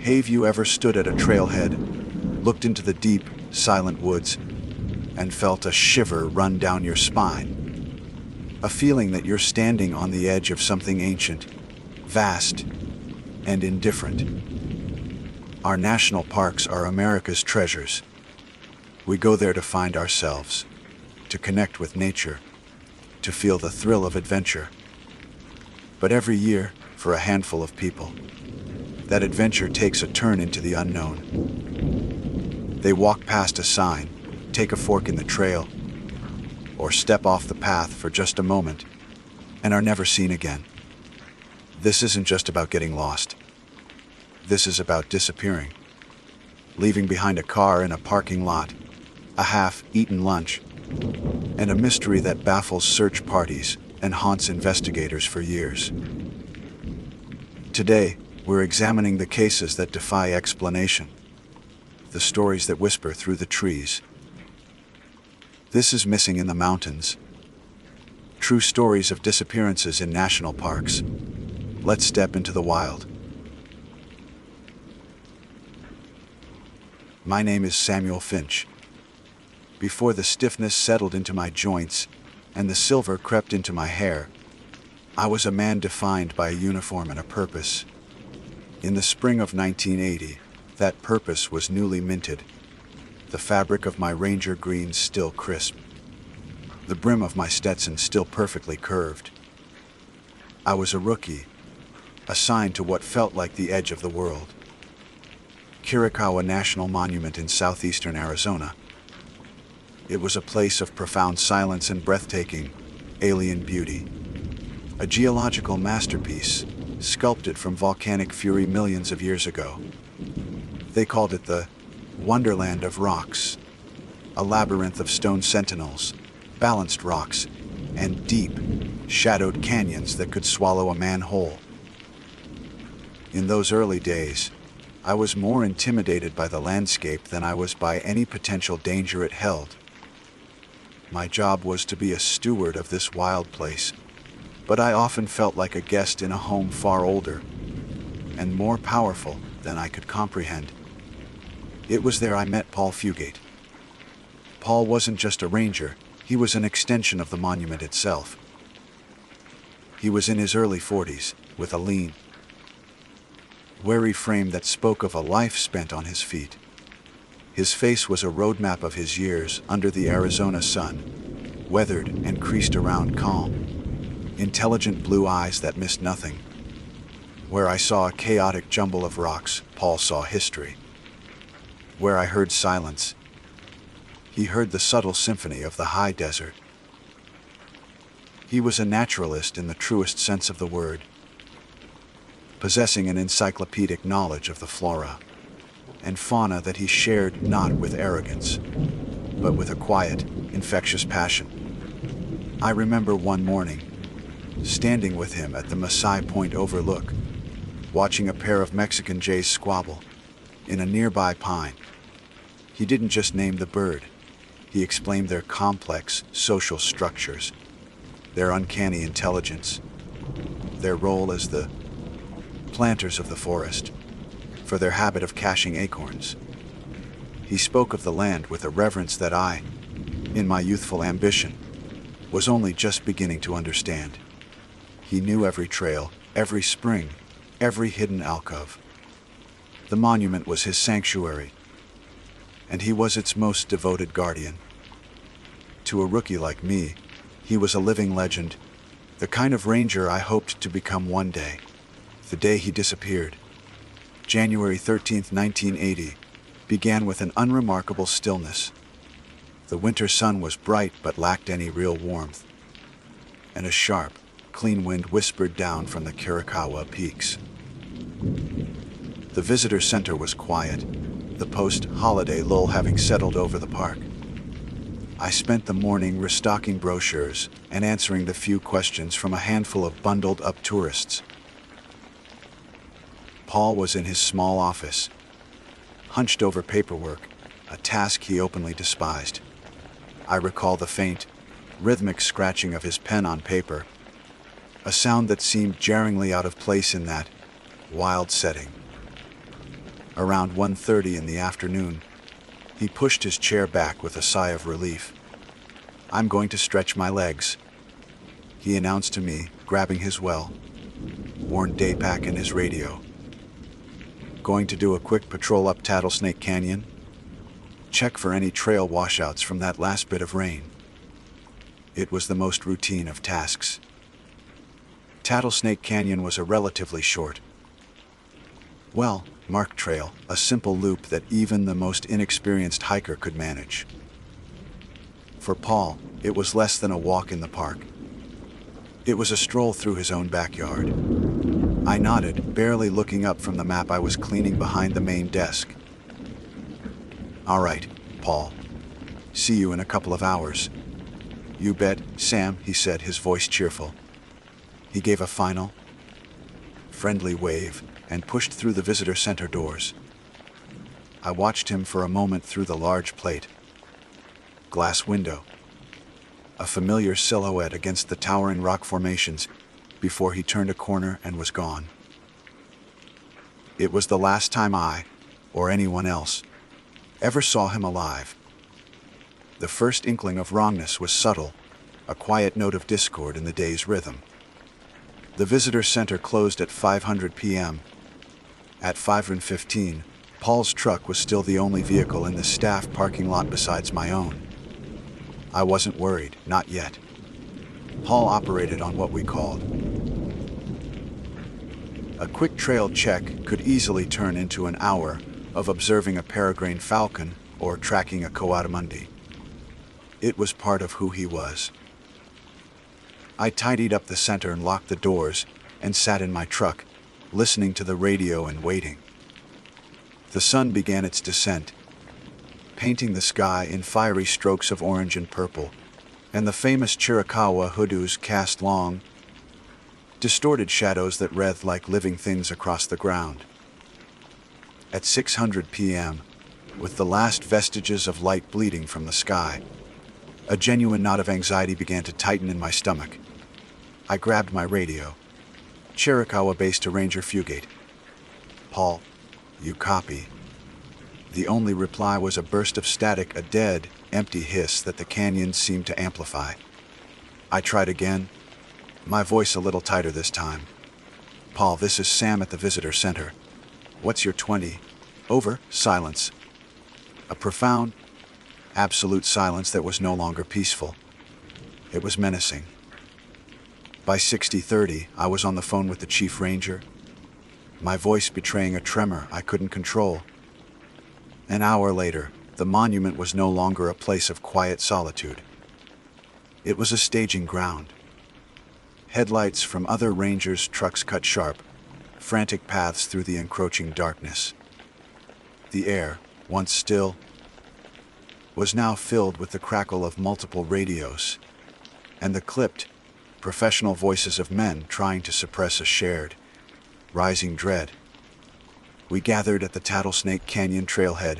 Have you ever stood at a trailhead, looked into the deep, silent woods, and felt a shiver run down your spine? A feeling that you're standing on the edge of something ancient, vast, and indifferent. Our national parks are America's treasures. We go there to find ourselves, to connect with nature, to feel the thrill of adventure. But every year, for a handful of people, that adventure takes a turn into the unknown. They walk past a sign, take a fork in the trail, or step off the path for just a moment, and are never seen again. This isn't just about getting lost. This is about disappearing, leaving behind a car in a parking lot, a half-eaten lunch, and a mystery that baffles search parties and haunts investigators for years. Today, we're examining the cases that defy explanation, the stories that whisper through the trees. This is Missing in the Mountains. True stories of disappearances in national parks. Let's step into the wild. My name is Samuel Finch. Before the stiffness settled into my joints and the silver crept into my hair, I was a man defined by a uniform and a purpose. In the spring of 1980, that purpose was newly minted, the fabric of my Ranger greens still crisp, the brim of my Stetson still perfectly curved. I was a rookie, assigned to what felt like the edge of the world. Chiricahua National Monument in southeastern Arizona. It was a place of profound silence and breathtaking, alien beauty. A geological masterpiece, sculpted from volcanic fury millions of years ago. They called it the Wonderland of Rocks, a labyrinth of stone sentinels, balanced rocks, and deep, shadowed canyons that could swallow a man whole. In those early days, I was more intimidated by the landscape than I was by any potential danger it held. My job was to be a steward of this wild place, but I often felt like a guest in a home far older and more powerful than I could comprehend. It was there I met Paul Fugate. Paul wasn't just a ranger, he was an extension of the monument itself. He was in his early 40s, with a lean, wary frame that spoke of a life spent on his feet. His face was a roadmap of his years under the Arizona sun, weathered and creased around calm. Intelligent blue eyes that missed nothing. Where I saw a chaotic jumble of rocks, Paul saw history. Where I heard silence, he heard the subtle symphony of the high desert. He was a naturalist in the truest sense of the word, possessing an encyclopedic knowledge of the flora and fauna that he shared not with arrogance, but with a quiet, infectious passion. I remember one morning, standing with him at the Masai Point overlook, watching a pair of Mexican jays squabble in a nearby pine. He didn't just name the bird, he explained their complex social structures, their uncanny intelligence, their role as the planters of the forest, for their habit of caching acorns. He spoke of the land with a reverence that I, in my youthful ambition, was only just beginning to understand. He knew every trail, every spring, every hidden alcove. The monument was his sanctuary, and he was its most devoted guardian. To a rookie like me, he was a living legend, the kind of ranger I hoped to become one day. The day he disappeared, January 13th, 1980, began with an unremarkable stillness. The winter sun was bright but lacked any real warmth, and a sharp, clean wind whispered down from the Chiricahua peaks. The visitor center was quiet, the post-holiday lull having settled over the park. I spent the morning restocking brochures and answering the few questions from a handful of bundled-up tourists. Paul was in his small office, hunched over paperwork, a task he openly despised. I recall the faint, rhythmic scratching of his pen on paper, a sound that seemed jarringly out of place in that wild setting. Around 1:30 in the afternoon, he pushed his chair back with a sigh of relief. "I'm going to stretch my legs," he announced to me, grabbing his well-worn day pack and his radio. "Going to do a quick patrol up Tattlesnake Canyon? Check for any trail washouts from that last bit of rain." It was the most routine of tasks. Tattlesnake Canyon was a relatively short, marked trail, a simple loop that even the most inexperienced hiker could manage. For Paul, it was less than a walk in the park. It was a stroll through his own backyard. I nodded, barely looking up from the map I was cleaning behind the main desk. "All right, Paul. See you in a couple of hours." "You bet, Sam," he said, his voice cheerful. He gave a final, friendly wave and pushed through the visitor center doors. I watched him for a moment through the large plate glass window, a familiar silhouette against the towering rock formations, before he turned a corner and was gone. It was the last time I, or anyone else, ever saw him alive. The first inkling of wrongness was subtle, a quiet note of discord in the day's rhythm. The visitor center closed at 5:00 p.m. At 5:15, Paul's truck was still the only vehicle in the staff parking lot besides my own. I wasn't worried, not yet. Paul operated on what we called a quick trail check could easily turn into an hour of observing a peregrine falcon or tracking a coatimundi. It was part of who he was. I tidied up the center and locked the doors and sat in my truck, listening to the radio and waiting. The sun began its descent, painting the sky in fiery strokes of orange and purple, and the famous Chiricahua hoodoos cast long, distorted shadows that wreathed like living things across the ground. At 6:00 p.m., with the last vestiges of light bleeding from the sky, a genuine knot of anxiety began to tighten in my stomach. I grabbed my radio. "Chiricahua Base to Ranger Fugate." "Paul, you copy?" The only reply was a burst of static, a dead, empty hiss that the canyon seemed to amplify. I tried again, my voice a little tighter this time. "Paul, this is Sam at the visitor center. What's your 20? Over." Silence. A profound, absolute silence that was no longer peaceful. It was menacing. By 60:30, I was on the phone with the chief ranger, my voice betraying a tremor I couldn't control. An hour later, the monument was no longer a place of quiet solitude. It was a staging ground. Headlights from other rangers' trucks cut sharp, frantic paths through the encroaching darkness. The air, once still, was now filled with the crackle of multiple radios and the clipped, professional voices of men trying to suppress a shared, rising dread. We gathered at the Tattlesnake Canyon trailhead,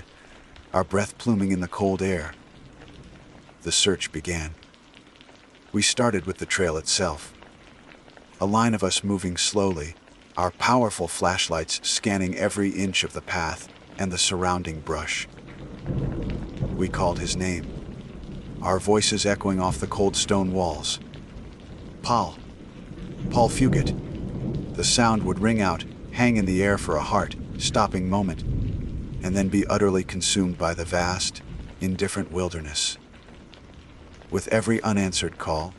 our breath pluming in the cold air. The search began. We started with the trail itself. A line of us moving slowly, our powerful flashlights scanning every inch of the path and the surrounding brush. We called his name, our voices echoing off the cold stone walls. "Paul. Paul Fugate." The sound would ring out, hang in the air for a heart-stopping moment, and then be utterly consumed by the vast, indifferent wilderness. With every unanswered call,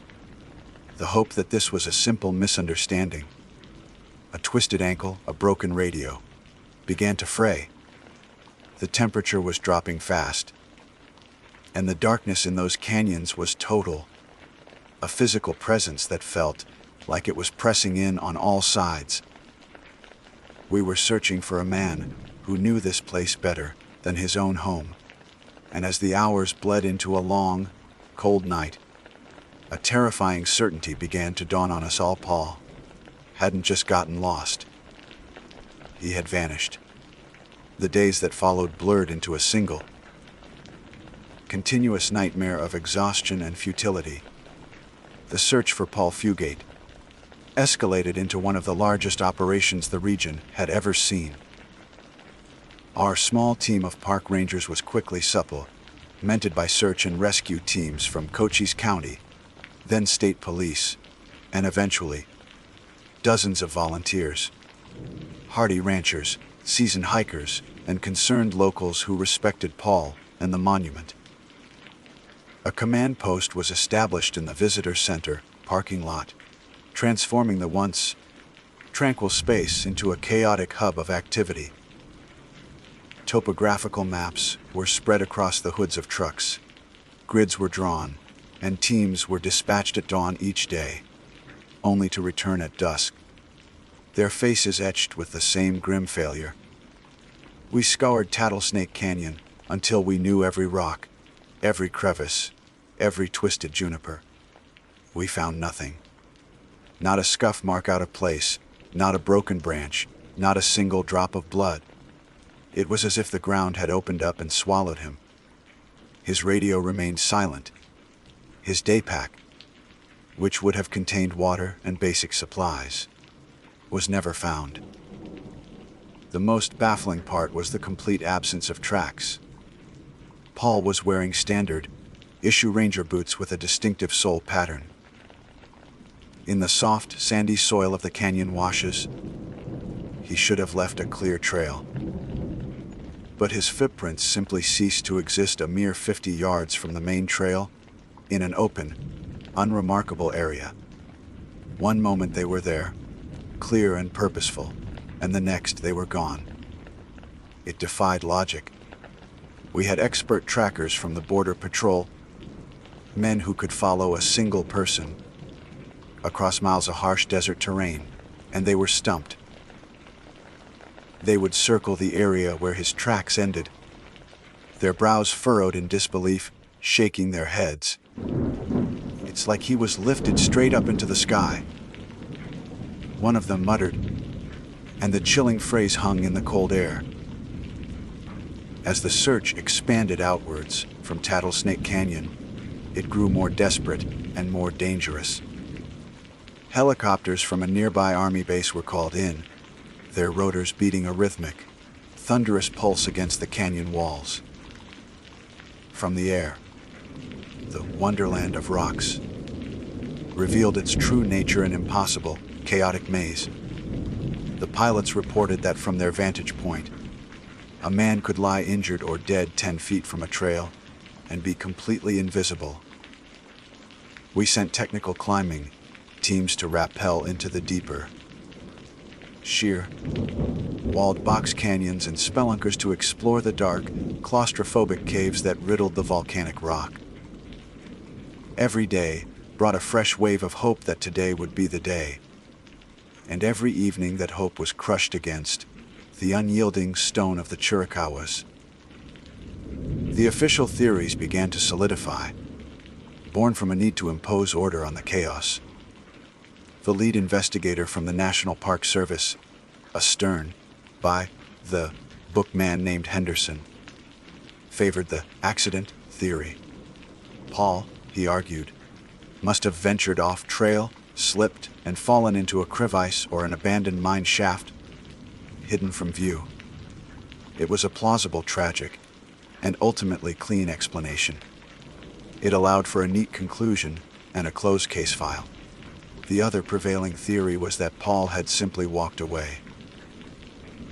the hope that this was a simple misunderstanding, a twisted ankle, a broken radio, began to fray. The temperature was dropping fast, and the darkness in those canyons was total, a physical presence that felt like it was pressing in on all sides. We were searching for a man who knew this place better than his own home, and as the hours bled into a long, cold night, a terrifying certainty began to dawn on us all. Paul hadn't just gotten lost. He had vanished. The days that followed blurred into a single, continuous nightmare of exhaustion and futility. The search for Paul Fugate escalated into one of the largest operations the region had ever seen. Our small team of park rangers was quickly supplemented by search and rescue teams from Cochise County, then state police, and eventually, dozens of volunteers, hardy ranchers, seasoned hikers, and concerned locals who respected Paul and the monument. A command post was established in the visitor center parking lot, transforming the once tranquil space into a chaotic hub of activity. Topographical maps were spread across the hoods of trucks, grids were drawn, and teams were dispatched at dawn each day, only to return at dusk, their faces etched with the same grim failure. We scoured Tattlesnake Canyon until we knew every rock, every crevice, every twisted juniper. We found nothing. Not a scuff mark out of place, not a broken branch, not a single drop of blood. It was as if the ground had opened up and swallowed him. His radio remained silent. His day pack, which would have contained water and basic supplies, was never found. The most baffling part was the complete absence of tracks. Paul was wearing standard issue ranger boots with a distinctive sole pattern. In the soft, sandy soil of the canyon washes, he should have left a clear trail. But his footprints simply ceased to exist a mere 50 yards from the main trail, in an open, unremarkable area. One moment they were there, clear and purposeful, and the next they were gone. It defied logic. We had expert trackers from the Border Patrol, men who could follow a single person across miles of harsh desert terrain, and they were stumped. They would circle the area where his tracks ended, their brows furrowed in disbelief, shaking their heads. It's like he was lifted straight up into the sky. One of them muttered, and the chilling phrase hung in the cold air. As the search expanded outwards from Tattlesnake Canyon, it grew more desperate and more dangerous. Helicopters from a nearby army base were called in, their rotors beating a rhythmic, thunderous pulse against the canyon walls. From the air, the wonderland of rocks revealed its true nature, an impossible, chaotic maze. The pilots reported that from their vantage point, a man could lie injured or dead 10 feet from a trail and be completely invisible. We sent technical climbing teams to rappel into the deeper, sheer, walled box canyons and spelunkers to explore the dark, claustrophobic caves that riddled the volcanic rock. Every day brought a fresh wave of hope that today would be the day, and every evening that hope was crushed against the unyielding stone of the Chiricahuas. The official theories began to solidify, born from a need to impose order on the chaos. The lead investigator from the National Park Service, a stern, by the book man named Henderson, favored the accident theory. Paul, he argued, must have ventured off trail, slipped, and fallen into a crevice or an abandoned mine shaft, hidden from view. It was a plausible, tragic, and ultimately clean explanation. It allowed for a neat conclusion and a closed case file. The other prevailing theory was that Paul had simply walked away.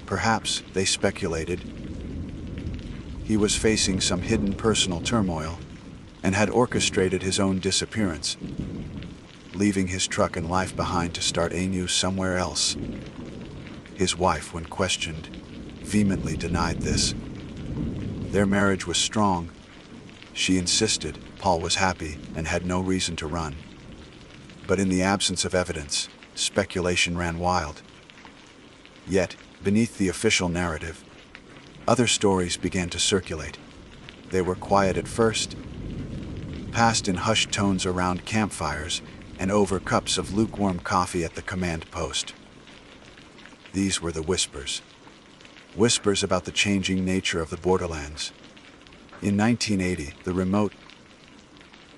Perhaps, they speculated, he was facing some hidden personal turmoil and had orchestrated his own disappearance, leaving his truck and life behind to start anew somewhere else. His wife, when questioned, vehemently denied this. Their marriage was strong. She insisted Paul was happy and had no reason to run. But in the absence of evidence, speculation ran wild. Yet, beneath the official narrative, other stories began to circulate. They were quiet at first, passed in hushed tones around campfires and over cups of lukewarm coffee at the command post. These were the whispers. Whispers about the changing nature of the borderlands. In 1980, the remote,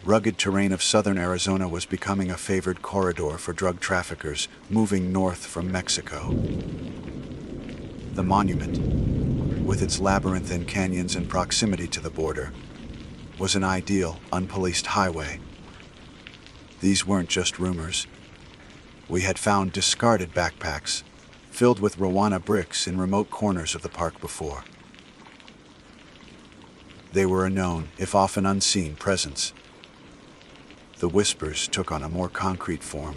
rugged terrain of southern Arizona was becoming a favored corridor for drug traffickers moving north from Mexico. The monument, with its labyrinthine canyons and proximity to the border, was an ideal, unpoliced highway. These weren't just rumors. We had found discarded backpacks, filled with Rowana bricks in remote corners of the park before. They were a known, if often unseen, presence. The whispers took on a more concrete form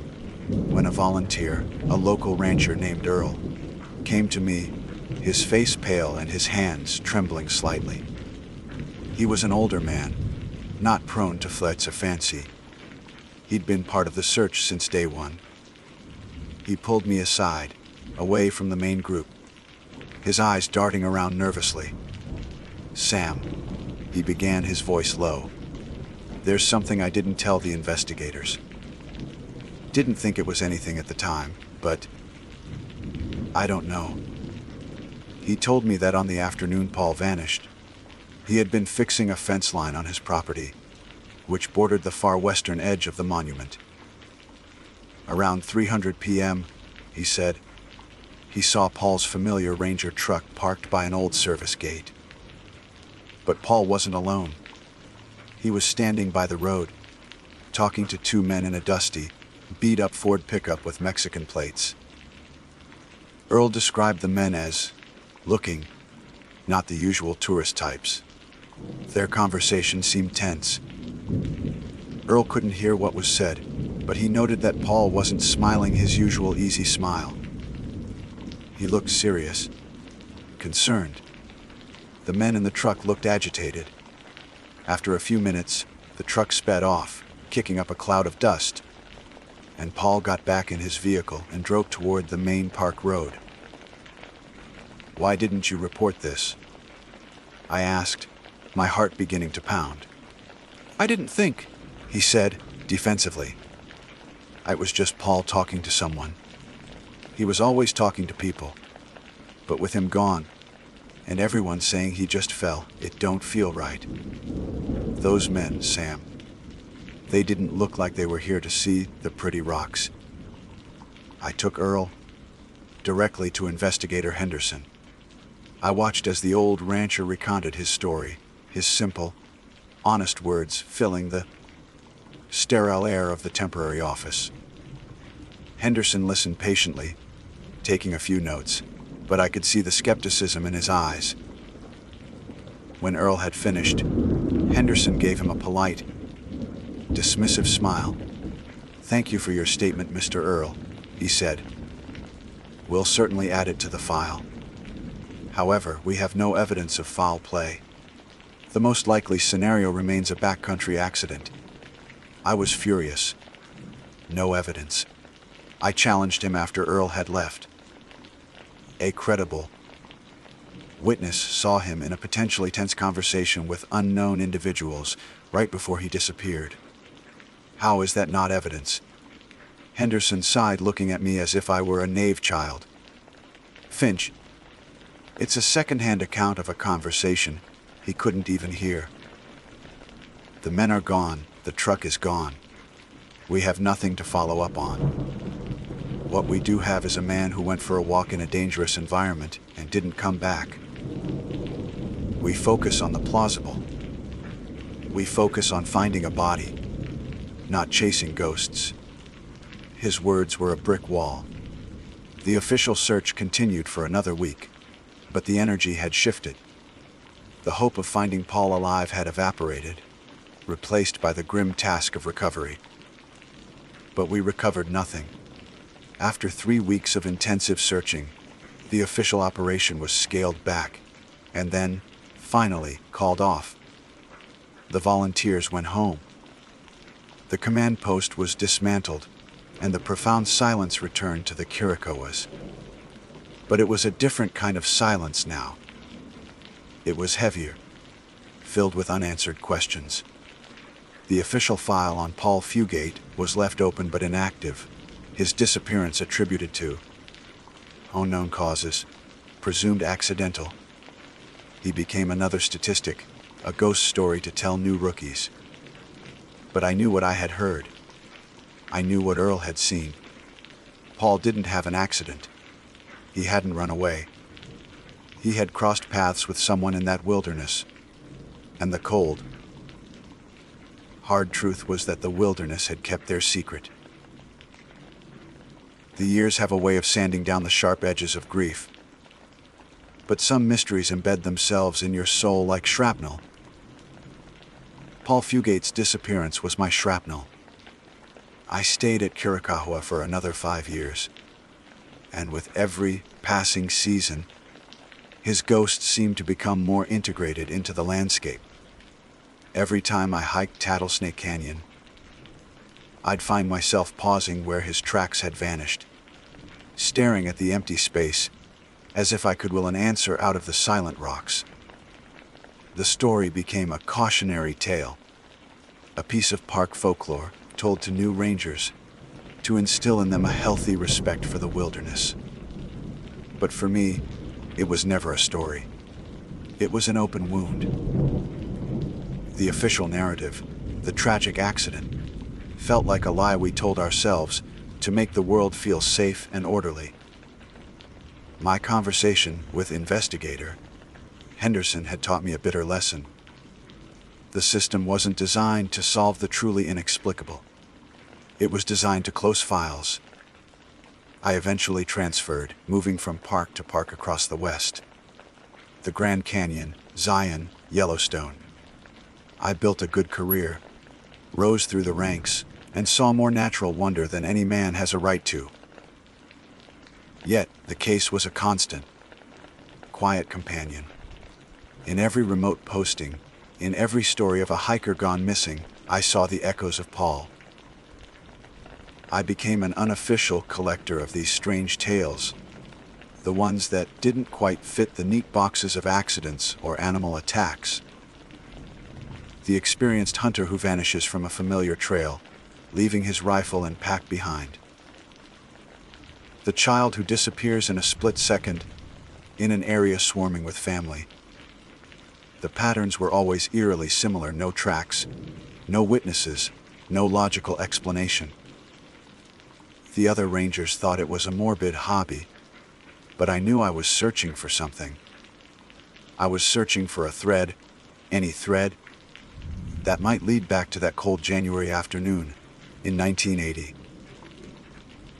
when a volunteer, a local rancher named Earl, came to me, his face pale and his hands trembling slightly. He was an older man, not prone to flights of fancy. He'd been part of the search since day one. He pulled me aside, away from the main group, his eyes darting around nervously. "Sam," he began, his voice low. "There's something I didn't tell the investigators. Didn't think it was anything at the time, but I don't know." He told me that on the afternoon Paul vanished, he had been fixing a fence line on his property, which bordered the far western edge of the monument. Around 3:00 p.m., he said, he saw Paul's familiar Ranger truck parked by an old service gate. But Paul wasn't alone. He was standing by the road, talking to two men in a dusty, beat-up Ford pickup with Mexican plates. Earl described the men as looking, not the usual tourist types. Their conversation seemed tense. Earl couldn't hear what was said, but he noted that Paul wasn't smiling his usual easy smile. He looked serious, concerned. The men in the truck looked agitated. After a few minutes, the truck sped off, kicking up a cloud of dust, and Paul got back in his vehicle and drove toward the main park road. "Why didn't you report this?" I asked, my heart beginning to pound. "I didn't think," he said, defensively. It was just Paul talking to someone. He was always talking to people. But with him gone, and everyone saying he just fell, it don't feel right. Those men, Sam, they didn't look like they were here to see the pretty rocks. I took Earl directly to Investigator Henderson. I watched as the old rancher recounted his story, his simple, honest words filling the sterile air of the temporary office. Henderson listened patiently, taking a few notes, but I could see the skepticism in his eyes. When Earl had finished, Henderson gave him a polite, dismissive smile. "Thank you for your statement, Mr. Earl," he said. "We'll certainly add it to the file. However, we have no evidence of foul play. The most likely scenario remains a backcountry accident." I was furious. No evidence. I challenged him after Earl had left. A credible witness saw him in a potentially tense conversation with unknown individuals right before he disappeared. How is that not evidence? Henderson sighed, looking at me as if I were a naive child. "Finch, it's a second-hand account of a conversation he couldn't even hear. The men are gone, the truck is gone. We have nothing to follow up on. What we do have is a man who went for a walk in a dangerous environment and didn't come back. We focus on the plausible. We focus on finding a body, not chasing ghosts." His words were a brick wall. The official search continued for another week, but the energy had shifted. The hope of finding Paul alive had evaporated, replaced by the grim task of recovery. But we recovered nothing. After 3 weeks of intensive searching, the official operation was scaled back, and then, finally, called off. The volunteers went home. The command post was dismantled, and the profound silence returned to the Kirikowas. But it was a different kind of silence now. It was heavier, filled with unanswered questions. The official file on Paul Fugate was left open but inactive, his disappearance attributed to unknown causes, presumed accidental. He became another statistic, a ghost story to tell new rookies. But I knew what I had heard. I knew what Earl had seen. Paul didn't have an accident. He hadn't run away. He had crossed paths with someone in that wilderness. And the cold, hard truth was that the wilderness had kept their secret. The years have a way of sanding down the sharp edges of grief. But some mysteries embed themselves in your soul like shrapnel. Paul Fugate's disappearance was my shrapnel. I stayed at Curacao for another 5 years, and with every passing season, his ghost seemed to become more integrated into the landscape. Every time I hiked Tattlesnake Canyon, I'd find myself pausing where his tracks had vanished, staring at the empty space, as if I could will an answer out of the silent rocks. The story became a cautionary tale, a piece of park folklore told to new rangers to instill in them a healthy respect for the wilderness. But for me, it was never a story. It was an open wound. The official narrative, the tragic accident, felt like a lie we told ourselves to make the world feel safe and orderly. My conversation with investigator Henderson had taught me a bitter lesson. The system wasn't designed to solve the truly inexplicable. It was designed to close files. I eventually transferred, moving from park to park across the West. The Grand Canyon, Zion, Yellowstone. I built a good career, rose through the ranks, and saw more natural wonder than any man has a right to. Yet, the case was a constant, quiet companion. In every remote posting, in every story of a hiker gone missing, I saw the echoes of Paul. I became an unofficial collector of these strange tales, the ones that didn't quite fit the neat boxes of accidents or animal attacks. The experienced hunter who vanishes from a familiar trail, leaving his rifle and pack behind. The child who disappears in a split second in an area swarming with family. The patterns were always eerily similar: no tracks, no witnesses, no logical explanation. The other rangers thought it was a morbid hobby, but I knew I was searching for something. I was searching for a thread, any thread, that might lead back to that cold January afternoon in 1980.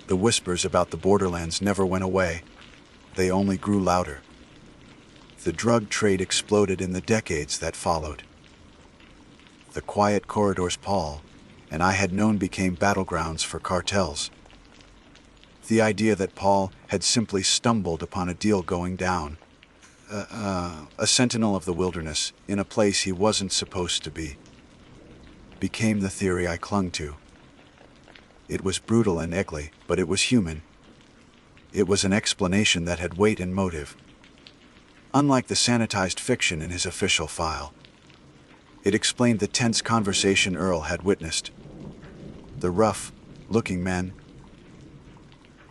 The whispers about the borderlands never went away. They only grew louder. The drug trade exploded in the decades that followed. The quiet corridors Paul and I had known became battlegrounds for cartels. The idea that Paul had simply stumbled upon a deal going down, a sentinel of the wilderness in a place he wasn't supposed to be, became the theory I clung to. It was brutal and ugly, but it was human. It was an explanation that had weight and motive. Unlike the sanitized fiction in his official file, it explained the tense conversation Earl had witnessed. The rough-looking men,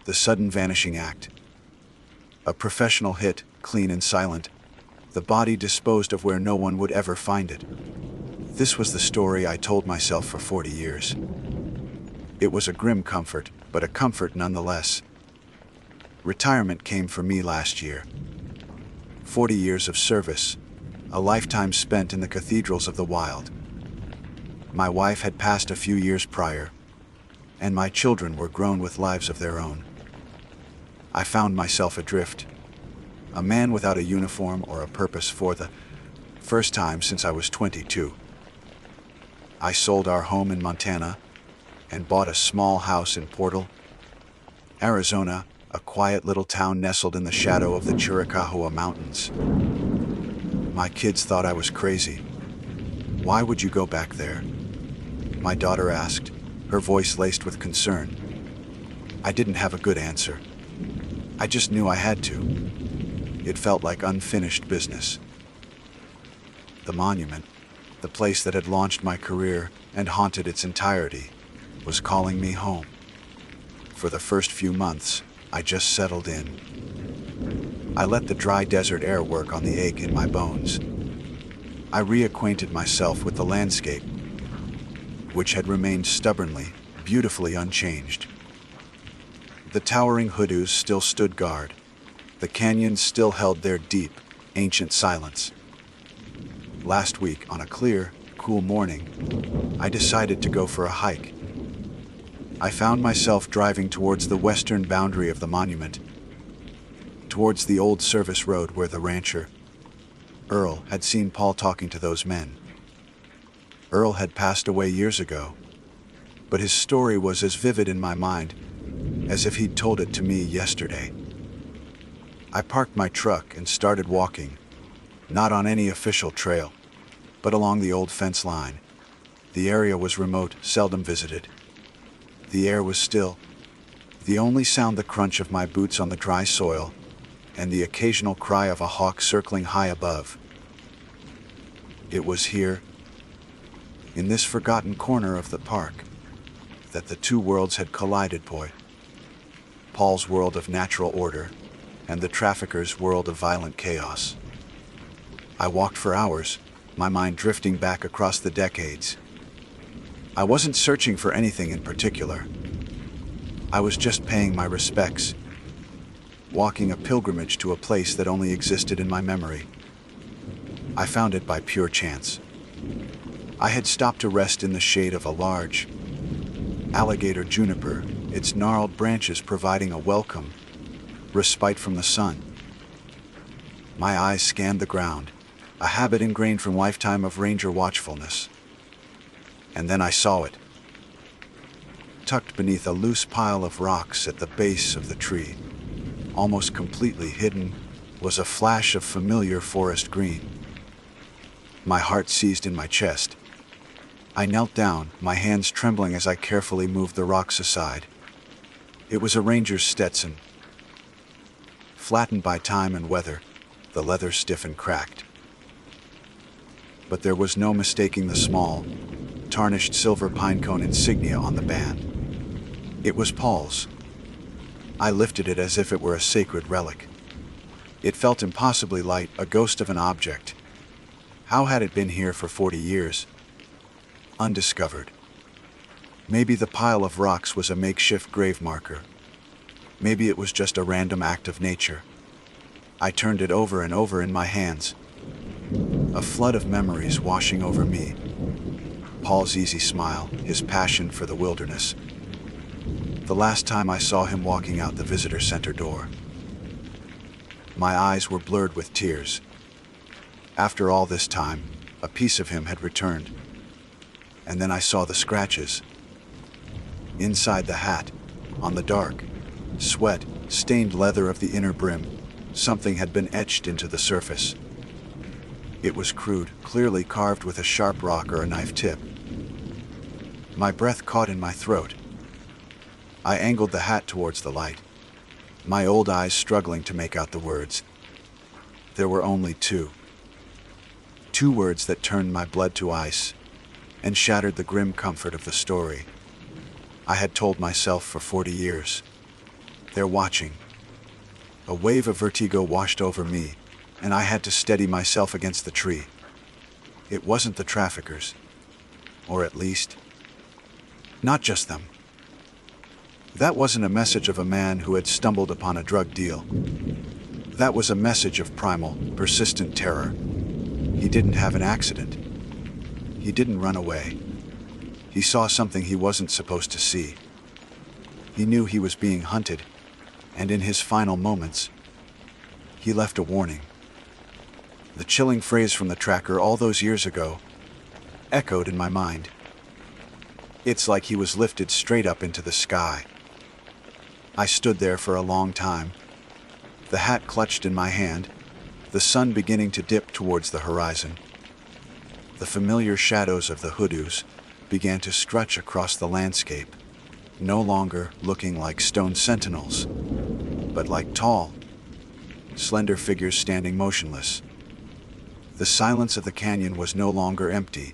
the sudden vanishing act. A professional hit, clean and silent, the body disposed of where no one would ever find it. This was the story I told myself for 40 years. It was a grim comfort, but a comfort nonetheless. Retirement came for me last year. 40 years of service, a lifetime spent in the cathedrals of the wild. My wife had passed a few years prior, and my children were grown with lives of their own. I found myself adrift, a man without a uniform or a purpose for the first time since I was 22. I sold our home in Montana and bought a small house in Portal, Arizona, a quiet little town nestled in the shadow of the Chiricahua Mountains. My kids thought I was crazy. Why would you go back there? My daughter asked, her voice laced with concern. I didn't have a good answer. I just knew I had to. It felt like unfinished business. The monument, the place that had launched my career and haunted its entirety, was calling me home. For the first few months, I just settled in. I let the dry desert air work on the ache in my bones. I reacquainted myself with the landscape, which had remained stubbornly, beautifully unchanged. The towering hoodoos still stood guard. The canyons still held their deep, ancient silence. Last week, on a clear, cool morning, I decided to go for a hike. I found myself driving towards the western boundary of the monument, towards the old service road where the rancher, Earl, had seen Paul talking to those men. Earl had passed away years ago, but his story was as vivid in my mind as if he'd told it to me yesterday. I parked my truck and started walking, not on any official trail, but along the old fence line. The area was remote, seldom visited. The air was still, the only sound the crunch of my boots on the dry soil and the occasional cry of a hawk circling high above. It was here, in this forgotten corner of the park, that the two worlds had collided, boy. Paul's world of natural order and the trafficker's world of violent chaos. I walked for hours, my mind drifting back across the decades. I wasn't searching for anything in particular. I was just paying my respects, walking a pilgrimage to a place that only existed in my memory. I found it by pure chance. I had stopped to rest in the shade of a large alligator juniper, its gnarled branches providing a welcome respite from the sun. My eyes scanned the ground, a habit ingrained from lifetime of ranger watchfulness. And then I saw it. Tucked beneath a loose pile of rocks at the base of the tree, almost completely hidden, was a flash of familiar forest green. My heart seized in my chest. I knelt down, my hands trembling as I carefully moved the rocks aside. It was a ranger's Stetson. Flattened by time and weather, the leather stiff and cracked. But there was no mistaking the small, tarnished silver pinecone insignia on the band. It was Paul's. I lifted it as if it were a sacred relic. It felt impossibly light, a ghost of an object. How had it been here for 40 years? Undiscovered. Maybe the pile of rocks was a makeshift grave marker. Maybe it was just a random act of nature. I turned it over and over in my hands. A flood of memories washing over me. Paul's easy smile, his passion for the wilderness. The last time I saw him walking out the visitor center door. My eyes were blurred with tears. After all this time, a piece of him had returned. And then I saw the scratches. Inside the hat, on the dark, sweat-stained leather of the inner brim, something had been etched into the surface. It was crude, clearly carved with a sharp rock or a knife tip. My breath caught in my throat. I angled the hat towards the light, my old eyes struggling to make out the words. There were only two. Two words that turned my blood to ice and shattered the grim comfort of the story I had told myself for 40 years. They're watching. A wave of vertigo washed over me, and I had to steady myself against the tree. It wasn't the traffickers, or at least, not just them. That wasn't a message of a man who had stumbled upon a drug deal. That was a message of primal, persistent terror. He didn't have an accident. He didn't run away. He saw something he wasn't supposed to see. He knew he was being hunted, and in his final moments, he left a warning. The chilling phrase from the tracker all those years ago echoed in my mind. It's like he was lifted straight up into the sky. I stood there for a long time, the hat clutched in my hand, the sun beginning to dip towards the horizon. The familiar shadows of the hoodoos began to stretch across the landscape, no longer looking like stone sentinels, but like tall, slender figures standing motionless. The silence of the canyon was no longer empty,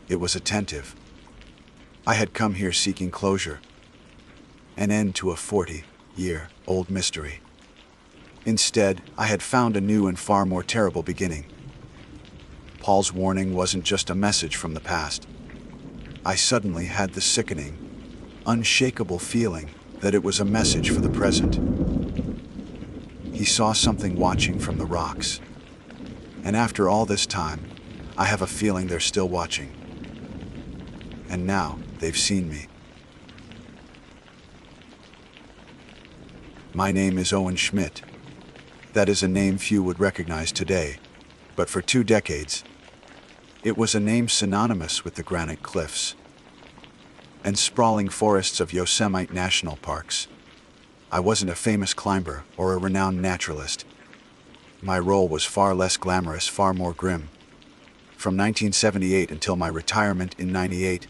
it was attentive. I had come here seeking closure, an end to a 40-year-old mystery. Instead, I had found a new and far more terrible beginning. Paul's warning wasn't just a message from the past. I suddenly had the sickening, unshakable feeling that it was a message for the present. He saw something watching from the rocks. And after all this time, I have a feeling they're still watching. And now they've seen me. My name is Owen Schmidt. That is a name few would recognize today, but for 2 decades, it was a name synonymous with the granite cliffs and sprawling forests of Yosemite National Parks. I wasn't a famous climber or a renowned naturalist. My role was far less glamorous, far more grim. From 1978 until my retirement in '98,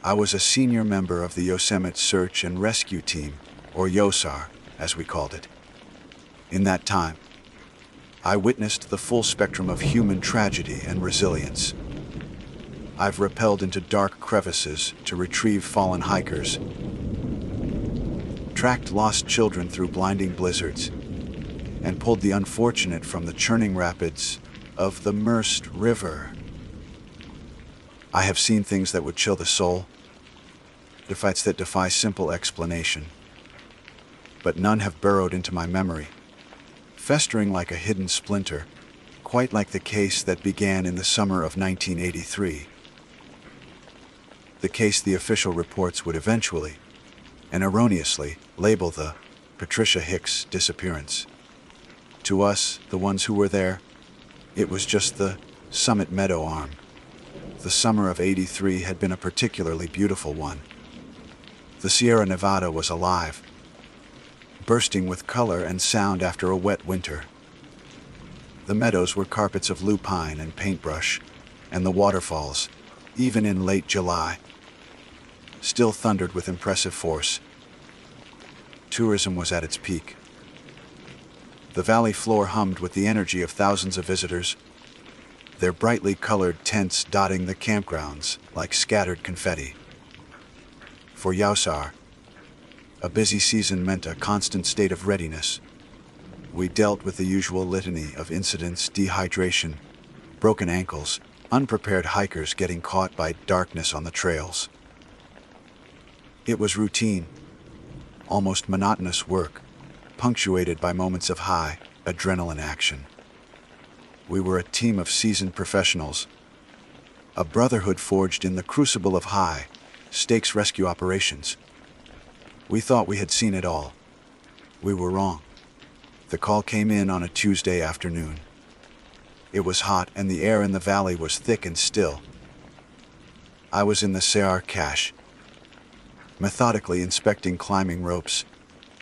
I was a senior member of the Yosemite Search and Rescue Team, or YOSAR, as we called it. In that time, I witnessed the full spectrum of human tragedy and resilience. I've rappelled into dark crevices to retrieve fallen hikers, tracked lost children through blinding blizzards, and pulled the unfortunate from the churning rapids of the Merced River. I have seen things that would chill the soul, the fights that defy simple explanation, but none have burrowed into my memory, festering like a hidden splinter, quite like the case that began in the summer of 1983. The case the official reports would eventually, and erroneously, label the Patricia Hicks disappearance. To us, the ones who were there, it was just the Summit Meadow arm. The summer of '83 had been a particularly beautiful one. The Sierra Nevada was alive, bursting with color and sound after a wet winter. The meadows were carpets of lupine and paintbrush, and the waterfalls, even in late July, still thundered with impressive force. Tourism was at its peak. The valley floor hummed with the energy of thousands of visitors, their brightly colored tents dotting the campgrounds like scattered confetti. For YOSAR, a busy season meant a constant state of readiness. We dealt with the usual litany of incidents: dehydration, broken ankles, unprepared hikers getting caught by darkness on the trails. It was routine, almost monotonous work, punctuated by moments of high adrenaline action. We were a team of seasoned professionals, a brotherhood forged in the crucible of high-stakes rescue operations. We thought we had seen it all. We were wrong. The call came in on a Tuesday afternoon. It was hot and the air in the valley was thick and still. I was in the Sear cache, methodically inspecting climbing ropes,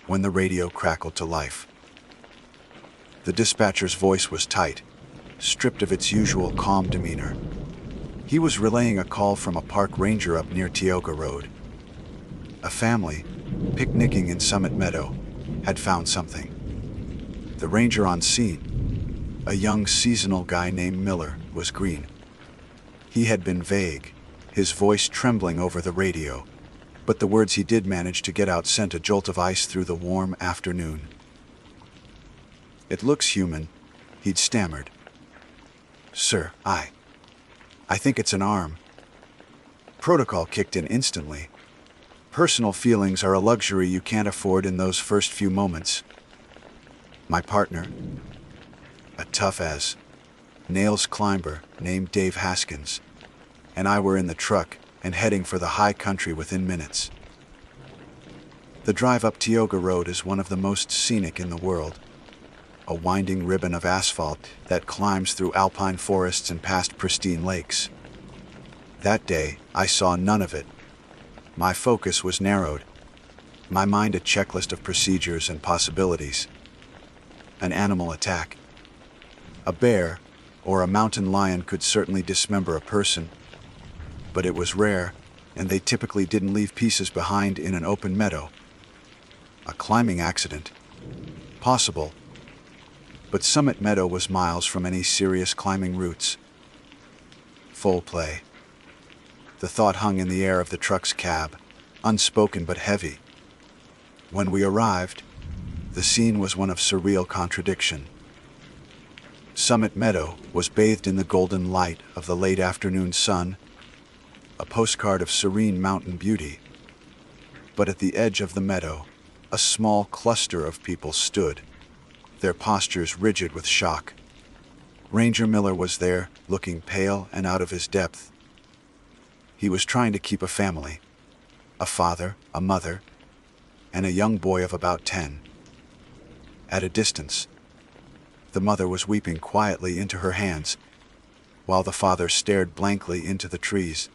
when the radio crackled to life. The dispatcher's voice was tight, stripped of its usual calm demeanor. He was relaying a call from a park ranger up near Tioga Road. A family, picnicking in Summit Meadow, had found something. The ranger on scene, a young seasonal guy named Miller, was green. He had been vague, his voice trembling over the radio, but the words he did manage to get out sent a jolt of ice through the warm afternoon. "It looks human," he'd stammered. "Sir, I think it's an arm." Protocol kicked in instantly. Personal feelings are a luxury you can't afford in those first few moments. My partner, a tough-as-nails climber named Dave Haskins, and I were in the truck and heading for the high country within minutes. The drive up Tioga Road is one of the most scenic in the world, a winding ribbon of asphalt that climbs through alpine forests and past pristine lakes. That day, I saw none of it. My focus was narrowed, my mind a checklist of procedures and possibilities. An animal attack. A bear or a mountain lion could certainly dismember a person, but it was rare, and they typically didn't leave pieces behind in an open meadow. A climbing accident. Possible. But Summit Meadow was miles from any serious climbing routes. Foul play. The thought hung in the air of the truck's cab, unspoken but heavy. When we arrived, the scene was one of surreal contradiction. Summit Meadow was bathed in the golden light of the late afternoon sun, a postcard of serene mountain beauty. But at the edge of the meadow, a small cluster of people stood, their postures rigid with shock. Ranger Miller was there, looking pale and out of his depth. He was trying to keep a family, a father, a mother, and a young boy of about 10. At a distance, the mother was weeping quietly into her hands, while the father stared blankly into the trees,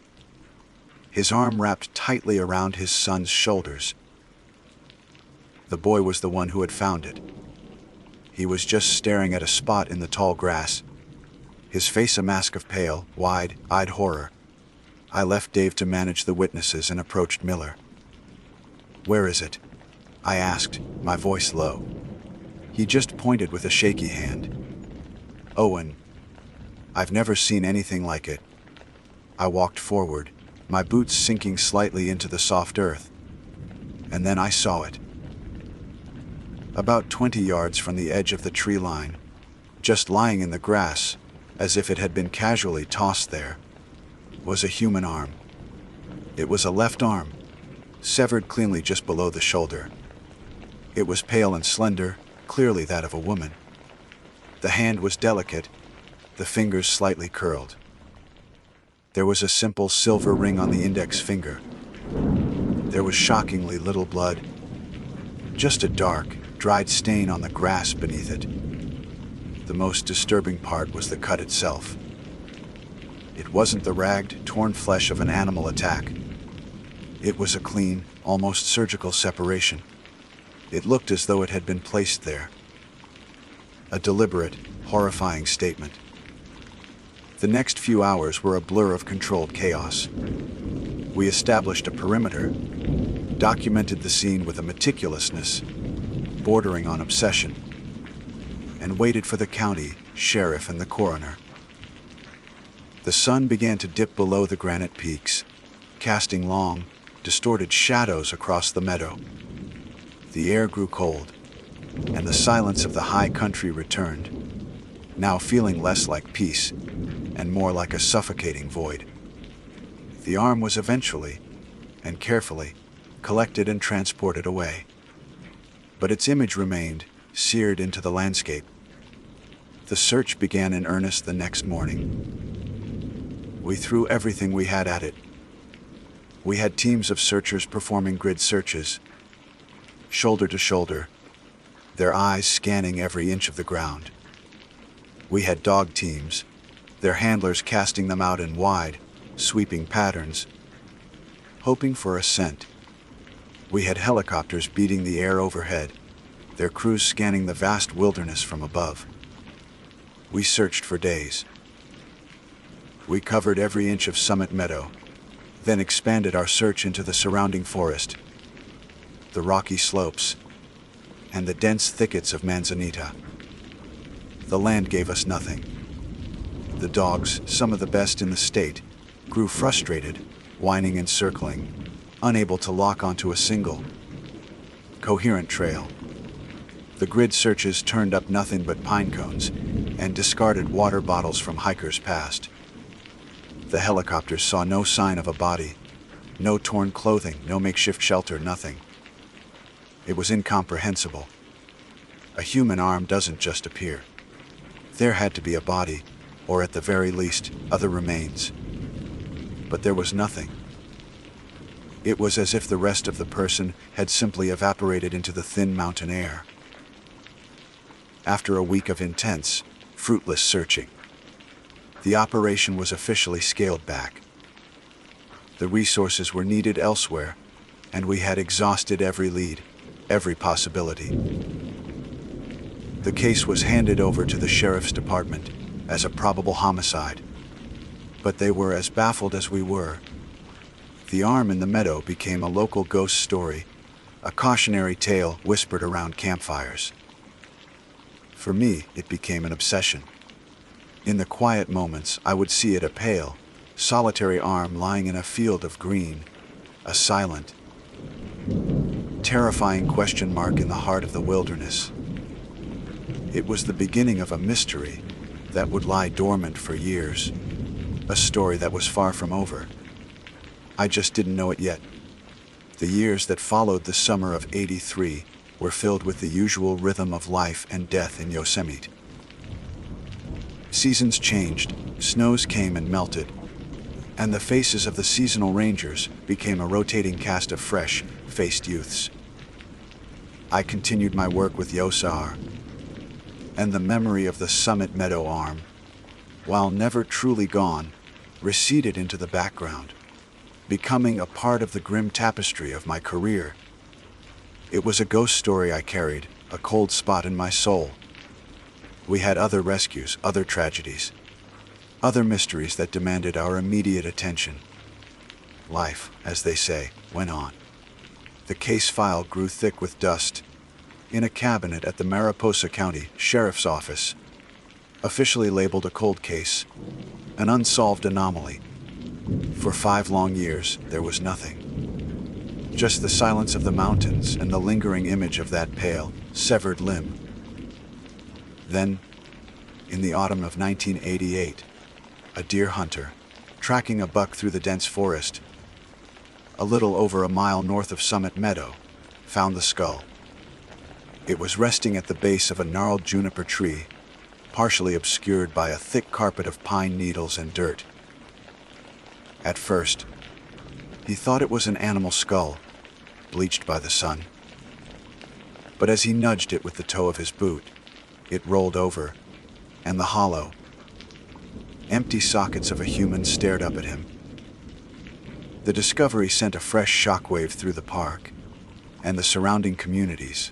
his arm wrapped tightly around his son's shoulders. The boy was the one who had found it. He was just staring at a spot in the tall grass, his face a mask of pale, wide-eyed horror. I left Dave to manage the witnesses and approached Miller. "Where is it?" I asked, my voice low. He just pointed with a shaky hand. "Owen, I've never seen anything like it." I walked forward, my boots sinking slightly into the soft earth. And then I saw it. About 20 yards from the edge of the tree line, just lying in the grass, as if it had been casually tossed there, was a human arm. It was a left arm, severed cleanly just below the shoulder. It was pale and slender, clearly that of a woman. The hand was delicate, the fingers slightly curled. There was a simple silver ring on the index finger. There was shockingly little blood, just a dark, dried stain on the grass beneath it. The most disturbing part was the cut itself. It wasn't the ragged, torn flesh of an animal attack. It was a clean, almost surgical separation. It looked as though it had been placed there. A deliberate, horrifying statement. The next few hours were a blur of controlled chaos. We established a perimeter, documented the scene with a meticulousness bordering on obsession, and waited for the county, sheriff, and the coroner. The sun began to dip below the granite peaks, casting long, distorted shadows across the meadow. The air grew cold, and the silence of the high country returned, now feeling less like peace and more like a suffocating void. The arm was eventually, and carefully, collected and transported away. But its image remained, seared into the landscape. The search began in earnest the next morning. We threw everything we had at it. We had teams of searchers performing grid searches, shoulder to shoulder, their eyes scanning every inch of the ground. We had dog teams, their handlers casting them out in wide, sweeping patterns, hoping for a scent. We had helicopters beating the air overhead, their crews scanning the vast wilderness from above. We searched for days. We covered every inch of Summit Meadow, then expanded our search into the surrounding forest, the rocky slopes, and the dense thickets of Manzanita. The land gave us nothing. The dogs, some of the best in the state, grew frustrated, whining and circling, unable to lock onto a single, coherent trail. The grid searches turned up nothing but pine cones and discarded water bottles from hikers past. The helicopters saw no sign of a body, no torn clothing, no makeshift shelter, nothing. It was incomprehensible. A human arm doesn't just appear. There had to be a body, or at the very least, other remains. But there was nothing. It was as if the rest of the person had simply evaporated into the thin mountain air. After a week of intense, fruitless searching, the operation was officially scaled back. The resources were needed elsewhere, and we had exhausted every lead, every possibility. The case was handed over to the sheriff's department as a probable homicide, but they were as baffled as we were. The arm in the meadow became a local ghost story, a cautionary tale whispered around campfires. For me, it became an obsession. In the quiet moments, I would see it, a pale, solitary arm lying in a field of green, a silent, terrifying question mark in the heart of the wilderness. It was the beginning of a mystery that would lie dormant for years, a story that was far from over. I just didn't know it yet. The years that followed the summer of '83 were filled with the usual rhythm of life and death in Yosemite. Seasons changed, snows came and melted, and the faces of the seasonal rangers became a rotating cast of fresh-faced youths. I continued my work with Yosar, and the memory of the Summit Meadow Arm, while never truly gone, receded into the background, becoming a part of the grim tapestry of my career. It was a ghost story I carried, a cold spot in my soul. We had other rescues, other tragedies, other mysteries that demanded our immediate attention. Life, as they say, went on. The case file grew thick with dust in a cabinet at the Mariposa County Sheriff's Office, officially labeled a cold case, an unsolved anomaly. For 5 long years, there was nothing. Just the silence of the mountains and the lingering image of that pale, severed limb. Then, in the autumn of 1988, a deer hunter, tracking a buck through the dense forest, a little over a mile north of Summit Meadow, found the skull. It was resting at the base of a gnarled juniper tree, partially obscured by a thick carpet of pine needles and dirt. At first, he thought it was an animal skull, bleached by the sun. But as he nudged it with the toe of his boot, it rolled over, and the hollow, empty sockets of a human stared up at him. The discovery sent a fresh shockwave through the park and the surrounding communities.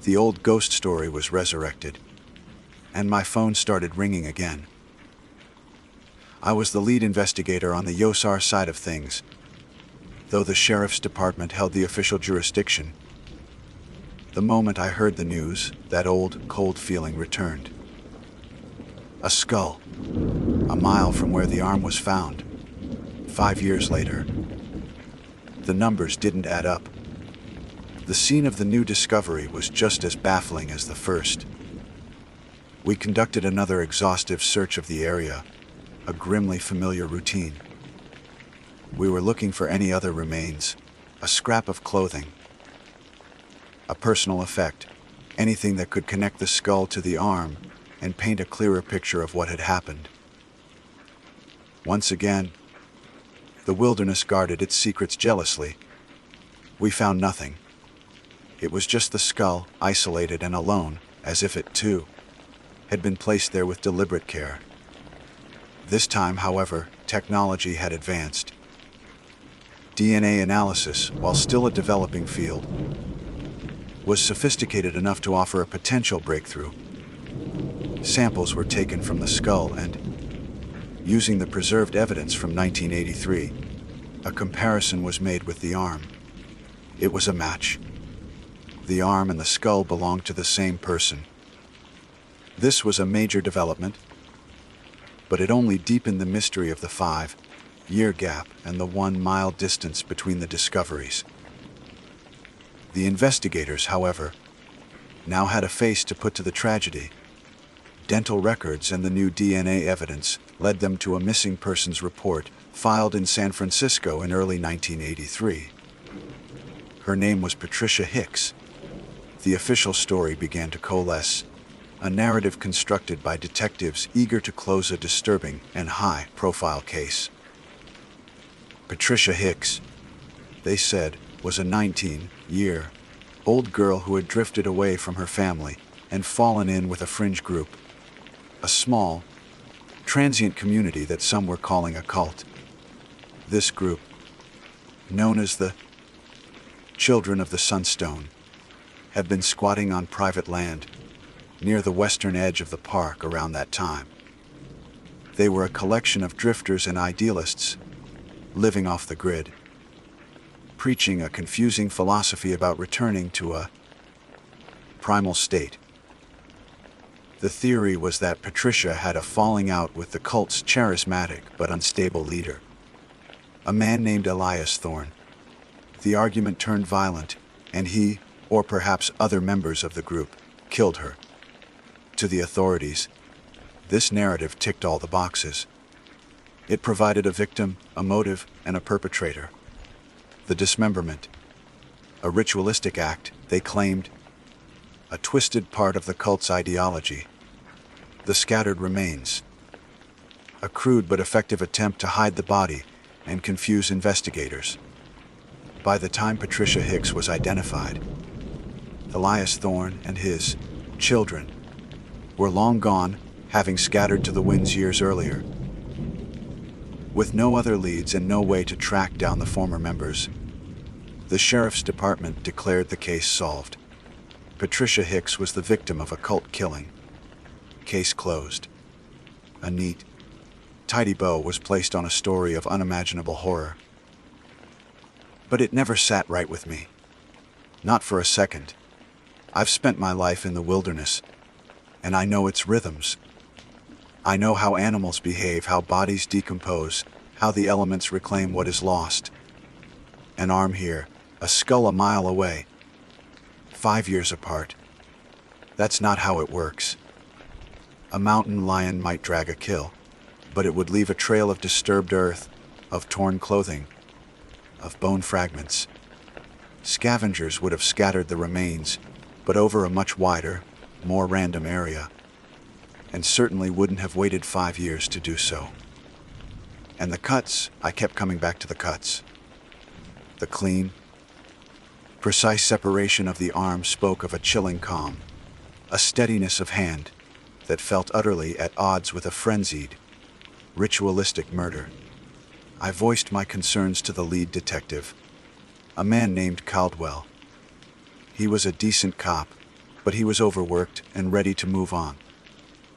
The old ghost story was resurrected, and my phone started ringing again. I was the lead investigator on the Yosar side of things, though the sheriff's department held the official jurisdiction. The moment I heard the news, that old, cold feeling returned. A skull, a mile from where the arm was found, 5 years later. The numbers didn't add up. The scene of the new discovery was just as baffling as the first. We conducted another exhaustive search of the area, a grimly familiar routine. We were looking for any other remains, a scrap of clothing, a personal effect, anything that could connect the skull to the arm and paint a clearer picture of what had happened. Once again, the wilderness guarded its secrets jealously. We found nothing. It was just the skull, isolated and alone, as if it, too, had been placed there with deliberate care. This time, however, technology had advanced. DNA analysis, while still a developing field, was sophisticated enough to offer a potential breakthrough. Samples were taken from the skull and, using the preserved evidence from 1983, a comparison was made with the arm. It was a match. The arm and the skull belonged to the same person. This was a major development, but it only deepened the mystery of the 5-year gap and the 1-mile distance between the discoveries. The investigators, however, now had a face to put to the tragedy. Dental records and the new DNA evidence led them to a missing persons report filed in San Francisco in early 1983. Her name was Patricia Hicks. The official story began to coalesce, a narrative constructed by detectives eager to close a disturbing and high-profile case. Patricia Hicks, they said, was a 19-year-old girl who had drifted away from her family and fallen in with a fringe group, a small, transient community that some were calling a cult. This group, known as the Children of the Sunstone, had been squatting on private land near the western edge of the park around that time. They were a collection of drifters and idealists living off the grid, preaching a confusing philosophy about returning to a primal state. The theory was that Patricia had a falling out with the cult's charismatic but unstable leader, a man named Elias Thorne. The argument turned violent, and he, or perhaps other members of the group, killed her. To the authorities, this narrative ticked all the boxes. It provided a victim, a motive, and a perpetrator. The dismemberment, a ritualistic act, they claimed, a twisted part of the cult's ideology. The scattered remains. A crude but effective attempt to hide the body and confuse investigators. By the time Patricia Hicks was identified, Elias Thorne and his children were long gone, having scattered to the winds years earlier. With no other leads and no way to track down the former members, the sheriff's department declared the case solved. Patricia Hicks was the victim of a cult killing. Case closed. A neat, tidy bow was placed on a story of unimaginable horror. But it never sat right with me. Not for a second. I've spent my life in the wilderness, and I know its rhythms. I know how animals behave, how bodies decompose, how the elements reclaim what is lost. An arm here, a skull a mile away. 5 years apart. That's not how it works. A mountain lion might drag a kill, but it would leave a trail of disturbed earth, of torn clothing, of bone fragments. Scavengers would have scattered the remains, but over a much wider, more random area, and certainly wouldn't have waited 5 years to do so. And the cuts, I kept coming back to the cuts. The clean, precise separation of the arm spoke of a chilling calm, a steadiness of hand that felt utterly at odds with a frenzied, ritualistic murder. I voiced my concerns to the lead detective, a man named Caldwell. He was a decent cop, but he was overworked and ready to move on.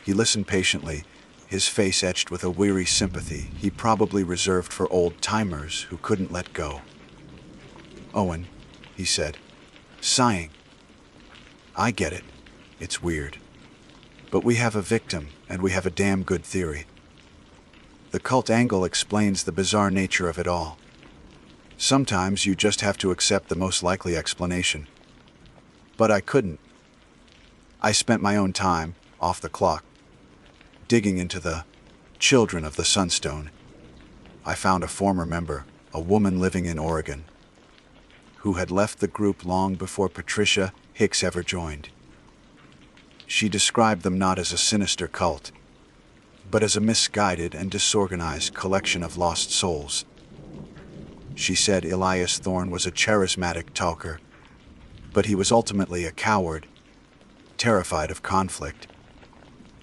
He listened patiently, his face etched with a weary sympathy he probably reserved for old-timers who couldn't let go. "Owen," he said, sighing. "I get it. It's weird. But we have a victim, and we have a damn good theory. The cult angle explains the bizarre nature of it all. Sometimes you just have to accept the most likely explanation. But I couldn't. I spent my own time, off the clock, digging into the children of the Sunstone. I found a former member, a woman living in Oregon, who had left the group long before Patricia Hicks ever joined. She described them not as a sinister cult, but as a misguided and disorganized collection of lost souls. She said Elias Thorne was a charismatic talker, but he was ultimately a coward, terrified of conflict.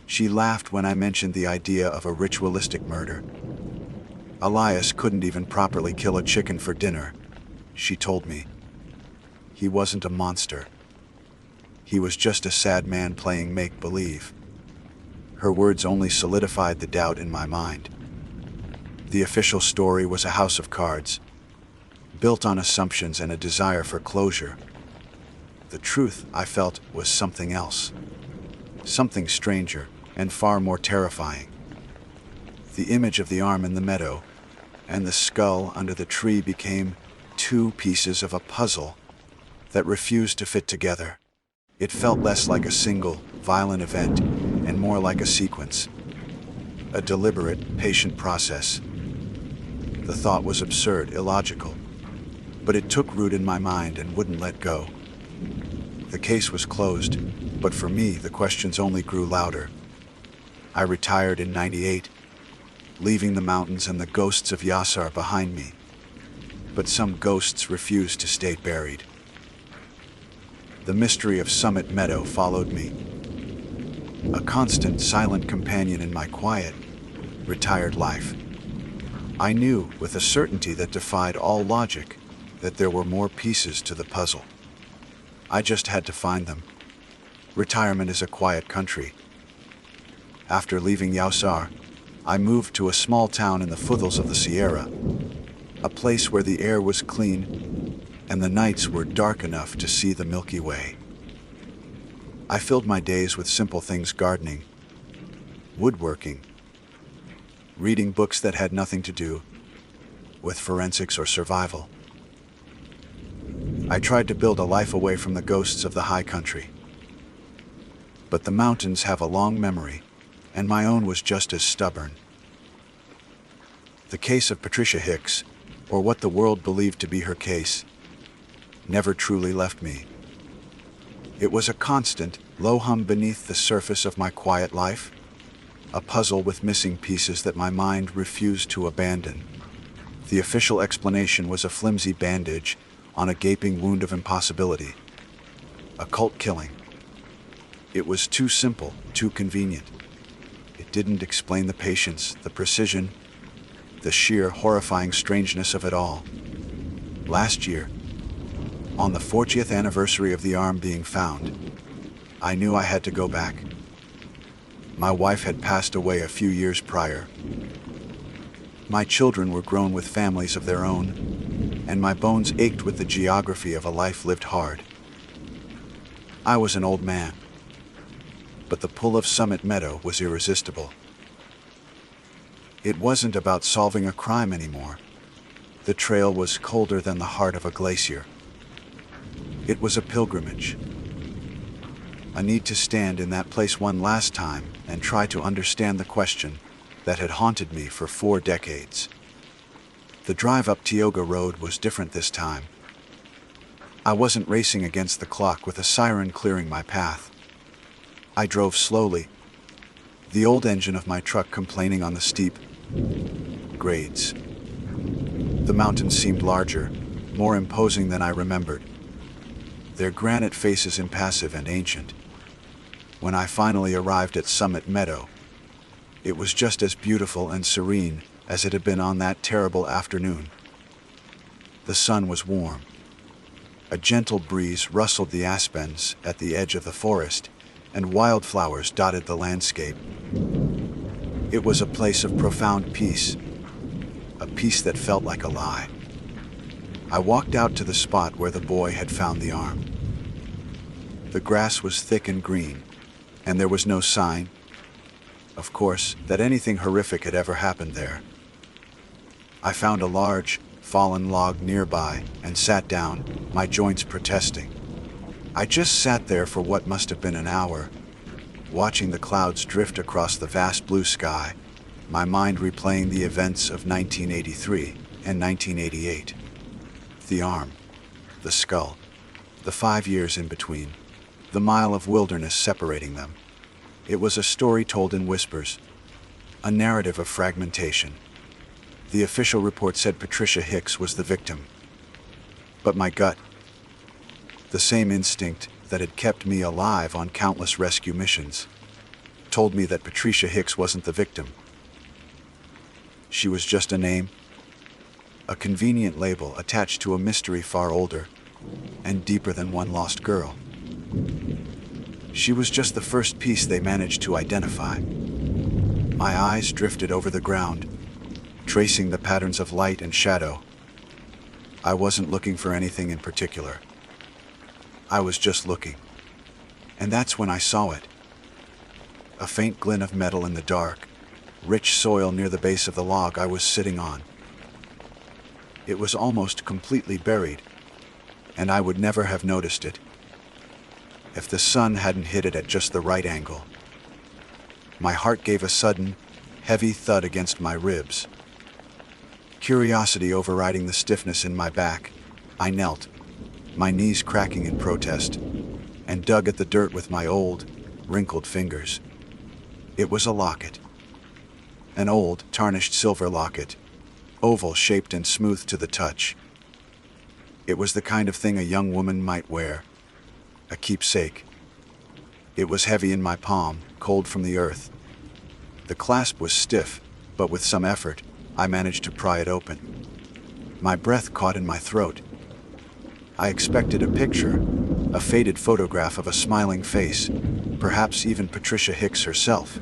She laughed when I mentioned the idea of a ritualistic murder. Elias couldn't even properly kill a chicken for dinner, she told me. He wasn't a monster. He was just a sad man playing make-believe. Her words only solidified the doubt in my mind. The official story was a house of cards, built on assumptions and a desire for closure. The truth, I felt, was something else. Something stranger and far more terrifying. The image of the arm in the meadow and the skull under the tree became two pieces of a puzzle that refused to fit together. It felt less like a single, violent event and more like a sequence, a deliberate, patient process. The thought was absurd, illogical, but it took root in my mind and wouldn't let go. The case was closed, but for me, the questions only grew louder. I retired in '98, leaving the mountains and the ghosts of Yasar behind me. But some ghosts refused to stay buried. The mystery of Summit Meadow followed me, a constant, silent companion in my quiet, retired life. I knew, with a certainty that defied all logic, that there were more pieces to the puzzle. I just had to find them. Retirement is a quiet country. After leaving Yausar, I moved to a small town in the foothills of the Sierra, a place where the air was clean and the nights were dark enough to see the Milky Way. I filled my days with simple things: gardening, woodworking, reading books that had nothing to do with forensics or survival. I tried to build a life away from the ghosts of the high country. But the mountains have a long memory, and my own was just as stubborn. The case of Patricia Hicks, or what the world believed to be her case, never truly left me. It was a constant, low hum beneath the surface of my quiet life, a puzzle with missing pieces that my mind refused to abandon. The official explanation was a flimsy bandage on a gaping wound of impossibility. A cult killing. It was too simple, too convenient. It didn't explain the patience, the precision, the sheer horrifying strangeness of it all. Last year, on the 40th anniversary of the arm being found, I knew I had to go back. My wife had passed away a few years prior. My children were grown with families of their own, and my bones ached with the geography of a life lived hard. I was an old man, but the pull of Summit Meadow was irresistible. It wasn't about solving a crime anymore. The trail was colder than the heart of a glacier. It was a pilgrimage. A need to stand in that place one last time and try to understand the question that had haunted me for 4 decades. The drive up Tioga Road was different this time. I wasn't racing against the clock with a siren clearing my path. I drove slowly, the old engine of my truck complaining on the steep grades. The mountains seemed larger, more imposing than I remembered, their granite faces impassive and ancient. When I finally arrived at Summit Meadow, it was just as beautiful and serene as it had been on that terrible afternoon. The sun was warm. A gentle breeze rustled the aspens at the edge of the forest, and wildflowers dotted the landscape. It was a place of profound peace, a peace that felt like a lie. I walked out to the spot where the boy had found the arm. The grass was thick and green, and there was no sign, of course, that anything horrific had ever happened there. I found a large, fallen log nearby and sat down, my joints protesting. I just sat there for what must have been an hour, watching the clouds drift across the vast blue sky, my mind replaying the events of 1983 and 1988. The arm, the skull, the 5 years in between, the mile of wilderness separating them. It was a story told in whispers, a narrative of fragmentation. The official report said Patricia Hicks was the victim. But my gut, the same instinct that had kept me alive on countless rescue missions, told me that Patricia Hicks wasn't the victim. She was just a name, a convenient label attached to a mystery far older and deeper than one lost girl. She was just the first piece they managed to identify. My eyes drifted over the ground, tracing the patterns of light and shadow. I wasn't looking for anything in particular. I was just looking. And that's when I saw it. A faint glint of metal in the dark, rich soil near the base of the log I was sitting on. It was almost completely buried, and I would never have noticed it if the sun hadn't hit it at just the right angle. My heart gave a sudden, heavy thud against my ribs. Curiosity overriding the stiffness in my back, I knelt, my knees cracking in protest, and dug at the dirt with my old, wrinkled fingers. It was a locket. An old, tarnished silver locket, oval-shaped and smooth to the touch. It was the kind of thing a young woman might wear, a keepsake. It was heavy in my palm, cold from the earth. The clasp was stiff, but with some effort, I managed to pry it open. My breath caught in my throat. I expected a picture, a faded photograph of a smiling face, perhaps even Patricia Hicks herself.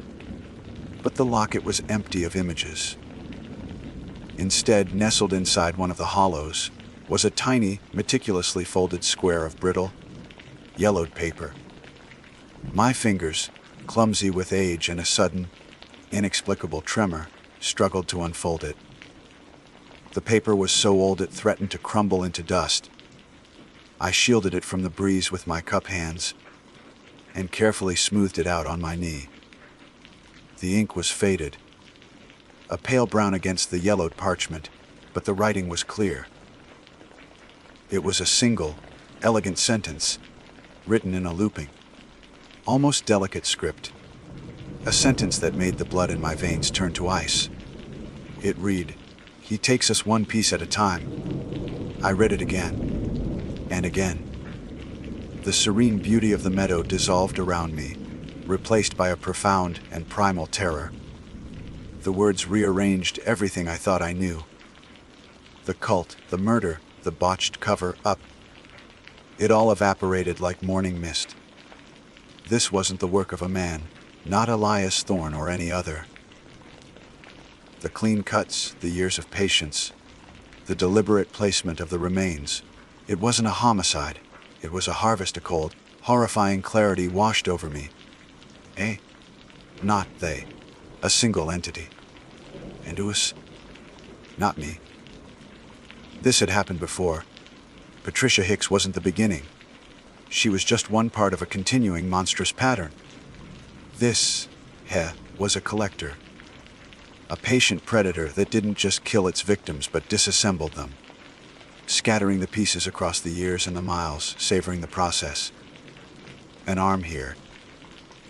But the locket was empty of images. Instead, nestled inside one of the hollows, was a tiny, meticulously folded square of brittle, yellowed paper. My fingers, clumsy with age and a sudden, inexplicable tremor, struggled to unfold it. The paper was so old it threatened to crumble into dust. I shielded it from the breeze with my cup hands and carefully smoothed it out on my knee. The ink was faded, a pale brown against the yellowed parchment, but the writing was clear. It was a single, elegant sentence, written in a looping, almost delicate script. A sentence that made the blood in my veins turn to ice. It read, "He takes us one piece at a time." I read it again and again. The serene beauty of the meadow dissolved around me, replaced by a profound and primal terror. The words rearranged everything I thought I knew. The cult, the murder, the botched cover-up. It all evaporated like morning mist. This wasn't the work of a man, not Elias Thorne or any other. The clean cuts, the years of patience, the deliberate placement of the remains. It wasn't a homicide. It was a harvest. A cold, horrifying clarity washed over me. Not they. A single entity. Induce. Not me. This had happened before. Patricia Hicks wasn't the beginning. She was just one part of a continuing monstrous pattern. This, was a collector. A patient predator that didn't just kill its victims but disassembled them, scattering the pieces across the years and the miles, savoring the process. An arm here,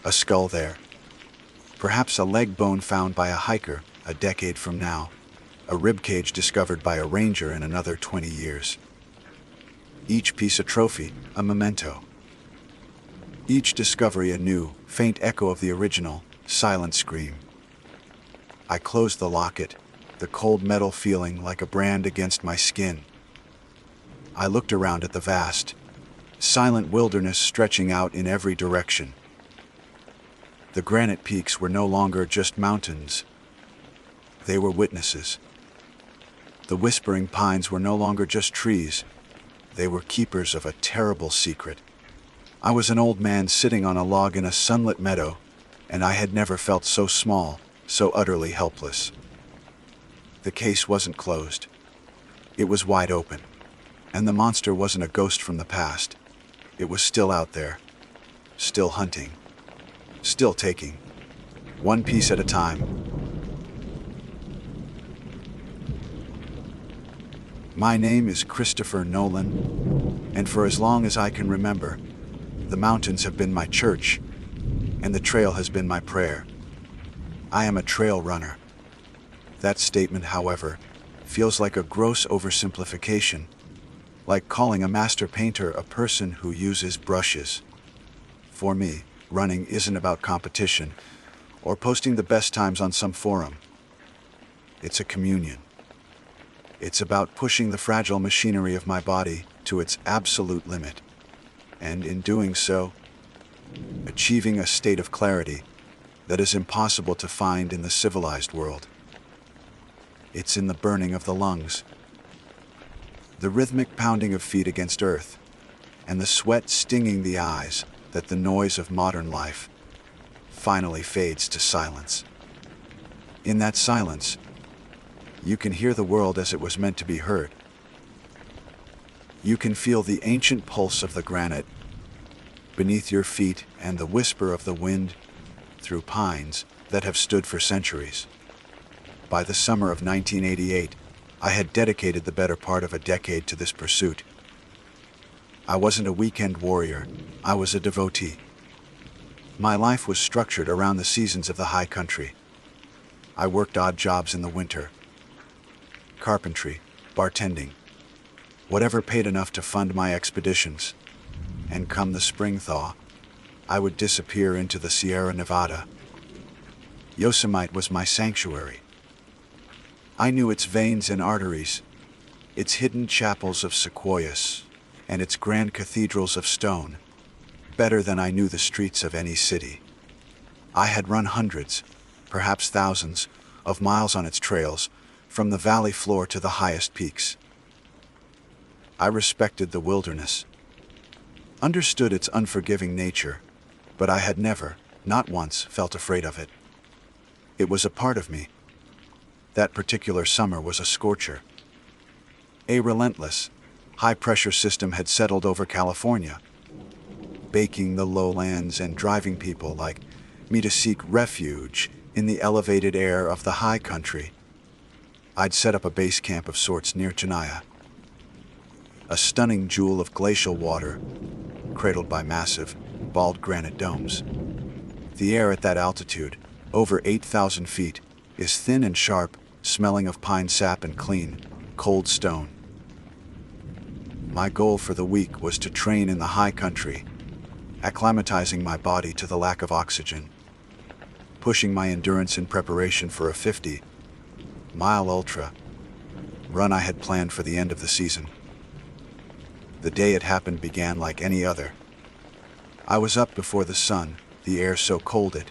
a skull there, perhaps a leg bone found by a hiker a decade from now, a ribcage discovered by a ranger in another 20 years. Each piece a trophy, a memento. Each discovery a new, faint echo of the original, silent scream. I closed the locket, the cold metal feeling like a brand against my skin. I looked around at the vast, silent wilderness stretching out in every direction. The granite peaks were no longer just mountains. They were witnesses. The whispering pines were no longer just trees. They were keepers of a terrible secret. I was an old man sitting on a log in a sunlit meadow, and I had never felt so small, so utterly helpless. The case wasn't closed. It was wide open. And the monster wasn't a ghost from the past. It was still out there, still hunting, still taking, one piece at a time. My name is Christopher Nolan, and for as long as I can remember, the mountains have been my church, and the trail has been my prayer. I am a trail runner. That statement, however, feels like a gross oversimplification, like calling a master painter a person who uses brushes. For me, running isn't about competition or posting the best times on some forum. It's a communion. It's about pushing the fragile machinery of my body to its absolute limit, and in doing so, achieving a state of clarity that is impossible to find in the civilized world. It's in the burning of the lungs, the rhythmic pounding of feet against earth, and the sweat stinging the eyes that the noise of modern life finally fades to silence. In that silence, you can hear the world as it was meant to be heard. You can feel the ancient pulse of the granite beneath your feet and the whisper of the wind through pines that have stood for centuries. By the summer of 1988, I had dedicated the better part of a decade to this pursuit. I wasn't a weekend warrior, I was a devotee. My life was structured around the seasons of the high country. I worked odd jobs in the winter. Carpentry, bartending, whatever paid enough to fund my expeditions. And come the spring thaw, I would disappear into the Sierra Nevada. Yosemite was my sanctuary. I knew its veins and arteries, its hidden chapels of sequoias, and its grand cathedrals of stone, better than I knew the streets of any city. I had run hundreds, perhaps thousands, of miles on its trails, from the valley floor to the highest peaks. I respected the wilderness, understood its unforgiving nature, but I had never, not once, felt afraid of it. It was a part of me. That particular summer was a scorcher. A relentless, high-pressure system had settled over California, baking the lowlands and driving people like me to seek refuge in the elevated air of the high country. I'd set up a base camp of sorts near Chennai, a stunning jewel of glacial water, cradled by massive, bald granite domes. The air at that altitude, over 8,000 feet, is thin and sharp, smelling of pine sap and clean, cold stone. My goal for the week was to train in the high country, acclimatizing my body to the lack of oxygen, pushing my endurance in preparation for a 50-mile ultra run I had planned for the end of the season. The day it happened began like any other. I was up before the sun, the air so cold it,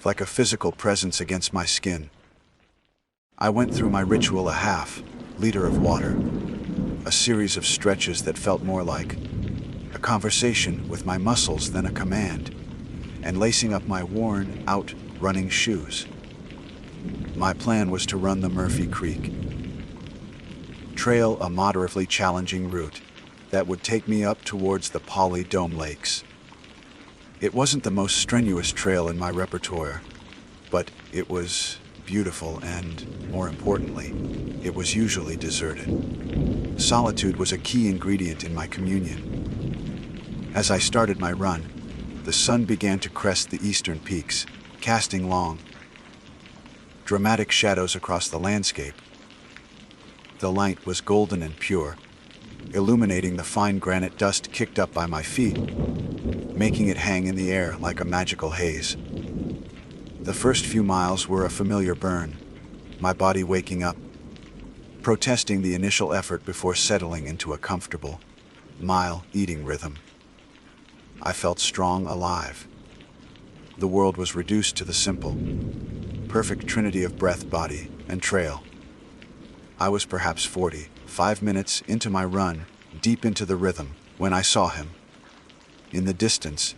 like a physical presence against my skin. I went through my ritual, a half-liter of water, a series of stretches that felt more like a conversation with my muscles than a command, and lacing up my worn-out running shoes. My plan was to run the Murphy Creek Trail, a moderately challenging route that would take me up towards the Poly Dome Lakes. It wasn't the most strenuous trail in my repertoire, but it was beautiful and, more importantly, it was usually deserted. Solitude was a key ingredient in my communion. As I started my run, the sun began to crest the eastern peaks, casting long, dramatic shadows across the landscape. The light was golden and pure, illuminating the fine granite dust kicked up by my feet, making it hang in the air like a magical haze. The first few miles were a familiar burn, my body waking up, protesting the initial effort before settling into a comfortable, mile-eating rhythm. I felt strong, alive. The world was reduced to the simple, perfect trinity of breath, body, and trail. I was perhaps 45 minutes into my run, deep into the rhythm, when I saw him. In the distance,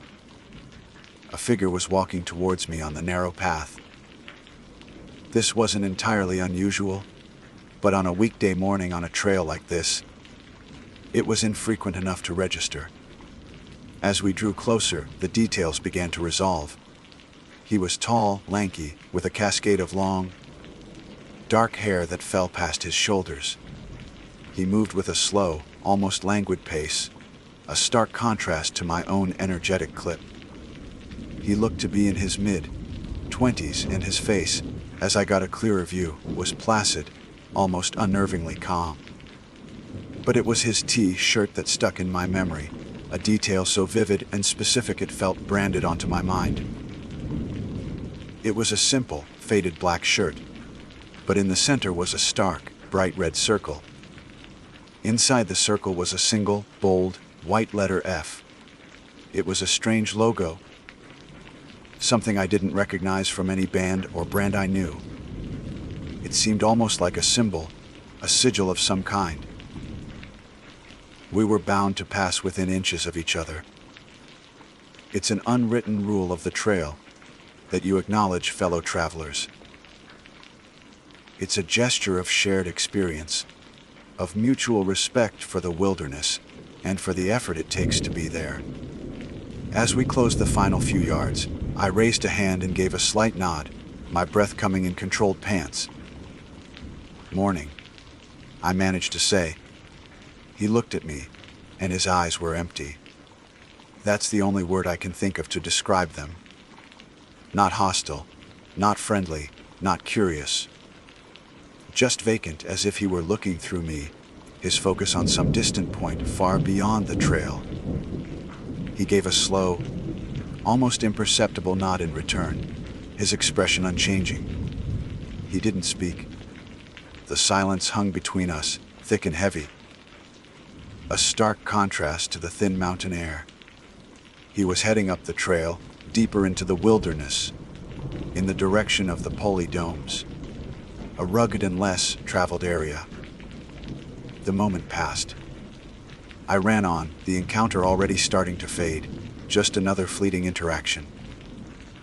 a figure was walking towards me on the narrow path. This wasn't entirely unusual, but on a weekday morning on a trail like this, it was infrequent enough to register. As we drew closer, the details began to resolve. He was tall, lanky, with a cascade of long, dark hair that fell past his shoulders. He moved with a slow, almost languid pace, a stark contrast to my own energetic clip. He looked to be in his mid-20s, and his face, as I got a clearer view, was placid, almost unnervingly calm. But it was his T-shirt that stuck in my memory, a detail so vivid and specific it felt branded onto my mind. It was a simple, faded black shirt, but in the center was a stark, bright red circle. Inside the circle was a single, bold, white letter F. It was a strange logo, something I didn't recognize from any band or brand I knew. It seemed almost like a symbol, a sigil of some kind. We were bound to pass within inches of each other. It's an unwritten rule of the trail that you acknowledge fellow travelers. It's a gesture of shared experience, of mutual respect for the wilderness and for the effort it takes to be there. As we closed the final few yards, I raised a hand and gave a slight nod, my breath coming in controlled pants. "Morning," I managed to say. He looked at me, and his eyes were empty. That's the only word I can think of to describe them. Not hostile, not friendly, not curious. Just vacant, as if he were looking through me, his focus on some distant point far beyond the trail. He gave a slow, almost imperceptible nod in return, his expression unchanging. He didn't speak. The silence hung between us, thick and heavy, a stark contrast to the thin mountain air. He was heading up the trail, deeper into the wilderness, in the direction of the Poly Domes, a rugged and less traveled area. The moment passed. I ran on, the encounter already starting to fade, just another fleeting interaction.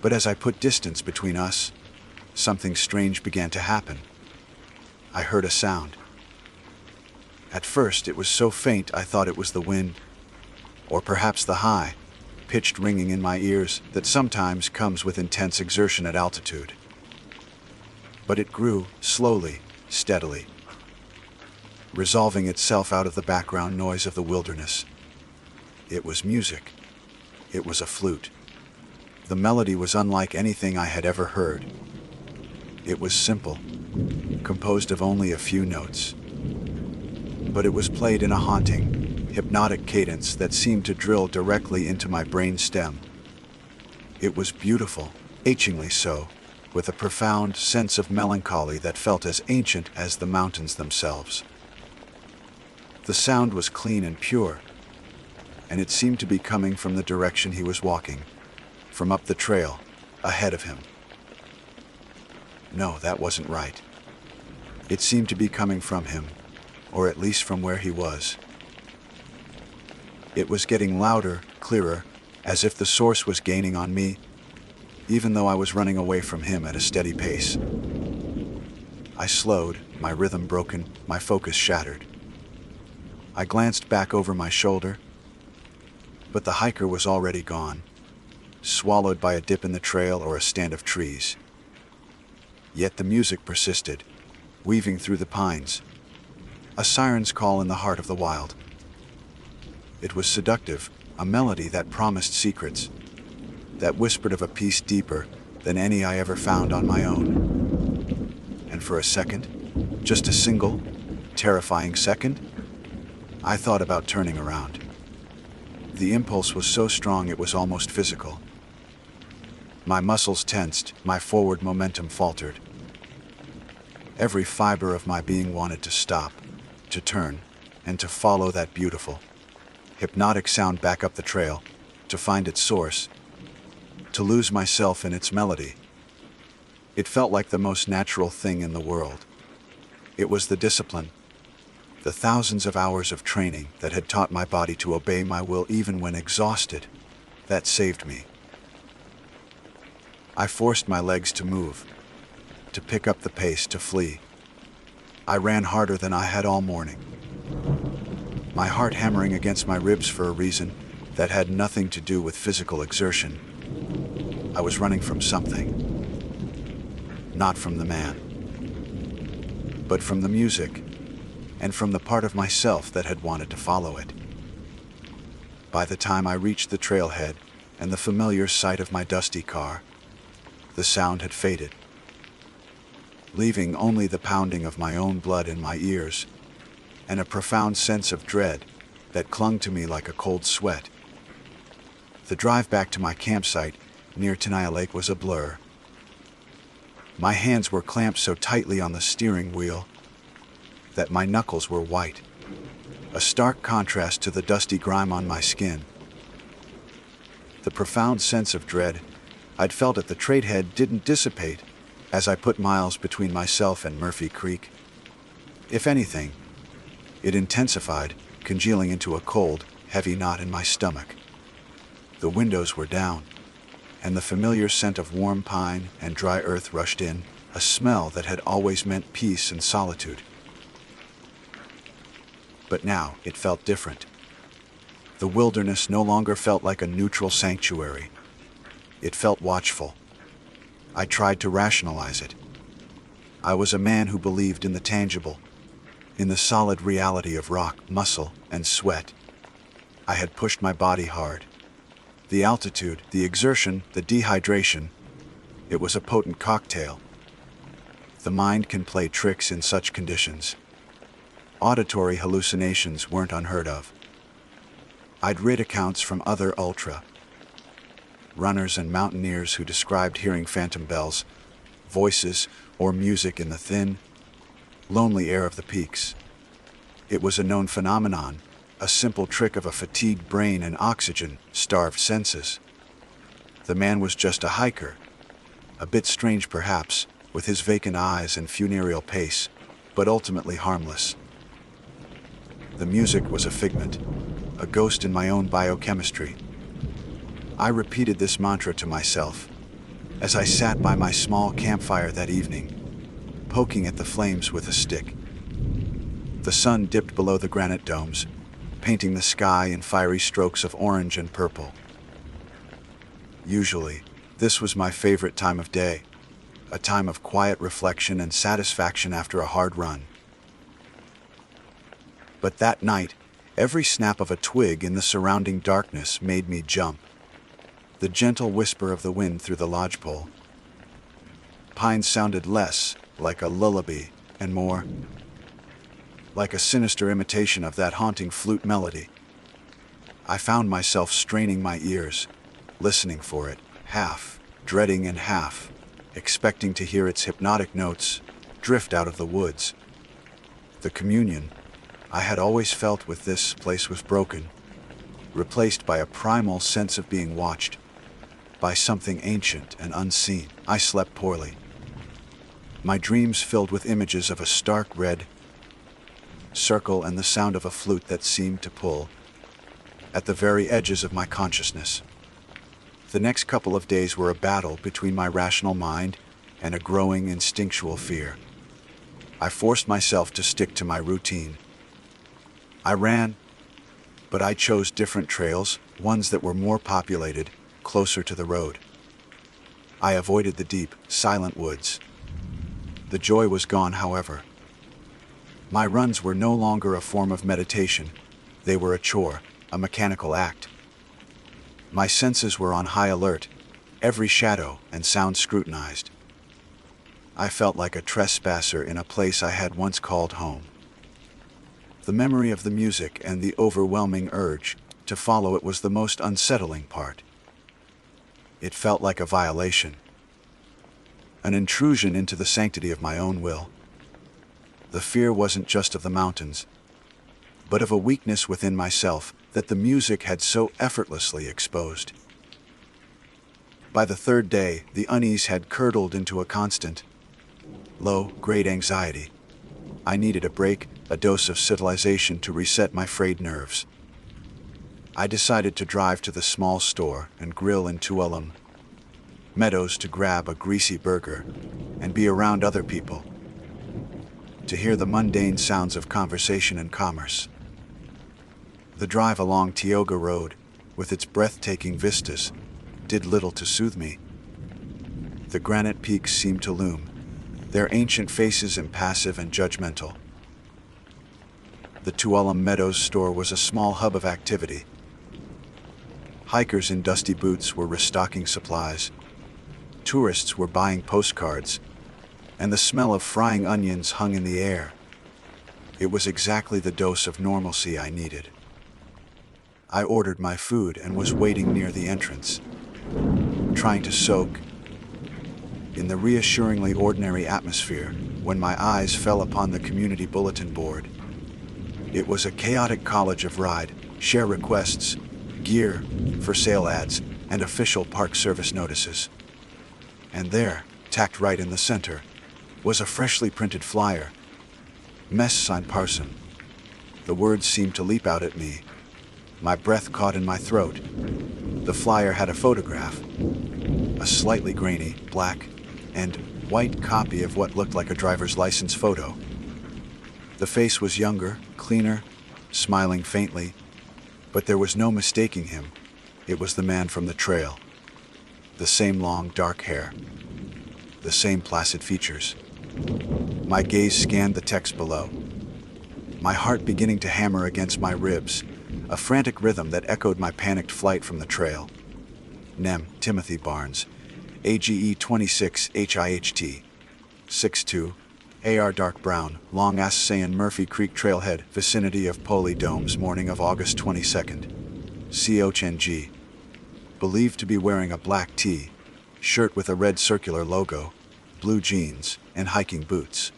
But as I put distance between us, something strange began to happen. I heard a sound. At first, it was so faint I thought it was the wind, or perhaps the high-pitched ringing in my ears that sometimes comes with intense exertion at altitude. But it grew, slowly, steadily, resolving itself out of the background noise of the wilderness. It was music. It was a flute. The melody was unlike anything I had ever heard. It was simple, composed of only a few notes. But it was played in a haunting, hypnotic cadence that seemed to drill directly into my brain stem. It was beautiful, achingly so, with a profound sense of melancholy that felt as ancient as the mountains themselves. The sound was clean and pure, and it seemed to be coming from the direction he was walking, from up the trail, ahead of him. No, that wasn't right. It seemed to be coming from him, or at least from where he was. It was getting louder, clearer, as if the source was gaining on me, even though I was running away from him at a steady pace. I slowed, my rhythm broken, my focus shattered. I glanced back over my shoulder, but the hiker was already gone, swallowed by a dip in the trail or a stand of trees. Yet the music persisted, weaving through the pines, a siren's call in the heart of the wild. It was seductive, a melody that promised secrets, that whispered of a peace deeper than any I ever found on my own. And for a second, just a single, terrifying second, I thought about turning around. The impulse was so strong it was almost physical. My muscles tensed, my forward momentum faltered. Every fiber of my being wanted to stop, to turn, and to follow that beautiful, hypnotic sound back up the trail, to find its source, to lose myself in its melody. It felt like the most natural thing in the world. It was the discipline, the thousands of hours of training that had taught my body to obey my will even when exhausted, that saved me. I forced my legs to move, to pick up the pace, to flee. I ran harder than I had all morning, my heart hammering against my ribs for a reason that had nothing to do with physical exertion. I was running from something, not from the man, but from the music, and from the part of myself that had wanted to follow it. By the time I reached the trailhead and the familiar sight of my dusty car, the sound had faded, leaving only the pounding of my own blood in my ears and a profound sense of dread that clung to me like a cold sweat. The drive back to my campsite near Tenaya Lake was a blur. My hands were clamped so tightly on the steering wheel that my knuckles were white, a stark contrast to the dusty grime on my skin. The profound sense of dread I'd felt at the trailhead didn't dissipate as I put miles between myself and Murphy Creek. If anything, it intensified, congealing into a cold, heavy knot in my stomach. The windows were down, and the familiar scent of warm pine and dry earth rushed in, a smell that had always meant peace and solitude. But now it felt different. The wilderness no longer felt like a neutral sanctuary. It felt watchful. I tried to rationalize it. I was a man who believed in the tangible, in the solid reality of rock, muscle, and sweat. I had pushed my body hard. The altitude, the exertion, the dehydration, it was a potent cocktail. The mind can play tricks in such conditions. Auditory hallucinations weren't unheard of. I'd read accounts from other ultra runners and mountaineers who described hearing phantom bells, voices, or music in the thin, lonely air of the peaks. It was a known phenomenon, a simple trick of a fatigued brain and oxygen-starved senses. The man was just a hiker, a bit strange perhaps, with his vacant eyes and funereal pace, but ultimately harmless. The music was a figment, a ghost in my own biochemistry. I repeated this mantra to myself as I sat by my small campfire that evening, poking at the flames with a stick. The sun dipped below the granite domes, painting the sky in fiery strokes of orange and purple. Usually, this was my favorite time of day, a time of quiet reflection and satisfaction after a hard run. But that night, every snap of a twig in the surrounding darkness made me jump. the gentle whisper of the wind through the lodgepole. Pines sounded less like a lullaby and more like a sinister imitation of that haunting flute melody. I found myself straining my ears, listening for it, half dreading and half expecting to hear its hypnotic notes drift out of the woods. The communion I had always felt with this place was broken, replaced by a primal sense of being watched, by something ancient and unseen. I slept poorly. My dreams filled with images of a stark red circle and the sound of a flute that seemed to pull at the very edges of my consciousness. The next couple of days were a battle between my rational mind and a growing instinctual fear. I forced myself to stick to my routine. I ran, but I chose different trails, ones that were more populated, closer to the road. I avoided the deep, silent woods. The joy was gone, however. My runs were no longer a form of meditation. They were a chore, a mechanical act. My senses were on high alert, every shadow and sound scrutinized. I felt like a trespasser in a place I had once called home. The memory of the music and the overwhelming urge to follow it was the most unsettling part. It felt like a violation, an intrusion into the sanctity of my own will. The fear wasn't just of the mountains, but of a weakness within myself that the music had so effortlessly exposed. By the third day, the unease had curdled into a constant, low-grade anxiety. I needed a break, a dose of civilization to reset my frayed nerves. I decided to drive to the small store and grill in Tuolumne Meadows to grab a greasy burger and be around other people, to hear the mundane sounds of conversation and commerce. The drive along Tioga Road, with its breathtaking vistas, did little to soothe me. The granite peaks seemed to loom, their ancient faces impassive and judgmental. The Tuolumne Meadows store was a small hub of activity. Hikers in dusty boots were restocking supplies. Tourists were buying postcards, and the smell of frying onions hung in the air. It was exactly the dose of normalcy I needed. I ordered my food and was waiting near the entrance, trying to soak in the reassuringly ordinary atmosphere when my eyes fell upon the community bulletin board. It was a chaotic college of ride, share requests, gear, for sale ads, and official Park Service notices. And there, tacked right in the center, was a freshly printed flyer. Mess sign Parson. The words seemed to leap out at me. My breath caught in my throat. The flyer had a photograph, a slightly grainy, black, and white copy of what looked like a driver's license photo. The face was younger, cleaner, smiling faintly, but there was no mistaking him. It was the man from the trail. The same long, dark hair. The same placid features. My gaze scanned the text below, my heart beginning to hammer against my ribs, a frantic rhythm that echoed my panicked flight from the trail. Nem, Timothy Barnes, AGE 26 HIHT, 6'2", AR dark brown, long ass Sayan Murphy Creek Trailhead, vicinity of Poli Domes, morning of August 22nd. COCHNG. Believed to be wearing a black tee, shirt with a red circular logo, blue jeans, and hiking boots.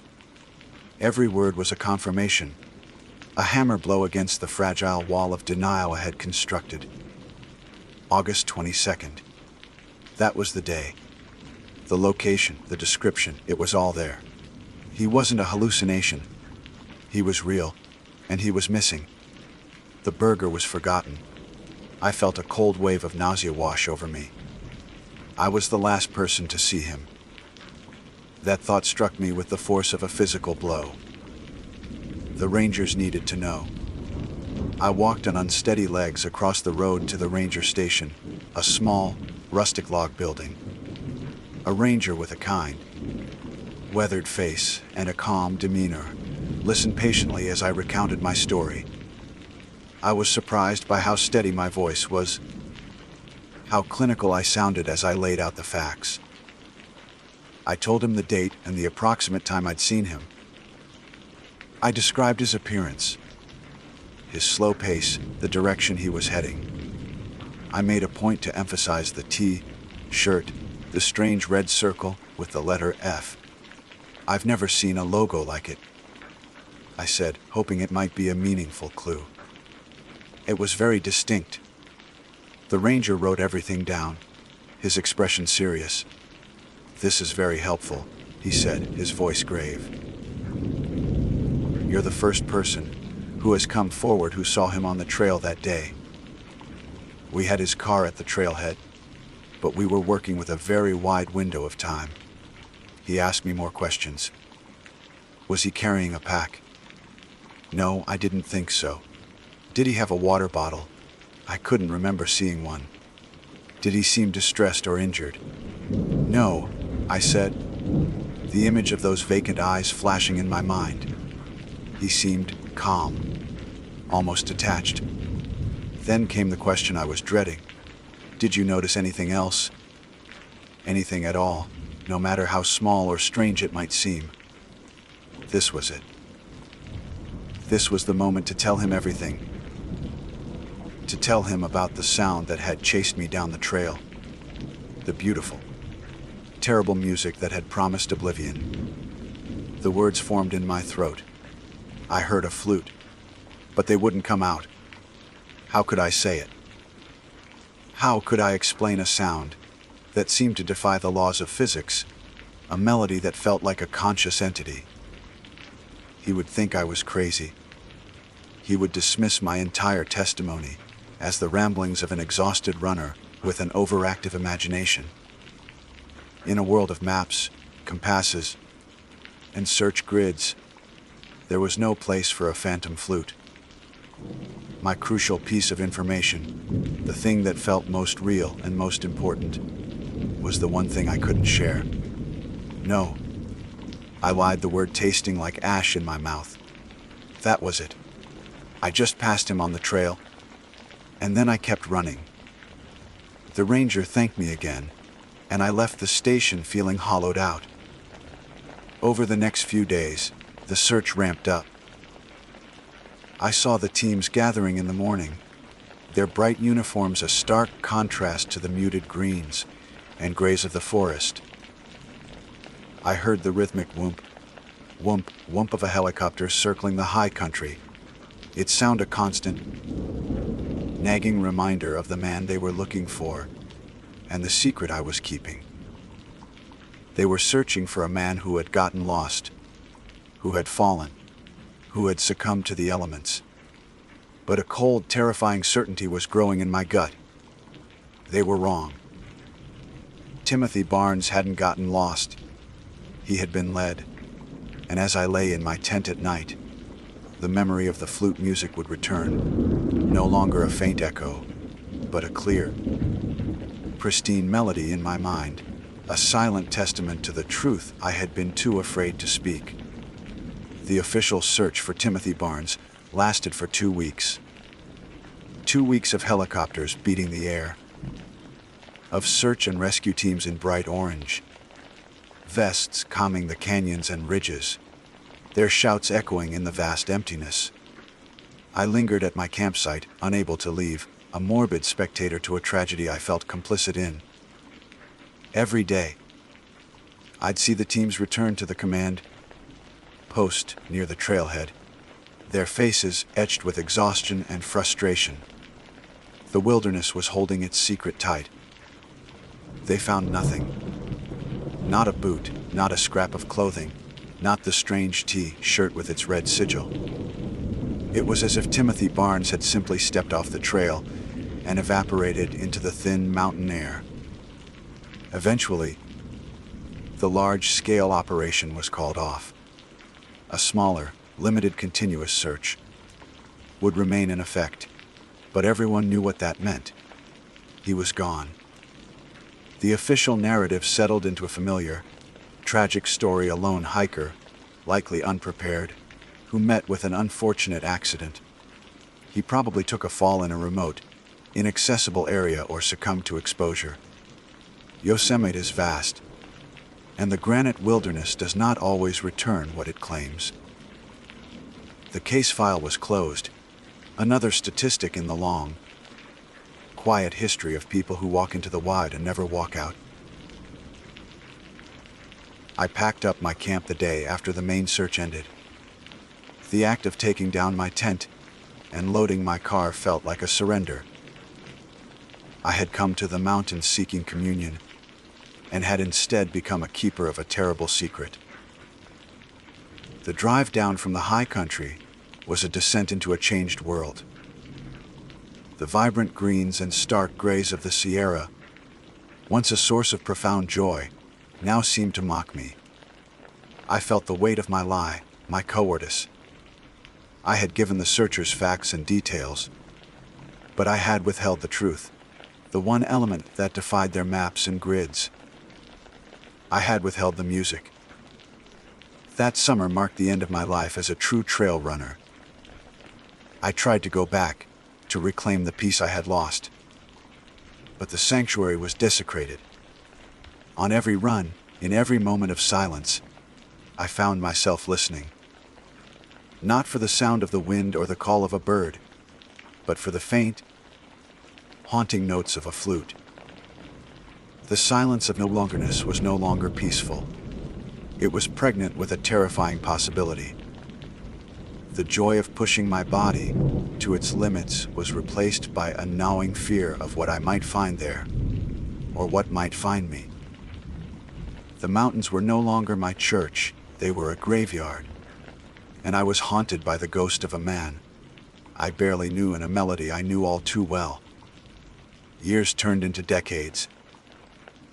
Every word was a confirmation, a hammer blow against the fragile wall of denial I had constructed. August 22nd. That was the day. The location, the description, it was all there. He wasn't a hallucination. He was real, and he was missing. The burger was forgotten. I felt a cold wave of nausea wash over me. I was the last person to see him. That thought struck me with the force of a physical blow. The Rangers needed to know. I walked on unsteady legs across the road to the ranger station, a small, rustic log building. A ranger with a kind, weathered face and a calm demeanor listened patiently as I recounted my story. I was surprised by how steady my voice was. How clinical I sounded as I laid out the facts. I told him the date and the approximate time I'd seen him. I described his appearance, his slow pace, the direction he was heading. I made a point to emphasize the T-shirt, the strange red circle with the letter F. I've never seen a logo like it, I said, hoping it might be a meaningful clue. It was very distinct. The ranger wrote everything down, his expression serious. "This is very helpful," he said, his voice grave. "You're the first person who has come forward who saw him on the trail that day. We had his car at the trailhead, but we were working with a very wide window of time." He asked me more questions. Was he carrying a pack? No, I didn't think so. Did he have a water bottle? I couldn't remember seeing one. Did he seem distressed or injured? No, I said, the image of those vacant eyes flashing in my mind. He seemed calm, almost detached. Then came the question I was dreading. Did you notice anything else? Anything at all, no matter how small or strange it might seem? This was it. This was the moment to tell him everything. To tell him about the sound that had chased me down the trail. The beautiful, terrible music that had promised oblivion. The words formed in my throat. I heard a flute, but they wouldn't come out. How could I say it? How could I explain a sound that seemed to defy the laws of physics, a melody that felt like a conscious entity? He would think I was crazy. He would dismiss my entire testimony as the ramblings of an exhausted runner with an overactive imagination. In a world of maps, compasses, and search grids, there was no place for a phantom flute. My crucial piece of information, the thing that felt most real and most important, was the one thing I couldn't share. No, I lied, the word tasting like ash in my mouth. That was it. I just passed him on the trail, and then I kept running. The ranger thanked me again, and I left the station feeling hollowed out. Over the next few days, the search ramped up. I saw the teams gathering in the morning, their bright uniforms a stark contrast to the muted greens and grays of the forest. I heard the rhythmic whoomp, whoomp, whoomp of a helicopter circling the high country. Its sound a constant, nagging reminder of the man they were looking for and the secret I was keeping. They were searching for a man who had gotten lost, who had fallen, who had succumbed to the elements. But a cold, terrifying certainty was growing in my gut. They were wrong. Timothy Barnes hadn't gotten lost. He had been led, and as I lay in my tent at night, the memory of the flute music would return, no longer a faint echo, but a clear, pristine melody in my mind, a silent testament to the truth I had been too afraid to speak. The official search for Timothy Barnes lasted for 2 weeks. 2 weeks of helicopters beating the air, of search and rescue teams in bright orange, vests combing the canyons and ridges, their shouts echoing in the vast emptiness. I lingered at my campsite, unable to leave, a morbid spectator to a tragedy I felt complicit in. Every day, I'd see the teams return to the command post near the trailhead, their faces etched with exhaustion and frustration. The wilderness was holding its secret tight. They found nothing. Not a boot, not a scrap of clothing, not the strange T-shirt with its red sigil. It was as if Timothy Barnes had simply stepped off the trail and evaporated into the thin mountain air. Eventually, the large-scale operation was called off. A smaller, limited continuous search would remain in effect, but everyone knew what that meant. He was gone. The official narrative settled into a familiar, tragic story: a lone hiker, likely unprepared, who met with an unfortunate accident. He probably took a fall in a remote, inaccessible area or succumb to exposure. Yosemite is vast, and the granite wilderness does not always return what it claims. The case file was closed, another statistic in the long, quiet history of people who walk into the wide and never walk out. I packed up my camp the day after the main search ended. The act of taking down my tent and loading my car felt like a surrender. I had come to the mountains seeking communion, and had instead become a keeper of a terrible secret. The drive down from the high country was a descent into a changed world. The vibrant greens and stark grays of the Sierra, once a source of profound joy, now seemed to mock me. I felt the weight of my lie, my cowardice. I had given the searchers facts and details, but I had withheld the truth, the one element that defied their maps and grids. I had withheld the music. That summer marked the end of my life as a true trail runner. I tried to go back, to reclaim the peace I had lost. But the sanctuary was desecrated. On every run, in every moment of silence, I found myself listening. Not for the sound of the wind or the call of a bird, but for the faint, haunting notes of a flute. The silence of no longerness was no longer peaceful. It was pregnant with a terrifying possibility. The joy of pushing my body to its limits was replaced by a gnawing fear of what I might find there, or what might find me. The mountains were no longer my church, they were a graveyard, and I was haunted by the ghost of a man I barely knew and a melody I knew all too well. Years turned into decades.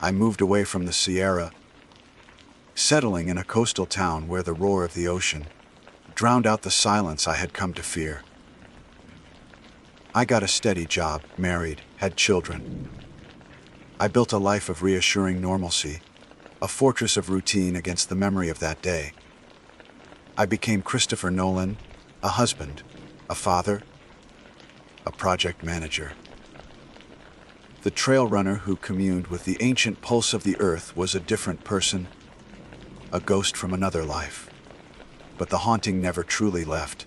I moved away from the Sierra, settling in a coastal town where the roar of the ocean drowned out the silence I had come to fear. I got a steady job, married, had children. I built a life of reassuring normalcy, a fortress of routine against the memory of that day. I became Christopher Nolan, a husband, a father, a project manager. The trail runner who communed with the ancient pulse of the earth was a different person, a ghost from another life. But the haunting never truly left.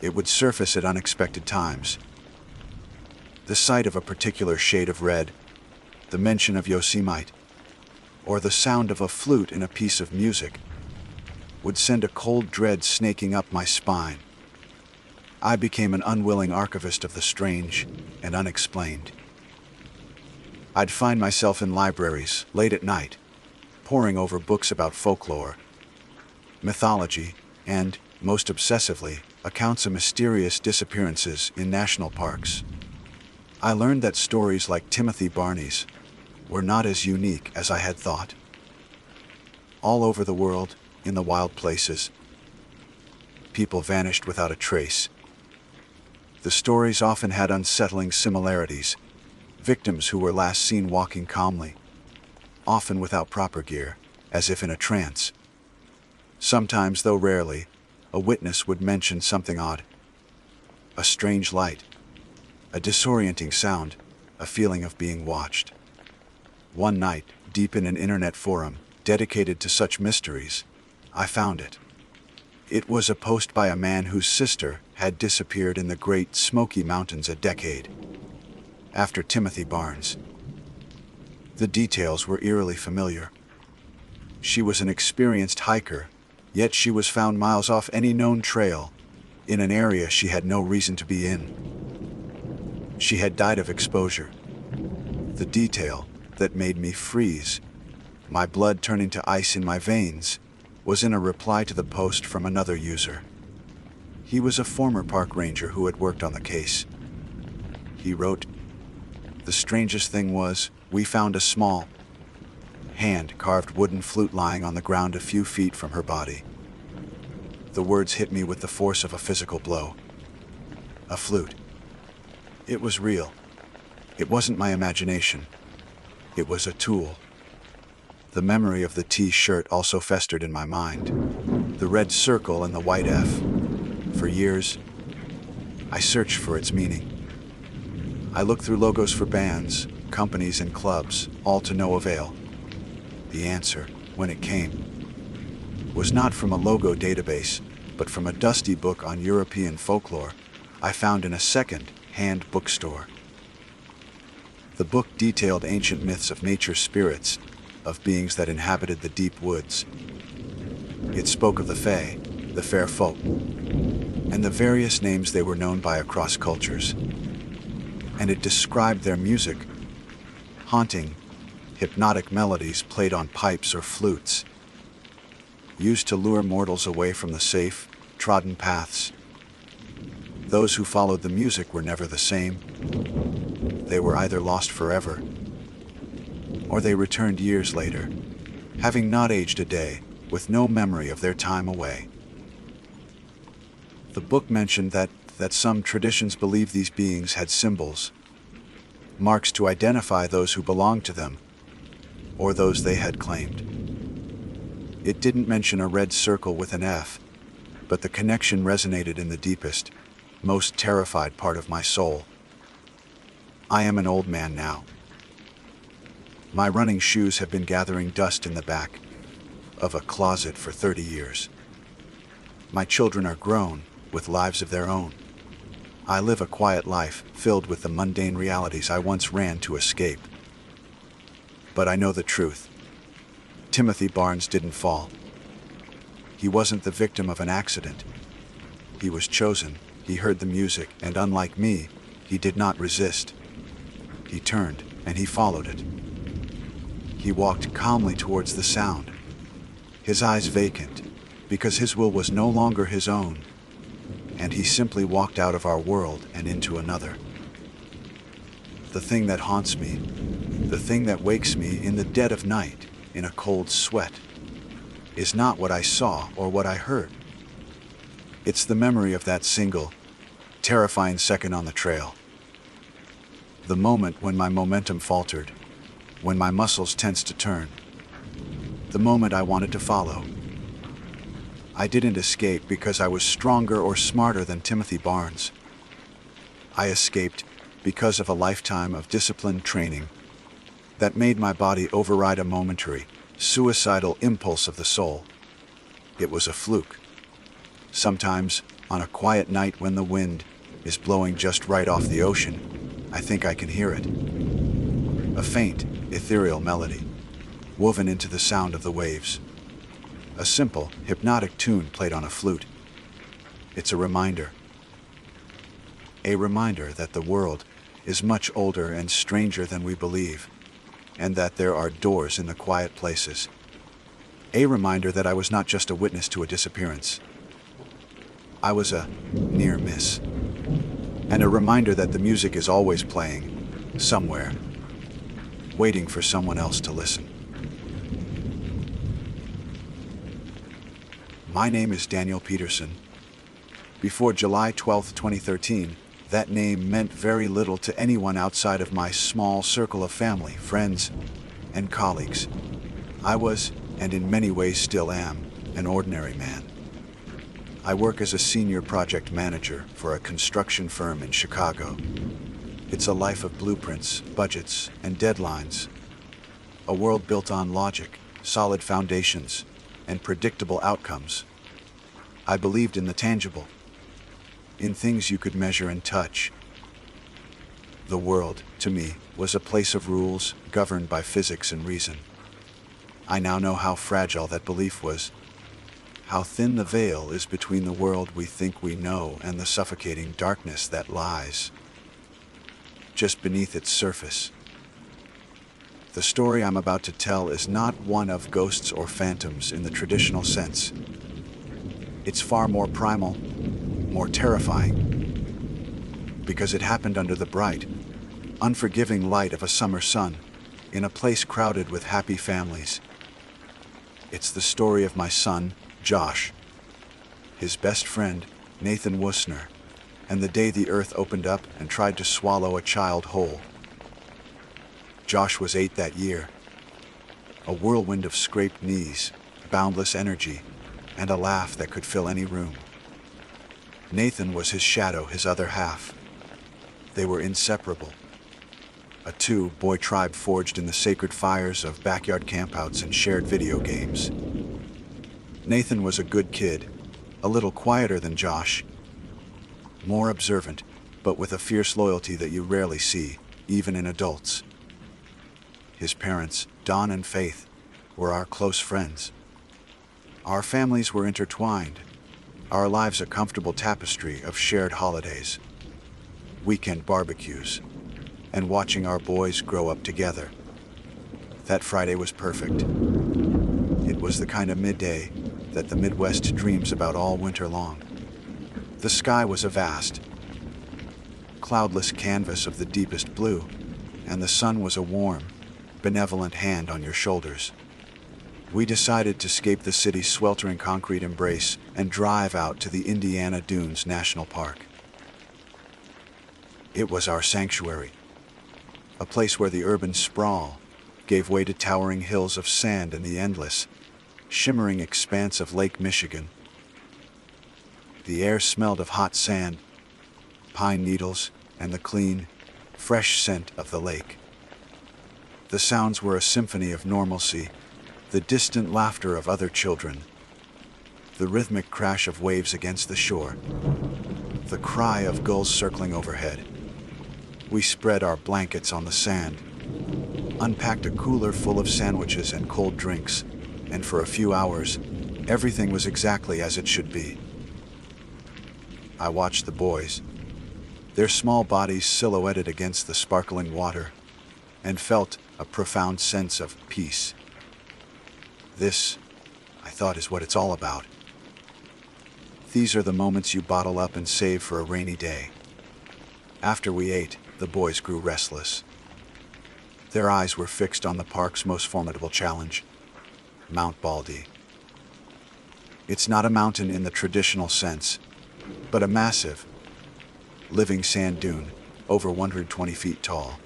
It would surface at unexpected times. The sight of a particular shade of red, the mention of Yosemite, or the sound of a flute in a piece of music would send a cold dread snaking up my spine. I became an unwilling archivist of the strange and unexplained. I'd find myself in libraries, late at night, poring over books about folklore, mythology, and, most obsessively, accounts of mysterious disappearances in national parks. I learned that stories like Timothy Barney's were not as unique as I had thought. All over the world, in the wild places, people vanished without a trace. The stories often had unsettling similarities. Victims who were last seen walking calmly, often without proper gear, as if in a trance. Sometimes, though rarely, a witness would mention something odd. A strange light, a disorienting sound, a feeling of being watched. One night, deep in an internet forum dedicated to such mysteries, I found it. It was a post by a man whose sister had disappeared in the Great Smoky Mountains a decade after Timothy Barnes. The details were eerily familiar. She was an experienced hiker, yet she was found miles off any known trail, in an area she had no reason to be in. She had died of exposure. The detail that made me freeze, my blood turning to ice in my veins, was in a reply to the post from another user. He was a former park ranger who had worked on the case. He wrote, "The strangest thing was, we found a small, hand-carved wooden flute lying on the ground a few feet from her body." The words hit me with the force of a physical blow. A flute. It was real. It wasn't my imagination. It was a tool. The memory of the T-shirt also festered in my mind. The red circle and the white F. For years, I searched for its meaning. I looked through logos for bands, companies, and clubs, all to no avail. The answer, when it came, was not from a logo database, but from a dusty book on European folklore I found in a second-hand bookstore. The book detailed ancient myths of nature spirits, of beings that inhabited the deep woods. It spoke of the fae, the fair folk, and the various names they were known by across cultures. And it described their music, haunting, hypnotic melodies played on pipes or flutes, used to lure mortals away from the safe, trodden paths. Those who followed the music were never the same. They were either lost forever, or they returned years later, having not aged a day, with no memory of their time away. The book mentioned that some traditions believe these beings had symbols, marks to identify those who belonged to them, or those they had claimed. It didn't mention a red circle with an F, but the connection resonated in the deepest, most terrified part of my soul. I am an old man now. My running shoes have been gathering dust in the back of a closet for 30 years. My children are grown, with lives of their own. I live a quiet life, filled with the mundane realities I once ran to escape. But I know the truth. Timothy Barnes didn't fall. He wasn't the victim of an accident. He was chosen. He heard the music, and unlike me, he did not resist. He turned, and he followed it. He walked calmly towards the sound, his eyes vacant, because his will was no longer his own, and he simply walked out of our world and into another. The thing that haunts me, the thing that wakes me in the dead of night, in a cold sweat, is not what I saw or what I heard. It's the memory of that single, terrifying second on the trail. The moment when my momentum faltered, when my muscles tensed to turn. The moment I wanted to follow. I didn't escape because I was stronger or smarter than Timothy Barnes. I escaped because of a lifetime of disciplined training that made my body override a momentary, suicidal impulse of the soul. It was a fluke. Sometimes, on a quiet night when the wind is blowing just right off the ocean, I think I can hear it. A faint, ethereal melody, woven into the sound of the waves. A simple, hypnotic tune played on a flute. It's a reminder. A reminder that the world is much older and stranger than we believe, and that there are doors in the quiet places. A reminder that I was not just a witness to a disappearance. I was a near miss. And a reminder that the music is always playing, somewhere, waiting for someone else to listen. My name is Daniel Peterson. Before July 12, 2013, that name meant very little to anyone outside of my small circle of family, friends, and colleagues. I was, and in many ways still am, an ordinary man. I work as a senior project manager for a construction firm in Chicago. It's a life of blueprints, budgets, and deadlines. A world built on logic, solid foundations, and predictable outcomes. I believed in the tangible, in things you could measure and touch. The world, to me, was a place of rules governed by physics and reason. I now know how fragile that belief was, how thin the veil is between the world we think we know and the suffocating darkness that lies just beneath its surface. The story I'm about to tell is not one of ghosts or phantoms in the traditional sense. It's far more primal, more terrifying, because it happened under the bright, unforgiving light of a summer sun, in a place crowded with happy families. It's the story of my son, Josh, his best friend, Nathan Wussner, and the day the earth opened up and tried to swallow a child whole. Josh was 8 that year. A whirlwind of scraped knees, boundless energy, and a laugh that could fill any room. Nathan was his shadow, his other half. They were inseparable. A two-boy tribe forged in the sacred fires of backyard campouts and shared video games. Nathan was a good kid, a little quieter than Josh, more observant, but with a fierce loyalty that you rarely see, even in adults. His parents, Don and Faith, were our close friends. Our families were intertwined, our lives a comfortable tapestry of shared holidays, weekend barbecues, and watching our boys grow up together. That Friday was perfect. It was the kind of midday that the Midwest dreams about all winter long. The sky was a vast, cloudless canvas of the deepest blue, and the sun was a warm, benevolent hand on your shoulders. We decided to escape the city's sweltering concrete embrace and drive out to the Indiana Dunes National Park. It was our sanctuary, a place where the urban sprawl gave way to towering hills of sand and the endless, shimmering expanse of Lake Michigan. The air smelled of hot sand, pine needles, and the clean, fresh scent of the lake. The sounds were a symphony of normalcy, the distant laughter of other children, the rhythmic crash of waves against the shore, the cry of gulls circling overhead. We spread our blankets on the sand, unpacked a cooler full of sandwiches and cold drinks, and for a few hours, everything was exactly as it should be. I watched the boys, their small bodies silhouetted against the sparkling water, and felt a profound sense of peace. This, I thought, is what it's all about. These are the moments you bottle up and save for a rainy day. After we ate, the boys grew restless. Their eyes were fixed on the park's most formidable challenge, Mount Baldy. It's not a mountain in the traditional sense, but a massive, living sand dune, over 120 feet tall.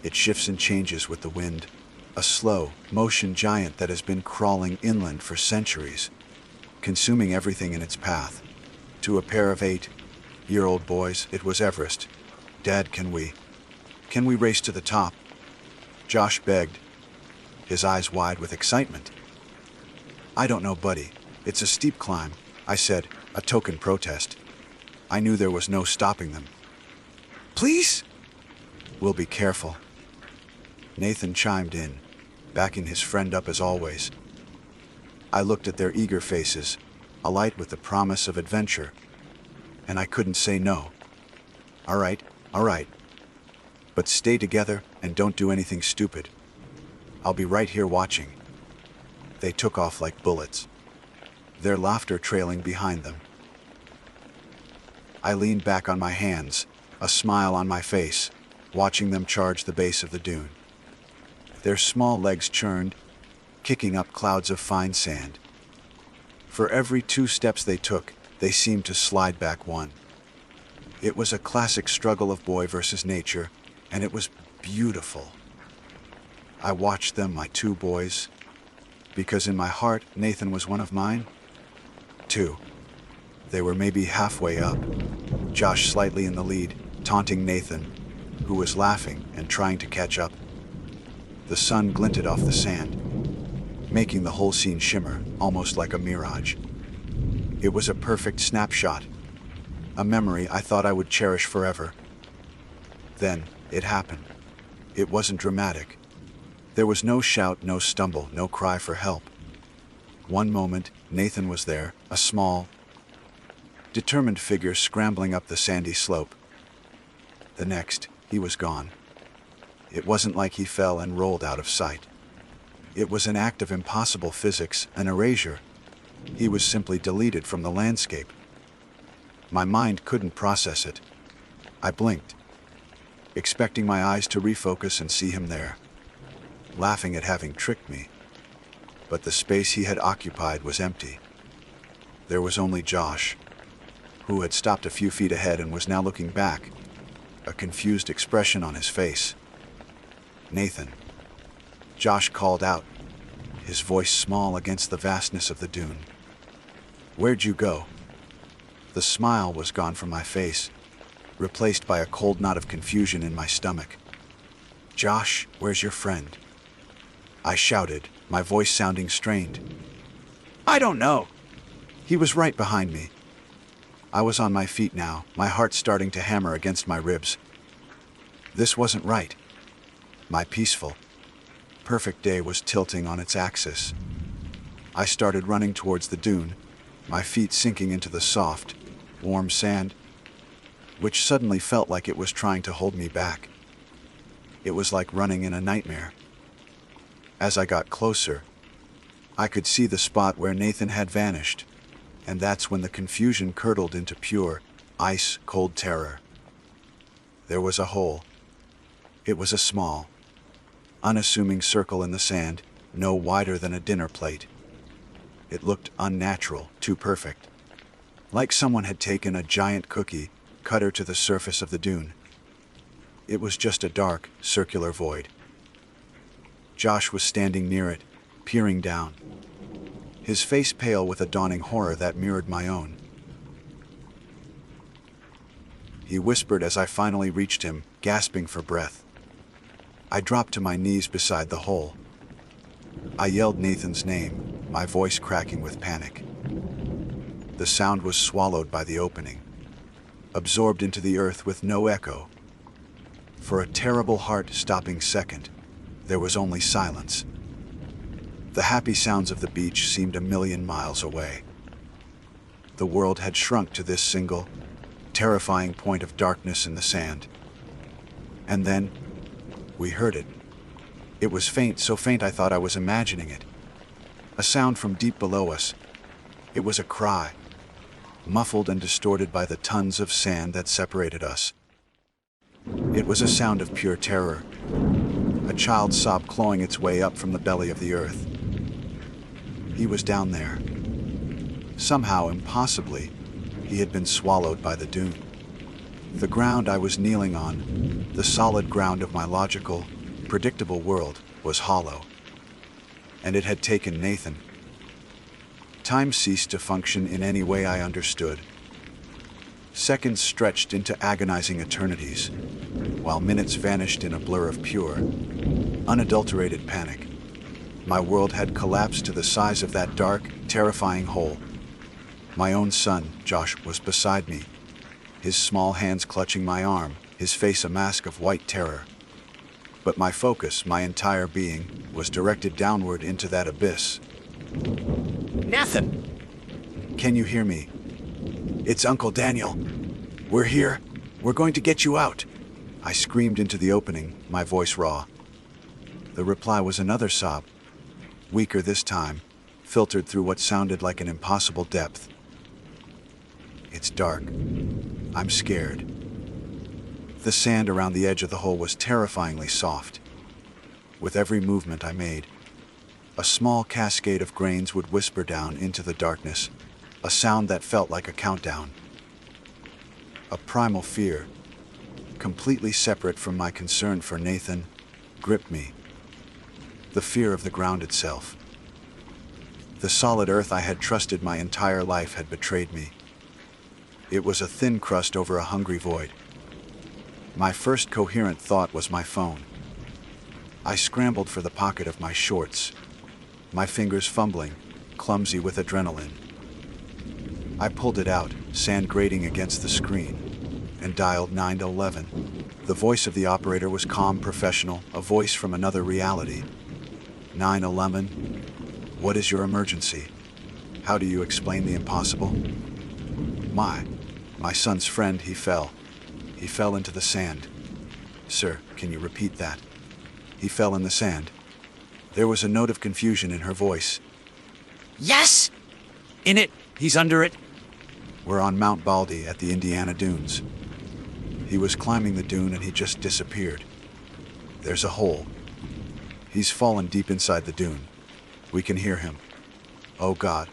It shifts and changes with the wind, a slow motion giant that has been crawling inland for centuries, consuming everything in its path. To a pair of 8-year-old boys, it was Everest. "Dad, can we race to the top?" Josh begged, his eyes wide with excitement. "I don't know, buddy. It's a steep climb," I said, a token protest. I knew there was no stopping them. "Please?" "We'll be careful." Nathan chimed in, backing his friend up as always. I looked at their eager faces, alight with the promise of adventure, and I couldn't say no. All right. But stay together and don't do anything stupid. I'll be right here watching." They took off like bullets, their laughter trailing behind them. I leaned back on my hands, a smile on my face, watching them charge the base of the dune. Their small legs churned, kicking up clouds of fine sand. For every 2 steps they took, they seemed to slide back 1. It was a classic struggle of boy versus nature, and it was beautiful. I watched them, my 2 boys, because in my heart, Nathan was one of mine. 2. They were maybe halfway up, Josh slightly in the lead, taunting Nathan, who was laughing and trying to catch up. The sun glinted off the sand, making the whole scene shimmer, almost like a mirage. It was a perfect snapshot, a memory I thought I would cherish forever. Then, it happened. It wasn't dramatic. There was no shout, no stumble, no cry for help. One moment, Nathan was there, a small, determined figure scrambling up the sandy slope. The next, he was gone. It wasn't like he fell and rolled out of sight. It was an act of impossible physics, an erasure. He was simply deleted from the landscape. My mind couldn't process it. I blinked, expecting my eyes to refocus and see him there, laughing at having tricked me. But the space he had occupied was empty. There was only Josh, who had stopped a few feet ahead and was now looking back, a confused expression on his face. "Nathan," Josh called out, his voice small against the vastness of the dune. "Where'd you go?" The smile was gone from my face, replaced by a cold knot of confusion in my stomach. "Josh, where's your friend?" I shouted, my voice sounding strained. "I don't know." He was right behind me. I was on my feet now, my heart starting to hammer against my ribs. This wasn't right. My peaceful, perfect day was tilting on its axis. I started running towards the dune, my feet sinking into the soft, warm sand, which suddenly felt like it was trying to hold me back. It was like running in a nightmare. As I got closer, I could see the spot where Nathan had vanished, and that's when the confusion curdled into pure, ice-cold terror. There was a hole. It was a small, unassuming circle in the sand, no wider than a dinner plate. It looked unnatural, too perfect. Like someone had taken a giant cookie, cut her to the surface of the dune. It was just a dark, circular void. Josh was standing near it, peering down, his face pale with a dawning horror that mirrored my own. He whispered as I finally reached him, gasping for breath. I dropped to my knees beside the hole. I yelled Nathan's name, my voice cracking with panic. The sound was swallowed by the opening, absorbed into the earth with no echo. For a terrible heart-stopping second, there was only silence. The happy sounds of the beach seemed a million miles away. The world had shrunk to this single, terrifying point of darkness in the sand. And then, we heard it. It was faint, so faint I thought I was imagining it. A sound from deep below us. It was a cry, muffled and distorted by the tons of sand that separated us. It was a sound of pure terror, a child's sob clawing its way up from the belly of the earth. He was down there. Somehow, impossibly, he had been swallowed by the dune. The ground I was kneeling on, the solid ground of my logical, predictable world, was hollow. And it had taken Nathan. Time ceased to function in any way I understood. Seconds stretched into agonizing eternities, while minutes vanished in a blur of pure, unadulterated panic. My world had collapsed to the size of that dark, terrifying hole. My own son, Josh, was beside me, his small hands clutching my arm, his face a mask of white terror. But my focus, my entire being, was directed downward into that abyss. "Nathan!" Can you hear me? It's Uncle Daniel. We're here. We're going to get you out. I screamed into the opening, my voice raw. The reply was another sob, weaker this time, filtered through what sounded like an impossible depth. It's dark. I'm scared. The sand around the edge of the hole was terrifyingly soft. With every movement I made, a small cascade of grains would whisper down into the darkness, a sound that felt like a countdown. A primal fear, completely separate from my concern for Nathan, gripped me. The fear of the ground itself. The solid earth I had trusted my entire life had betrayed me. It was a thin crust over a hungry void. My first coherent thought was my phone. I scrambled for the pocket of my shorts, my fingers fumbling, clumsy with adrenaline. I pulled it out, sand grating against the screen, and dialed 911. The voice of the operator was calm, professional, a voice from another reality. 911, what is your emergency? How do you explain the impossible? My son's friend, he fell. He fell into the sand. Sir, can you repeat that? He fell in the sand. There was a note of confusion in her voice. "Yes! In it! He's under it!" We're on Mount Baldy at the Indiana Dunes. He was climbing the dune and he just disappeared. There's a hole. He's fallen deep inside the dune. We can hear him. Oh God.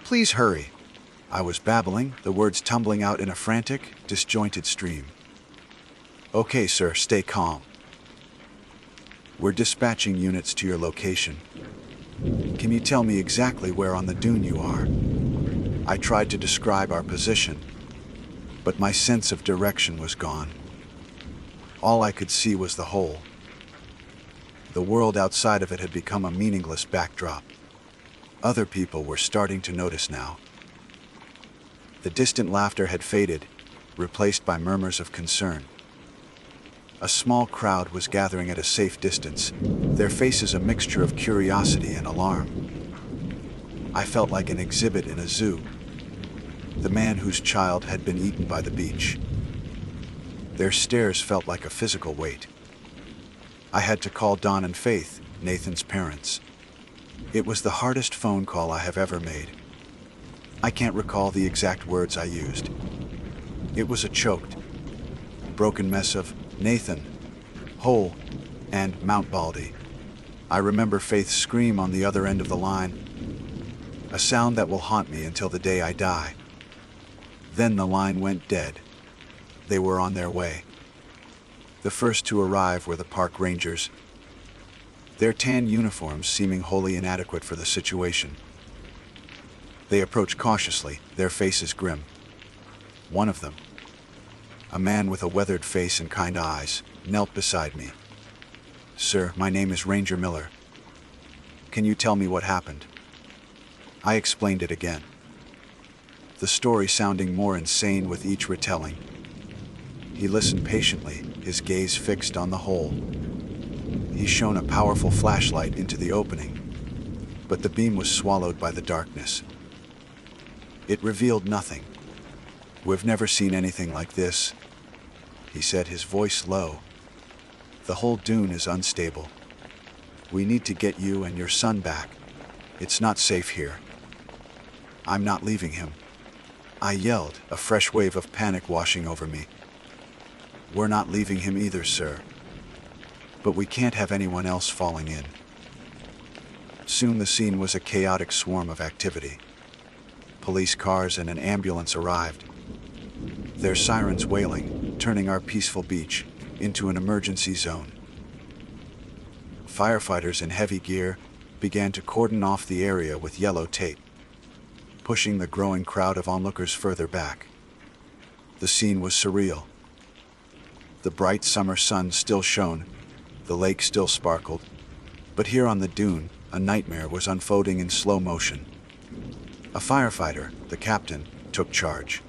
Please hurry. I was babbling, the words tumbling out in a frantic, disjointed stream. Okay, sir, stay calm. We're dispatching units to your location. Can you tell me exactly where on the dune you are? I tried to describe our position. but my sense of direction was gone. All I could see was the hole. The world outside of it had become a meaningless backdrop. Other people were starting to notice now. The distant laughter had faded, replaced by murmurs of concern. A small crowd was gathering at a safe distance, their faces a mixture of curiosity and alarm. I felt like an exhibit in a zoo, the man whose child had been eaten by the beach. Their stares felt like a physical weight. I had to call Don and Faith, Nathan's parents. It was the hardest phone call I have ever made. I can't recall the exact words I used. It was a choked, broken mess of Nathan, hole, and Mount Baldy. I remember Faith's scream on the other end of the line, a sound that will haunt me until the day I die. Then the line went dead. They were on their way. The first to arrive were the park rangers, their tan uniforms seeming wholly inadequate for the situation. They approached cautiously, their faces grim. One of them, a man with a weathered face and kind eyes, knelt beside me. "Sir, my name is Ranger Miller. Can you tell me what happened?" I explained it again, the story sounding more insane with each retelling. He listened patiently, his gaze fixed on the hole. He shone a powerful flashlight into the opening, but the beam was swallowed by the darkness. It revealed nothing. "We've never seen anything like this," he said, his voice low. "The whole dune is unstable. We need to get you and your son back. It's not safe here." "I'm not leaving him," I yelled, a fresh wave of panic washing over me. "We're not leaving him either, sir. But we can't have anyone else falling in." Soon the scene was a chaotic swarm of activity. Police cars and an ambulance arrived, their sirens wailing, turning our peaceful beach into an emergency zone. Firefighters in heavy gear began to cordon off the area with yellow tape, pushing the growing crowd of onlookers further back. The scene was surreal. The bright summer sun still shone, the lake still sparkled, but here on the dune, a nightmare was unfolding in slow motion. A firefighter, the captain, took charge.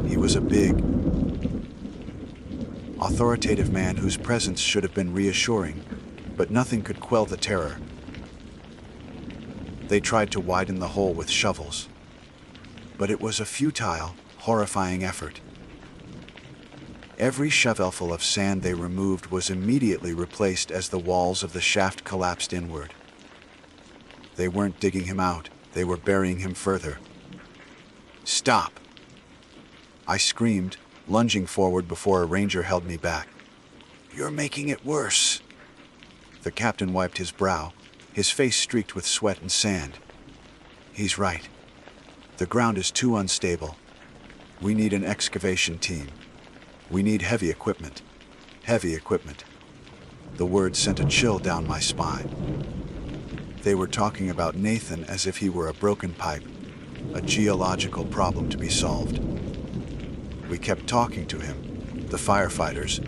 He was a big, authoritative man whose presence should have been reassuring, but nothing could quell the terror. They tried to widen the hole with shovels, but it was a futile, horrifying effort. Every shovelful of sand they removed was immediately replaced as the walls of the shaft collapsed inward. They weren't digging him out, they were burying him further. "Stop!" I screamed, lunging forward before a ranger held me back. "You're making it worse." The captain wiped his brow, his face streaked with sweat and sand. "He's right. The ground is too unstable. We need an excavation team. We need heavy equipment. Heavy equipment." The words sent a chill down my spine. They were talking about Nathan as if he were a broken pipe, a geological problem to be solved. We kept talking to him, the firefighters,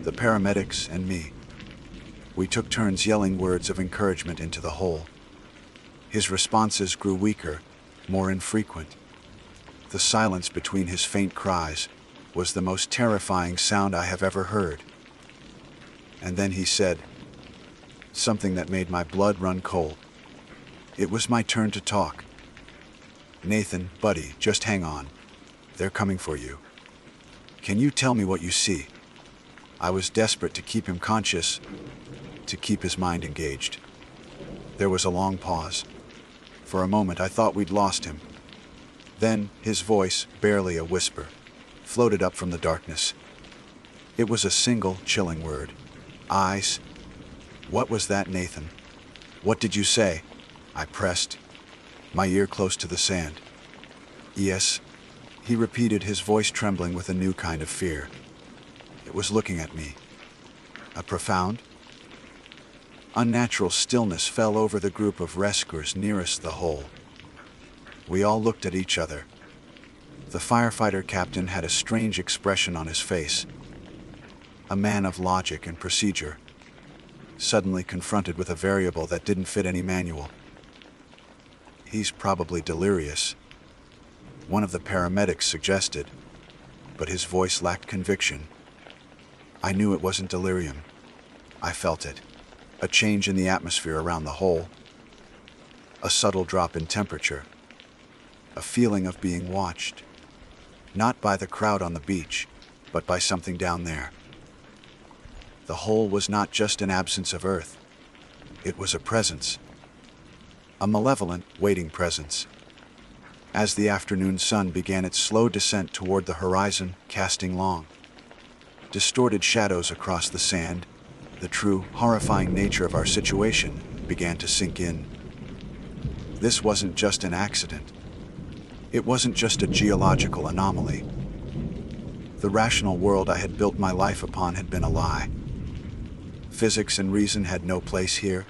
the paramedics, and me. We took turns yelling words of encouragement into the hole. His responses grew weaker, more infrequent. The silence between his faint cries was the most terrifying sound I have ever heard. And then he said something that made my blood run cold. It was my turn to talk. "Nathan, buddy, just hang on. They're coming for you. Can you tell me what you see?" I was desperate to keep him conscious, to keep his mind engaged. There was a long pause. For a moment I thought we'd lost him. Then his voice, barely a whisper, floated up from the darkness. It was a single, chilling word. "Eyes." "What was that, Nathan? What did you say?" I pressed, my ear close to the sand. "Yes," he repeated, his voice trembling with a new kind of fear. It was looking at me. A profound, unnatural stillness fell over the group of rescuers nearest the hole. We all looked at each other. The firefighter captain had a strange expression on his face. A man of logic and procedure, suddenly confronted with a variable that didn't fit any manual. "He's probably delirious," one of the paramedics suggested, but his voice lacked conviction. I knew it wasn't delirium. I felt it. A change in the atmosphere around the hole. A subtle drop in temperature. A feeling of being watched. Not by the crowd on the beach, but by something down there. The hole was not just an absence of earth. It was a presence. A malevolent, waiting presence. As the afternoon sun began its slow descent toward the horizon, casting long, distorted shadows across the sand, the true, horrifying nature of our situation began to sink in. This wasn't just an accident. It wasn't just a geological anomaly. The rational world I had built my life upon had been a lie. Physics and reason had no place here.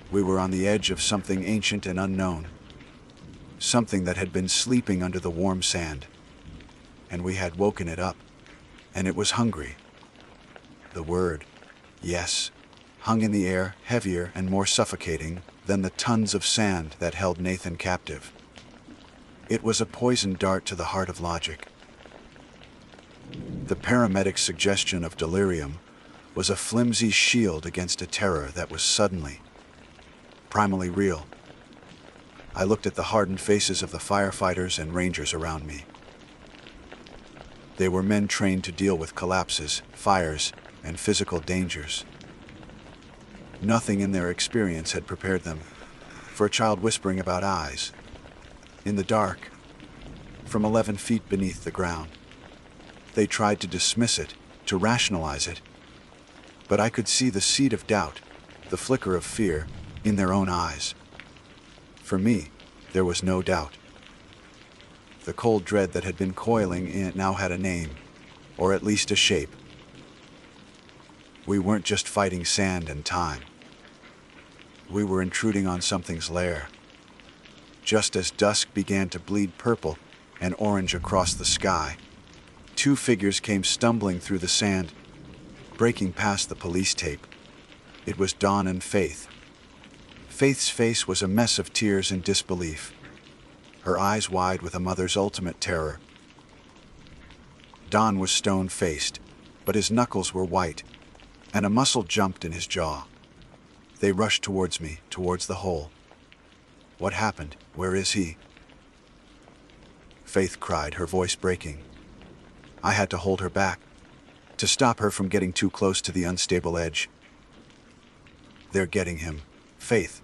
We were on the edge of something ancient and unknown. Something that had been sleeping under the warm sand. And we had woken it up. And it was hungry. The word, yes, hung in the air, heavier and more suffocating than the tons of sand that held Nathan captive. It was a poisoned dart to the heart of logic. The paramedic's suggestion of delirium was a flimsy shield against a terror that was suddenly, primally real. I looked at the hardened faces of the firefighters and rangers around me. They were men trained to deal with collapses, fires, and physical dangers. Nothing in their experience had prepared them for a child whispering about eyes, in the dark, from 11 feet beneath the ground. They tried to dismiss it, to rationalize it, but I could see the seed of doubt, the flicker of fear, in their own eyes. For me, there was no doubt. The cold dread that had been coiling in it now had a name, or at least a shape. We weren't just fighting sand and time. We were intruding on something's lair. Just as dusk began to bleed purple and orange across the sky, two figures came stumbling through the sand, breaking past the police tape. It was Dawn and Faith. Faith's face was a mess of tears and disbelief, her eyes wide with a mother's ultimate terror. Dawn was stone-faced, but his knuckles were white, and a muscle jumped in his jaw. They rushed towards me, towards the hole. "What happened? Where is he?" Faith cried, her voice breaking. I had to hold her back, to stop her from getting too close to the unstable edge. "They're getting him, Faith.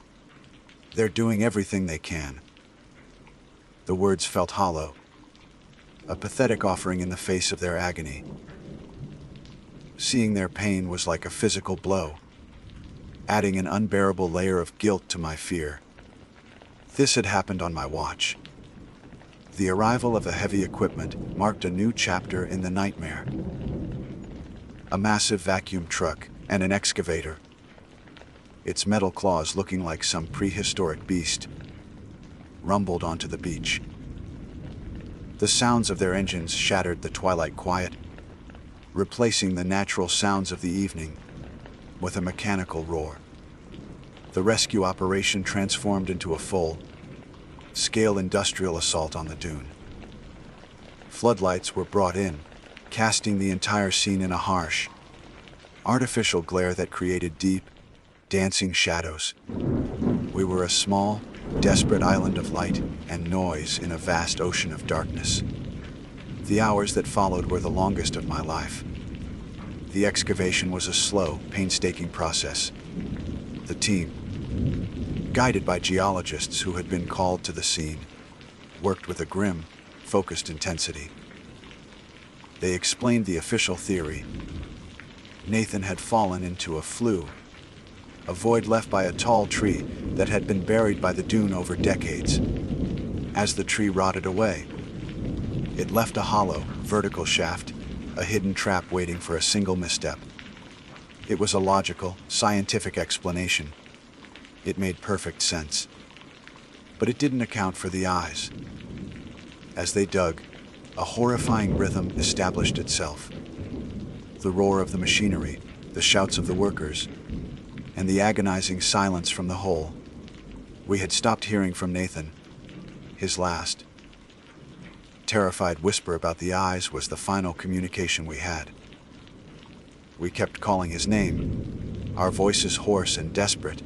They're doing everything they can." The words felt hollow, a pathetic offering in the face of their agony. Seeing their pain was like a physical blow, adding an unbearable layer of guilt to my fear. This had happened on my watch. The arrival of the heavy equipment marked a new chapter in the nightmare. A massive vacuum truck and an excavator, its metal claws looking like some prehistoric beast, rumbled onto the beach. The sounds of their engines shattered the twilight quiet, replacing the natural sounds of the evening with a mechanical roar. The rescue operation transformed into a full-scale industrial assault on the dune. Floodlights were brought in, casting the entire scene in a harsh, artificial glare that created deep, dancing shadows. We were a small, desperate island of light and noise in a vast ocean of darkness. The hours that followed were the longest of my life. The excavation was a slow, painstaking process. The team, guided by geologists who had been called to the scene, worked with a grim, focused intensity. They explained the official theory. Nathan had fallen into a flue, a void left by a tall tree that had been buried by the dune over decades. As the tree rotted away, it left a hollow, vertical shaft, a hidden trap waiting for a single misstep. It was a logical, scientific explanation. It made perfect sense. But it didn't account for the eyes. As they dug, a horrifying rhythm established itself. The roar of the machinery, the shouts of the workers, and the agonizing silence from the hole. We had stopped hearing from Nathan. His last, terrified whisper about the eyes was the final communication we had. We kept calling his name, our voices hoarse and desperate,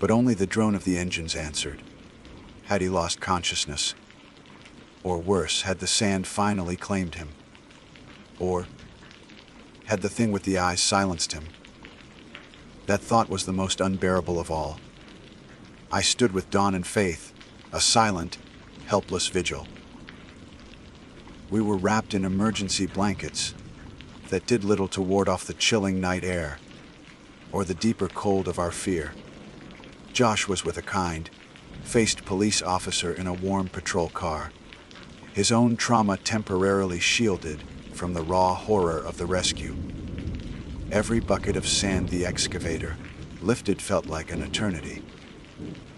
but only the drone of the engines answered. Had he lost consciousness? Or worse, had the sand finally claimed him? Or had the thing with the eyes silenced him? That thought was the most unbearable of all. I stood with Dawn and Faith, a silent, helpless vigil. We were wrapped in emergency blankets that did little to ward off the chilling night air or the deeper cold of our fear. Josh was with a kind, faced police officer in a warm patrol car, his own trauma temporarily shielded from the raw horror of the rescue. Every bucket of sand the excavator lifted felt like an eternity.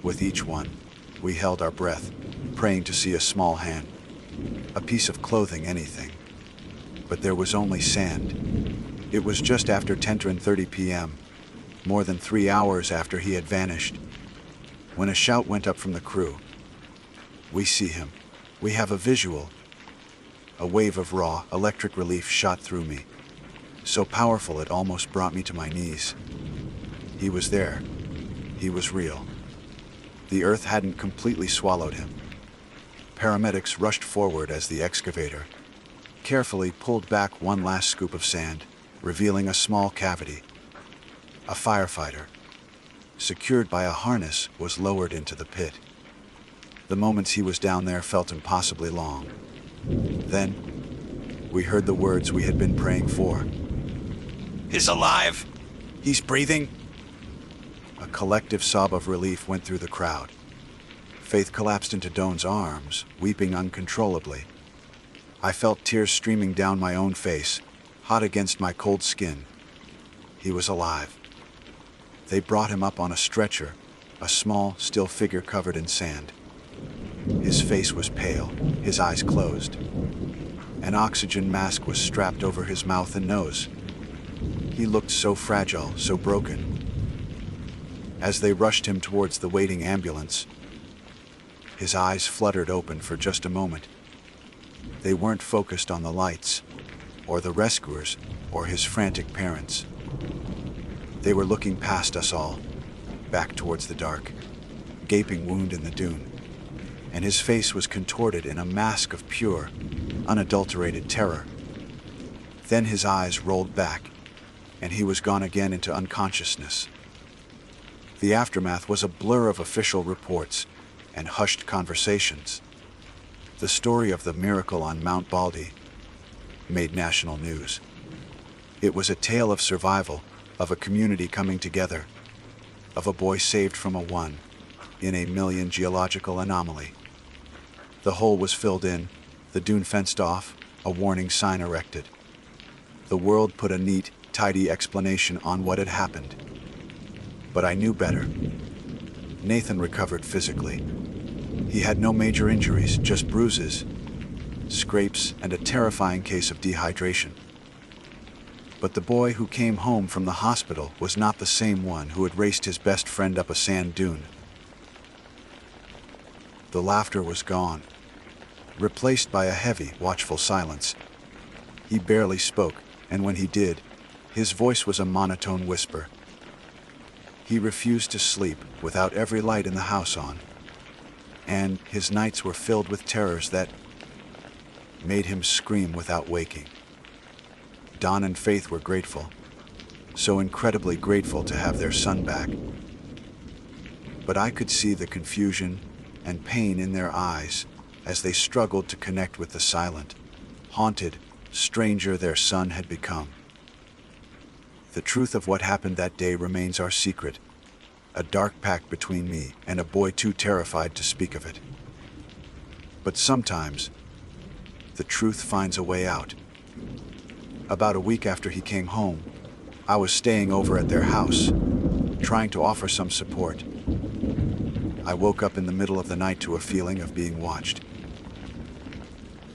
With each one, we held our breath, praying to see a small hand, a piece of clothing, anything. But there was only sand. It was just after 10:30 p.m., more than 3 hours after he had vanished, when a shout went up from the crew. We see him. We have a visual. A wave of raw, electric relief shot through me, so powerful it almost brought me to my knees. He was there. He was real. The earth hadn't completely swallowed him. Paramedics rushed forward as the excavator carefully pulled back one last scoop of sand, revealing a small cavity. A firefighter, secured by a harness, was lowered into the pit. The moments he was down there felt impossibly long. Then, we heard the words we had been praying for. He's alive. He's breathing. A collective sob of relief went through the crowd. Faith collapsed into Dawn's arms, weeping uncontrollably. I felt tears streaming down my own face, hot against my cold skin. He was alive. They brought him up on a stretcher, a small, still figure covered in sand. His face was pale, his eyes closed. An oxygen mask was strapped over his mouth and nose. He looked so fragile, so broken. As they rushed him towards the waiting ambulance, his eyes fluttered open for just a moment. They weren't focused on the lights, or the rescuers, or his frantic parents. They were looking past us all, back towards the dark, gaping wound in the dune, and his face was contorted in a mask of pure, unadulterated terror. Then his eyes rolled back, and he was gone again into unconsciousness. The aftermath was a blur of official reports and hushed conversations. The story of the miracle on Mount Baldy made national news. It was a tale of survival, of a community coming together, of a boy saved from a 1 in a million geological anomaly. The hole was filled in, the dune fenced off, a warning sign erected. The world put a neat, tidy explanation on what had happened. But I knew better. Nathan recovered physically. He had no major injuries, just bruises, scrapes, and a terrifying case of dehydration. But the boy who came home from the hospital was not the same one who had raced his best friend up a sand dune. The laughter was gone, replaced by a heavy, watchful silence. He barely spoke, and when he did, his voice was a monotone whisper. He refused to sleep without every light in the house on, and his nights were filled with terrors that made him scream without waking. Dawn and Faith were grateful, so incredibly grateful to have their son back. But I could see the confusion and pain in their eyes as they struggled to connect with the silent, haunted stranger their son had become. The truth of what happened that day remains our secret, a dark pact between me and a boy too terrified to speak of it. But sometimes, the truth finds a way out. About a week after he came home, I was staying over at their house, trying to offer some support. I woke up in the middle of the night to a feeling of being watched.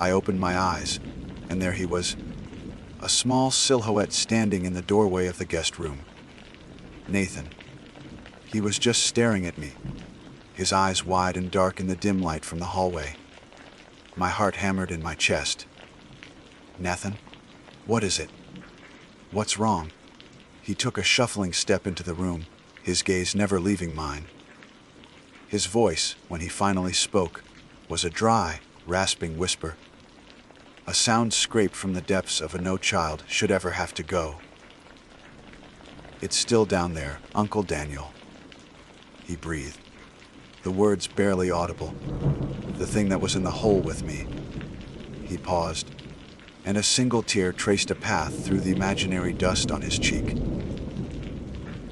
I opened my eyes, and there he was, a small silhouette standing in the doorway of the guest room. Nathan. He was just staring at me, his eyes wide and dark in the dim light from the hallway. My heart hammered in my chest. Nathan? What is it? What's wrong? He took a shuffling step into the room, his gaze never leaving mine. His voice, when he finally spoke, was a dry, rasping whisper. A sound scraped from the depths of a no child should ever have to go. It's still down there, Uncle Daniel. He breathed, the words barely audible. The thing that was in the hole with me. He paused, and a single tear traced a path through the imaginary dust on his cheek.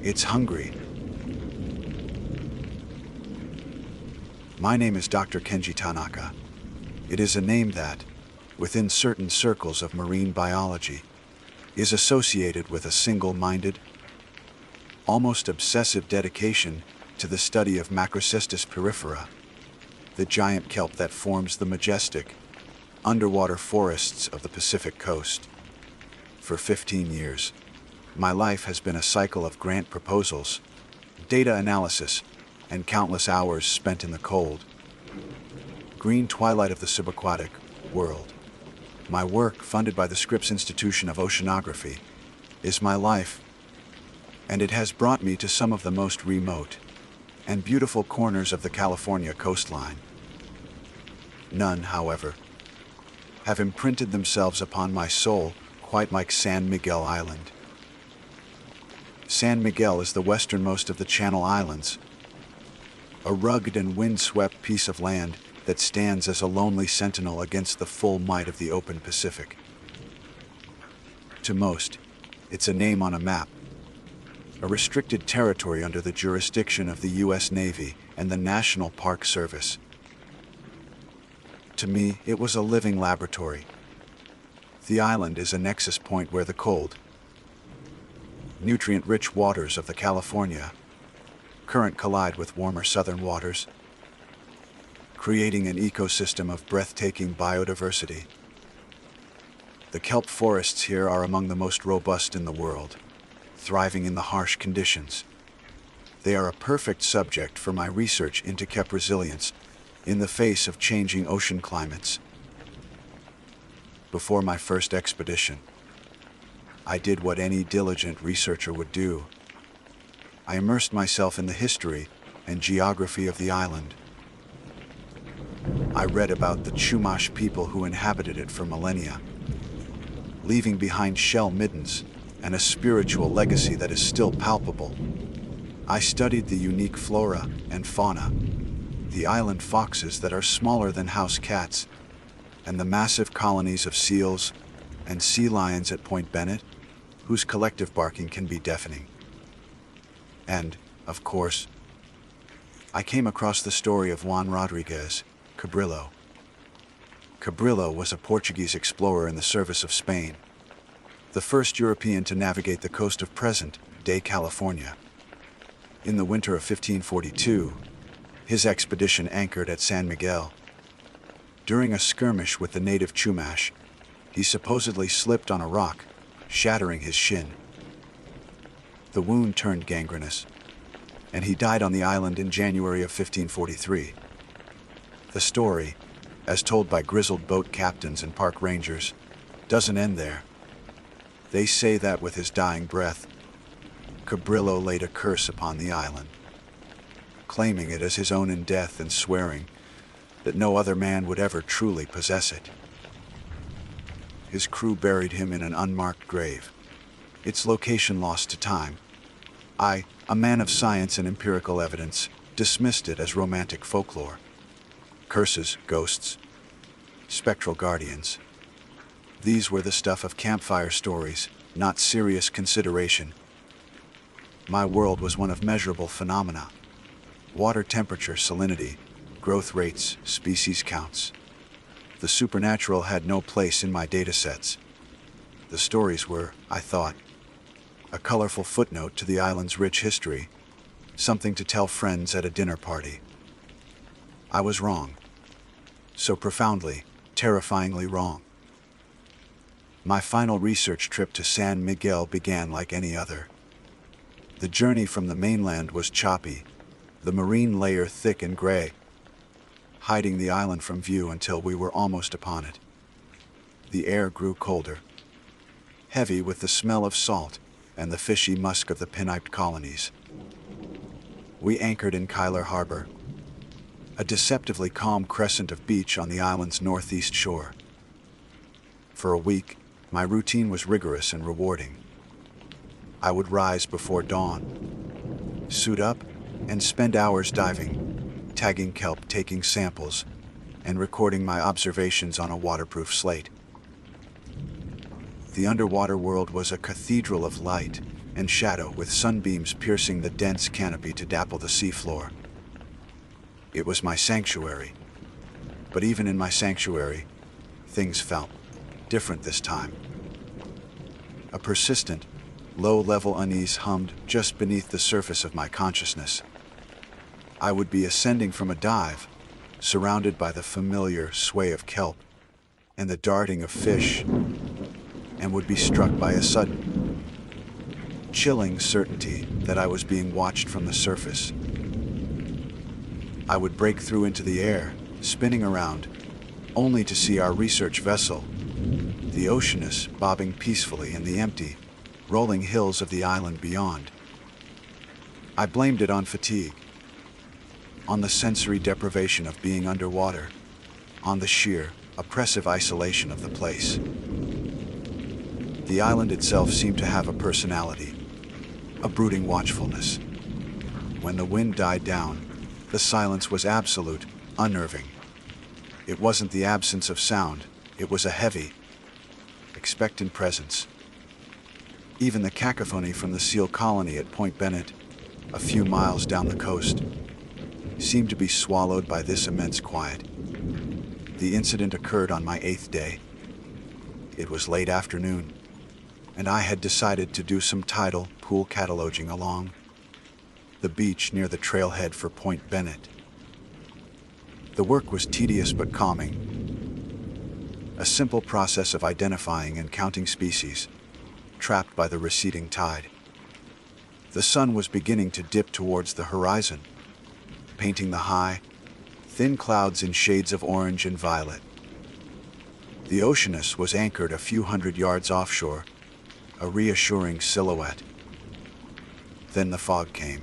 It's hungry. My name is Dr. Kenji Tanaka. It is a name that, within certain circles of marine biology, is associated with a single-minded, almost obsessive dedication to the study of Macrocystis pyrifera, the giant kelp that forms the majestic, underwater forests of the Pacific coast. For 15 years, my life has been a cycle of grant proposals, data analysis, and countless hours spent in the cold, green twilight of the subaquatic world. My work, funded by the Scripps Institution of Oceanography, is my life, and it has brought me to some of the most remote and beautiful corners of the California coastline. None, however, have imprinted themselves upon my soul quite like San Miguel Island. San Miguel is the westernmost of the Channel Islands, a rugged and wind-swept piece of land that stands as a lonely sentinel against the full might of the open Pacific. To most, it's a name on a map, a restricted territory under the jurisdiction of the U.S. Navy and the National Park Service. To me, it was a living laboratory. The island is a nexus point where the cold, nutrient-rich waters of the California current collide with warmer southern waters, creating an ecosystem of breathtaking biodiversity. The kelp forests here are among the most robust in the world, thriving in the harsh conditions. They are a perfect subject for my research into kelp resilience in the face of changing ocean climates. Before my first expedition, I did what any diligent researcher would do. I immersed myself in the history and geography of the island. I read about the Chumash people who inhabited it for millennia, leaving behind shell middens and a spiritual legacy that is still palpable. I studied the unique flora and fauna, the island foxes that are smaller than house cats, and the massive colonies of seals and sea lions at Point Bennett, whose collective barking can be deafening. And, of course, I came across the story of Juan Rodriguez Cabrillo. Cabrillo was a Portuguese explorer in the service of Spain, the first European to navigate the coast of present-day California. In the winter of 1542, his expedition anchored at San Miguel. During a skirmish with the native Chumash, he supposedly slipped on a rock, shattering his shin. The wound turned gangrenous, and he died on the island in January of 1543. The story, as told by grizzled boat captains and park rangers, doesn't end there. They say that with his dying breath, Cabrillo laid a curse upon the island, claiming it as his own in death and swearing that no other man would ever truly possess it. His crew buried him in an unmarked grave, its location lost to time. I, a man of science and empirical evidence, dismissed it as romantic folklore. Curses, ghosts, spectral guardians. These were the stuff of campfire stories, not serious consideration. My world was one of measurable phenomena: water temperature, salinity, growth rates, species counts. The supernatural had no place in my datasets. The stories were, I thought, a colorful footnote to the island's rich history, something to tell friends at a dinner party. I was wrong. So profoundly, terrifyingly wrong. My final research trip to San Miguel began like any other. The journey from the mainland was choppy, the marine layer thick and gray, hiding the island from view until we were almost upon it. The air grew colder, heavy with the smell of salt and the fishy musk of the piniped colonies. We anchored in Kyler Harbor, a deceptively calm crescent of beach on the island's northeast shore. For a week, my routine was rigorous and rewarding. I would rise before dawn, suit up, and spend hours diving, tagging kelp, taking samples, and recording my observations on a waterproof slate. The underwater world was a cathedral of light and shadow, with sunbeams piercing the dense canopy to dapple the seafloor. It was my sanctuary. But even in my sanctuary, things felt different this time. A persistent, low-level unease hummed just beneath the surface of my consciousness. I would be ascending from a dive, surrounded by the familiar sway of kelp and the darting of fish, and would be struck by a sudden, chilling certainty that I was being watched from the surface. I would break through into the air, spinning around, only to see our research vessel, the Oceanus, bobbing peacefully in the empty, rolling hills of the island beyond. I blamed it on fatigue, on the sensory deprivation of being underwater, on the sheer, oppressive isolation of the place. The island itself seemed to have a personality, a brooding watchfulness. When the wind died down, the silence was absolute, unnerving. It wasn't the absence of sound, it was a heavy, expectant presence. Even the cacophony from the seal colony at Point Bennett, a few miles down the coast, seemed to be swallowed by this immense quiet. The incident occurred on my 8th day. It was late afternoon, and I had decided to do some tidal pool cataloging along the beach near the trailhead for Point Bennett. The work was tedious but calming. A simple process of identifying and counting species, trapped by the receding tide. The sun was beginning to dip towards the horizon, painting the high, thin clouds in shades of orange and violet. The Oceanus was anchored a few hundred yards offshore, a reassuring silhouette. Then the fog came.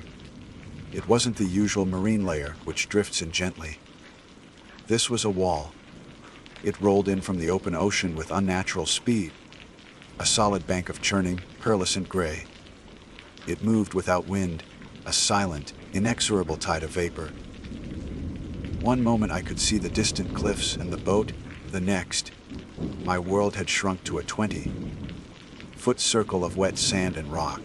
It wasn't the usual marine layer, which drifts in gently. This was a wall. It rolled in from the open ocean with unnatural speed, a solid bank of churning, pearlescent gray. It moved without wind, a silent, inexorable tide of vapor. One moment I could see the distant cliffs and the boat, the next, my world had shrunk to a 20-foot circle of wet sand and rock.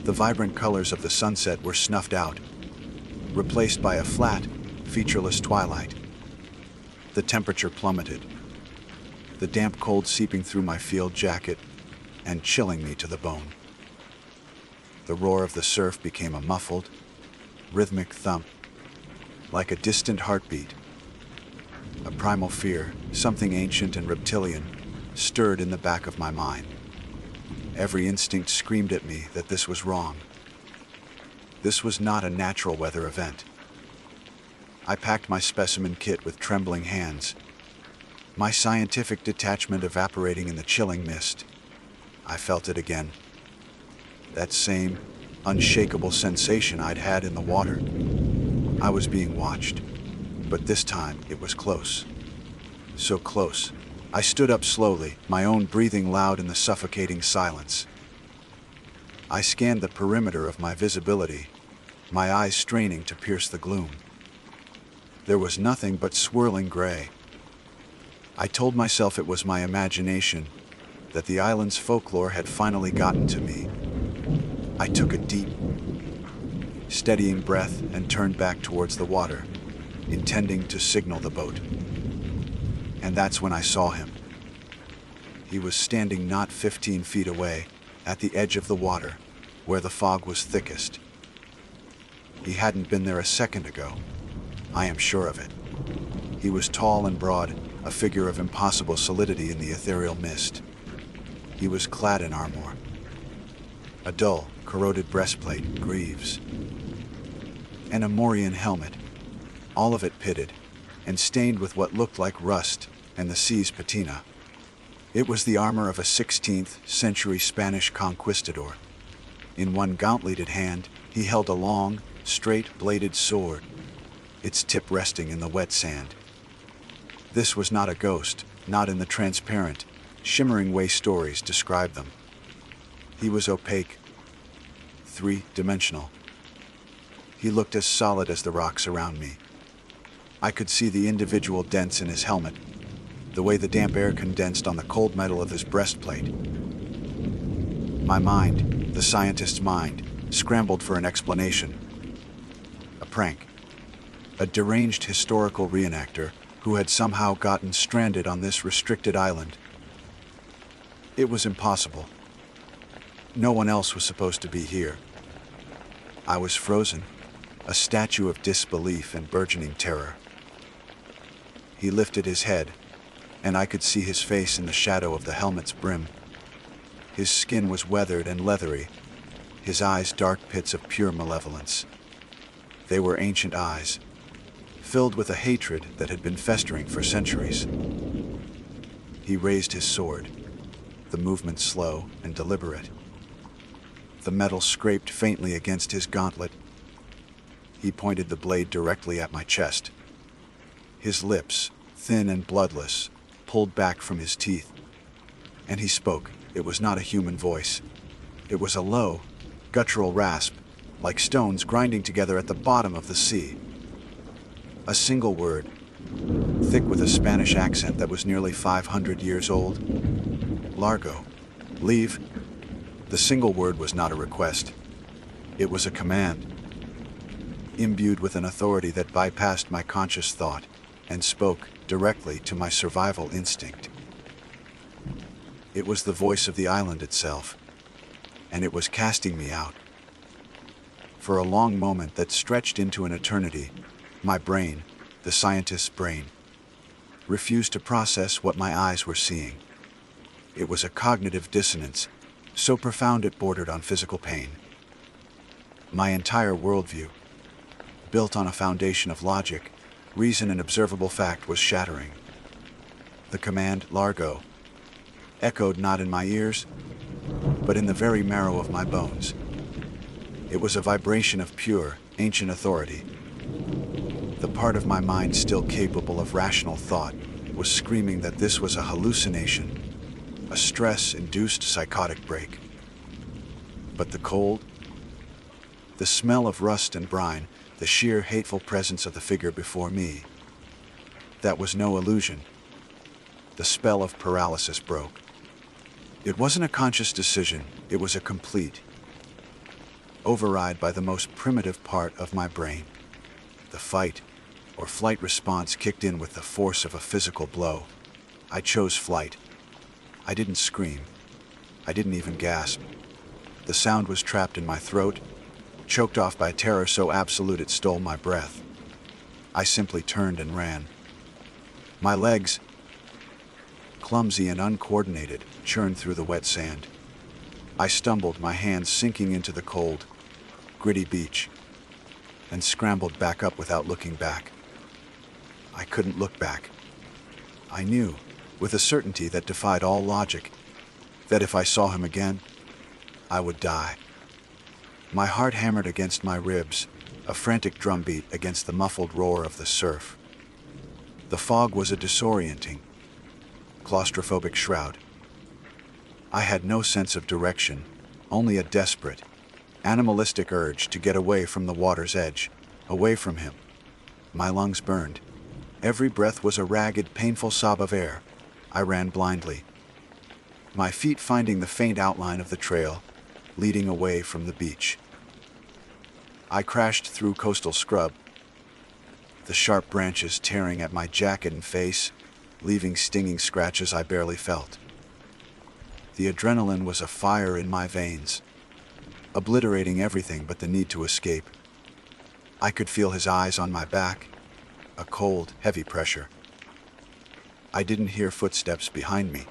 The vibrant colors of the sunset were snuffed out, replaced by a flat, featureless twilight. The temperature plummeted, the damp cold seeping through my field jacket and chilling me to the bone. The roar of the surf became a muffled, rhythmic thump, like a distant heartbeat. A primal fear, something ancient and reptilian, stirred in the back of my mind. Every instinct screamed at me that this was wrong. This was not a natural weather event. I packed my specimen kit with trembling hands, my scientific detachment evaporating in the chilling mist. I felt it again. That same, unshakable sensation I'd had in the water. I was being watched, but this time it was close. So close, I stood up slowly, my own breathing loud in the suffocating silence. I scanned the perimeter of my visibility, my eyes straining to pierce the gloom. There was nothing but swirling gray. I told myself it was my imagination, that the island's folklore had finally gotten to me. I took a deep, steadying breath and turned back towards the water, intending to signal the boat. And that's when I saw him. He was standing not 15 feet away, at the edge of the water, where the fog was thickest. He hadn't been there a second ago. I am sure of it. He was tall and broad, a figure of impossible solidity in the ethereal mist. He was clad in armor. A dull, corroded breastplate, greaves, and a Morian helmet, all of it pitted and stained with what looked like rust and the sea's patina. It was the armor of a 16th century Spanish conquistador. In one gauntleted hand, he held a long, straight-bladed sword, its tip resting in the wet sand. This was not a ghost, not in the transparent, shimmering way stories describe them. He was opaque, three-dimensional. He looked as solid as the rocks around me. I could see the individual dents in his helmet, the way the damp air condensed on the cold metal of his breastplate. My mind, the scientist's mind, scrambled for an explanation. A prank. A deranged historical reenactor who had somehow gotten stranded on this restricted island. It was impossible. No one else was supposed to be here. I was frozen, a statue of disbelief and burgeoning terror. He lifted his head, and I could see his face in the shadow of the helmet's brim. His skin was weathered and leathery, his eyes dark pits of pure malevolence. They were ancient eyes, filled with a hatred that had been festering for centuries. He raised his sword, the movement slow and deliberate. The metal scraped faintly against his gauntlet. He pointed the blade directly at my chest. His lips, thin and bloodless, pulled back from his teeth. And he spoke. It was not a human voice. It was a low, guttural rasp, like stones grinding together at the bottom of the sea. A single word, thick with a Spanish accent that was nearly 500 years old. Largo. Leave. The single word was not a request. It was a command, imbued with an authority that bypassed my conscious thought and spoke directly to my survival instinct. It was the voice of the island itself, and it was casting me out. For a long moment that stretched into an eternity, my brain, the scientist's brain, refused to process what my eyes were seeing. It was a cognitive dissonance, so profound it bordered on physical pain. My entire worldview, built on a foundation of logic, reason, and observable fact, was shattering. The command, Largo, echoed not in my ears, but in the very marrow of my bones. It was a vibration of pure, ancient authority. The part of my mind still capable of rational thought was screaming that this was a hallucination, a stress-induced psychotic break. But the cold, the smell of rust and brine, the sheer hateful presence of the figure before me, that was no illusion. The spell of paralysis broke. It wasn't a conscious decision, it was a complete override by the most primitive part of my brain. The fight or flight response kicked in with the force of a physical blow. I chose flight. I didn't scream. I didn't even gasp. The sound was trapped in my throat, choked off by terror so absolute it stole my breath. I simply turned and ran. My legs, clumsy and uncoordinated, churned through the wet sand. I stumbled, my hands sinking into the cold, gritty beach, and scrambled back up without looking back. I couldn't look back. I knew, with a certainty that defied all logic, that if I saw him again, I would die. My heart hammered against my ribs, a frantic drumbeat against the muffled roar of the surf. The fog was a disorienting, claustrophobic shroud. I had no sense of direction, only a desperate, animalistic urge to get away from the water's edge, away from him. My lungs burned. Every breath was a ragged, painful sob of air. I ran blindly, my feet finding the faint outline of the trail, leading away from the beach. I crashed through coastal scrub, the sharp branches tearing at my jacket and face, leaving stinging scratches I barely felt. The adrenaline was a fire in my veins, obliterating everything but the need to escape. I could feel his eyes on my back, a cold, heavy pressure. I didn't hear footsteps behind me,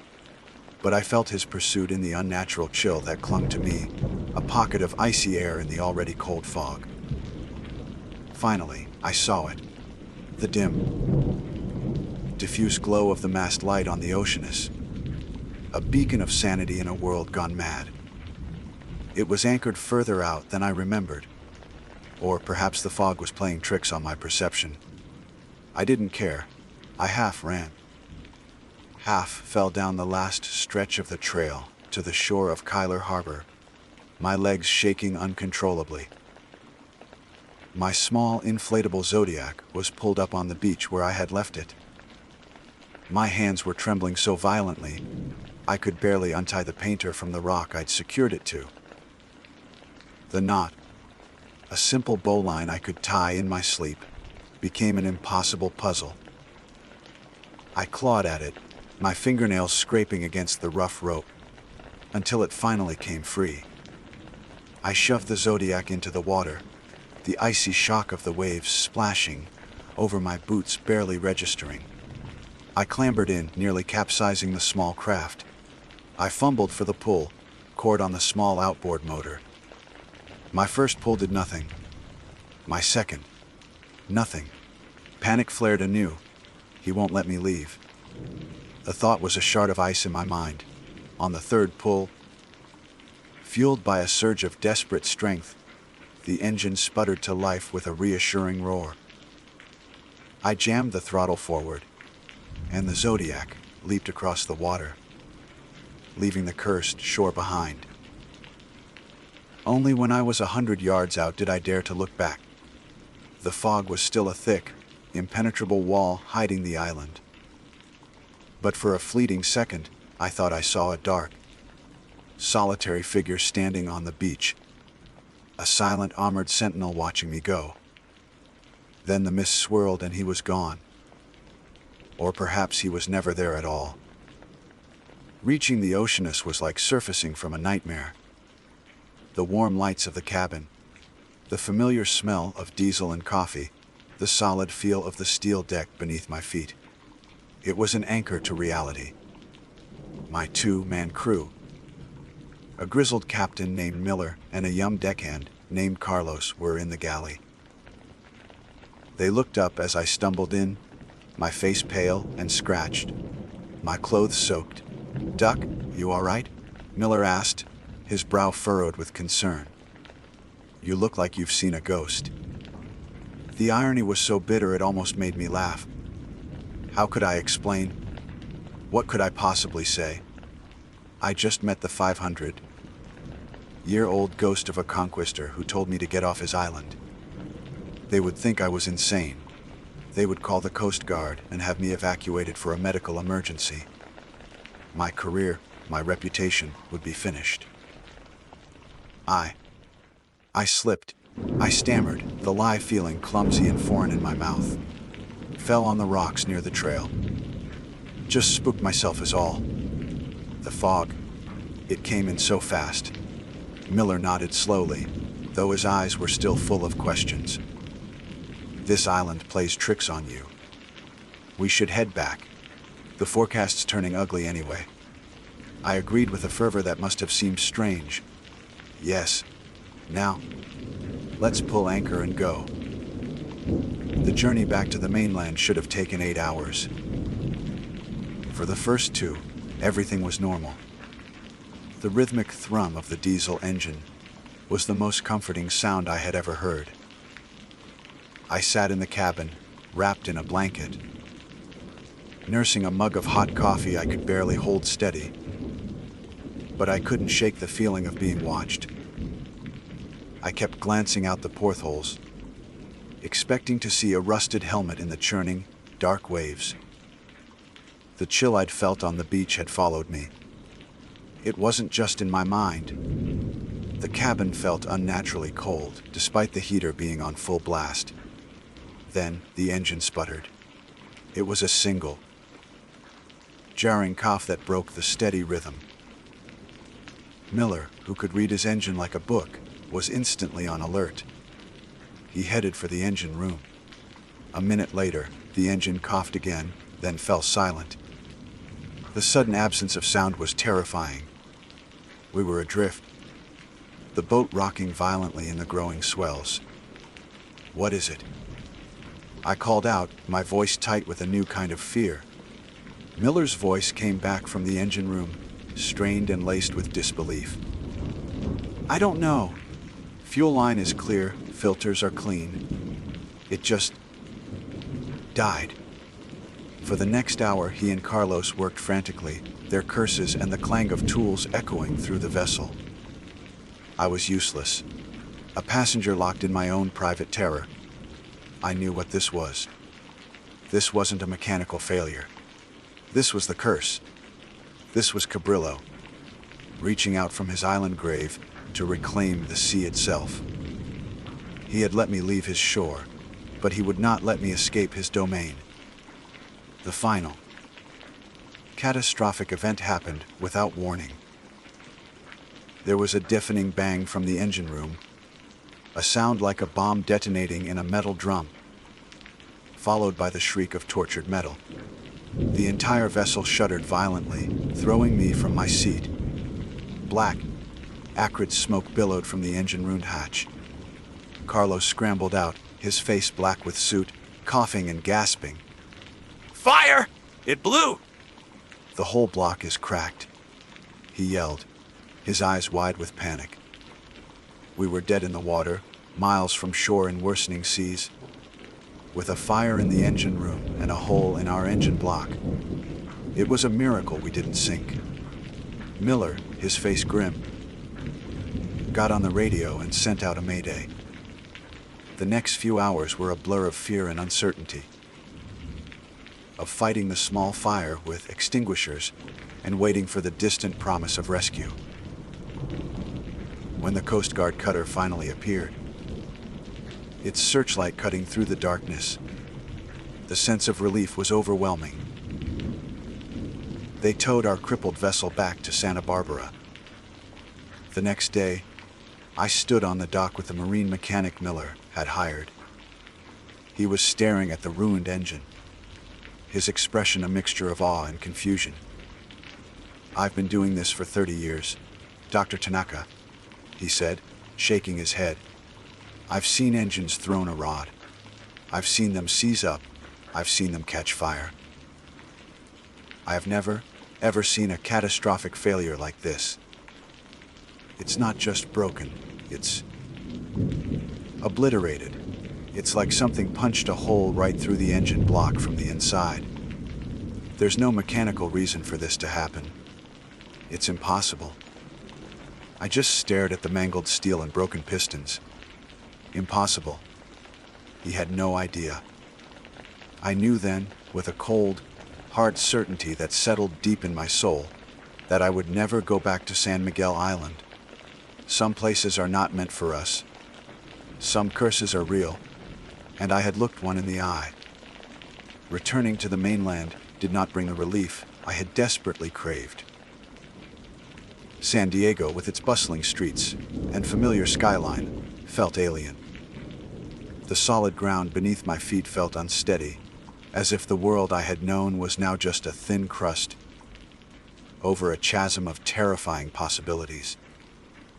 but I felt his pursuit in the unnatural chill that clung to me, a pocket of icy air in the already cold fog. Finally, I saw it. The dim, diffuse glow of the masked light on the Oceanus. A beacon of sanity in a world gone mad. It was anchored further out than I remembered. Or perhaps the fog was playing tricks on my perception. I didn't care. I half ran. Half fell down the last stretch of the trail to the shore of Kyler Harbor, my legs shaking uncontrollably. My small inflatable Zodiac was pulled up on the beach where I had left it. My hands were trembling so violently, I could barely untie the painter from the rock I'd secured it to. The knot, a simple bowline I could tie in my sleep, became an impossible puzzle. I clawed at it, my fingernails scraping against the rough rope, until it finally came free. I shoved the Zodiac into the water, the icy shock of the waves splashing over my boots barely registering. I clambered in, nearly capsizing the small craft. I fumbled for the pull, cord on the small outboard motor. My first pull did nothing. My second, nothing. Panic flared anew. He won't let me leave. The thought was a shard of ice in my mind. On the third pull, fueled by a surge of desperate strength, the engine sputtered to life with a reassuring roar. I jammed the throttle forward, and the Zodiac leaped across the water, leaving the cursed shore behind. Only when I was 100 yards out did I dare to look back. The fog was still a thick, impenetrable wall hiding the island. But for a fleeting second, I thought I saw a dark, solitary figure standing on the beach, a silent armored sentinel watching me go. Then the mist swirled and he was gone. Or perhaps he was never there at all. Reaching the Oceanus was like surfacing from a nightmare. The warm lights of the cabin, the familiar smell of diesel and coffee, the solid feel of the steel deck beneath my feet. It was an anchor to reality. My two-man crew. A grizzled captain named Miller and a young deckhand named Carlos were in the galley. They looked up as I stumbled in, my face pale and scratched, my clothes soaked. "Duck, you all right?" Miller asked, his brow furrowed with concern. "You look like you've seen a ghost." The irony was so bitter it almost made me laugh. How could I explain? What could I possibly say? I just met the 500-year-old ghost of a conquistor who told me to get off his island. They would think I was insane. They would call the Coast Guard and have me evacuated for a medical emergency. My career, my reputation would be finished. I slipped. I stammered, the lie feeling clumsy and foreign in my mouth. Fell on the rocks near the trail. Just spooked myself is all. The fog, it came in so fast. Miller nodded slowly, though his eyes were still full of questions. "This island plays tricks on you. We should head back. The forecast's turning ugly anyway." I agreed with a fervor that must have seemed strange. "Yes. Now, let's pull anchor and go." The journey back to the mainland should have taken 8 hours. For the first 2, everything was normal. The rhythmic thrum of the diesel engine was the most comforting sound I had ever heard. I sat in the cabin, wrapped in a blanket. Nursing a mug of hot coffee I could barely hold steady, but I couldn't shake the feeling of being watched. I kept glancing out the portholes, expecting to see a rusted helmet in the churning, dark waves. The chill I'd felt on the beach had followed me. It wasn't just in my mind. The cabin felt unnaturally cold, despite the heater being on full blast. Then the engine sputtered. It was a single, jarring cough that broke the steady rhythm. Miller, who could read his engine like a book, was instantly on alert. He headed for the engine room. A minute later, the engine coughed again, then fell silent. The sudden absence of sound was terrifying. We were adrift, the boat rocking violently in the growing swells. "What is it?" I called out, my voice tight with a new kind of fear. Miller's voice came back from the engine room, strained and laced with disbelief. "I don't know. Fuel line is clear, filters are clean. It just died." For the next hour, he and Carlos worked frantically, their curses and the clang of tools echoing through the vessel. I was useless, a passenger locked in my own private terror. I knew what this was. This wasn't a mechanical failure. This was the curse. This was Cabrillo, reaching out from his island grave to reclaim the sea itself. He had let me leave his shore, but he would not let me escape his domain. The final, catastrophic event happened without warning. There was a deafening bang from the engine room, a sound like a bomb detonating in a metal drum, followed by the shriek of tortured metal. The entire vessel shuddered violently, throwing me from my seat. Black, acrid smoke billowed from the engine-room hatch. Carlos scrambled out, his face black with soot, coughing and gasping. Fire! It blew! "The whole block is cracked," he yelled, his eyes wide with panic. We were dead in the water, miles from shore in worsening seas, with a fire in the engine room and a hole in our engine block. It was a miracle we didn't sink. Miller, his face grim, got on the radio and sent out a mayday. The next few hours were a blur of fear and uncertainty, of fighting the small fire with extinguishers and waiting for the distant promise of rescue. When the Coast Guard cutter finally appeared, its searchlight cutting through the darkness, the sense of relief was overwhelming. They towed our crippled vessel back to Santa Barbara. The next day, I stood on the dock with the marine mechanic Miller had hired. He was staring at the ruined engine, his expression a mixture of awe and confusion. "I've been doing this for 30 years, Dr. Tanaka," he said, shaking his head. "I've seen engines thrown a rod. I've seen them seize up. I've seen them catch fire. I have never, ever seen a catastrophic failure like this. It's not just broken, it's obliterated. It's like something punched a hole right through the engine block from the inside. There's no mechanical reason for this to happen. It's impossible." I just stared at the mangled steel and broken pistons. Impossible. He had no idea. I knew then, with a cold, hard certainty that settled deep in my soul, that I would never go back to San Miguel Island. Some places are not meant for us. Some curses are real, and I had looked one in the eye. Returning to the mainland did not bring the relief I had desperately craved. San Diego, with its bustling streets and familiar skyline, felt alien. The solid ground beneath my feet felt unsteady, as if the world I had known was now just a thin crust over a chasm of terrifying possibilities.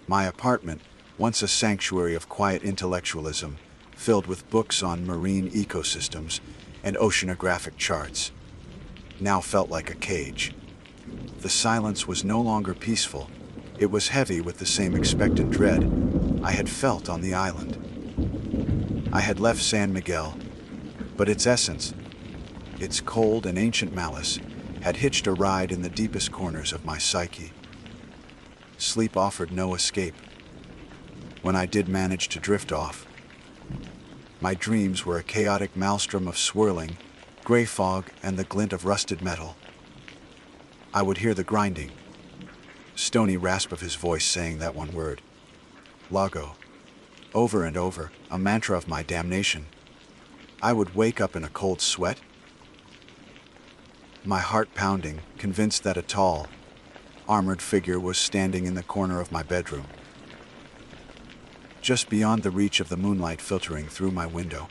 My apartment, once a sanctuary of quiet intellectualism, filled with books on marine ecosystems and oceanographic charts, now felt like a cage. The silence was no longer peaceful. It was heavy with the same expectant dread I had felt on the island. I had left San Miguel, but its essence, its cold and ancient malice, had hitched a ride in the deepest corners of my psyche. Sleep offered no escape. When I did manage to drift off, my dreams were a chaotic maelstrom of swirling, gray fog and the glint of rusted metal. I would hear the grinding, stony rasp of his voice saying that one word, Lago, over and over, a mantra of my damnation. I would wake up in a cold sweat, my heart pounding, convinced that a tall, armored figure was standing in the corner of my bedroom, just beyond the reach of the moonlight filtering through my window.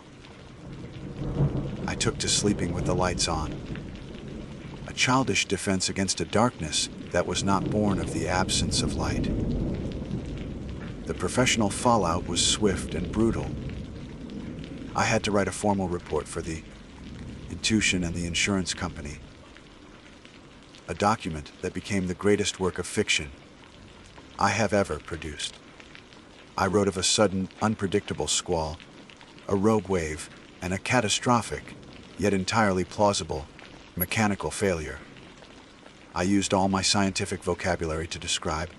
I took to sleeping with the lights on, a childish defense against a darkness that was not born of the absence of light. The professional fallout was swift and brutal. I had to write a formal report for the intuition and the insurance company, a document that became the greatest work of fiction I have ever produced. I wrote of a sudden, unpredictable squall, a rogue wave, and a catastrophic, yet entirely plausible, mechanical failure. I used all my scientific vocabulary to describe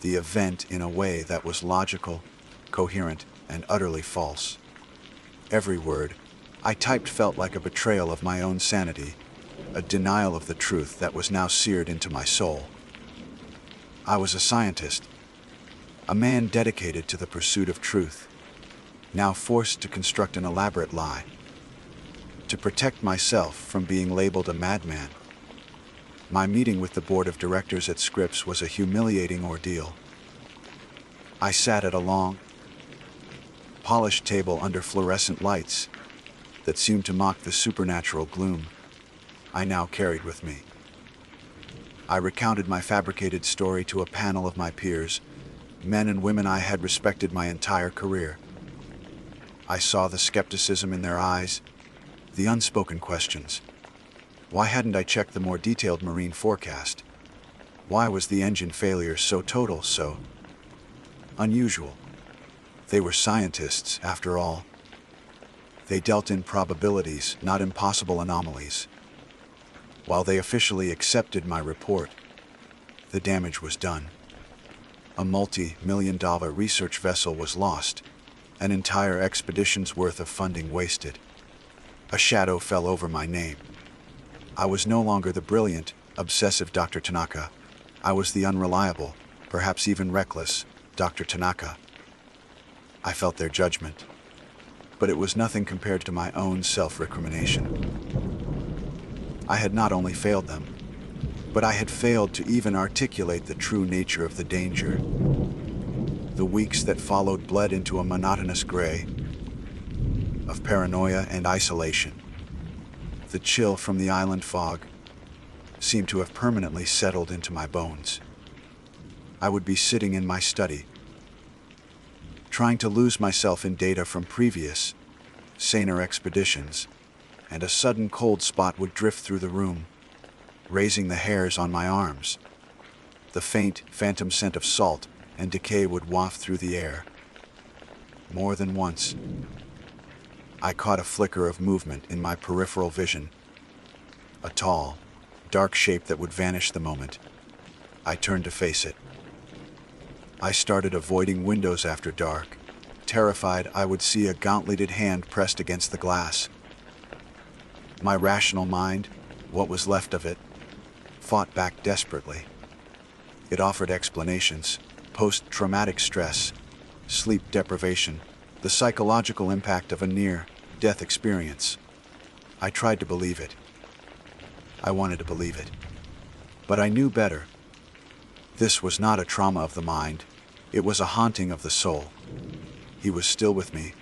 the event in a way that was logical, coherent, and utterly false. Every word I typed felt like a betrayal of my own sanity, a denial of the truth that was now seared into my soul. I was a scientist, a man dedicated to the pursuit of truth, now forced to construct an elaborate lie, to protect myself from being labeled a madman. My meeting with the board of directors at Scripps was a humiliating ordeal. I sat at a long, polished table under fluorescent lights that seemed to mock the supernatural gloom I now carried with me. I recounted my fabricated story to a panel of my peers, men and women I had respected my entire career. I saw the skepticism in their eyes, the unspoken questions. Why hadn't I checked the more detailed marine forecast? Why was the engine failure so total, so unusual? They were scientists, after all. They dealt in probabilities, not impossible anomalies. While they officially accepted my report, the damage was done. A multi-million-dollar research vessel was lost, an entire expedition's worth of funding wasted. A shadow fell over my name. I was no longer the brilliant, obsessive Dr. Tanaka. I was the unreliable, perhaps even reckless, Dr. Tanaka. I felt their judgment, but it was nothing compared to my own self-recrimination. I had not only failed them, but I had failed to even articulate the true nature of the danger. The weeks that followed bled into a monotonous gray of paranoia and isolation. The chill from the island fog seemed to have permanently settled into my bones. I would be sitting in my study, trying to lose myself in data from previous, saner expeditions, and a sudden cold spot would drift through the room, raising the hairs on my arms. The faint, phantom scent of salt and decay would waft through the air. More than once, I caught a flicker of movement in my peripheral vision, a tall, dark shape that would vanish the moment I turned to face it. I started avoiding windows after dark, terrified I would see a gauntleted hand pressed against the glass. My rational mind, what was left of it, fought back desperately. It offered explanations: post-traumatic stress, sleep deprivation, the psychological impact of a near-death experience. I tried to believe it. I wanted to believe it. But I knew better. This was not a trauma of the mind. It was a haunting of the soul. He was still with me.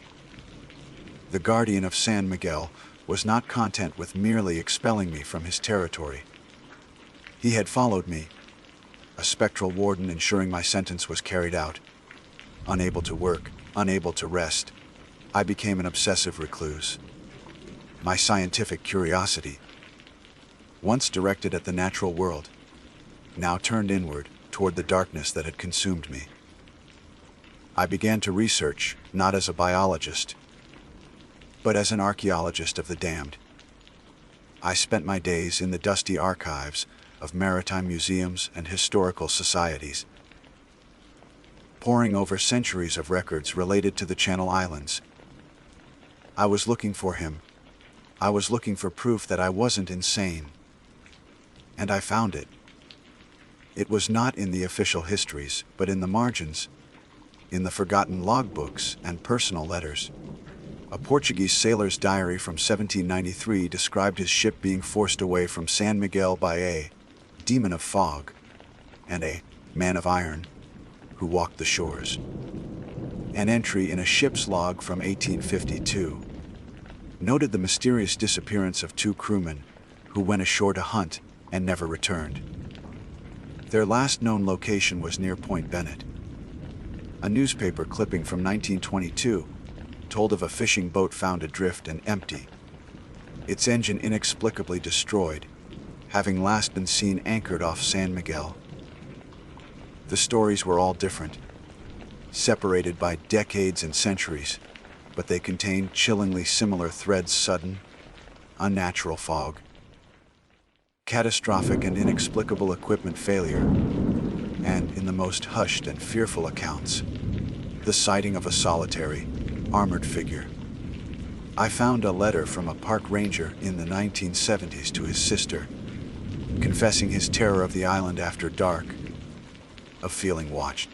The guardian of San Miguel was not content with merely expelling me from his territory. He had followed me, a spectral warden ensuring my sentence was carried out. Unable to work, unable to rest, I became an obsessive recluse. My scientific curiosity, once directed at the natural world, now turned inward toward the darkness that had consumed me. I began to research, not as a biologist, but as an archaeologist of the damned. I spent my days in the dusty archives of maritime museums and historical societies, poring over centuries of records related to the Channel Islands. I was looking for him. I was looking for proof that I wasn't insane. And I found it. It was not in the official histories, but in the margins, in the forgotten logbooks and personal letters. A Portuguese sailor's diary from 1793 described his ship being forced away from San Miguel by a demon of fog and a man of iron who walked the shores. An entry in a ship's log from 1852 noted the mysterious disappearance of two crewmen who went ashore to hunt and never returned. Their last known location was near Point Bennett. A newspaper clipping from 1922 told of a fishing boat found adrift and empty, its engine inexplicably destroyed, having last been seen anchored off San Miguel. The stories were all different, separated by decades and centuries, but they contained chillingly similar threads: sudden, unnatural fog, catastrophic and inexplicable equipment failure, and, in the most hushed and fearful accounts, the sighting of a solitary, armored figure. I found a letter from a park ranger in the 1970s to his sister, confessing his terror of the island after dark, of feeling watched,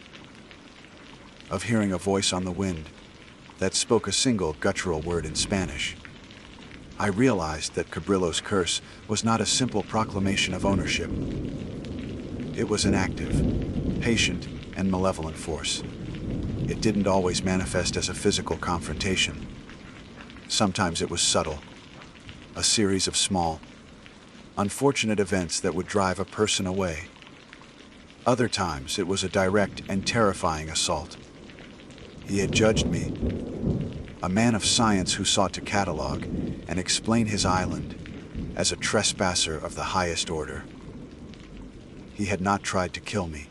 of hearing a voice on the wind that spoke a single guttural word in Spanish. I realized that Cabrillo's curse was not a simple proclamation of ownership. It was an active, patient, and malevolent force. It didn't always manifest as a physical confrontation. Sometimes it was subtle, a series of small, unfortunate events that would drive a person away. Other times it was a direct and terrifying assault. He had judged me, a man of science who sought to catalog and explain his island, as a trespasser of the highest order. He had not tried to kill me.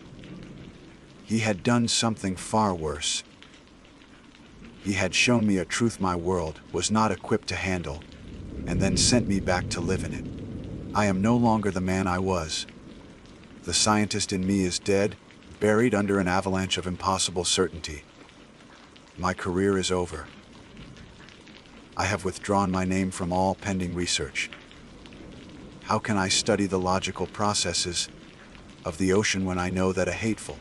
He had done something far worse. He had shown me a truth my world was not equipped to handle, and then sent me back to live in it. I am no longer the man I was. The scientist in me is dead, buried under an avalanche of impossible certainty. My career is over. I have withdrawn my name from all pending research. How can I study the logical processes of the ocean when I know that a hateful,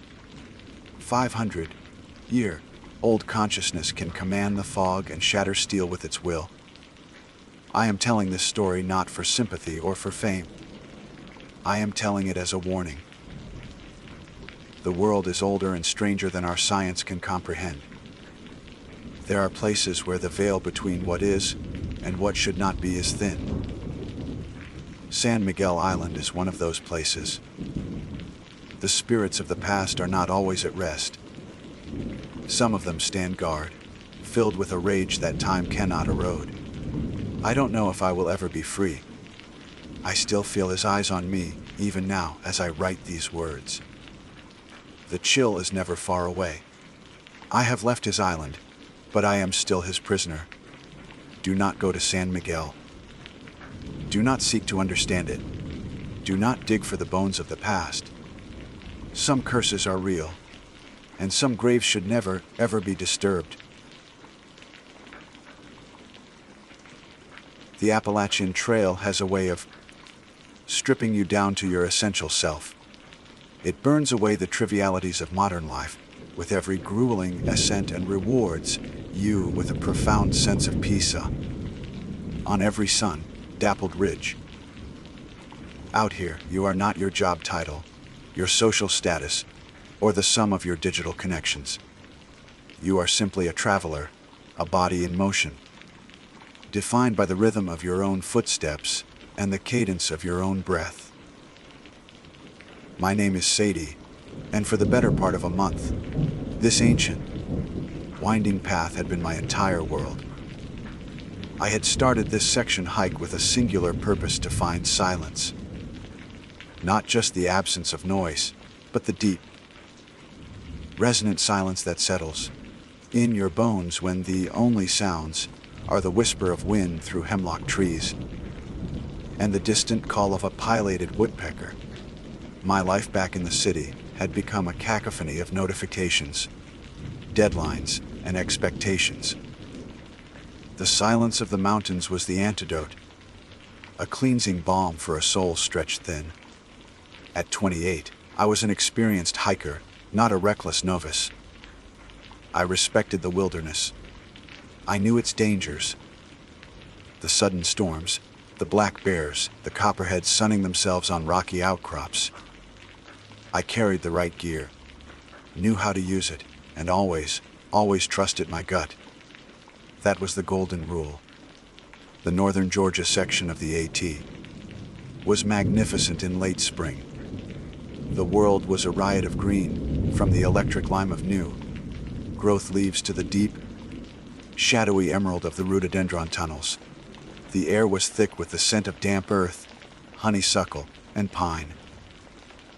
500-year-old consciousness can command the fog and shatter steel with its will? I am telling this story not for sympathy or for fame. I am telling it as a warning. The world is older and stranger than our science can comprehend. There are places where the veil between what is and what should not be is thin. San Miguel Island is one of those places. The spirits of the past are not always at rest. Some of them stand guard, filled with a rage that time cannot erode. I don't know if I will ever be free. I still feel his eyes on me, even now, as I write these words. The chill is never far away. I have left his island, but I am still his prisoner. Do not go to San Miguel. Do not seek to understand it. Do not dig for the bones of the past. Some curses are real, and some graves should never, ever be disturbed. The Appalachian Trail has a way of stripping you down to your essential self. It burns away the trivialities of modern life with every grueling ascent and rewards you with a profound sense of peace on every sun-dappled ridge. Out here, you are not your job title, your social status, or the sum of your digital connections. You are simply a traveler, a body in motion, defined by the rhythm of your own footsteps and the cadence of your own breath. My name is Sadie, and for the better part of a month, this ancient, winding path had been my entire world. I had started this section hike with a singular purpose: to find silence. Not just the absence of noise, but the deep, resonant silence that settles in your bones when the only sounds are the whisper of wind through hemlock trees and the distant call of a pileated woodpecker. My life back in the city had become a cacophony of notifications, deadlines, and expectations. The silence of the mountains was the antidote, a cleansing balm for a soul stretched thin. At 28, I was an experienced hiker, not a reckless novice. I respected the wilderness. I knew its dangers. The sudden storms, the black bears, the copperheads sunning themselves on rocky outcrops. I carried the right gear, knew how to use it, and always trusted my gut. That was the golden rule. The northern Georgia section of the AT. was magnificent in late spring. The world was a riot of green, from the electric lime of new growth leaves to the deep, shadowy emerald of the rhododendron tunnels. The air was thick with the scent of damp earth, honeysuckle, and pine.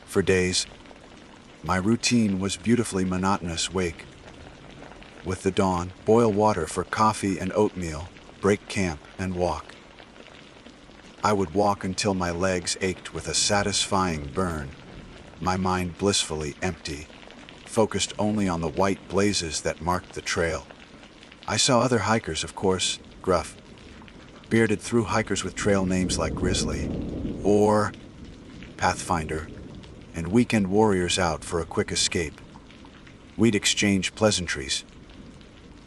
For days, my routine was beautifully monotonous. Wake with the dawn, boil water for coffee and oatmeal, break camp, and walk. I would walk until my legs ached with a satisfying burn, my mind blissfully empty, focused only on the white blazes that marked the trail. I saw other hikers, of course, gruff, bearded through hikers with trail names like Grizzly or Pathfinder, and weekend warriors out for a quick escape. We'd exchange pleasantries,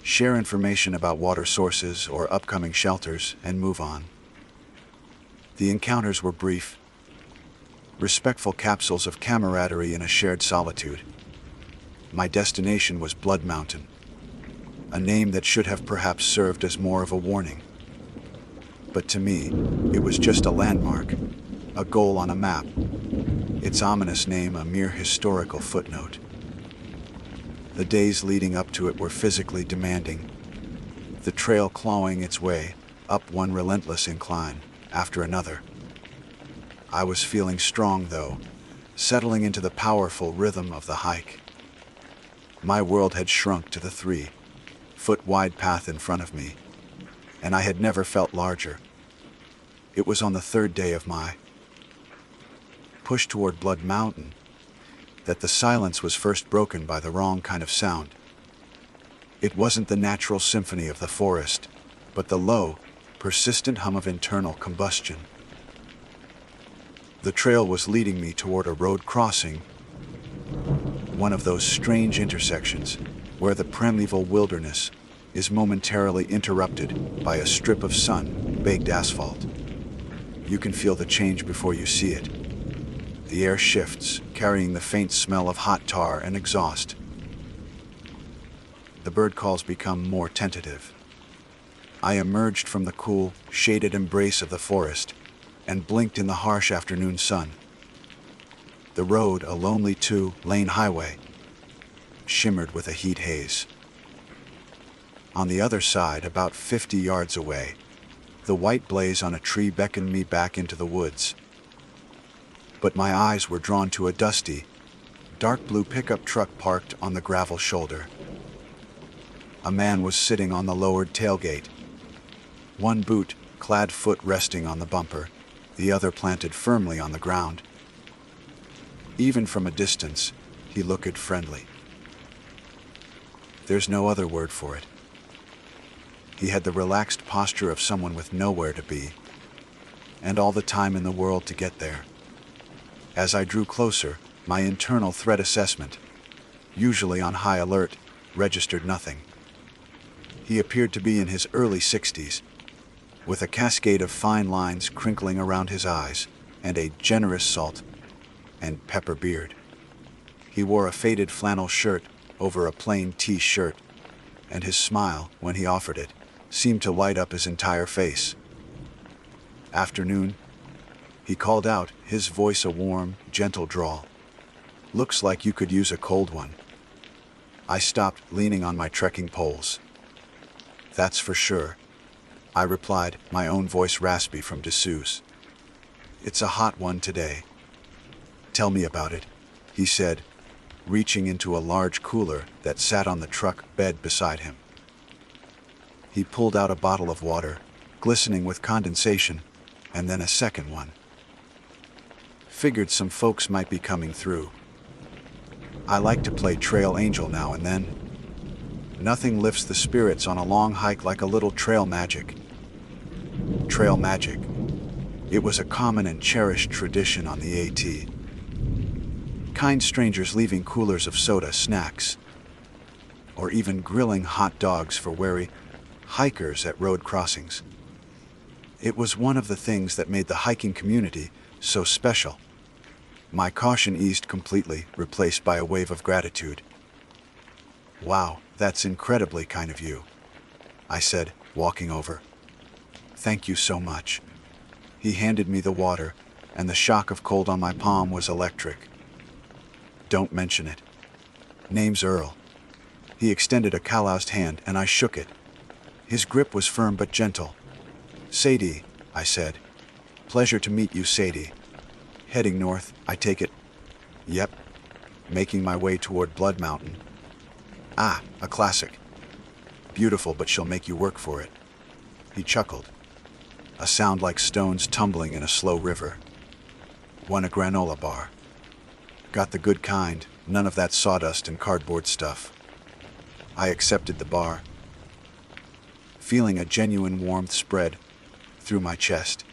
share information about water sources or upcoming shelters, and move on. The encounters were brief, respectful capsules of camaraderie in a shared solitude. My destination was Blood Mountain, a name that should have perhaps served as more of a warning. But to me, it was just a landmark, a goal on a map, its ominous name a mere historical footnote. The days leading up to it were physically demanding, the trail clawing its way up one relentless incline after another. I was feeling strong, though, settling into the powerful rhythm of the hike. My world had shrunk to the 3-foot-wide path in front of me, and I had never felt larger. It was on the third day of my push toward Blood Mountain that the silence was first broken by the wrong kind of sound. It wasn't the natural symphony of the forest, but the low, persistent hum of internal combustion. The trail was leading me toward a road crossing, one of those strange intersections where the primeval wilderness is momentarily interrupted by a strip of sun-baked asphalt. You can feel the change before you see it. The air shifts, carrying the faint smell of hot tar and exhaust. The bird calls become more tentative. I emerged from the cool, shaded embrace of the forest and blinked in the harsh afternoon sun. The road, a lonely 2-lane highway, shimmered with a heat haze. On the other side, about 50 yards away, the white blaze on a tree beckoned me back into the woods. But my eyes were drawn to a dusty, dark blue pickup truck parked on the gravel shoulder. A man was sitting on the lowered tailgate, one boot-clad foot resting on the bumper, the other planted firmly on the ground. Even from a distance, he looked friendly. There's no other word for it. He had the relaxed posture of someone with nowhere to be, and all the time in the world to get there. As I drew closer, my internal threat assessment, usually on high alert, registered nothing. He appeared to be in his early 60s, with a cascade of fine lines crinkling around his eyes and a generous salt and pepper beard. He wore a faded flannel shirt over a plain T-shirt, and his smile, when he offered it, seemed to light up his entire face. "Afternoon," he called out, his voice a warm, gentle drawl. "Looks like you could use a cold one." I stopped, leaning on my trekking poles. "That's for sure," I replied, my own voice raspy from disuse. "It's a hot one today." "Tell me about it," he said, reaching into a large cooler that sat on the truck bed beside him. He pulled out a bottle of water, glistening with condensation, and then a second one. "Figured some folks might be coming through. I like to play trail angel now and then. Nothing lifts the spirits on a long hike like a little trail magic." Trail magic. It was a common and cherished tradition on the AT. Kind strangers leaving coolers of soda, snacks, or even grilling hot dogs for wary hikers at road crossings. It was one of the things that made the hiking community so special. My caution eased completely, replaced by a wave of gratitude. "Wow, that's incredibly kind of you," I said, walking over. "Thank you so much." He handed me the water, and the shock of cold on my palm was electric. Don't mention it. Name's Earl. He extended a calloused hand, and I shook it. His grip was firm but gentle. Sadie, I said. Pleasure to meet you, Sadie. Heading north, I take it? Yep. Making my way toward Blood Mountain. Ah, a classic. Beautiful, but she'll make you work for it. He chuckled. A sound like stones tumbling in a slow river. Won a granola bar. Got the good kind, none of that sawdust and cardboard stuff. I accepted the bar, feeling a genuine warmth spread through my chest.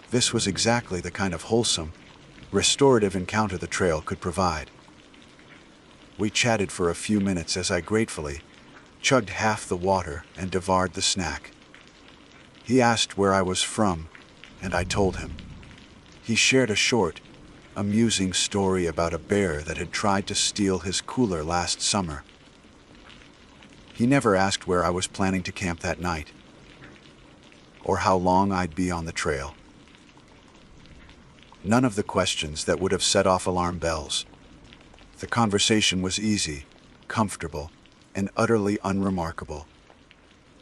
This was exactly the kind of wholesome, restorative encounter the trail could provide. We chatted for a few minutes as I gratefully chugged half the water and devoured the snack. He asked where I was from, and I told him. He shared a short, amusing story about a bear that had tried to steal his cooler last summer. He never asked where I was planning to camp that night, or how long I'd be on the trail. None of the questions that would have set off alarm bells. The conversation was easy, comfortable, and utterly unremarkable.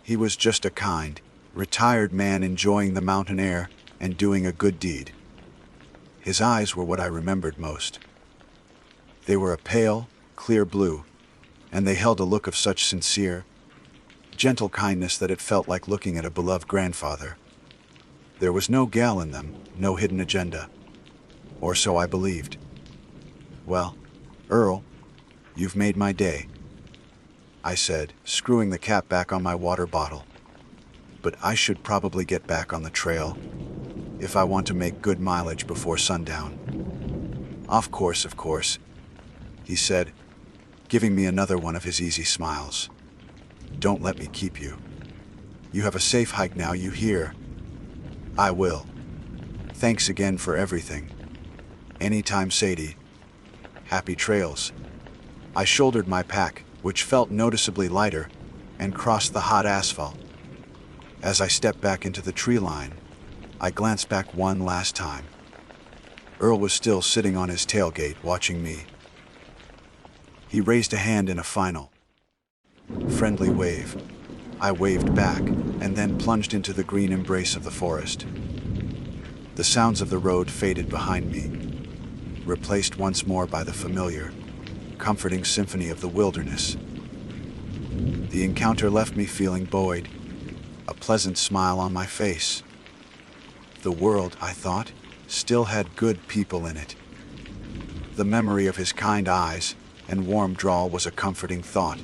He was just a kind, retired man enjoying the mountain air and doing a good deed. His eyes were what I remembered most. They were a pale, clear blue, and they held a look of such sincere, gentle kindness that it felt like looking at a beloved grandfather. There was no guile in them, no hidden agenda. Or so I believed. Well, Earl, you've made my day, I said, screwing the cap back on my water bottle. But I should probably get back on the trail if I want to make good mileage before sundown. Of course, he said, giving me another one of his easy smiles. Don't let me keep you. You have a safe hike now, you hear? I will. Thanks again for everything. Anytime, Sadie. Happy trails. I shouldered my pack, which felt noticeably lighter, and crossed the hot asphalt. As I stepped back into the tree line, I glanced back one last time. Earl was still sitting on his tailgate watching me. He raised a hand in a final, friendly wave. I waved back and then plunged into the green embrace of the forest. The sounds of the road faded behind me, replaced once more by the familiar, comforting symphony of the wilderness. The encounter left me feeling buoyed, a pleasant smile on my face. The world, I thought, still had good people in it. The memory of his kind eyes and warm drawl was a comforting thought,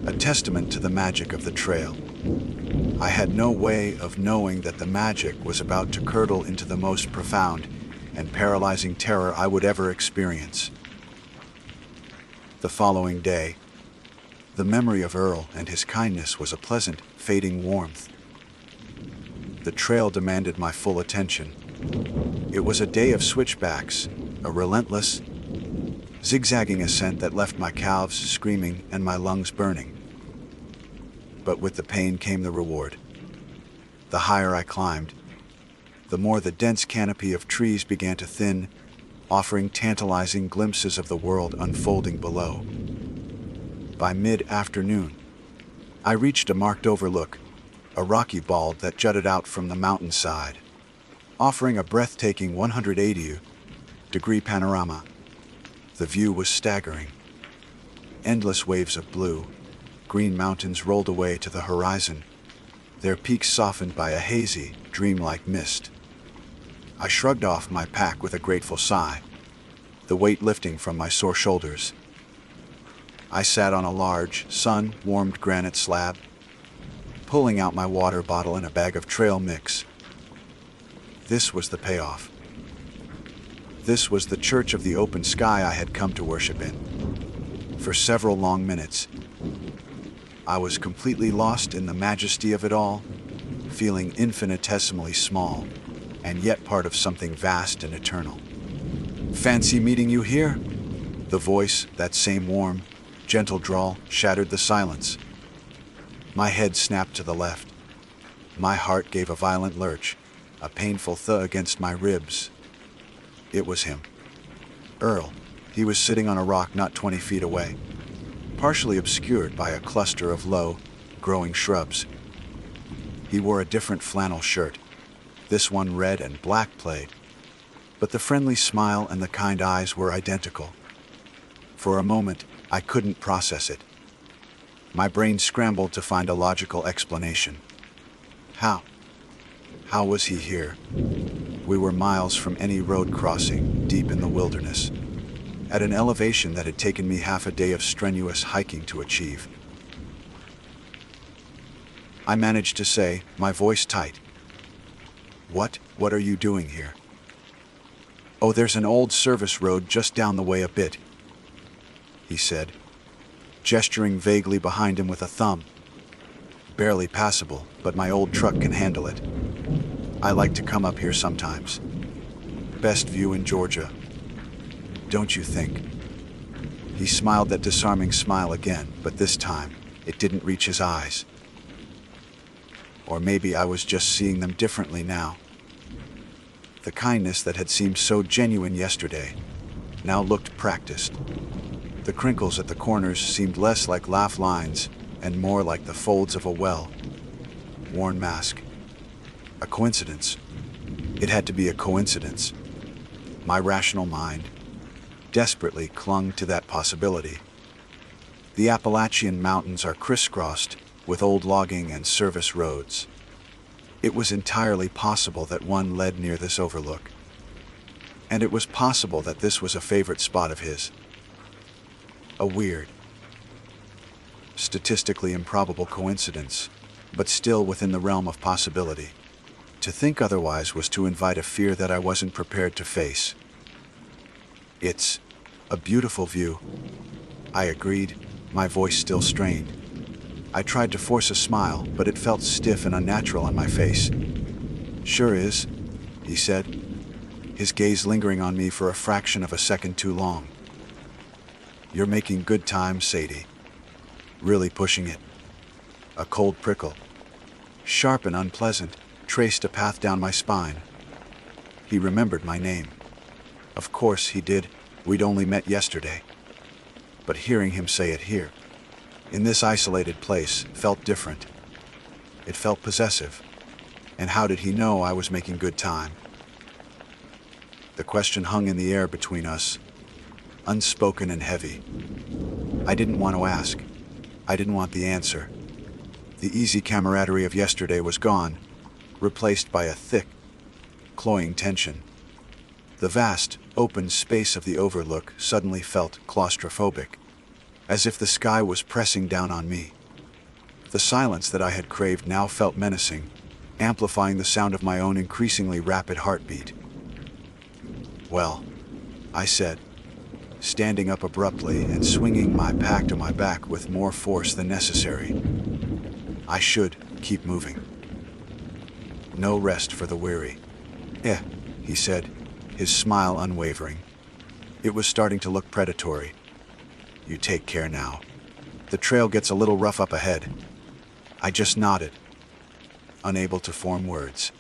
a testament to the magic of the trail. I had no way of knowing that the magic was about to curdle into the most profound and paralyzing terror I would ever experience. The following day, the memory of Earl and his kindness was a pleasant, fading warmth. The trail demanded my full attention. It was a day of switchbacks, a relentless, zigzagging ascent that left my calves screaming and my lungs burning. But with the pain came the reward. The higher I climbed, the more the dense canopy of trees began to thin, offering tantalizing glimpses of the world unfolding below. By mid-afternoon, I reached a marked overlook, a rocky bald that jutted out from the mountainside, offering a breathtaking 180-degree panorama. The view was staggering. Endless waves of blue, green mountains rolled away to the horizon, their peaks softened by a hazy, dreamlike mist. I shrugged off my pack with a grateful sigh, the weight lifting from my sore shoulders. I sat on a large, sun-warmed granite slab, pulling out my water bottle and a bag of trail mix. This was the payoff. This was the church of the open sky I had come to worship in. For several long minutes, I was completely lost in the majesty of it all, feeling infinitesimally small, and yet part of something vast and eternal. Fancy meeting you here? The voice, that same warm, gentle drawl, shattered the silence. My head snapped to the left. My heart gave a violent lurch, a painful thud against my ribs. It was him. Earl. He was sitting on a rock not 20 feet away, partially obscured by a cluster of low, growing shrubs. He wore a different flannel shirt, this one red and black plaid, but the friendly smile and the kind eyes were identical. For a moment, I couldn't process it. My brain scrambled to find a logical explanation. How? How was he here? We were miles from any road crossing, deep in the wilderness, at an elevation that had taken me half a day of strenuous hiking to achieve. I managed to say, my voice tight, What are you doing here?" "Oh, there's an old service road just down the way a bit," he said, gesturing vaguely behind him with a thumb. "Barely passable, but my old truck can handle it. I like to come up here sometimes. Best view in Georgia, don't you think?" He smiled that disarming smile again, but this time, it didn't reach his eyes. Or maybe I was just seeing them differently now. The kindness that had seemed so genuine yesterday now looked practiced. The crinkles at the corners seemed less like laugh lines and more like the folds of a well-worn mask. A coincidence. It had to be a coincidence. My rational mind desperately clung to that possibility. The Appalachian Mountains are crisscrossed with old logging and service roads. It was entirely possible that one led near this overlook. And it was possible that this was a favorite spot of his. A weird, statistically improbable coincidence, but still within the realm of possibility. To think otherwise was to invite a fear that I wasn't prepared to face. "It's a beautiful view," I agreed, my voice still strained. I tried to force a smile, but it felt stiff and unnatural on my face. "Sure is," he said, his gaze lingering on me for a fraction of a second too long. "You're making good time, Sadie. Really pushing it." A cold prickle, sharp and unpleasant, traced a path down my spine. He remembered my name. Of course he did. We'd only met yesterday. But hearing him say it here, in this isolated place, felt different. It felt possessive. And how did he know I was making good time? The question hung in the air between us, unspoken and heavy. I didn't want to ask. I didn't want the answer. The easy camaraderie of yesterday was gone, replaced by a thick, cloying tension. The vast, open space of the overlook suddenly felt claustrophobic, as if the sky was pressing down on me. The silence that I had craved now felt menacing, amplifying the sound of my own increasingly rapid heartbeat. "Well," I said, standing up abruptly and swinging my pack to my back with more force than necessary. "I should keep moving. No rest for the weary." He said, his smile unwavering. It was starting to look predatory. "You take care now. The trail gets a little rough up ahead." I just nodded, unable to form words.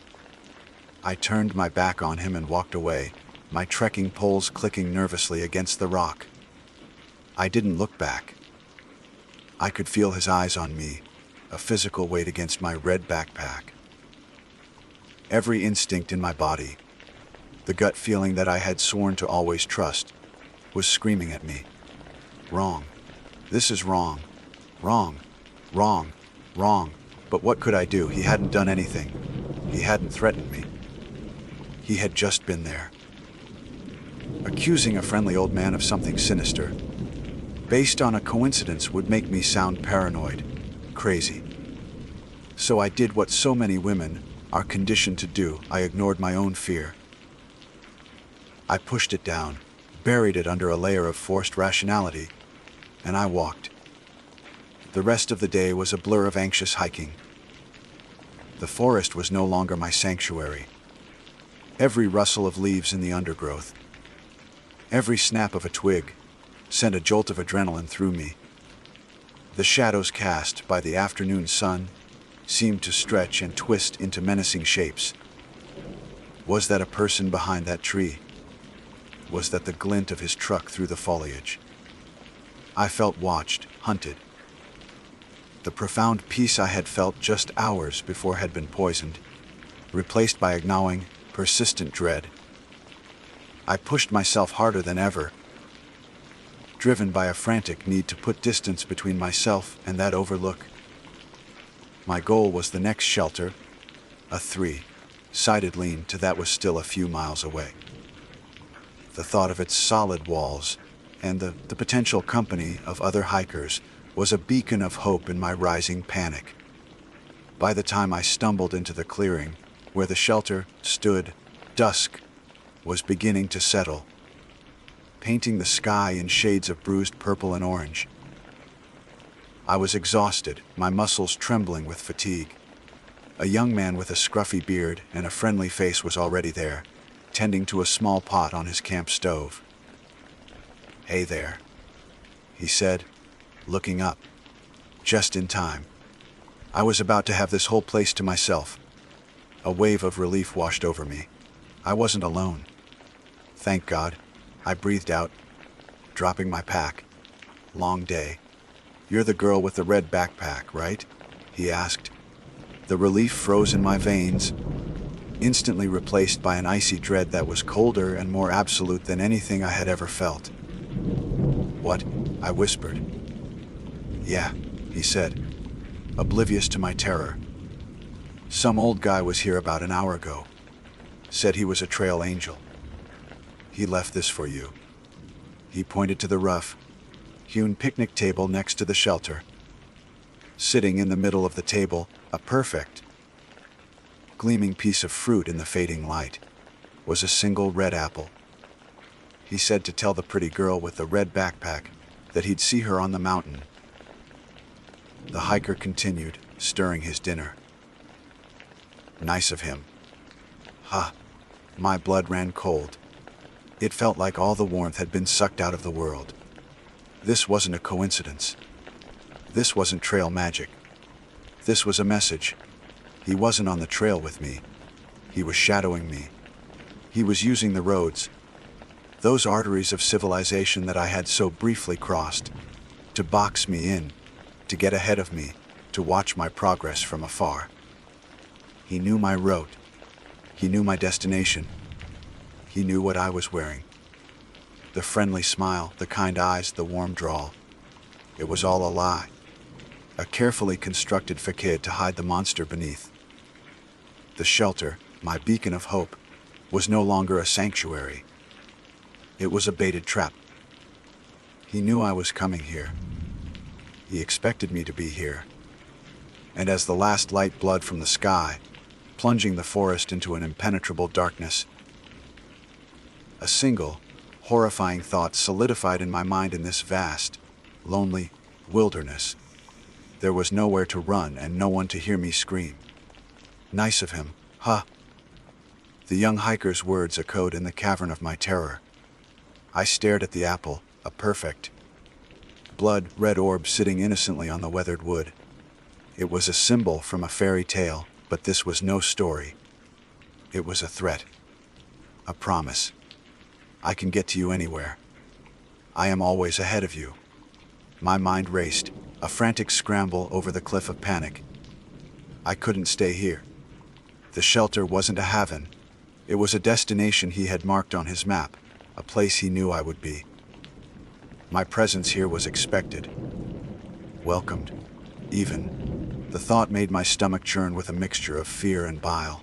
I turned my back on him and walked away, my trekking poles clicking nervously against the rock. I didn't look back. I could feel his eyes on me, a physical weight against my red backpack. Every instinct in my body, the gut feeling that I had sworn to always trust, was screaming at me. Wrong. This is wrong. Wrong. Wrong. Wrong. But what could I do? He hadn't done anything. He hadn't threatened me. He had just been there. Accusing a friendly old man of something sinister, based on a coincidence, would make me sound paranoid, crazy. So I did what so many women are conditioned to do. I ignored my own fear. I pushed it down, buried it under a layer of forced rationality, and I walked. The rest of the day was a blur of anxious hiking. The forest was no longer my sanctuary. Every rustle of leaves in the undergrowth, every snap of a twig, sent a jolt of adrenaline through me. The shadows cast by the afternoon sun seemed to stretch and twist into menacing shapes. Was that a person behind that tree? Was that the glint of his truck through the foliage? I felt watched, hunted. The profound peace I had felt just hours before had been poisoned, replaced by a gnawing, persistent dread. I pushed myself harder than ever, driven by a frantic need to put distance between myself and that overlook. My goal was the next shelter, a three-sided lean to that was still a few miles away. The thought of its solid walls and the potential company of other hikers was a beacon of hope in my rising panic. By the time I stumbled into the clearing where the shelter stood, dusk was beginning to settle, painting the sky in shades of bruised purple and orange. I was exhausted, my muscles trembling with fatigue. A young man with a scruffy beard and a friendly face was already there, tending to a small pot on his camp stove. "Hey there," he said, looking up, just in time. I was about to have this whole place to myself. A wave of relief washed over me. I wasn't alone. Thank God, I breathed out, dropping my pack. "Long day. You're the girl with the red backpack, right?" he asked. The relief froze in my veins, instantly replaced by an icy dread that was colder and more absolute than anything I had ever felt. "What?" I whispered. "Yeah," he said, oblivious to my terror. "Some old guy was here about an hour ago. Said he was a trail angel. He left this for you." He pointed to the rough, hewn picnic table next to the shelter. Sitting in the middle of the table, a perfect, gleaming piece of fruit in the fading light, was a single red apple. He said to tell the pretty girl with the red backpack that he'd see her on the mountain. The hiker continued, stirring his dinner. "Nice of him." Ha! My blood ran cold. It felt like all the warmth had been sucked out of the world. This wasn't a coincidence. This wasn't trail magic. This was a message. He wasn't on the trail with me. He was shadowing me. He was using the roads, those arteries of civilization that I had so briefly crossed, to box me in, to get ahead of me, to watch my progress from afar. He knew my route. He knew my destination. He knew what I was wearing. The friendly smile, the kind eyes, the warm drawl. It was all a lie. A carefully constructed facade to hide the monster beneath. The shelter, my beacon of hope, was no longer a sanctuary. It was a baited trap. He knew I was coming here. He expected me to be here. And as the last light blood from the sky, plunging the forest into an impenetrable darkness, a single, horrifying thought solidified in my mind in this vast, lonely wilderness. There was nowhere to run and no one to hear me scream. "Nice of him, huh?" The young hiker's words echoed in the cavern of my terror. I stared at the apple, a perfect, blood-red orb sitting innocently on the weathered wood. It was a symbol from a fairy tale, but this was no story. It was a threat, a promise. I can get to you anywhere. I am always ahead of you. My mind raced, a frantic scramble over the cliff of panic. I couldn't stay here. The shelter wasn't a haven. It was a destination he had marked on his map, a place he knew I would be. My presence here was expected, welcomed, even. The thought made my stomach churn with a mixture of fear and bile.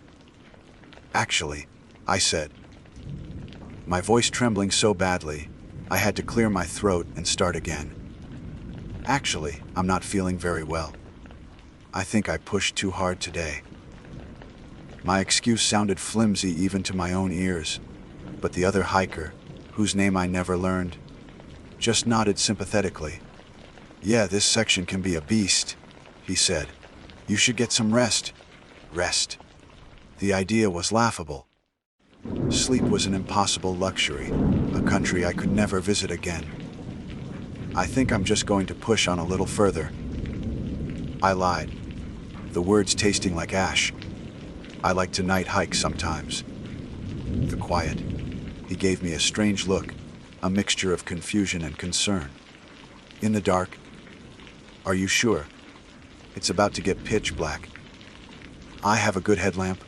"Actually," I said, my voice trembling so badly, I had to clear my throat and start again. "Actually, I'm not feeling very well. I think I pushed too hard today." My excuse sounded flimsy even to my own ears, but the other hiker, whose name I never learned, just nodded sympathetically. "Yeah, this section can be a beast," he said. "You should get some rest." Rest. The idea was laughable. Sleep was an impossible luxury, a country I could never visit again. "I think I'm just going to push on a little further." I lied, the words tasting like ash. "I like to night hike sometimes." The quiet. He gave me a strange look, a mixture of confusion and concern. In the dark? Are you sure? It's about to get pitch black. I have a good headlamp,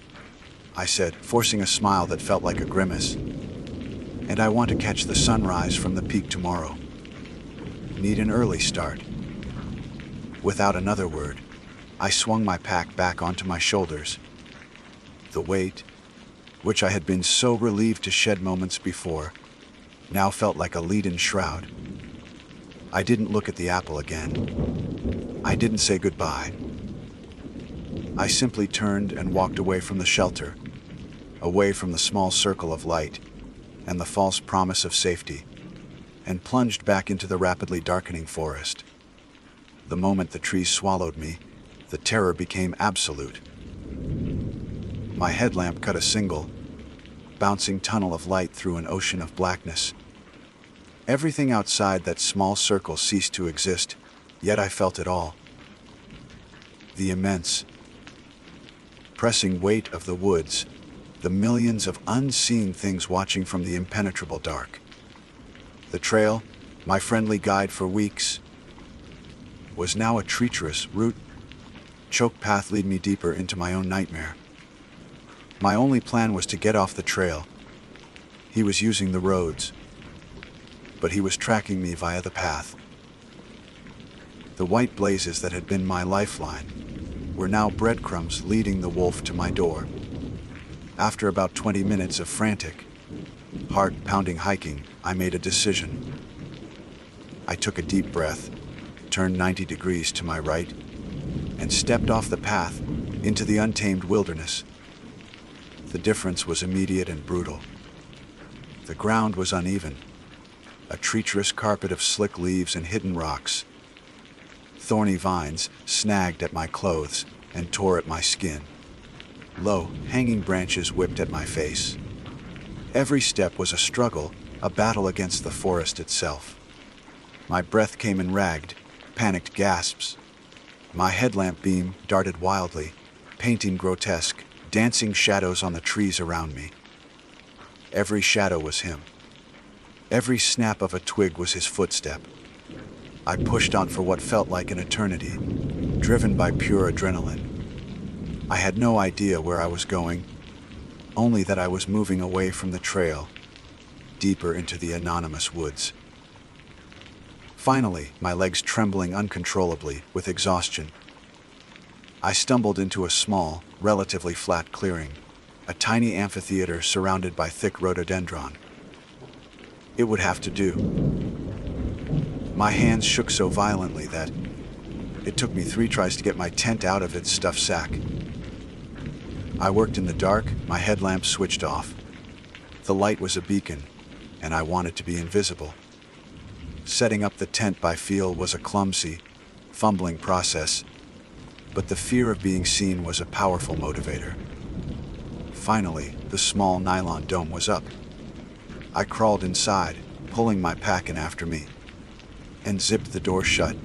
I said, forcing a smile that felt like a grimace. And I want to catch the sunrise from the peak tomorrow. Need an early start. Without another word, I swung my pack back onto my shoulders. The weight, which I had been so relieved to shed moments before, now felt like a leaden shroud. I didn't look at the apple again. I didn't say goodbye. I simply turned and walked away from the shelter, away from the small circle of light and the false promise of safety, and plunged back into the rapidly darkening forest. The moment the trees swallowed me, the terror became absolute. My headlamp cut a single, bouncing tunnel of light through an ocean of blackness. Everything outside that small circle ceased to exist, yet I felt it all. The immense, pressing weight of the woods, the millions of unseen things watching from the impenetrable dark. The trail, my friendly guide for weeks, was now a treacherous, root-choked path leading me deeper into my own nightmare. My only plan was to get off the trail. He was using the roads, but he was tracking me via the path. The white blazes that had been my lifeline were now breadcrumbs leading the wolf to my door. After about 20 minutes of frantic, heart-pounding hiking, I made a decision. I took a deep breath, turned 90 degrees to my right, and stepped off the path into the untamed wilderness. The difference was immediate and brutal. The ground was uneven, a treacherous carpet of slick leaves and hidden rocks. Thorny vines snagged at my clothes and tore at my skin. Low, hanging branches whipped at my face. Every step was a struggle, a battle against the forest itself. My breath came in ragged, panicked gasps. My headlamp beam darted wildly, painting grotesque, dancing shadows on the trees around me. Every shadow was him. Every snap of a twig was his footstep. I pushed on for what felt like an eternity, driven by pure adrenaline. I had no idea where I was going, only that I was moving away from the trail, deeper into the anonymous woods. Finally, my legs trembling uncontrollably with exhaustion, I stumbled into a small, relatively flat clearing, a tiny amphitheater surrounded by thick rhododendron. It would have to do. My hands shook so violently that it took me 3 tries to get my tent out of its stuffed sack. I worked in the dark, my headlamp switched off. The light was a beacon, and I wanted to be invisible. Setting up the tent by feel was a clumsy, fumbling process, but the fear of being seen was a powerful motivator. Finally, the small nylon dome was up. I crawled inside, pulling my pack in after me, and zipped the door shut.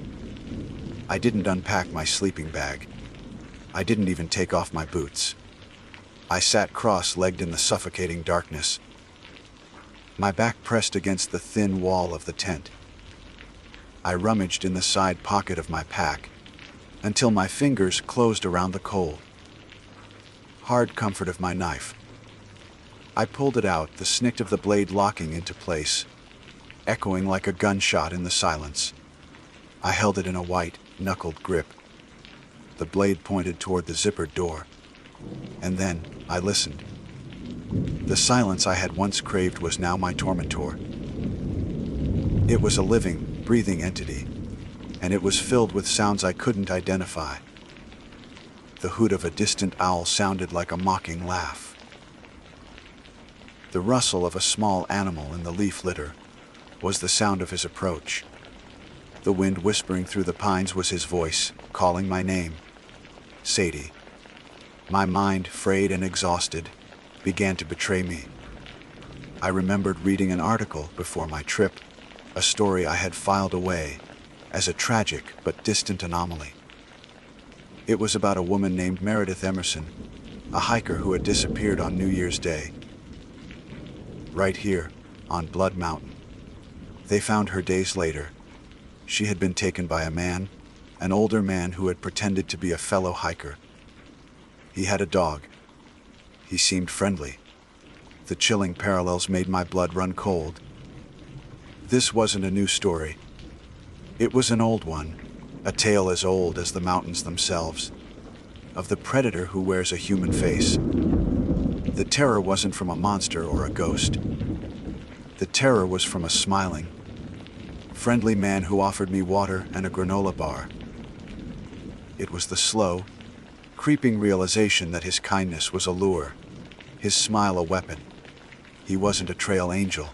I didn't unpack my sleeping bag. I didn't even take off my boots. I sat cross-legged in the suffocating darkness, my back pressed against the thin wall of the tent. I rummaged in the side pocket of my pack until my fingers closed around the cold, hard comfort of my knife. I pulled it out, the snick of the blade locking into place, echoing like a gunshot in the silence. I held it in a white, knuckled grip. The blade pointed toward the zippered door. And then I listened. The silence I had once craved was now my tormentor. It was a living, breathing entity, and it was filled with sounds I couldn't identify. The hoot of a distant owl sounded like a mocking laugh. The rustle of a small animal in the leaf litter was the sound of his approach. The wind whispering through the pines was his voice, calling my name. Sadie. My mind, frayed and exhausted, began to betray me. I remembered reading an article before my trip, a story I had filed away as a tragic but distant anomaly. It was about a woman named Meredith Emerson, a hiker who had disappeared on New Year's Day. right here, on Blood Mountain. They found her days later. She had been taken by a man, an older man who had pretended to be a fellow hiker. He had a dog. He seemed friendly. The chilling parallels made my blood run cold. This wasn't a new story. It was an old one, a tale as old as the mountains themselves, of the predator who wears a human face. The terror wasn't from a monster or a ghost. The terror was from a smiling, friendly man who offered me water and a granola bar. It was the slow, creeping realization that his kindness was a lure, his smile a weapon. He wasn't a trail angel.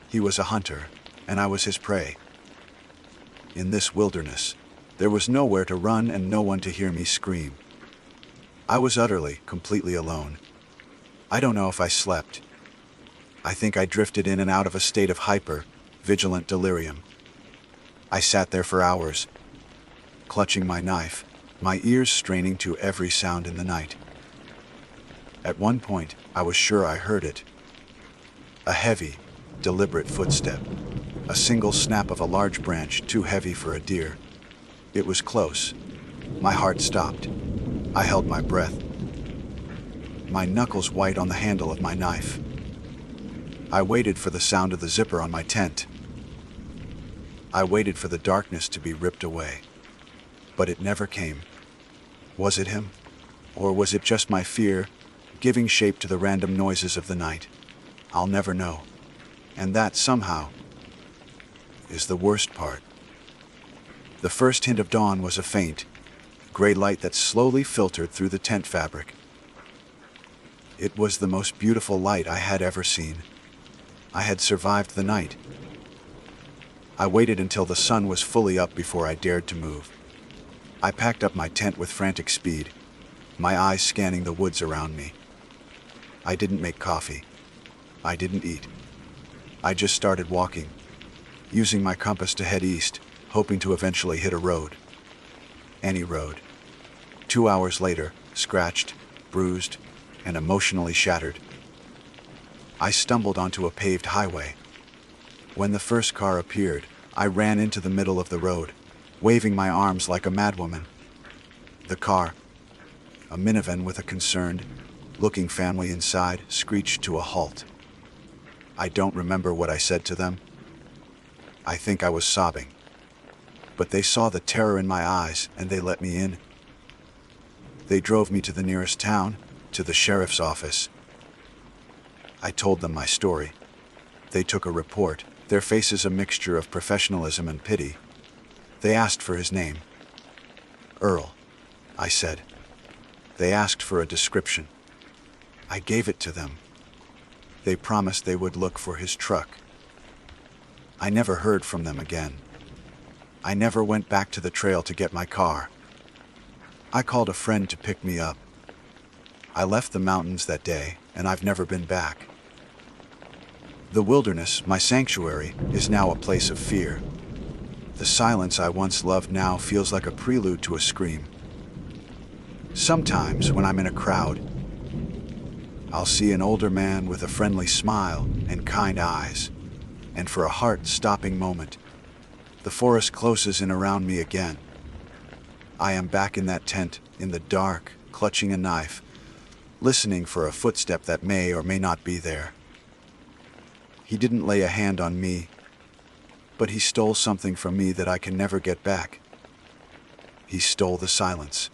He was a hunter, and I was his prey. In this wilderness, there was nowhere to run and no one to hear me scream. I was utterly, completely alone. I don't know if I slept. I think I drifted in and out of a state of vigilant delirium. I sat there for hours, clutching my knife, my ears straining to every sound in the night. At one point, I was sure I heard it. A heavy, deliberate footstep. A single snap of a large branch too heavy for a deer. It was close. My heart stopped. I held my breath, my knuckles white on the handle of my knife. I waited for the sound of the zipper on my tent. I waited for the darkness to be ripped away. But it never came. Was it him? Or was it just my fear, giving shape to the random noises of the night? I'll never know. And that, somehow, is the worst part. The first hint of dawn was a faint, gray light that slowly filtered through the tent fabric. It was the most beautiful light I had ever seen. I had survived the night. I waited until the sun was fully up before I dared to move. I packed up my tent with frantic speed, my eyes scanning the woods around me. I didn't make coffee. I didn't eat. I just started walking, using my compass to head east, hoping to eventually hit a road. Any road. 2 hours later, scratched, bruised, and emotionally shattered, I stumbled onto a paved highway. When the first car appeared, I ran into the middle of the road, waving my arms like a madwoman. The car, a minivan with a concerned, looking family inside, screeched to a halt. I don't remember what I said to them. I think I was sobbing. But they saw the terror in my eyes and they let me in. They drove me to the nearest town, to the sheriff's office. I told them my story. They took a report, their faces a mixture of professionalism and pity. They asked for his name. Earl, I said. They asked for a description. I gave it to them. They promised they would look for his truck. I never heard from them again. I never went back to the trail to get my car. I called a friend to pick me up. I left the mountains that day, and I've never been back. The wilderness, my sanctuary, is now a place of fear. The silence I once loved now feels like a prelude to a scream. Sometimes, when I'm in a crowd, I'll see an older man with a friendly smile and kind eyes, and for a heart-stopping moment, the forest closes in around me again. I am back in that tent, in the dark, clutching a knife, listening for a footstep that may or may not be there. He didn't lay a hand on me, but he stole something from me that I can never get back. He stole the silence.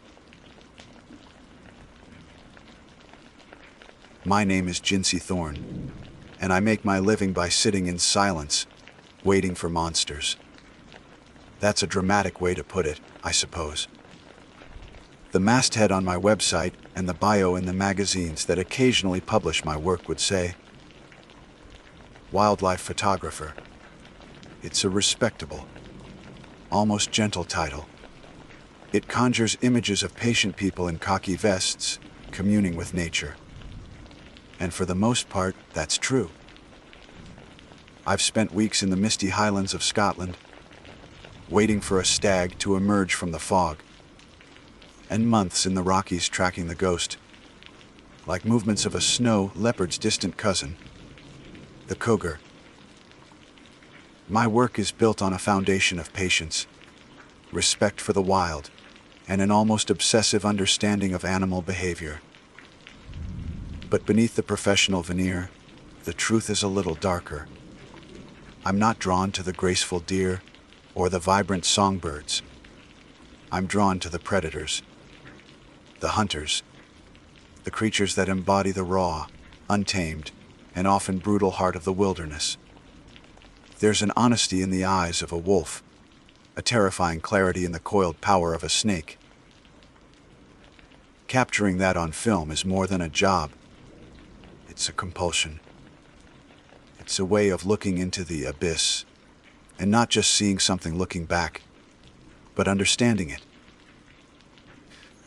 My name is Jinsey Thorne, and I make my living by sitting in silence, waiting for monsters. That's a dramatic way to put it, I suppose. The masthead on my website and the bio in the magazines that occasionally publish my work would say, wildlife photographer. It's a respectable, almost gentle title. It conjures images of patient people in khaki vests, communing with nature. And for the most part, that's true. I've spent weeks in the misty highlands of Scotland, waiting for a stag to emerge from the fog, and months in the Rockies tracking the ghost, like movements of a snow leopard's distant cousin. the cougar. My work is built on a foundation of patience, respect for the wild, and an almost obsessive understanding of animal behavior. But beneath the professional veneer, the truth is a little darker. I'm not drawn to the graceful deer or the vibrant songbirds. I'm drawn to the predators, the hunters, the creatures that embody the raw, untamed, and often brutal heart of the wilderness. There's an honesty in the eyes of a wolf, a terrifying clarity in the coiled power of a snake. Capturing that on film is more than a job. It's a compulsion. It's a way of looking into the abyss, and not just seeing something looking back, but understanding it.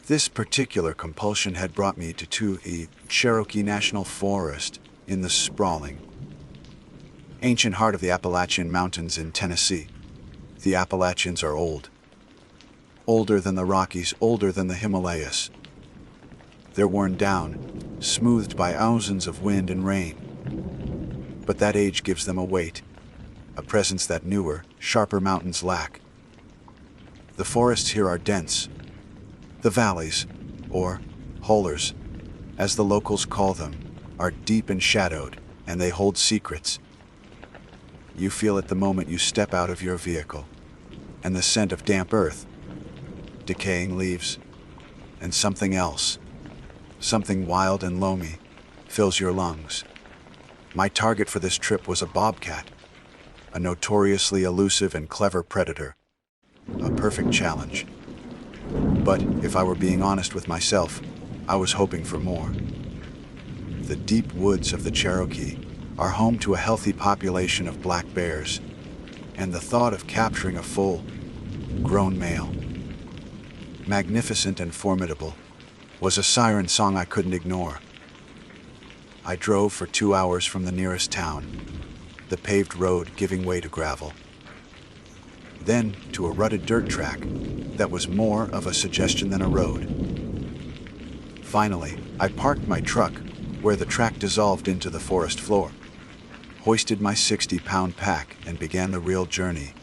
This particular compulsion had brought me to the Cherokee National Forest in the sprawling, ancient heart of the Appalachian Mountains in Tennessee. The Appalachians are old. Older than the Rockies, older than the Himalayas. They're worn down, smoothed by thousands of wind and rain. But that age gives them a weight, a presence that newer, sharper mountains lack. The forests here are dense. The valleys, or holers, as the locals call them, are deep and shadowed, and they hold secrets. You feel it the moment you step out of your vehicle, and the scent of damp earth, decaying leaves, and something else, something wild and loamy, fills your lungs. My target for this trip was a bobcat, a notoriously elusive and clever predator, a perfect challenge. But if I were being honest with myself, I was hoping for more. The deep woods of the Cherokee are home to a healthy population of black bears, and the thought of capturing a full, grown male, magnificent and formidable, was a siren song I couldn't ignore. I drove for 2 hours from the nearest town, the paved road giving way to gravel. Then to a rutted dirt track that was more of a suggestion than a road. Finally, I parked my truck where the track dissolved into the forest floor, hoisted my 60-pound pack, and began the real journey.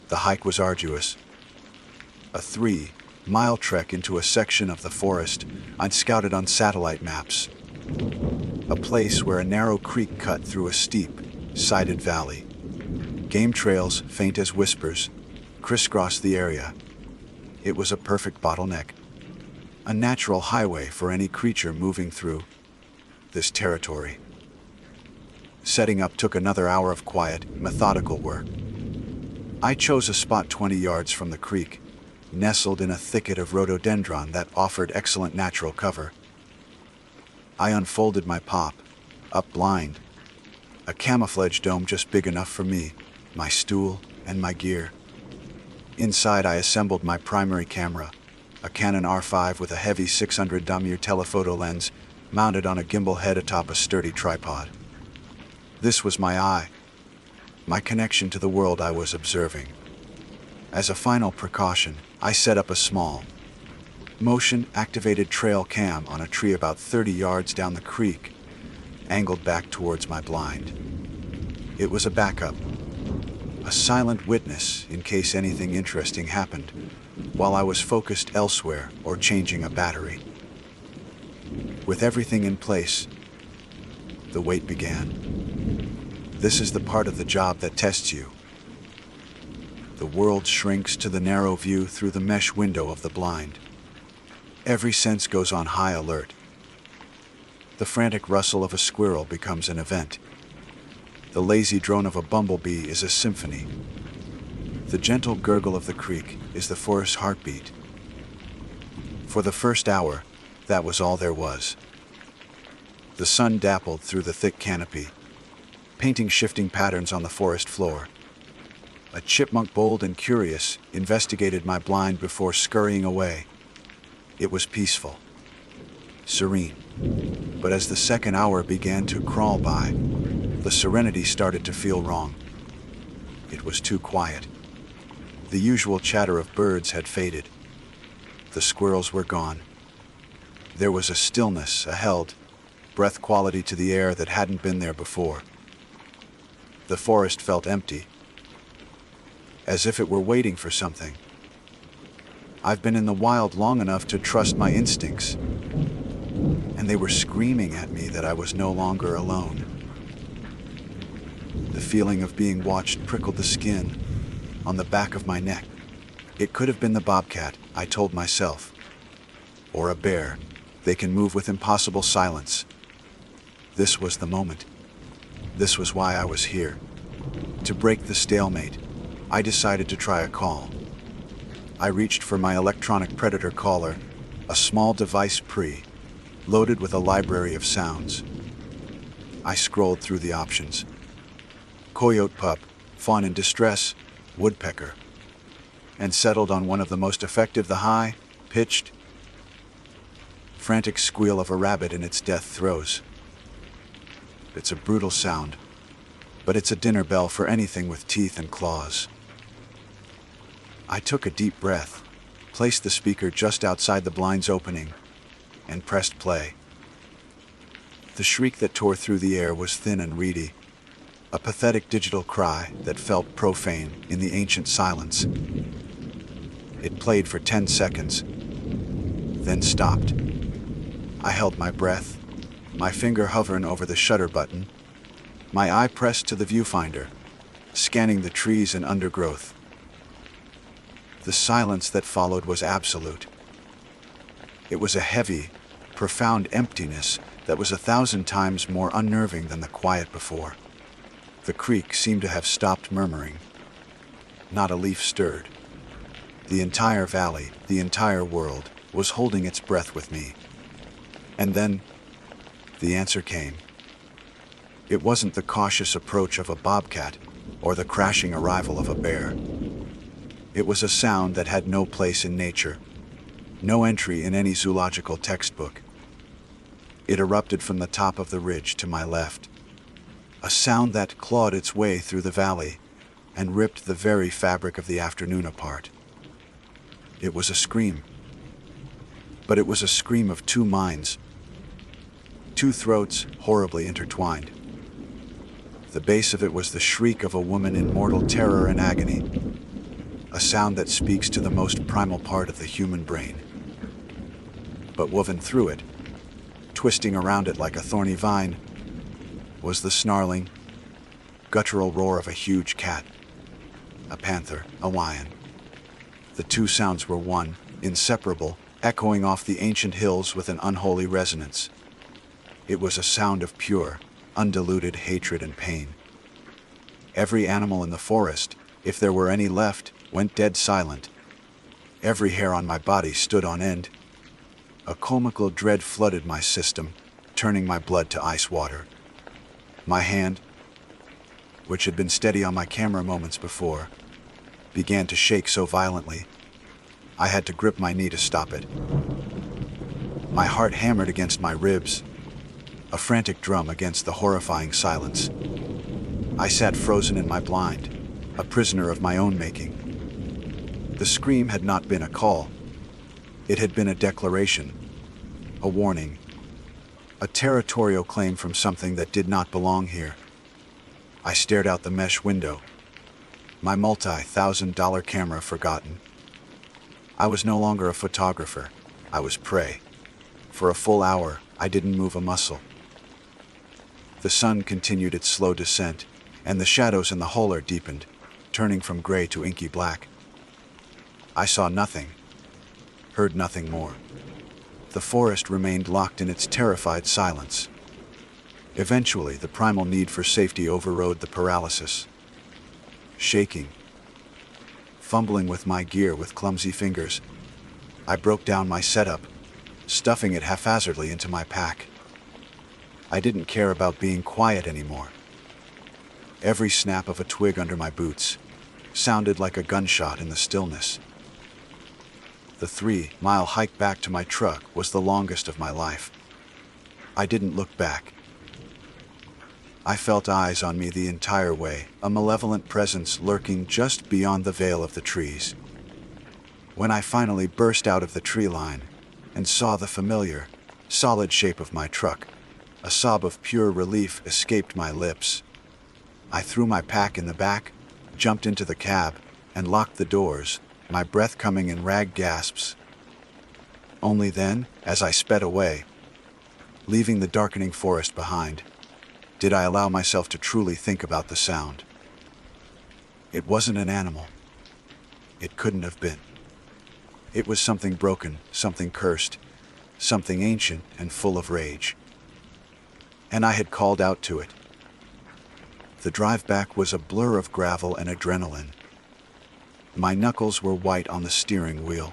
The hike was arduous. A 3-mile trek into a section of the forest I'd scouted on satellite maps. A place where a narrow creek cut through a steep, sided valley. Game trails, faint as whispers, crisscrossed the area. It was a perfect bottleneck, a natural highway for any creature moving through this territory. Setting up took another hour of quiet, methodical work. I chose a spot 20 yards from the creek, nestled in a thicket of rhododendron that offered excellent natural cover. I unfolded my pop, up blind, a camouflage dome just big enough for me, my stool, and my gear. Inside, I assembled my primary camera, a Canon R5 with a heavy 600mm telephoto lens mounted on a gimbal head atop a sturdy tripod. This was my eye, my connection to the world I was observing. As a final precaution, I set up a small, motion-activated trail cam on a tree about 30 yards down the creek, angled back towards my blind. It was a backup, a silent witness in case anything interesting happened, while I was focused elsewhere or changing a battery. With everything in place, the wait began. This is the part of the job that tests you. The world shrinks to the narrow view through the mesh window of the blind. Every sense goes on high alert. The frantic rustle of a squirrel becomes an event. The lazy drone of a bumblebee is a symphony. The gentle gurgle of the creek is the forest's heartbeat. For the first hour, that was all there was. The sun dappled through the thick canopy, painting shifting patterns on the forest floor. A chipmunk, bold and curious, investigated my blind before scurrying away. It was peaceful, serene. But as the second hour began to crawl by, the serenity started to feel wrong. It was too quiet. The usual chatter of birds had faded. The squirrels were gone. There was a stillness, a held, breath quality to the air that hadn't been there before. The forest felt empty, as if it were waiting for something. I've been in the wild long enough to trust my instincts, and they were screaming at me that I was no longer alone. The feeling of being watched prickled the skin on the back of my neck. It could have been the bobcat, I told myself, or a bear. They can move with impossible silence. This was the moment. This was why I was here. To break the stalemate, I decided to try a call. I reached for my electronic predator caller, a small device loaded with a library of sounds. I scrolled through the options. Coyote pup, fawn in distress, woodpecker, and settled on one of the most effective, the high-pitched, frantic squeal of a rabbit in its death throes. It's a brutal sound, but it's a dinner bell for anything with teeth and claws. I took a deep breath, placed the speaker just outside the blind's opening, and pressed play. The shriek that tore through the air was thin and reedy, a pathetic digital cry that felt profane in the ancient silence. It played for 10 seconds, then stopped. I held my breath, my finger hovering over the shutter button, my eye pressed to the viewfinder, scanning the trees and undergrowth. The silence that followed was absolute. It was a heavy, profound emptiness that was 1,000 times more unnerving than the quiet before. The creek seemed to have stopped murmuring. Not a leaf stirred. The entire valley, the entire world, was holding its breath with me. And then, the answer came. It wasn't the cautious approach of a bobcat or the crashing arrival of a bear. It was a sound that had no place in nature, no entry in any zoological textbook. It erupted from the top of the ridge to my left, a sound that clawed its way through the valley and ripped the very fabric of the afternoon apart. It was a scream, but it was a scream of two minds, two throats horribly intertwined. The base of it was the shriek of a woman in mortal terror and agony, a sound that speaks to the most primal part of the human brain. But woven through it, twisting around it like a thorny vine, was the snarling, guttural roar of a huge cat, a panther, a lion. The two sounds were one, inseparable, echoing off the ancient hills with an unholy resonance. It was a sound of pure, undiluted hatred and pain. Every animal in the forest, if there were any left, went dead silent. Every hair on my body stood on end. A comical dread flooded my system, turning my blood to ice water. My hand, which had been steady on my camera moments before, began to shake so violently, I had to grip my knee to stop it. My heart hammered against my ribs, a frantic drum against the horrifying silence. I sat frozen in my blind, a prisoner of my own making. The scream had not been a call. It had been a declaration, a warning, a territorial claim from something that did not belong here. I stared out the mesh window, my multi-$1,000 camera forgotten. I was no longer a photographer. I was prey. For a full hour, I didn't move a muscle. The sun continued its slow descent, and the shadows in the holler deepened, turning from gray to inky black. I saw nothing, heard nothing more. The forest remained locked in its terrified silence. Eventually, the primal need for safety overrode the paralysis. Shaking, fumbling with my gear with clumsy fingers, I broke down my setup, stuffing it haphazardly into my pack. I didn't care about being quiet anymore. Every snap of a twig under my boots sounded like a gunshot in the stillness. The 3-mile hike back to my truck was the longest of my life. I didn't look back. I felt eyes on me the entire way, a malevolent presence lurking just beyond the veil of the trees. When I finally burst out of the tree line and saw the familiar, solid shape of my truck, a sob of pure relief escaped my lips. I threw my pack in the back, jumped into the cab, and locked the doors, my breath coming in ragged gasps. Only then, as I sped away, leaving the darkening forest behind, did I allow myself to truly think about the sound. It wasn't an animal. It couldn't have been. It was something broken, something cursed, something ancient and full of rage. And I had called out to it. The drive back was a blur of gravel and adrenaline. My knuckles were white on the steering wheel,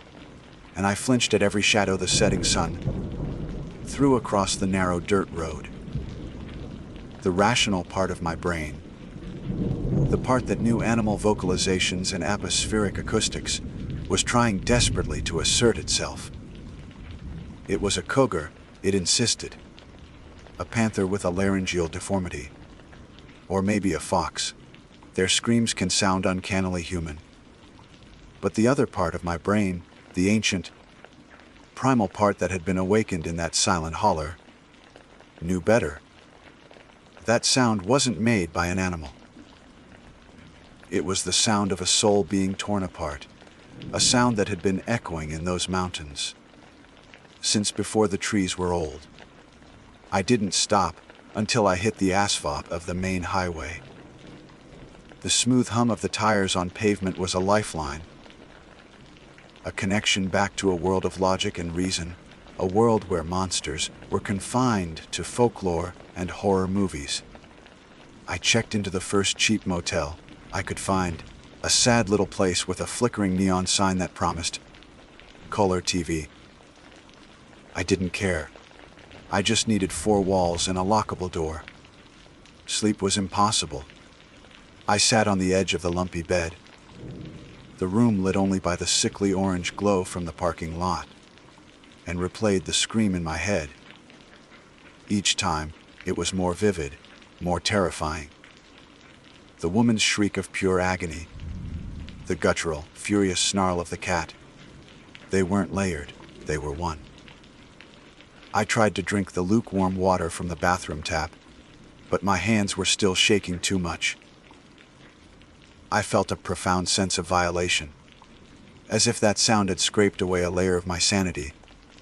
and I flinched at every shadow the setting sun threw across the narrow dirt road. The rational part of my brain, the part that knew animal vocalizations and atmospheric acoustics, was trying desperately to assert itself. It was a cougar, it insisted. A panther with a laryngeal deformity. Or maybe a fox. Their screams can sound uncannily human. But the other part of my brain, the ancient, primal part that had been awakened in that silent holler, knew better. That sound wasn't made by an animal. It was the sound of a soul being torn apart, a sound that had been echoing in those mountains since before the trees were old. I didn't stop until I hit the asphalt of the main highway. The smooth hum of the tires on pavement was a lifeline, a connection back to a world of logic and reason, a world where monsters were confined to folklore and horror movies. I checked into the first cheap motel I could find, a sad little place with a flickering neon sign that promised color TV. I didn't care. I just needed 4 walls and a lockable door. Sleep was impossible. I sat on the edge of the lumpy bed, the room lit only by the sickly orange glow from the parking lot, and replayed the scream in my head. Each time, it was more vivid, more terrifying. The woman's shriek of pure agony, the guttural, furious snarl of the cat. They weren't layered, they were one. I tried to drink the lukewarm water from the bathroom tap, but my hands were still shaking too much. I felt a profound sense of violation, as if that sound had scraped away a layer of my sanity,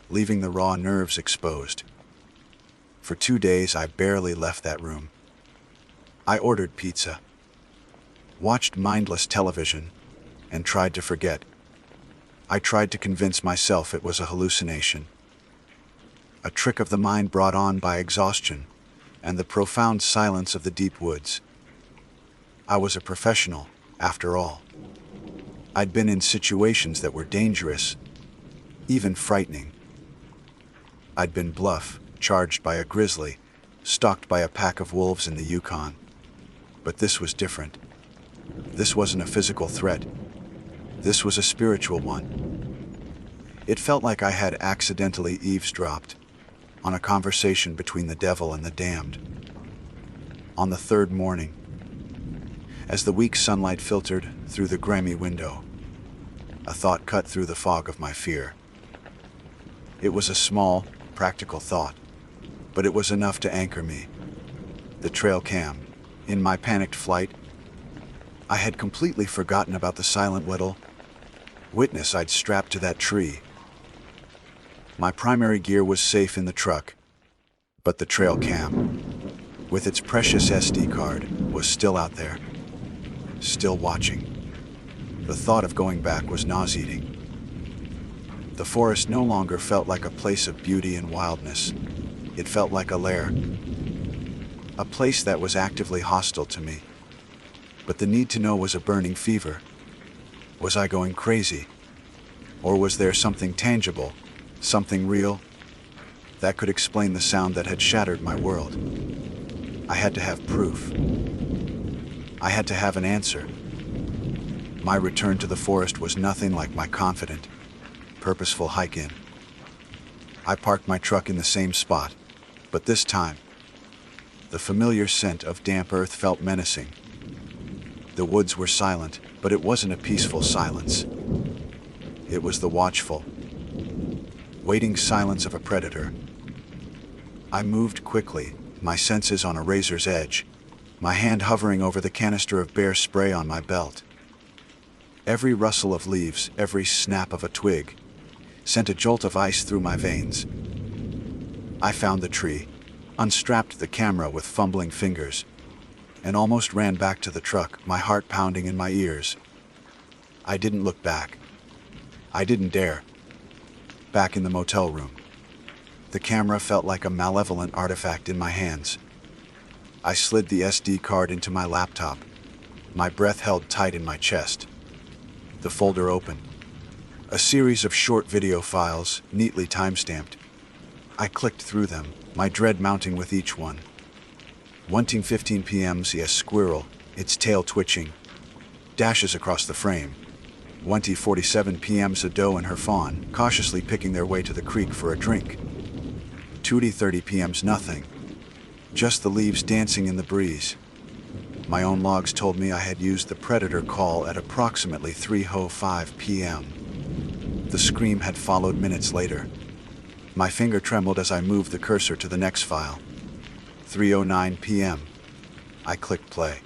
leaving the raw nerves exposed. For 2 days, I barely left that room. I ordered pizza, watched mindless television, and tried to forget. I tried to convince myself it was a hallucination, a trick of the mind brought on by exhaustion and the profound silence of the deep woods. I was a professional, after all. I'd been in situations that were dangerous, even frightening. I'd been bluff, charged by a grizzly, stalked by a pack of wolves in the Yukon. But this was different. This wasn't a physical threat. This was a spiritual one. It felt like I had accidentally eavesdropped on a conversation between the devil and the damned. On the 3rd morning, as the weak sunlight filtered through the grimy window, a thought cut through the fog of my fear. It was a small, practical thought, but it was enough to anchor me. The trail cam. In my panicked flight, I had completely forgotten about the silent little witness I'd strapped to that tree. My primary gear was safe in the truck, but the trail cam, with its precious SD card, was still out there, still watching. The thought of going back was nauseating. The forest no longer felt like a place of beauty and wildness. It felt like a lair, a place that was actively hostile to me. But the need to know was a burning fever. Was I going crazy? Or was there something tangible, something real, that could explain the sound that had shattered my world? I had to have proof. I had to have an answer. My return to the forest was nothing like my confident, purposeful hike in. I parked my truck in the same spot, but this time, the familiar scent of damp earth felt menacing. The woods were silent, but it wasn't a peaceful silence. It was the watchful, waiting silence of a predator. I moved quickly, my senses on a razor's edge, my hand hovering over the canister of bear spray on my belt. Every rustle of leaves, every snap of a twig, sent a jolt of ice through my veins. I found the tree, unstrapped the camera with fumbling fingers, and almost ran back to the truck, my heart pounding in my ears. I didn't look back. I didn't dare. Back in the motel room, the camera felt like a malevolent artifact in my hands. I slid the SD card into my laptop, my breath held tight in my chest. The folder opened. A series of short video files, neatly timestamped. I clicked through them, my dread mounting with each one. 1:15 p.m. see a squirrel, its tail twitching, dashes across the frame. 1:47 p.m. a doe and her fawn, cautiously picking their way to the creek for a drink. 2:30 p.m.'s nothing, just the leaves dancing in the breeze. My own logs told me I had used the predator call at approximately 3:05 p.m. The scream had followed minutes later. My finger trembled as I moved the cursor to the next file. 3:09 p.m. I clicked play.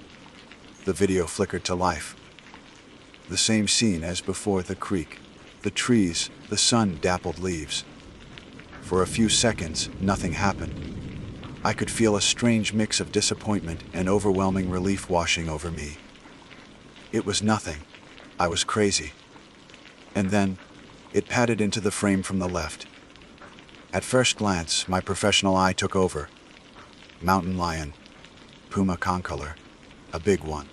The video flickered to life. The same scene as before: the creek, the trees, the sun-dappled leaves. For a few seconds, nothing happened. I could feel a strange mix of disappointment and overwhelming relief washing over me. It was nothing. I was crazy. And then, it padded into the frame from the left. At first glance, my professional eye took over. Mountain lion, puma concolor, a big one.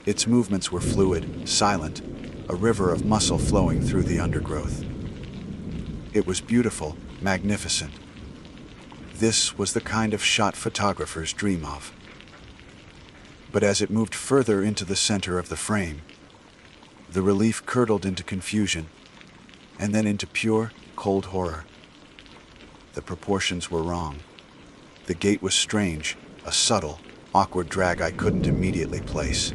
Its movements were fluid, silent, a river of muscle flowing through the undergrowth. It was beautiful, magnificent. This was the kind of shot photographers dream of. But as it moved further into the center of the frame, the relief curdled into confusion, and then into pure, cold horror. The proportions were wrong. The gait was strange, a subtle, awkward drag I couldn't immediately place.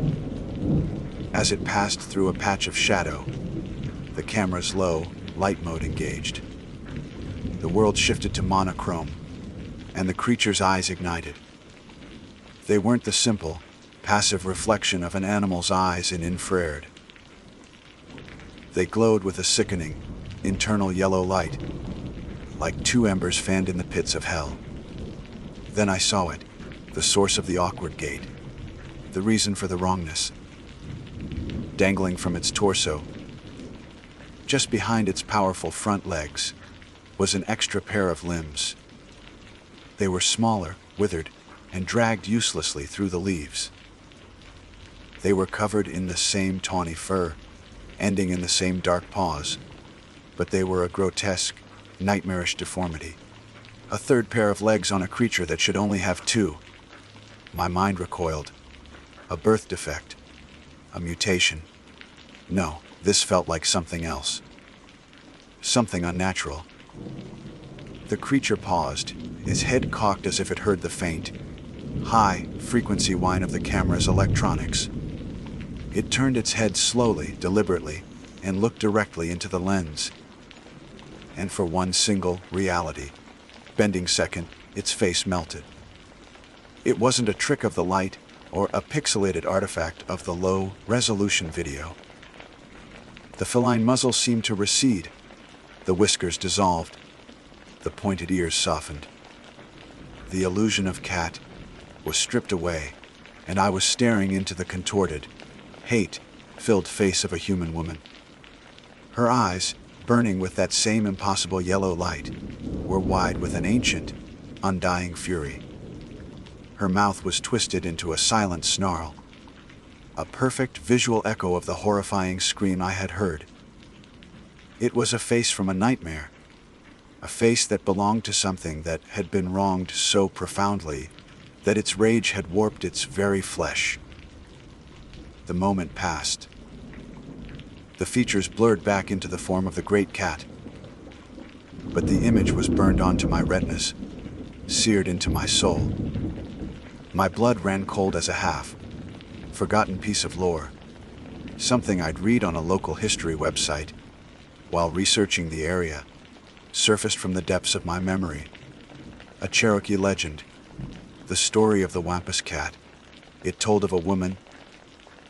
As it passed through a patch of shadow, the camera's low, light mode engaged. The world shifted to monochrome, and the creature's eyes ignited. They weren't the simple, passive reflection of an animal's eyes in infrared. They glowed with a sickening, internal yellow light, like two embers fanned in the pits of hell. Then I saw it, the source of the awkward gait, the reason for the wrongness. Dangling from its torso, just behind its powerful front legs, was an extra pair of limbs. They were smaller, withered, and dragged uselessly through the leaves. They were covered in the same tawny fur, ending in the same dark paws, but they were a grotesque, nightmarish deformity. A third pair of legs on a creature that should only have two. My mind recoiled. A birth defect. A mutation. No, this felt like something else. Something unnatural. The creature paused, its head cocked as if it heard the faint, high-frequency whine of the camera's electronics. It turned its head slowly, deliberately, and looked directly into the lens. And for one single reality, bending second, its face melted. It wasn't a trick of the light or a pixelated artifact of the low-resolution video. The feline muzzle seemed to recede, the whiskers dissolved, the pointed ears softened. The illusion of cat was stripped away, and I was staring into the contorted, hate-filled face of a human woman. Her eyes, burning with that same impossible yellow light, were wide with an ancient, undying fury. Her mouth was twisted into a silent snarl, a perfect visual echo of the horrifying scream I had heard. It was a face from a nightmare, a face that belonged to something that had been wronged so profoundly that its rage had warped its very flesh. The moment passed. The features blurred back into the form of the great cat, but the image was burned onto my retinas, seared into my soul. My blood ran cold as a forgotten piece of lore, something I'd read on a local history website while researching the area, surfaced from the depths of my memory. A Cherokee legend, the story of the Wampus cat, It told of a woman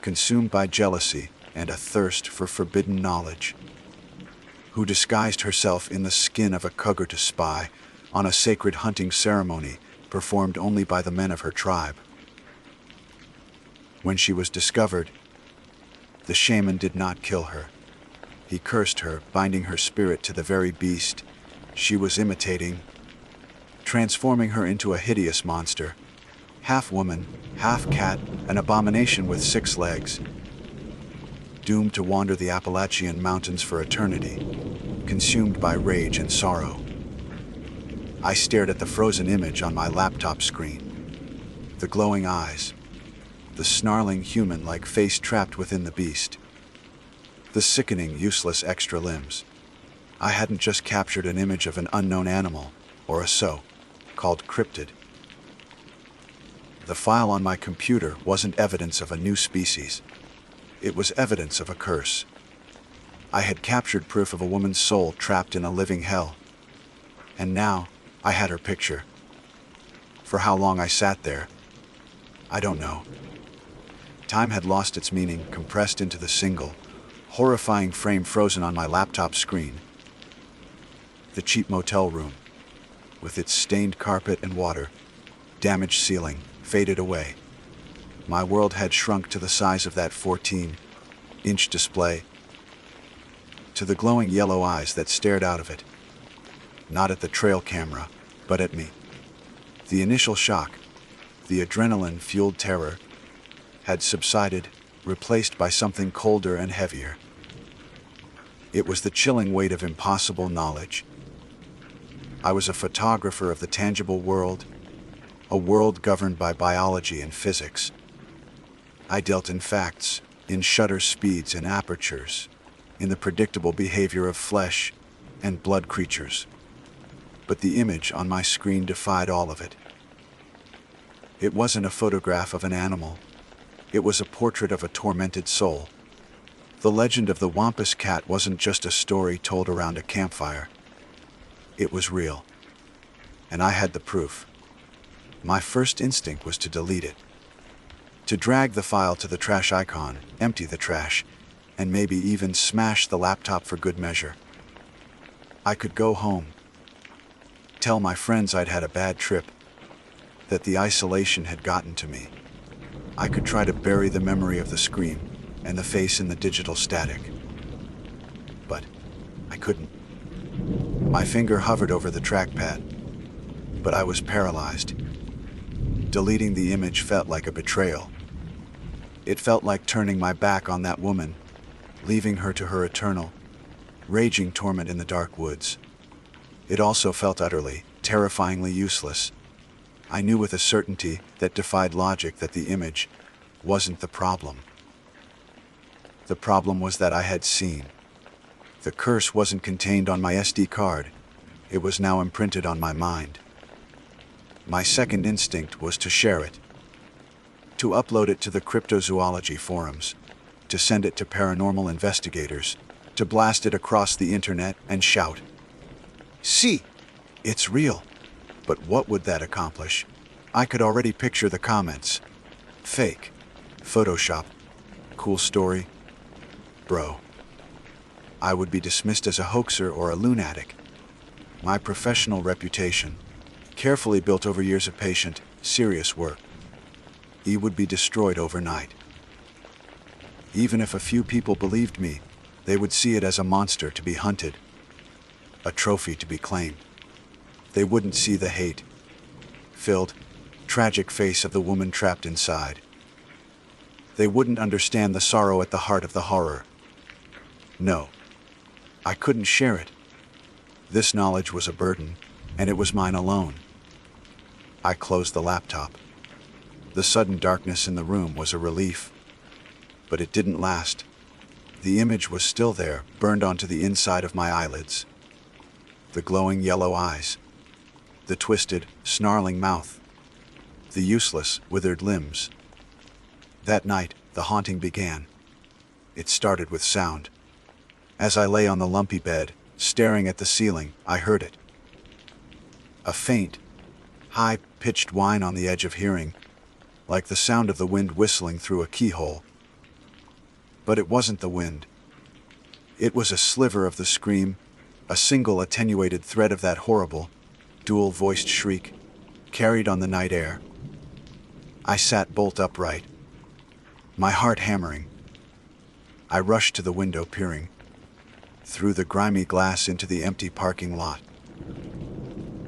consumed by jealousy and a thirst for forbidden knowledge, who disguised herself in the skin of a cougar to spy on a sacred hunting ceremony performed only by the men of her tribe. When she was discovered, the shaman did not kill her. He cursed her, binding her spirit to the very beast she was imitating, transforming her into a hideous monster, half woman, half cat, an abomination with 6 legs, doomed to wander the Appalachian mountains for eternity, consumed by rage and sorrow. I stared at the frozen image on my laptop screen. The glowing eyes, the snarling human-like face trapped within the beast, the sickening, useless extra limbs. I hadn't just captured an image of an unknown animal, or a so-called cryptid. The file on my computer wasn't evidence of a new species. It was evidence of a curse. I had captured proof of a woman's soul trapped in a living hell. And now, I had her picture. For how long I sat there, I don't know. Time had lost its meaning, compressed into the single, horrifying frame frozen on my laptop screen. The cheap motel room, with its stained carpet and water, damaged ceiling, faded away. My world had shrunk to the size of that 14-inch display, to the glowing yellow eyes that stared out of it. Not at the trail camera, but at me. The initial shock, the adrenaline-fueled terror, had subsided, replaced by something colder and heavier. It was the chilling weight of impossible knowledge. I was a photographer of the tangible world, a world governed by biology and physics. I dealt in facts, in shutter speeds and apertures, in the predictable behavior of flesh and blood creatures. But the image on my screen defied all of it. It wasn't a photograph of an animal. It was a portrait of a tormented soul. The legend of the Wampus Cat wasn't just a story told around a campfire. It was real. And I had the proof. My first instinct was to delete it. To drag the file to the trash icon, empty the trash, and maybe even smash the laptop for good measure. I could go home, tell my friends I'd had a bad trip, that the isolation had gotten to me. I could try to bury the memory of the scream and the face in the digital static. But I couldn't. My finger hovered over the trackpad, but I was paralyzed. Deleting the image felt like a betrayal. It felt like turning my back on that woman, leaving her to her eternal, raging torment in the dark woods. It also felt utterly, terrifyingly useless. I knew with a certainty that defied logic that the image wasn't the problem. The problem was that I had seen. The curse wasn't contained on my SD card. It was now imprinted on my mind. My second instinct was to share it, to upload it to the cryptozoology forums, to send it to paranormal investigators, to blast it across the internet and shout, "See, it's real." But what would that accomplish? I could already picture the comments. Fake. Photoshop. Cool story. Bro. I would be dismissed as a hoaxer or a lunatic. My professional reputation, carefully built over years of patient, serious work, would be destroyed overnight. Even if a few people believed me, they would see it as a monster to be hunted, a trophy to be claimed. They wouldn't see the hate-filled, tragic face of the woman trapped inside. They wouldn't understand the sorrow at the heart of the horror. No, I couldn't share it. This knowledge was a burden, and it was mine alone. I closed the laptop. The sudden darkness in the room was a relief, but it didn't last. The image was still there, burned onto the inside of my eyelids. The glowing yellow eyes, the twisted, snarling mouth, the useless, withered limbs. That night, the haunting began. It started with sound. As I lay on the lumpy bed, staring at the ceiling, I heard it. A faint, high-pitched whine on the edge of hearing, like the sound of the wind whistling through a keyhole. But it wasn't the wind. It was a sliver of the scream, a single attenuated thread of that horrible, dual-voiced shriek, carried on the night air. I sat bolt upright, my heart hammering. I rushed to the window, peering through the grimy glass into the empty parking lot.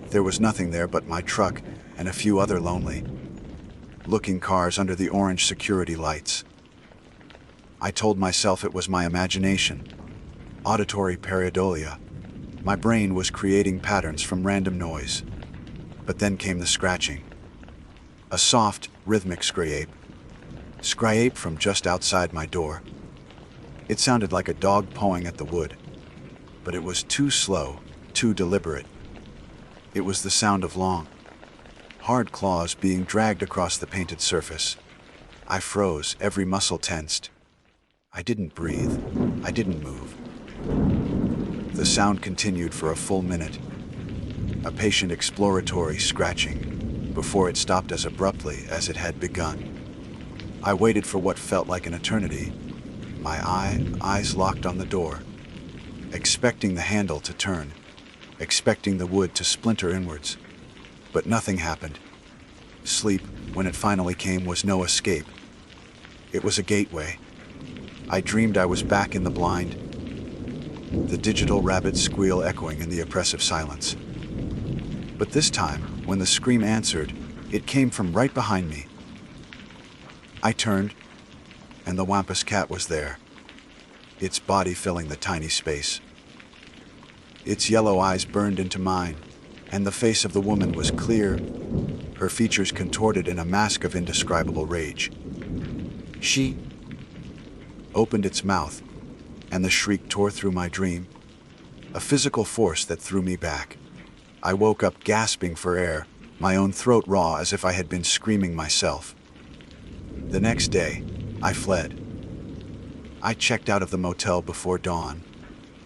There was nothing there but my truck and a few other lonely-looking cars under the orange security lights. I told myself it was my imagination, auditory pareidolia. My brain was creating patterns from random noise. But then came the scratching. A soft, rhythmic scrape from just outside my door. It sounded like a dog pawing at the wood, but it was too slow, too deliberate. It was the sound of long, hard claws being dragged across the painted surface. I froze, every muscle tensed. I didn't breathe. I didn't move. The sound continued for a full minute, a patient exploratory scratching, before it stopped as abruptly as it had begun. I waited for what felt like an eternity, my eyes locked on the door, expecting the handle to turn, expecting the wood to splinter inwards. But nothing happened. Sleep, when it finally came, was no escape. It was a gateway. I dreamed I was back in the blind, the digital rabbit squeal echoing in the oppressive silence. But this time, when the scream answered, it came from right behind me. I turned, and the wampus cat was there, its body filling the tiny space. Its yellow eyes burned into mine, and the face of the woman was clear, her features contorted in a mask of indescribable rage. She opened its mouth, and the shriek tore through my dream, a physical force that threw me back. I woke up gasping for air, my own throat raw as if I had been screaming myself. The next day, I fled. I checked out of the motel before dawn,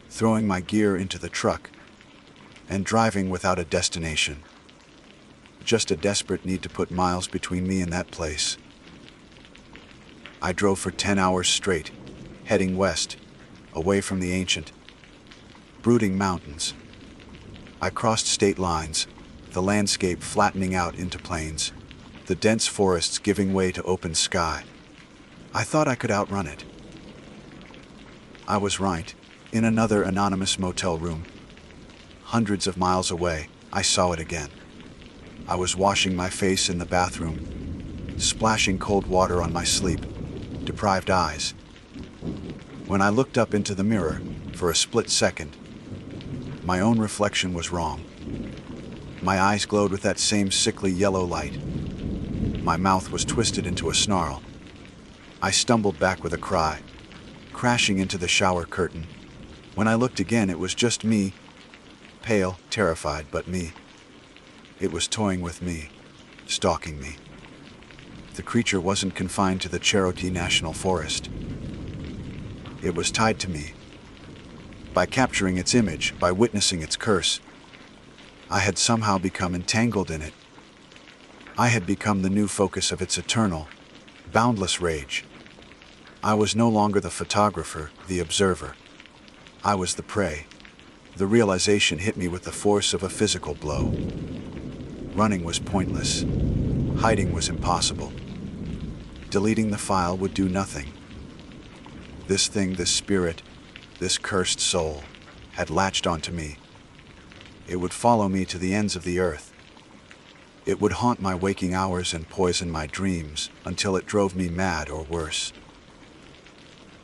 throwing my gear into the truck and driving without a destination. Just a desperate need to put miles between me and that place. I drove for 10 hours straight, heading west, away from the ancient, brooding mountains. I crossed state lines, the landscape flattening out into plains, the dense forests giving way to open sky. I thought I could outrun it. I was right. In another anonymous motel room, hundreds of miles away, I saw it again. I was washing my face in the bathroom, splashing cold water on my sleep-deprived eyes. When I looked up into the mirror, for a split second, my own reflection was wrong. My eyes glowed with that same sickly yellow light. My mouth was twisted into a snarl. I stumbled back with a cry, crashing into the shower curtain. When I looked again, it was just me, pale, terrified, but me. It was toying with me, stalking me. The creature wasn't confined to the Cherokee National Forest. It was tied to me. By capturing its image, by witnessing its curse, I had somehow become entangled in it. I had become the new focus of its eternal, boundless rage. I was no longer the photographer, the observer. I was the prey. The realization hit me with the force of a physical blow. Running was pointless. Hiding was impossible. Deleting the file would do nothing. This thing, this spirit, this cursed soul, had latched onto me. It would follow me to the ends of the earth. It would haunt my waking hours and poison my dreams until it drove me mad or worse.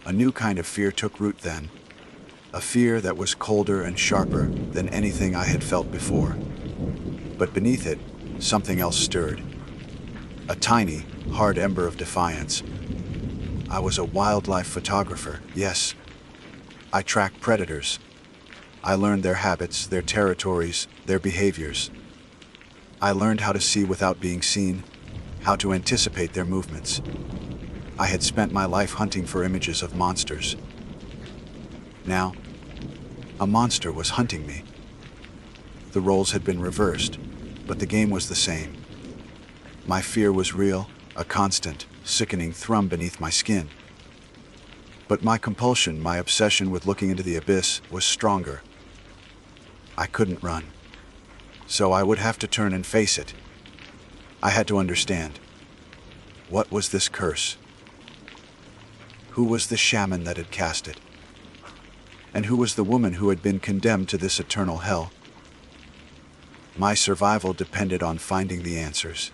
A new kind of fear took root then, a fear that was colder and sharper than anything I had felt before. But beneath it, something else stirred. A tiny, hard ember of defiance. I was a wildlife photographer, yes. I tracked predators. I learned their habits, their territories, their behaviors. I learned how to see without being seen, how to anticipate their movements. I had spent my life hunting for images of monsters. Now, a monster was hunting me. The roles had been reversed, but the game was the same. My fear was real, a constant, sickening thrum beneath my skin. But my compulsion, my obsession with looking into the abyss, was stronger. I couldn't run, so I would have to turn and face it. I had to understand. What was this curse? Who was the shaman that had cast it? And who was the woman who had been condemned to this eternal hell? My survival depended on finding the answers.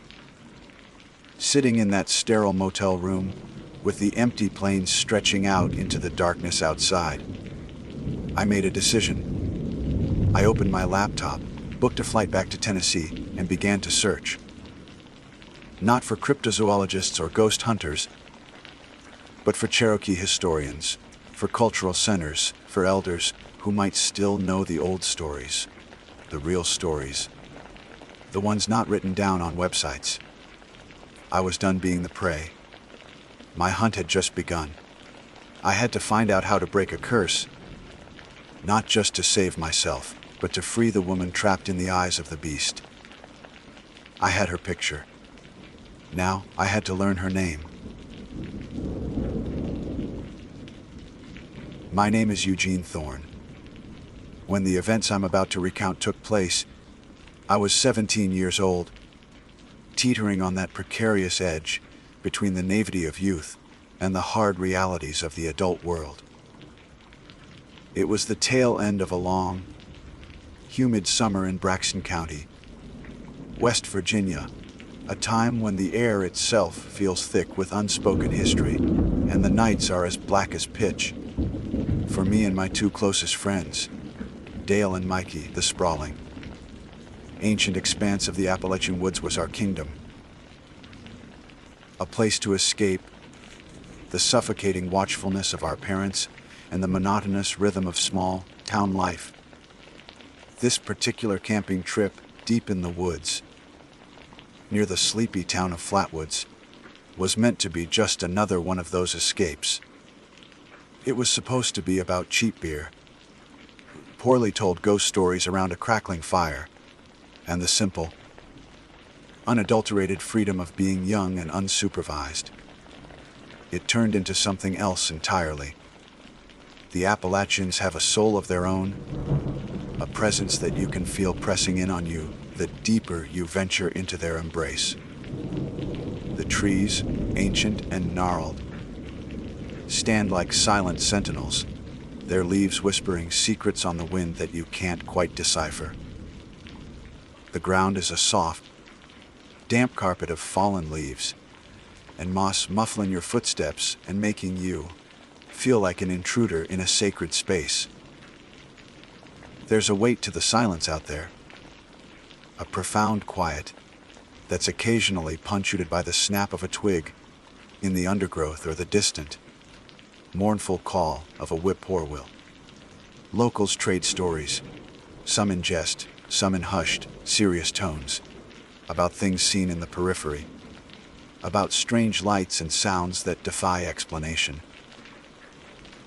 Sitting in that sterile motel room, with the empty plains stretching out into the darkness outside, I made a decision. I opened my laptop, booked a flight back to Tennessee, and began to search. Not for cryptozoologists or ghost hunters, but for Cherokee historians, for cultural centers, for elders who might still know the old stories, the real stories, the ones not written down on websites. I was done being the prey. My hunt had just begun. I had to find out how to break a curse, not just to save myself, but to free the woman trapped in the eyes of the beast. I had her picture. Now I had to learn her name. My name is Eugene Thorne. When the events I'm about to recount took place, I was 17 years old, teetering on that precarious edge between the naivety of youth and the hard realities of the adult world. It was the tail end of a long, humid summer in Braxton County, West Virginia, a time when the air itself feels thick with unspoken history, and the nights are as black as pitch. For me and my two closest friends, Dale and Mikey, the sprawling, ancient expanse of the Appalachian woods was our kingdom. A place to escape the suffocating watchfulness of our parents and the monotonous rhythm of small town life. This particular camping trip, deep in the woods, near the sleepy town of Flatwoods, was meant to be just another one of those escapes. It was supposed to be about cheap beer, poorly told ghost stories around a crackling fire, and the simple, unadulterated freedom of being young and unsupervised. It turned into something else entirely. The Appalachians have a soul of their own, a presence that you can feel pressing in on you the deeper you venture into their embrace. The trees, ancient and gnarled, stand like silent sentinels, their leaves whispering secrets on the wind that you can't quite decipher. The ground is a soft, damp carpet of fallen leaves, and moss muffling your footsteps and making you feel like an intruder in a sacred space. There's a weight to the silence out there, a profound quiet that's occasionally punctuated by the snap of a twig in the undergrowth or the distant, mournful call of a whippoorwill. Locals trade stories, some in jest, some in hushed, serious tones, about things seen in the periphery, about strange lights and sounds that defy explanation.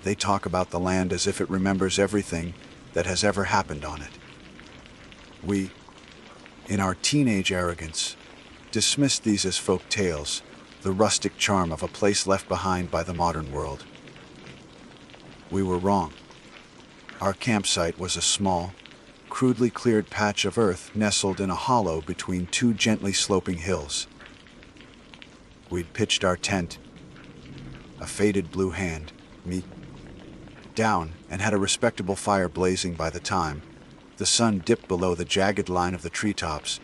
They talk about the land as if it remembers everything that has ever happened on it. We, in our teenage arrogance, dismissed these as folk tales, the rustic charm of a place left behind by the modern world. We were wrong. Our campsite was a small, crudely cleared patch of earth nestled in a hollow between two gently sloping hills. We'd pitched our tent, a faded blue hand, me, down, and had a respectable fire blazing by the time the sun dipped below the jagged line of the treetops,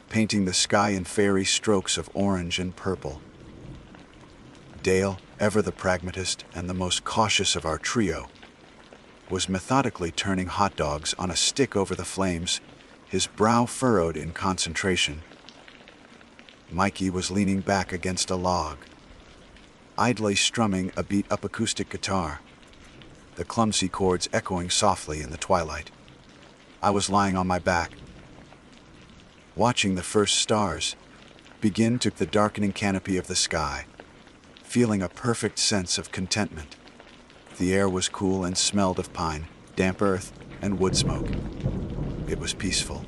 painting the sky in fairy strokes of orange and purple. Dale, ever the pragmatist and the most cautious of our trio, was methodically turning hot dogs on a stick over the flames, his brow furrowed in concentration. Mikey was leaning back against a log, idly strumming a beat-up acoustic guitar, the clumsy chords echoing softly in the twilight. I was lying on my back, watching the first stars begin to the darkening canopy of the sky, feeling a perfect sense of contentment. The air was cool and smelled of pine, damp earth, and wood smoke. It was peaceful.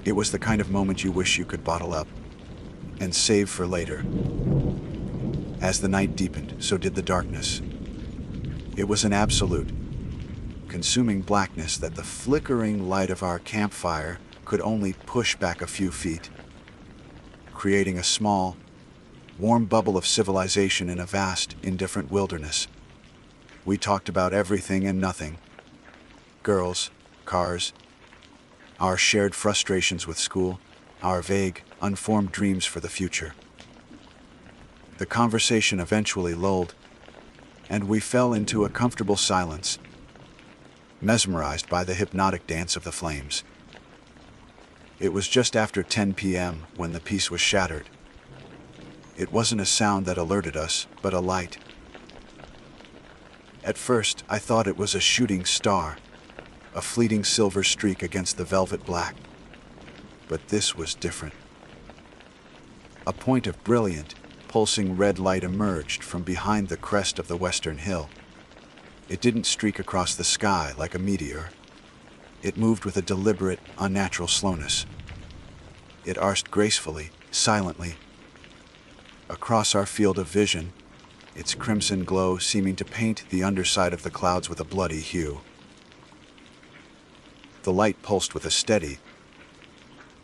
It was the kind of moment you wish you could bottle up, and save for later. As the night deepened, so did the darkness. It was an absolute, consuming blackness that the flickering light of our campfire could only push back a few feet, creating a small, warm bubble of civilization in a vast, indifferent wilderness. We talked about everything and nothing. Girls, cars, our shared frustrations with school, our vague, unformed dreams for the future. The conversation eventually lulled, and we fell into a comfortable silence, mesmerized by the hypnotic dance of the flames. It was just after 10 p.m. when the peace was shattered. It wasn't a sound that alerted us, but a light. At first, I thought it was a shooting star, a fleeting silver streak against the velvet black. But this was different. A point of brilliant, pulsing red light emerged from behind the crest of the western hill. It didn't streak across the sky like a meteor. It moved with a deliberate, unnatural slowness. It arced gracefully, silently, across our field of vision, its crimson glow seeming to paint the underside of the clouds with a bloody hue. The light pulsed with a steady,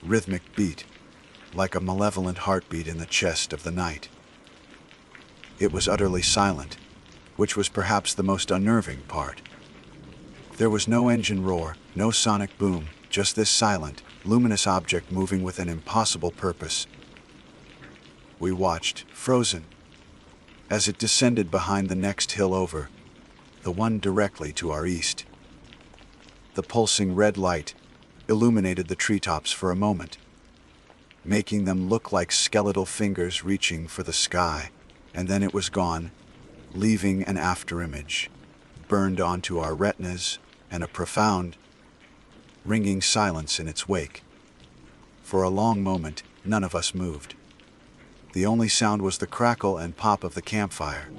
rhythmic beat, like a malevolent heartbeat in the chest of the night. It was utterly silent, which was perhaps the most unnerving part. There was no engine roar, no sonic boom, just this silent, luminous object moving with an impossible purpose. We watched, frozen, as it descended behind the next hill over, the one directly to our east. The pulsing red light illuminated the treetops for a moment, making them look like skeletal fingers reaching for the sky, and then it was gone, leaving an afterimage, burned onto our retinas, and a profound, ringing silence in its wake. For a long moment, none of us moved. The only sound was the crackle and pop of the campfire.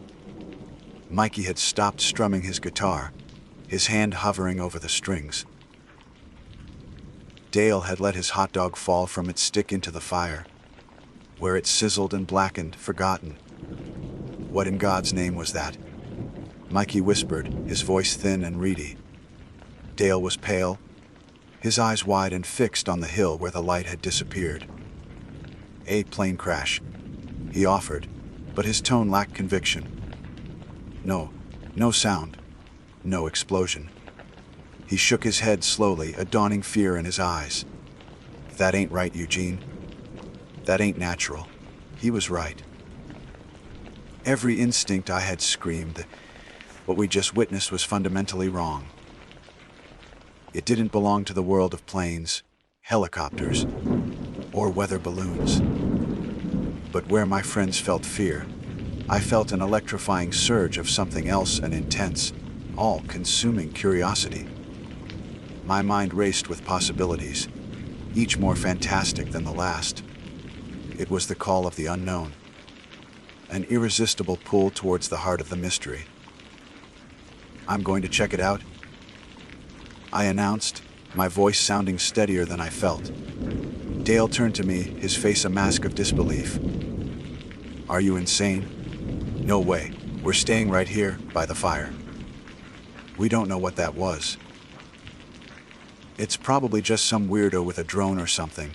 Mikey had stopped strumming his guitar, his hand hovering over the strings. Dale had let his hot dog fall from its stick into the fire, where it sizzled and blackened, forgotten. What in God's name was that? Mikey whispered, his voice thin and reedy. Dale was pale, his eyes wide and fixed on the hill where the light had disappeared. A plane crash, he offered, but his tone lacked conviction. No sound, no explosion. He shook his head slowly, a dawning fear in his eyes. That ain't right, Eugene. That ain't natural. He was right. Every instinct I had screamed that what we just witnessed was fundamentally wrong. It didn't belong to the world of planes, helicopters, or weather balloons. But where my friends felt fear, I felt an electrifying surge of something else, an intense, all-consuming curiosity. My mind raced with possibilities, each more fantastic than the last. It was the call of the unknown, an irresistible pull towards the heart of the mystery. I'm going to check it out, I announced, my voice sounding steadier than I felt. Dale turned to me, his face a mask of disbelief. Are you insane? No way. We're staying right here, by the fire. We don't know what that was. It's probably just some weirdo with a drone or something,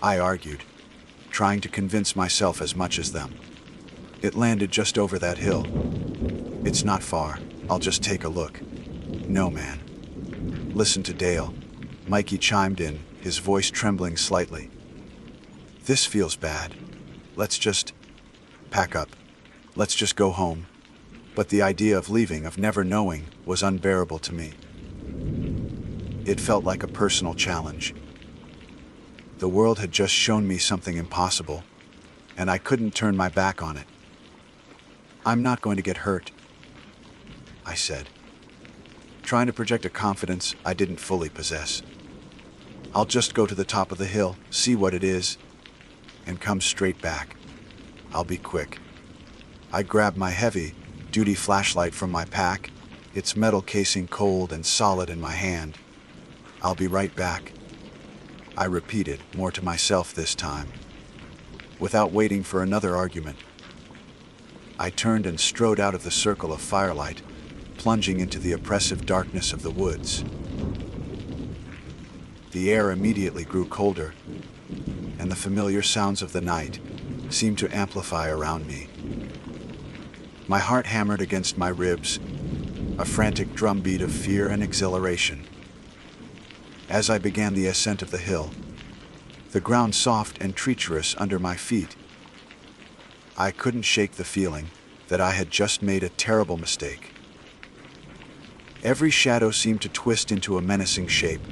I argued, trying to convince myself as much as them. It landed just over that hill. It's not far. I'll just take a look. No, man. Listen to Dale. Mikey chimed in, his voice trembling slightly. This feels bad. Let's just pack up. Let's just go home. But the idea of leaving, of never knowing, was unbearable to me. It felt like a personal challenge. The world had just shown me something impossible, and I couldn't turn my back on it. I'm not going to get hurt, I said, trying to project a confidence I didn't fully possess. I'll just go to the top of the hill, see what it is, and come straight back. I'll be quick. I grabbed my heavy-duty flashlight from my pack, its metal casing cold and solid in my hand. I'll be right back, I repeated, more to myself this time. Without waiting for another argument, I turned and strode out of the circle of firelight, plunging into the oppressive darkness of the woods. The air immediately grew colder, and the familiar sounds of the night seemed to amplify around me. My heart hammered against my ribs, a frantic drumbeat of fear and exhilaration. As I began the ascent of the hill, the ground soft and treacherous under my feet, I couldn't shake the feeling that I had just made a terrible mistake. Every shadow seemed to twist into a menacing shape,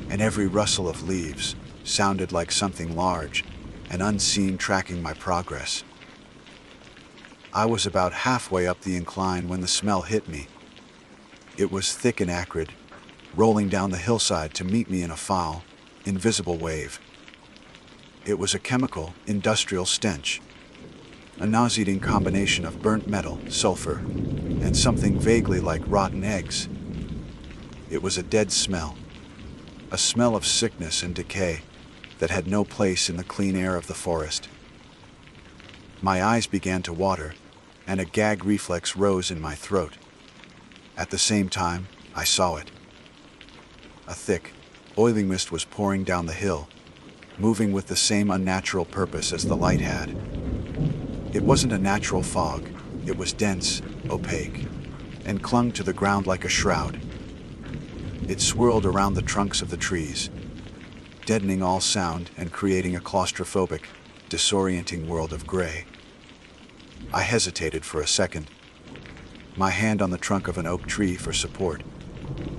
and every rustle of leaves sounded like something large and unseen tracking my progress. I was about halfway up the incline when the smell hit me. It was thick and acrid, rolling down the hillside to meet me in a foul, invisible wave. It was a chemical, industrial stench, a nauseating combination of burnt metal, sulfur, and something vaguely like rotten eggs. It was a dead smell, a smell of sickness and decay that had no place in the clean air of the forest. My eyes began to water, and a gag reflex rose in my throat. At the same time, I saw it. A thick, oily mist was pouring down the hill, moving with the same unnatural purpose as the light had. It wasn't a natural fog. It was dense, opaque, and clung to the ground like a shroud. It swirled around the trunks of the trees, deadening all sound and creating a claustrophobic, disorienting world of gray. I hesitated for a second, my hand on the trunk of an oak tree for support,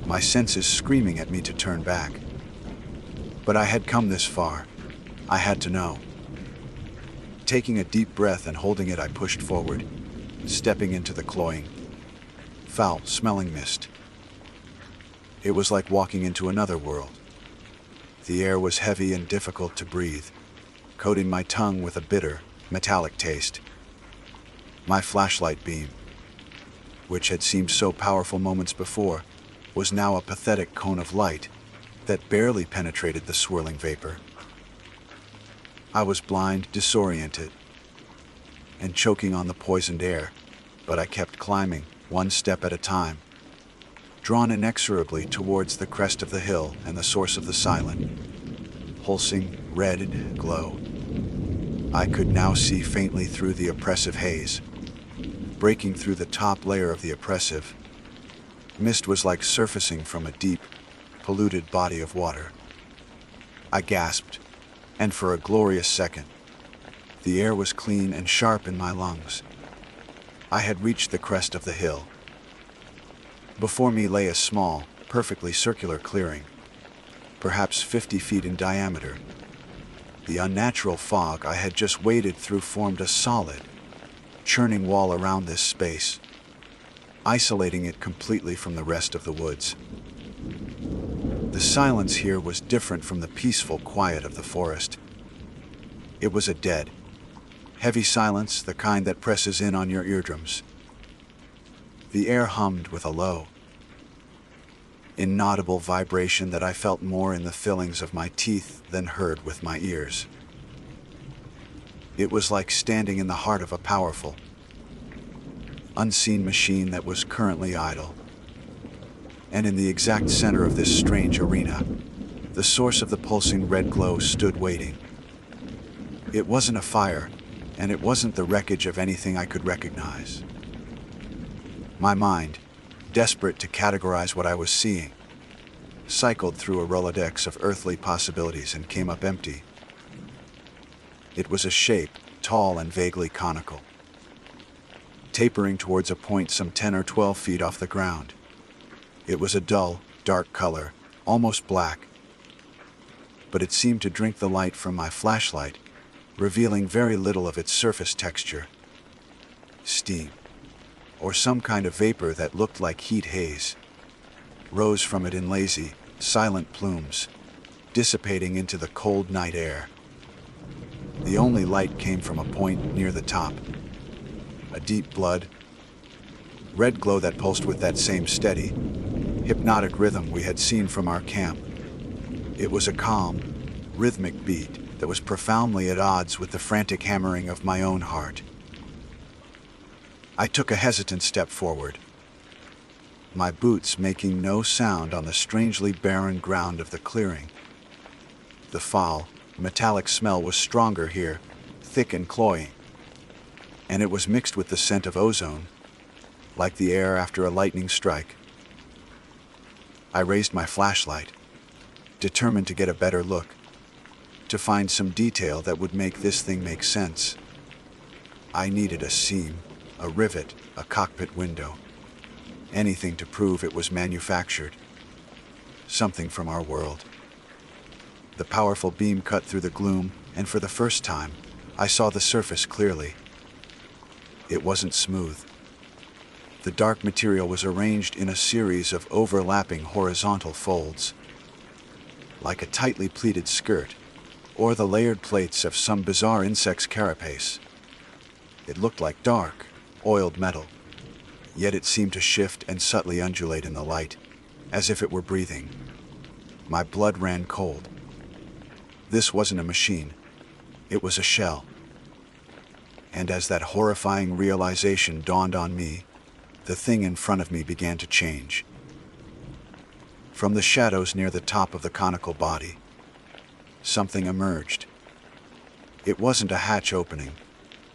my senses screaming at me to turn back. But I had come this far. I had to know. Taking a deep breath and holding it, I pushed forward, stepping into the cloying, foul-smelling mist. It was like walking into another world. The air was heavy and difficult to breathe, coating my tongue with a bitter, metallic taste. My flashlight beam, which had seemed so powerful moments before, was now a pathetic cone of light that barely penetrated the swirling vapor. I was blind, disoriented, and choking on the poisoned air, but I kept climbing, one step at a time, drawn inexorably towards the crest of the hill and the source of the silent, pulsing, red glow. I could now see faintly through the oppressive haze. Breaking through the top layer of the oppressive mist was like surfacing from a deep, polluted body of water. I gasped, and for a glorious second, the air was clean and sharp in my lungs. I had reached the crest of the hill. Before me lay a small, perfectly circular clearing, perhaps 50 feet in diameter. The unnatural fog I had just waded through formed a solid, churning wall around this space, isolating it completely from the rest of the woods. The silence here was different from the peaceful quiet of the forest. It was a dead, heavy silence, the kind that presses in on your eardrums. The air hummed with a low, inaudible vibration that I felt more in the fillings of my teeth than heard with my ears. It was like standing in the heart of a powerful, unseen machine that was currently idle. And in the exact center of this strange arena, the source of the pulsing red glow stood waiting. It wasn't a fire, and it wasn't the wreckage of anything I could recognize. My mind, desperate to categorize what I was seeing, cycled through a Rolodex of earthly possibilities and came up empty. It was a shape, tall and vaguely conical, tapering towards a point some 10 or 12 feet off the ground. It was a dull, dark color, almost black, but it seemed to drink the light from my flashlight, revealing very little of its surface texture. Steam, or some kind of vapor that looked like heat haze, rose from it in lazy, silent plumes, dissipating into the cold night air. The only light came from a point near the top, a deep blood, red glow that pulsed with that same steady, hypnotic rhythm we had seen from our camp. It was a calm, rhythmic beat, that was profoundly at odds with the frantic hammering of my own heart. I took a hesitant step forward, my boots making no sound on the strangely barren ground of the clearing. The foul, metallic smell was stronger here, thick and cloying, and it was mixed with the scent of ozone, like the air after a lightning strike. I raised my flashlight, determined to get a better look, to find some detail that would make this thing make sense. I needed a seam, a rivet, a cockpit window, anything to prove it was manufactured, something from our world. The powerful beam cut through the gloom, and for the first time, I saw the surface clearly. It wasn't smooth. The dark material was arranged in a series of overlapping horizontal folds, like a tightly pleated skirt, or the layered plates of some bizarre insect's carapace. It looked like dark, oiled metal, yet it seemed to shift and subtly undulate in the light, as if it were breathing. My blood ran cold. This wasn't a machine. It was a shell. And as that horrifying realization dawned on me, the thing in front of me began to change. From the shadows near the top of the conical body, something emerged. It wasn't a hatch opening.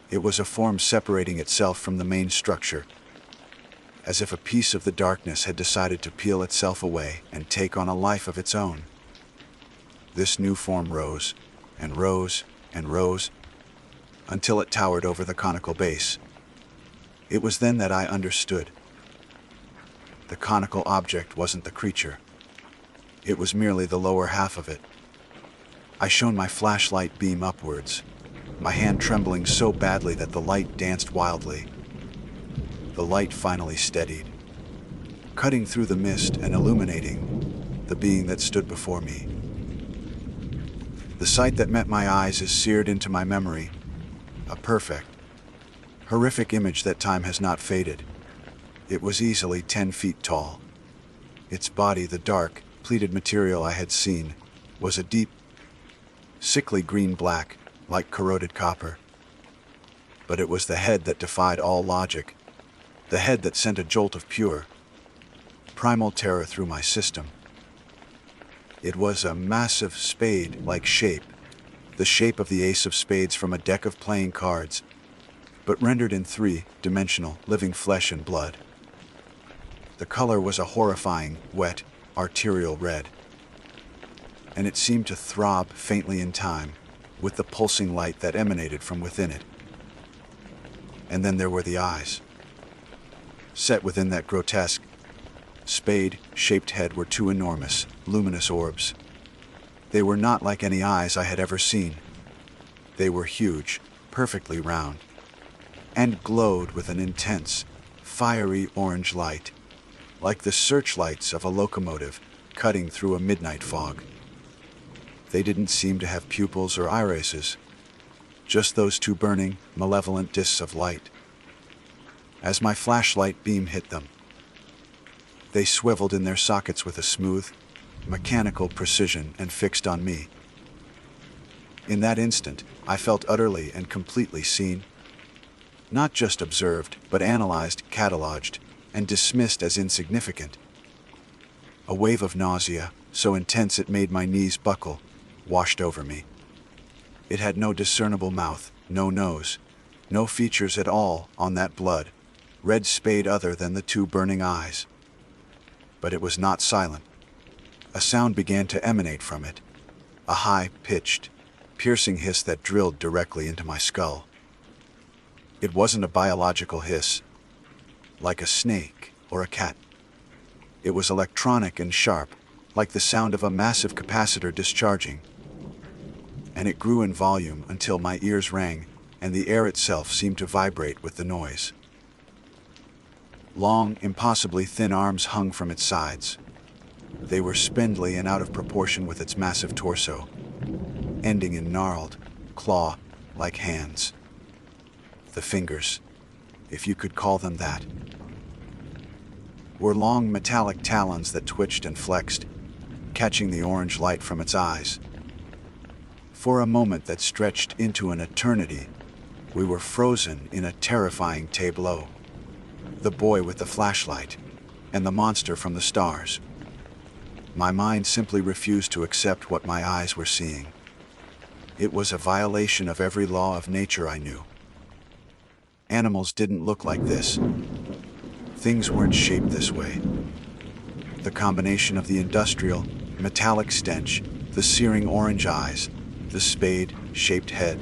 It was a form separating itself from the main structure, as if a piece of the darkness had decided to peel itself away and take on a life of its own. This new form rose, and rose, and rose, until it towered over the conical base. It was then that I understood. The conical object wasn't the creature. It was merely the lower half of it. I shone my flashlight beam upwards, my hand trembling so badly that the light danced wildly. The light finally steadied, cutting through the mist and illuminating the being that stood before me. The sight that met my eyes is seared into my memory, a perfect, horrific image that time has not faded. It was easily 10 feet tall. Its body, the dark, pleated material I had seen, was a deep, sickly green-black, like corroded copper. But it was the head that defied all logic, the head that sent a jolt of pure, primal terror through my system. It was a massive spade-like shape, the shape of the ace of spades from a deck of playing cards, but rendered in three-dimensional, living flesh and blood. The color was a horrifying, wet, arterial red, and it seemed to throb faintly in time with the pulsing light that emanated from within it. And then there were the eyes. Set within that grotesque, spade-shaped head were two enormous, luminous orbs. They were not like any eyes I had ever seen. They were huge, perfectly round, and glowed with an intense, fiery orange light, like the searchlights of a locomotive cutting through a midnight fog. They didn't seem to have pupils or irises, just those two burning, malevolent discs of light. As my flashlight beam hit them, they swiveled in their sockets with a smooth, mechanical precision and fixed on me. In that instant, I felt utterly and completely seen, not just observed, but analyzed, cataloged, and dismissed as insignificant. A wave of nausea, so intense it made my knees buckle, washed over me. It had no discernible mouth, no nose, no features at all on that blood, red spade other than the two burning eyes. But it was not silent. A sound began to emanate from it, a high-pitched, piercing hiss that drilled directly into my skull. It wasn't a biological hiss, like a snake or a cat. It was electronic and sharp, like the sound of a massive capacitor discharging. And it grew in volume until my ears rang, and the air itself seemed to vibrate with the noise. Long, impossibly thin arms hung from its sides. They were spindly and out of proportion with its massive torso, ending in gnarled, claw-like hands. The fingers, if you could call them that, were long metallic talons that twitched and flexed, catching the orange light from its eyes. For a moment that stretched into an eternity, we were frozen in a terrifying tableau. The boy with the flashlight, and the monster from the stars. My mind simply refused to accept what my eyes were seeing. It was a violation of every law of nature I knew. Animals didn't look like this. Things weren't shaped this way. The combination of the industrial, metallic stench, the searing orange eyes, the spade-shaped head,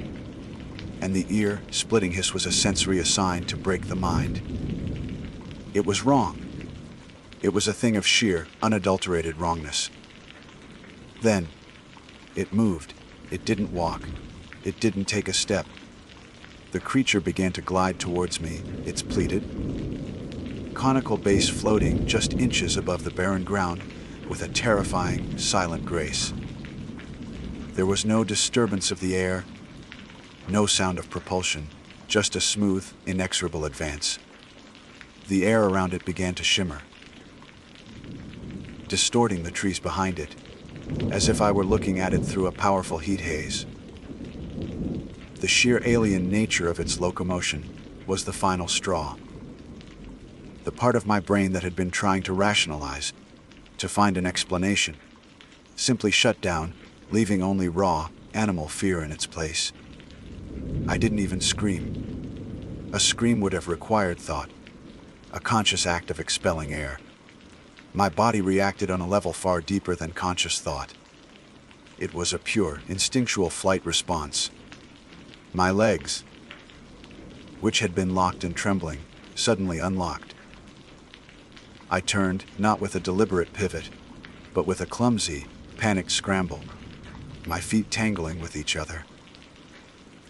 and the ear-splitting hiss was a sensory assigned to break the mind. It was wrong. It was a thing of sheer, unadulterated wrongness. Then, it moved. It didn't walk. It didn't take a step. The creature began to glide towards me, its pleated, conical base floating just inches above the barren ground with a terrifying, silent grace. There was no disturbance of the air, no sound of propulsion, just a smooth, inexorable advance. The air around it began to shimmer, distorting the trees behind it, as if I were looking at it through a powerful heat haze. The sheer alien nature of its locomotion was the final straw. The part of my brain that had been trying to rationalize, to find an explanation, simply shut down, leaving only raw, animal fear in its place. I didn't even scream. A scream would have required thought, a conscious act of expelling air. My body reacted on a level far deeper than conscious thought. It was a pure, instinctual flight response. My legs, which had been locked and trembling, suddenly unlocked. I turned, not with a deliberate pivot, but with a clumsy, panicked scramble, my feet tangling with each other.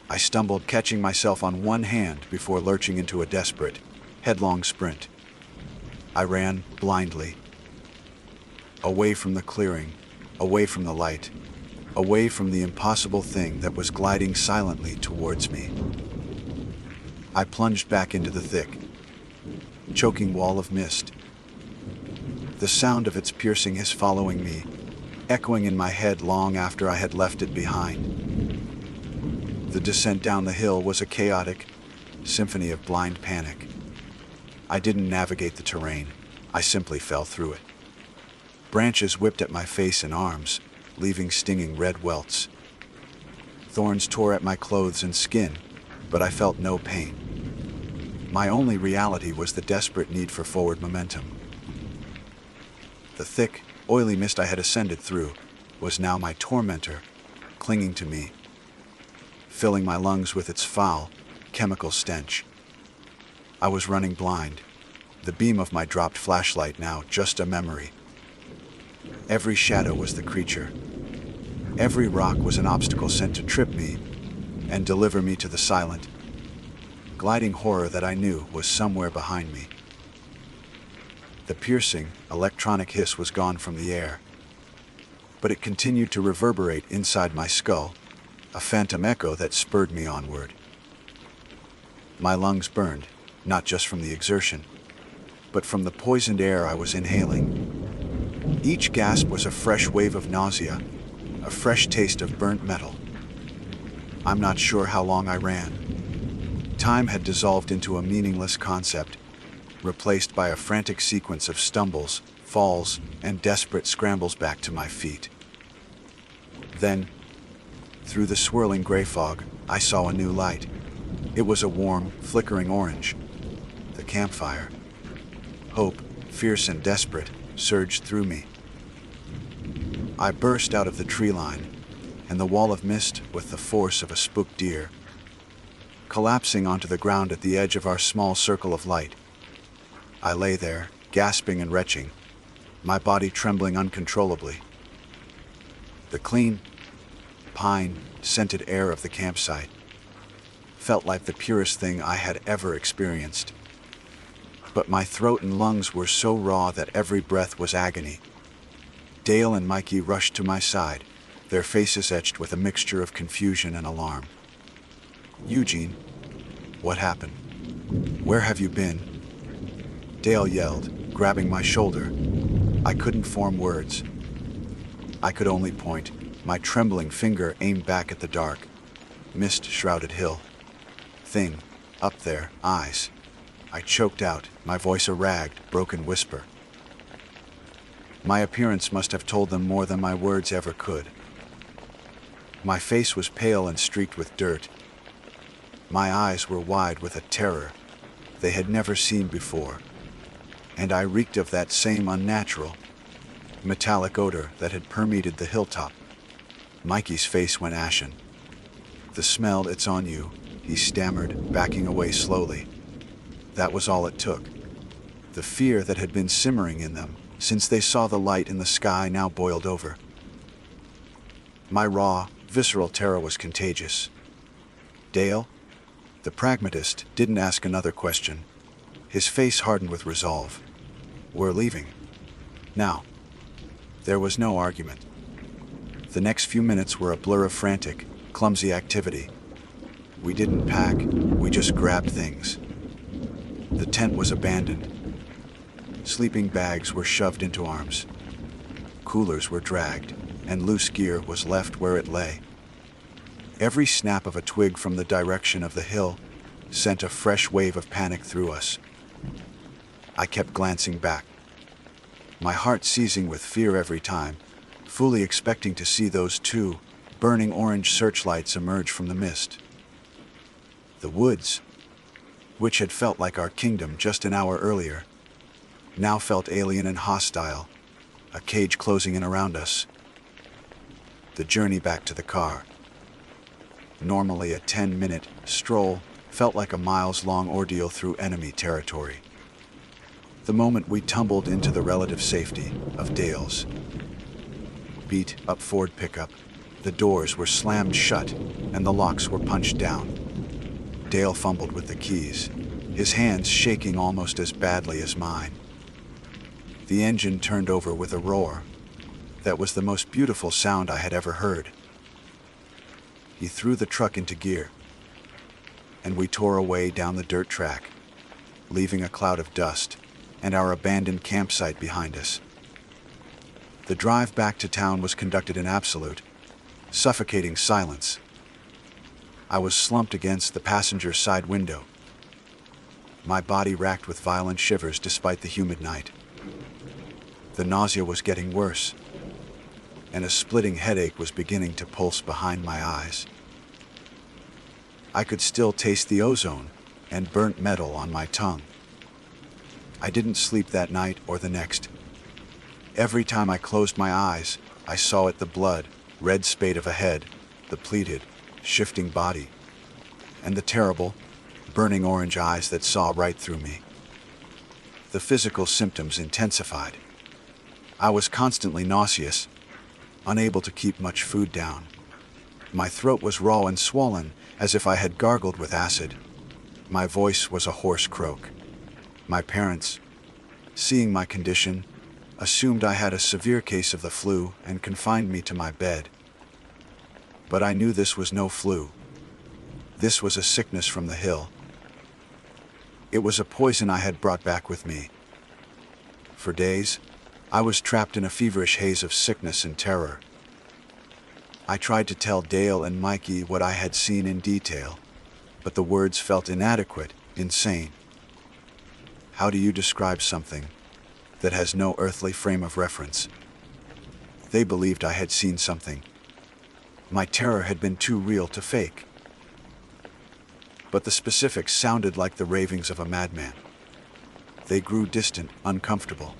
I stumbled, catching myself on one hand before lurching into a desperate, headlong sprint. I ran blindly, away from the clearing, away from the light, away from the impossible thing that was gliding silently towards me. I plunged back into the thick, choking wall of mist. The sound of its piercing hiss following me, echoing in my head long after I had left it behind. The descent down the hill was a chaotic symphony of blind panic. I didn't navigate the terrain, I simply fell through it. Branches whipped at my face and arms, leaving stinging red welts. Thorns tore at my clothes and skin, but I felt no pain. My only reality was the desperate need for forward momentum. The thick, oily mist I had ascended through was now my tormentor, clinging to me, filling my lungs with its foul, chemical stench. I was running blind, the beam of my dropped flashlight now just a memory. Every shadow was the creature. Every rock was an obstacle sent to trip me and deliver me to the silent, gliding horror that I knew was somewhere behind me. The piercing, electronic hiss was gone from the air, but it continued to reverberate inside my skull, a phantom echo that spurred me onward. My lungs burned, not just from the exertion, but from the poisoned air I was inhaling. Each gasp was a fresh wave of nausea, a fresh taste of burnt metal. I'm not sure how long I ran. Time had dissolved into a meaningless concept, replaced by a frantic sequence of stumbles, falls, and desperate scrambles back to my feet. Then, through the swirling gray fog, I saw a new light. It was a warm, flickering orange. The campfire. Hope, fierce and desperate, surged through me. I burst out of the tree line, and the wall of mist with the force of a spooked deer, collapsing onto the ground at the edge of our small circle of light. I lay there, gasping and retching, my body trembling uncontrollably. The clean, pine-scented air of the campsite felt like the purest thing I had ever experienced. But my throat and lungs were so raw that every breath was agony. Dale and Mikey rushed to my side, their faces etched with a mixture of confusion and alarm. "Eugene, what happened? Where have you been?" Dale yelled, grabbing my shoulder. I couldn't form words. I could only point, my trembling finger aimed back at the dark, mist-shrouded hill. Thing, up there, eyes. I choked out, my voice a ragged, broken whisper. My appearance must have told them more than my words ever could. My face was pale and streaked with dirt. My eyes were wide with a terror they had never seen before, and I reeked of that same unnatural, metallic odor that had permeated the hilltop. Mikey's face went ashen. "The smell, it's on you," he stammered, backing away slowly. That was all it took. The fear that had been simmering in them since they saw the light in the sky now boiled over. My raw, visceral terror was contagious. Dale, the pragmatist, didn't ask another question. His face hardened with resolve. "We're leaving. Now." There was no argument. The next few minutes were a blur of frantic, clumsy activity. We didn't pack, we just grabbed things. The tent was abandoned. Sleeping bags were shoved into arms. Coolers were dragged, and loose gear was left where it lay. Every snap of a twig from the direction of the hill sent a fresh wave of panic through us. I kept glancing back, my heart seizing with fear every time, fully expecting to see those two burning orange searchlights emerge from the mist. The woods, which had felt like our kingdom just an hour earlier, now felt alien and hostile, a cage closing in around us. The journey back to the car, normally a 10-minute stroll, felt like a miles-long ordeal through enemy territory. The moment we tumbled into the relative safety of Dale's beat-up Ford pickup, the doors were slammed shut and the locks were punched down. Dale fumbled with the keys, his hands shaking almost as badly as mine. The engine turned over with a roar. That was the most beautiful sound I had ever heard. He threw the truck into gear, and we tore away down the dirt track, leaving a cloud of dust and our abandoned campsite behind us. The drive back to town was conducted in absolute, suffocating silence. I was slumped against the passenger side window, my body racked with violent shivers despite the humid night. The nausea was getting worse, and a splitting headache was beginning to pulse behind my eyes. I could still taste the ozone and burnt metal on my tongue. I didn't sleep that night or the next. Every time I closed my eyes, I saw it: the blood, red spade of a head, the pleated, shifting body, and the terrible, burning orange eyes that saw right through me. The physical symptoms intensified. I was constantly nauseous, unable to keep much food down. My throat was raw and swollen, as if I had gargled with acid. My voice was a hoarse croak. My parents, seeing my condition, assumed I had a severe case of the flu and confined me to my bed. But I knew this was no flu. This was a sickness from the hill. It was a poison I had brought back with me. For days, I was trapped in a feverish haze of sickness and terror. I tried to tell Dale and Mikey what I had seen in detail, but the words felt inadequate, insane. How do you describe something that has no earthly frame of reference? They believed I had seen something. My terror had been too real to fake. But the specifics sounded like the ravings of a madman. They grew distant, uncomfortable.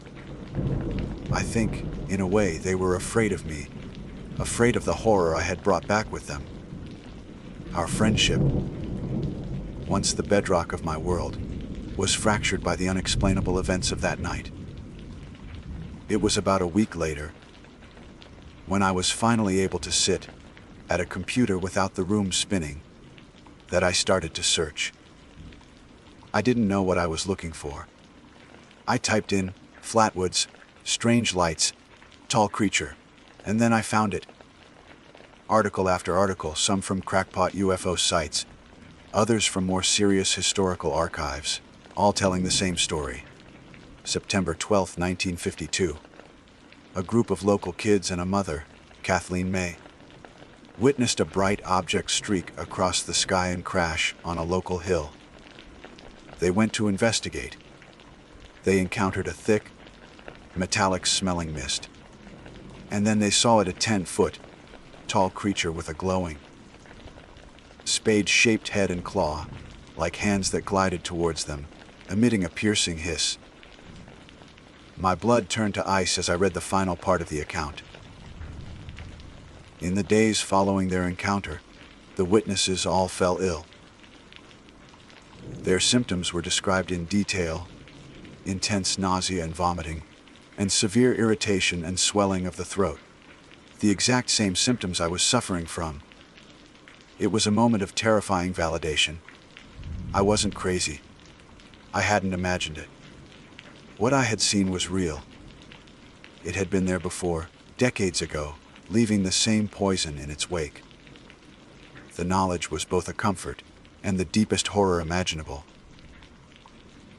I think, in a way, they were afraid of me, afraid of the horror I had brought back with them. Our friendship, once the bedrock of my world, was fractured by the unexplainable events of that night. It was about a week later, when I was finally able to sit at a computer without the room spinning, that I started to search. I didn't know what I was looking for. I typed in Flatwoods, strange lights, tall creature, and then I found it. Article after article, some from crackpot UFO sites, others from more serious historical archives, all telling the same story. September 12, 1952. A group of local kids and a mother, Kathleen May, witnessed a bright object streak across the sky and crash on a local hill. They went to investigate. They encountered a thick, metallic-smelling mist. And then they saw it, a 10-foot tall creature with a glowing, spade-shaped head and claw, like hands that glided towards them, emitting a piercing hiss. My blood turned to ice as I read the final part of the account. In the days following their encounter, the witnesses all fell ill. Their symptoms were described in detail: intense nausea and vomiting, and severe irritation and swelling of the throat. The exact same symptoms I was suffering from. It was a moment of terrifying validation. I wasn't crazy. I hadn't imagined it. What I had seen was real. It had been there before, decades ago, leaving the same poison in its wake. The knowledge was both a comfort and the deepest horror imaginable.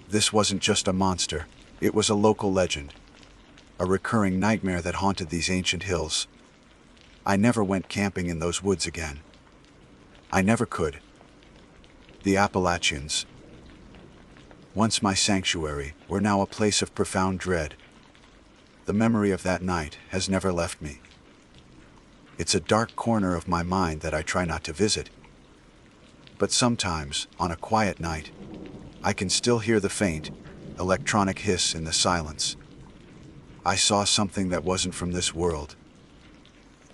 This wasn't just a monster, it was a local legend, a recurring nightmare that haunted these ancient hills. I never went camping in those woods again. I never could. The Appalachians, once my sanctuary, were now a place of profound dread. The memory of that night has never left me. It's a dark corner of my mind that I try not to visit. But sometimes, on a quiet night, I can still hear the faint, electronic hiss in the silence. I saw something that wasn't from this world.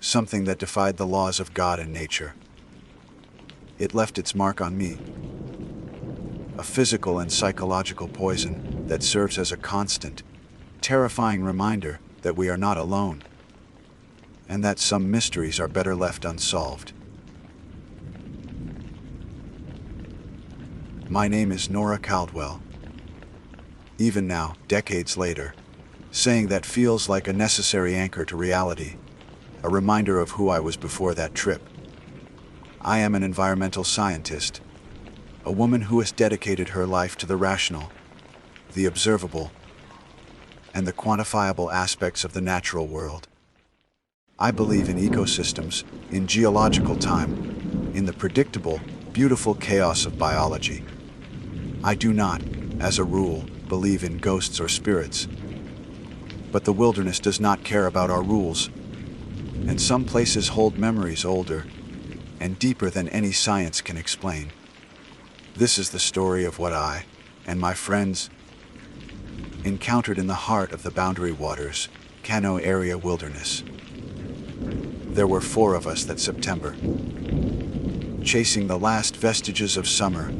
Something that defied the laws of God and nature. It left its mark on me. A physical and psychological poison that serves as a constant, terrifying reminder that we are not alone, and that some mysteries are better left unsolved. My name is Nora Caldwell. Even now, decades later, saying that feels like a necessary anchor to reality, a reminder of who I was before that trip. I am an environmental scientist, a woman who has dedicated her life to the rational, the observable, and the quantifiable aspects of the natural world. I believe in ecosystems, in geological time, in the predictable, beautiful chaos of biology. I do not, as a rule, believe in ghosts or spirits. But the wilderness does not care about our rules, and some places hold memories older and deeper than any science can explain. This is the story of what I and my friends encountered in the heart of the Boundary Waters, Cano Area Wilderness. There were 4 of us that September, chasing the last vestiges of summer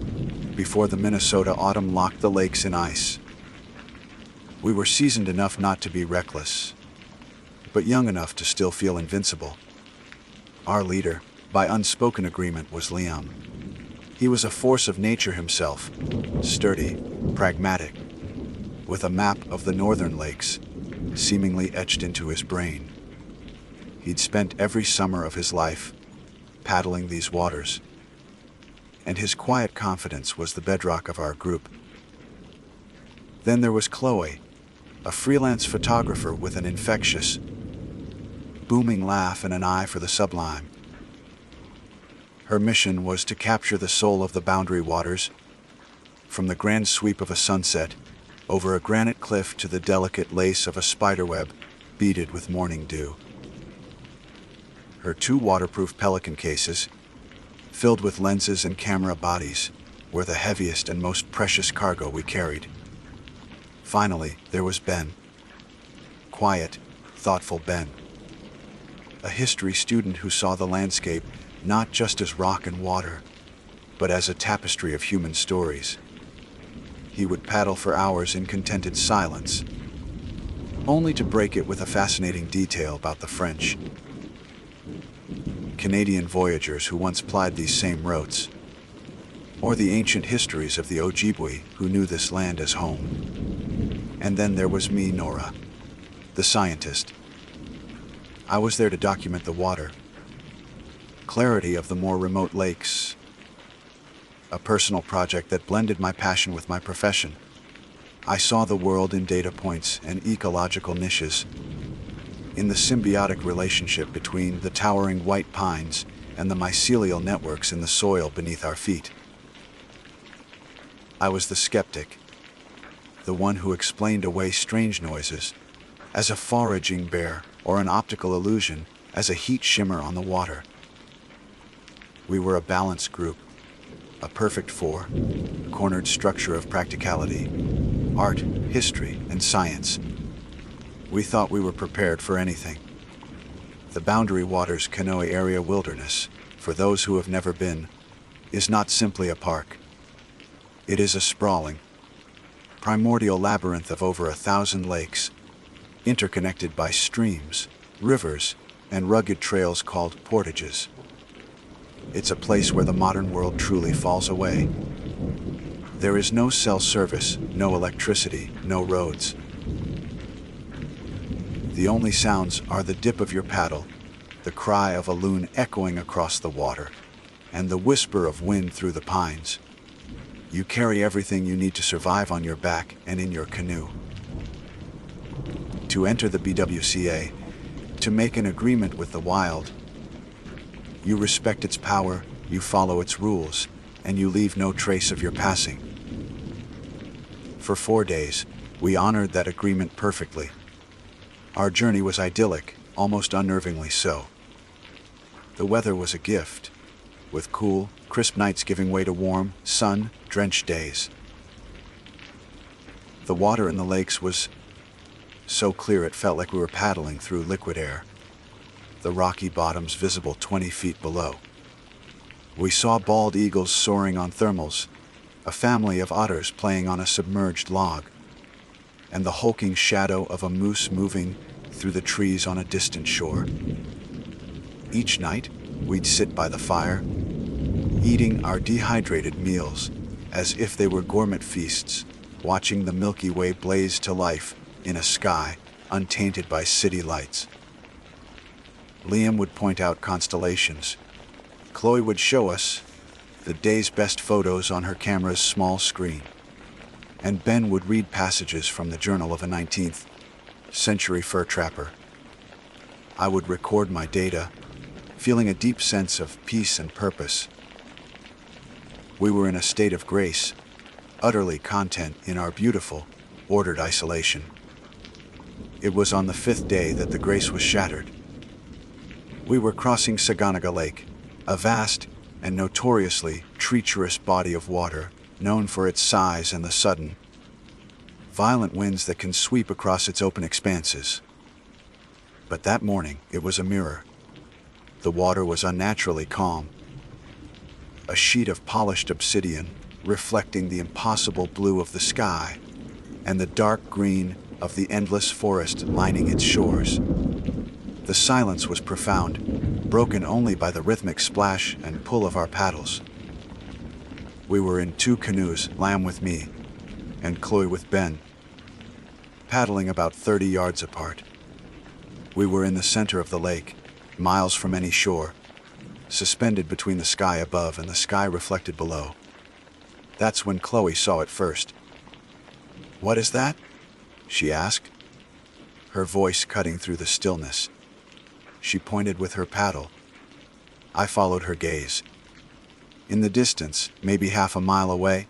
before the Minnesota autumn locked the lakes in ice. We were seasoned enough not to be reckless, but young enough to still feel invincible. Our leader, by unspoken agreement, was Liam. He was a force of nature himself, sturdy, pragmatic, with a map of the northern lakes seemingly etched into his brain. He'd spent every summer of his life paddling these waters, and his quiet confidence was the bedrock of our group. Then there was Chloe, a freelance photographer with an infectious, booming laugh and an eye for the sublime. Her mission was to capture the soul of the Boundary Waters, from the grand sweep of a sunset, over a granite cliff to the delicate lace of a spiderweb beaded with morning dew. Her 2 waterproof Pelican cases, filled with lenses and camera bodies, were the heaviest and most precious cargo we carried. Finally, there was Ben. Quiet, thoughtful Ben. A history student who saw the landscape not just as rock and water, but as a tapestry of human stories. He would paddle for hours in contented silence, only to break it with a fascinating detail about the French, Canadian voyagers who once plied these same routes, or the ancient histories of the Ojibwe who knew this land as home. And then there was me, Nora, the scientist. I was there to document the water, clarity of the more remote lakes, a personal project that blended my passion with my profession. I saw the world in data points and ecological niches, in the symbiotic relationship between the towering white pines and the mycelial networks in the soil beneath our feet. I was the skeptic, the one who explained away strange noises as a foraging bear or an optical illusion as a heat shimmer on the water. We were a balanced group, a perfect four, a cornered structure of practicality, art, history, and science. We thought we were prepared for anything. The Boundary Waters Canoe Area Wilderness, for those who have never been, is not simply a park. It is a sprawling, primordial labyrinth of over 1,000 lakes, interconnected by streams, rivers, and rugged trails called portages. It's a place where the modern world truly falls away. There is no cell service, no electricity, no roads. The only sounds are the dip of your paddle, the cry of a loon echoing across the water, and the whisper of wind through the pines. You carry everything you need to survive on your back and in your canoe. To enter the BWCA, to make an agreement with the wild, you respect its power, you follow its rules, and you leave no trace of your passing. For 4 days, we honored that agreement perfectly. Our journey was idyllic, almost unnervingly so. The weather was a gift, with cool, crisp nights giving way to warm, sun-drenched days. The water in the lakes was so clear it felt like we were paddling through liquid air, the rocky bottoms visible 20 feet below. We saw bald eagles soaring on thermals, a family of otters playing on a submerged log, and the hulking shadow of a moose moving through the trees on a distant shore. Each night, we'd sit by the fire, eating our dehydrated meals as if they were gourmet feasts, watching the Milky Way blaze to life in a sky untainted by city lights. Liam would point out constellations. Chloe would show us the day's best photos on her camera's small screen. And Ben would read passages from the journal of a 19th century fur trapper. I would record my data, feeling a deep sense of peace and purpose. We were in a state of grace, utterly content in our beautiful, ordered isolation. It was on the 5th day that the grace was shattered. We were crossing Saganaga Lake, a vast and notoriously treacherous body of water known for its size and the sudden, violent winds that can sweep across its open expanses. But that morning, it was a mirror. The water was unnaturally calm, a sheet of polished obsidian reflecting the impossible blue of the sky and the dark green of the endless forest lining its shores. The silence was profound, broken only by the rhythmic splash and pull of our paddles. We were in 2 canoes, Lamb with me, and Chloe with Ben, paddling about 30 yards apart. We were in the center of the lake, miles from any shore, suspended between the sky above and the sky reflected below. That's when Chloe saw it first. "What is that?" she asked, her voice cutting through the stillness. She pointed with her paddle. I followed her gaze. In the distance, maybe half a mile away,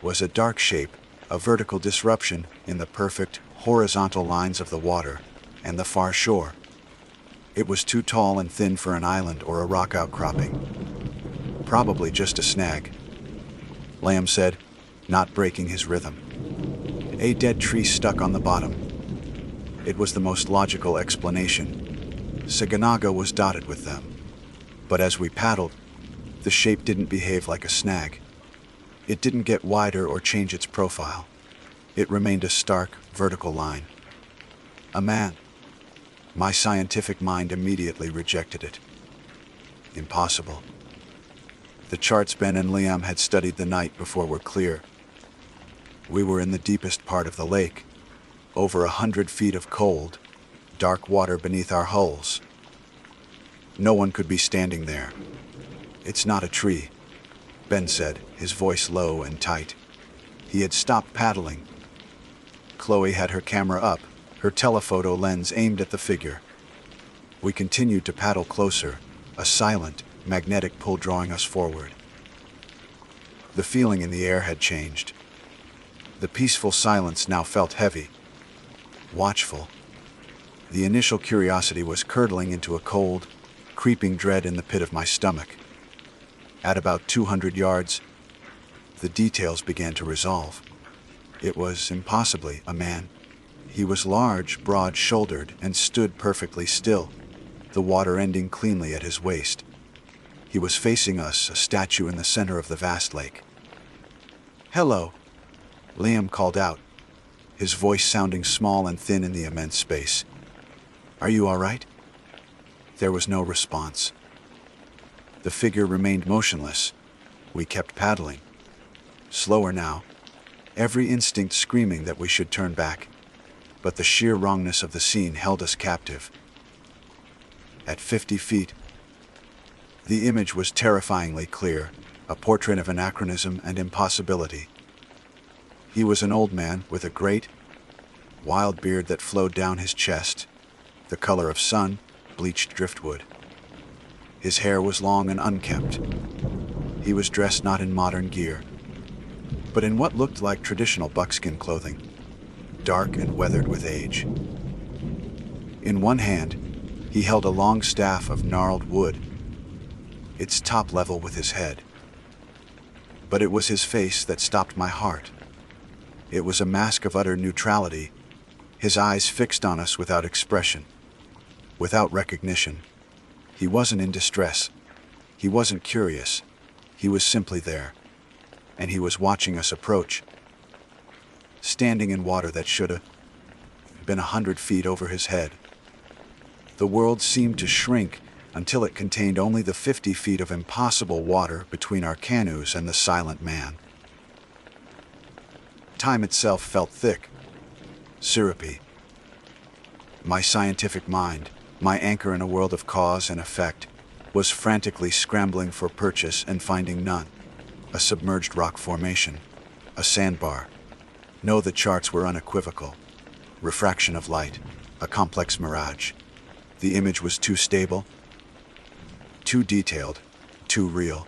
was a dark shape, a vertical disruption in the perfect horizontal lines of the water and the far shore. It was too tall and thin for an island or a rock outcropping. Probably just a snag, Lamb said, not breaking his rhythm. A dead tree stuck on the bottom. It was the most logical explanation. Saganaga was dotted with them. But as we paddled, the shape didn't behave like a snag. It didn't get wider or change its profile. It remained a stark, vertical line. A man. My scientific mind immediately rejected it. Impossible. The charts Ben and Liam had studied the night before were clear. We were in the deepest part of the lake, over 100 feet of cold, dark water beneath our hulls. No one could be standing there. "It's not a tree," Ben said, his voice low and tight. He had stopped paddling. Chloe had her camera up, her telephoto lens aimed at the figure. We continued to paddle closer, a silent, magnetic pull drawing us forward. The feeling in the air had changed. The peaceful silence now felt heavy, watchful. The initial curiosity was curdling into a cold, creeping dread in the pit of my stomach. At about 200 yards, the details began to resolve. It was impossibly a man. He was large, broad-shouldered, and stood perfectly still, the water ending cleanly at his waist. He was facing us, a statue in the center of the vast lake. "Hello," Liam called out, his voice sounding small and thin in the immense space. "Are you all right?" There was no response. The figure remained motionless. We kept paddling. Slower now, every instinct screaming that we should turn back, but the sheer wrongness of the scene held us captive. At 50 feet, the image was terrifyingly clear, a portrait of anachronism and impossibility. He was an old man with a great, wild beard that flowed down his chest, the color of sun, bleached driftwood. His hair was long and unkempt. He was dressed not in modern gear, but in what looked like traditional buckskin clothing, dark and weathered with age. In one hand, he held a long staff of gnarled wood, its top level with his head. But it was his face that stopped my heart. It was a mask of utter neutrality, his eyes fixed on us without expression, without recognition. He wasn't in distress. He wasn't curious. He was simply there. And he was watching us approach, standing in water that should have been 100 feet over his head. The world seemed to shrink until it contained only the 50 feet of impossible water between our canoes and the silent man. Time itself felt thick, syrupy. My scientific mind, my anchor in a world of cause and effect, was frantically scrambling for purchase and finding none. A submerged rock formation, a sandbar. No, the charts were unequivocal. Refraction of light, a complex mirage. The image was too stable, too detailed, too real.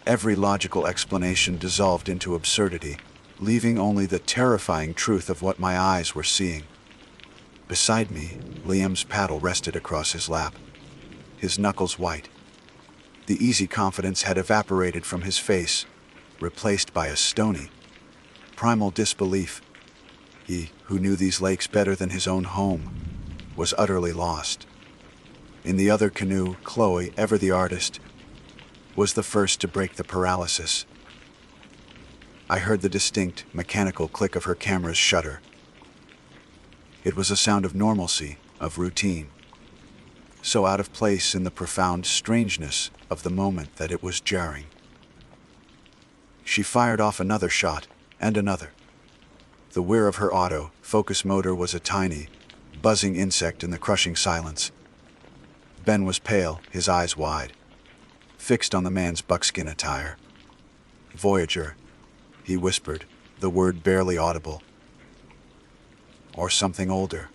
Every logical explanation dissolved into absurdity, leaving only the terrifying truth of what my eyes were seeing. Beside me, Liam's paddle rested across his lap, his knuckles white. The easy confidence had evaporated from his face, replaced by a stony, primal disbelief. He, who knew these lakes better than his own home, was utterly lost. In the other canoe, Chloe, ever the artist, was the first to break the paralysis. I heard the distinct, mechanical click of her camera's shutter. It was a sound of normalcy, of routine, so out of place in the profound strangeness of the moment that it was jarring. She fired off another shot, and another. The whir of her auto-focus motor was a tiny, buzzing insect in the crushing silence. Ben was pale, his eyes wide, fixed on the man's buckskin attire. "Voyager," he whispered, the word barely audible. Or something older.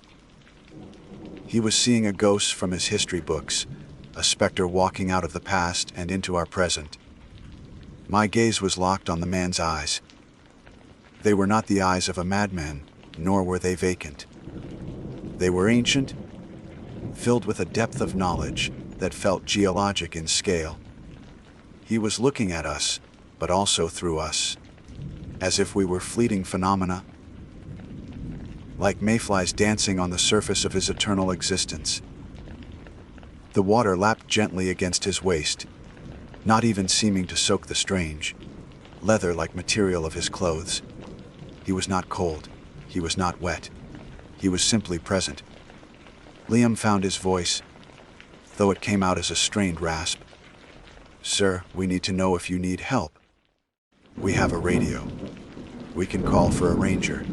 He was seeing a ghost from his history books, a specter walking out of the past and into our present. My gaze was locked on the man's eyes. They were not the eyes of a madman, nor were they vacant. They were ancient, filled with a depth of knowledge that felt geologic in scale. He was looking at us, but also through us, as if we were fleeting phenomena, like mayflies dancing on the surface of his eternal existence. The water lapped gently against his waist, not even seeming to soak the strange, leather-like material of his clothes. He was not cold. He was not wet. He was simply present. Liam found his voice, though it came out as a strained rasp. "Sir, we need to know if you need help. We have a radio. We can call for a ranger."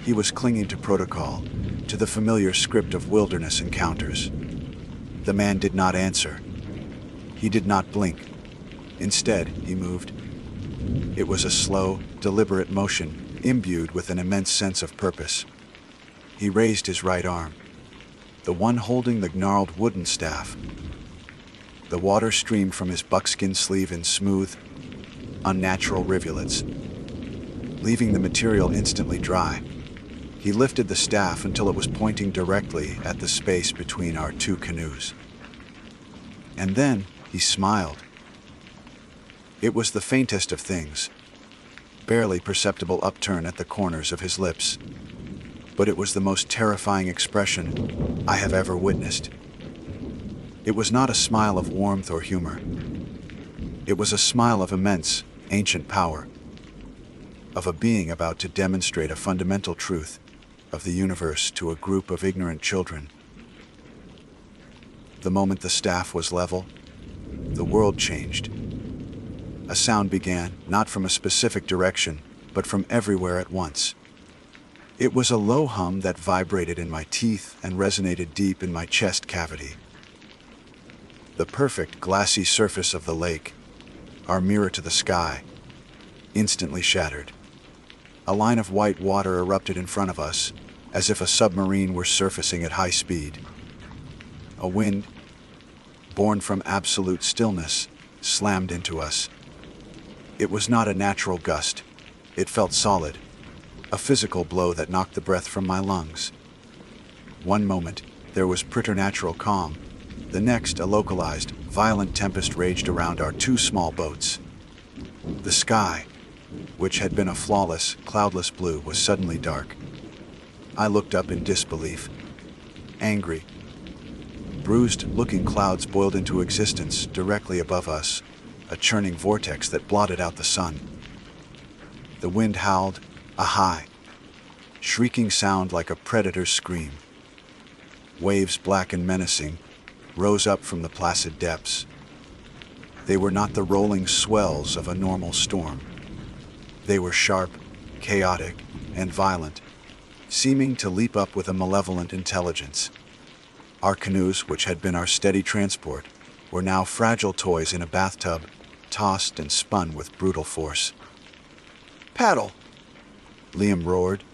He was clinging to protocol, to the familiar script of wilderness encounters. The man did not answer. He did not blink. Instead, he moved. It was a slow, deliberate motion, imbued with an immense sense of purpose. He raised his right arm, the one holding the gnarled wooden staff. The water streamed from his buckskin sleeve in smooth, unnatural rivulets, leaving the material instantly dry. He lifted the staff until it was pointing directly at the space between our two canoes. And then he smiled. It was the faintest of things, barely perceptible upturn at the corners of his lips, but it was the most terrifying expression I have ever witnessed. It was not a smile of warmth or humor. It was a smile of immense, ancient power, of a being about to demonstrate a fundamental truth of the universe to a group of ignorant children. The moment the staff was level, the world changed. A sound began, not from a specific direction, but from everywhere at once. It was a low hum that vibrated in my teeth and resonated deep in my chest cavity. The perfect glassy surface of the lake, our mirror to the sky, instantly shattered. A line of white water erupted in front of us, as if a submarine were surfacing at high speed. A wind, born from absolute stillness, slammed into us. It was not a natural gust. It felt solid, a physical blow that knocked the breath from my lungs. One moment, there was preternatural calm. The next, a localized, violent tempest raged around our two small boats. The sky, which had been a flawless, cloudless blue, was suddenly dark. I looked up in disbelief. Angry, bruised-looking clouds boiled into existence directly above us, a churning vortex that blotted out the sun. The wind howled, a high, shrieking sound like a predator's scream. Waves, black and menacing, rose up from the placid depths. They were not the rolling swells of a normal storm. They were sharp, chaotic, and violent, seeming to leap up with a malevolent intelligence. Our canoes, which had been our steady transport, were now fragile toys in a bathtub, tossed and spun with brutal force. "Paddle!" Liam roared,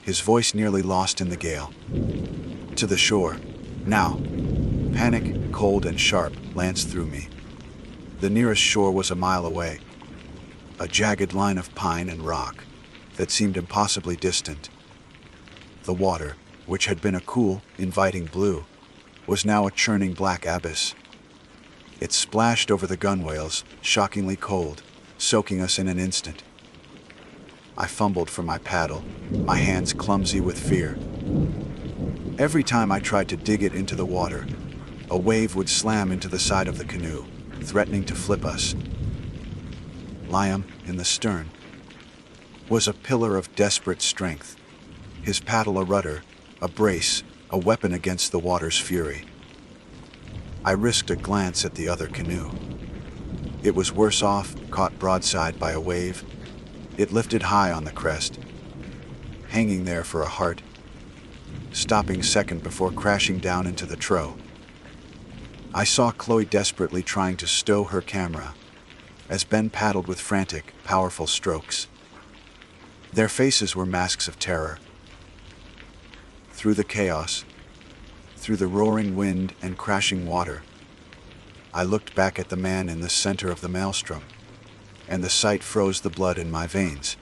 his voice nearly lost in the gale. "To the shore, now!" Panic, cold and sharp, lanced through me. The nearest shore was a mile away, a jagged line of pine and rock that seemed impossibly distant. The water, which had been a cool, inviting blue, was now a churning black abyss. It splashed over the gunwales, shockingly cold, soaking us in an instant. I fumbled for my paddle, my hands clumsy with fear. Every time I tried to dig it into the water, a wave would slam into the side of the canoe, threatening to flip us. Liam, in the stern, was a pillar of desperate strength, his paddle a rudder, a brace, a weapon against the water's fury. I risked a glance at the other canoe. It was worse off, caught broadside by a wave. It lifted high on the crest, hanging there for a heart, stopping second before crashing down into the trough. I saw Chloe desperately trying to stow her camera, as Ben paddled with frantic, powerful strokes. Their faces were masks of terror. Through the chaos, through the roaring wind and crashing water, I looked back at the man in the center of the maelstrom, and the sight froze the blood in my veins.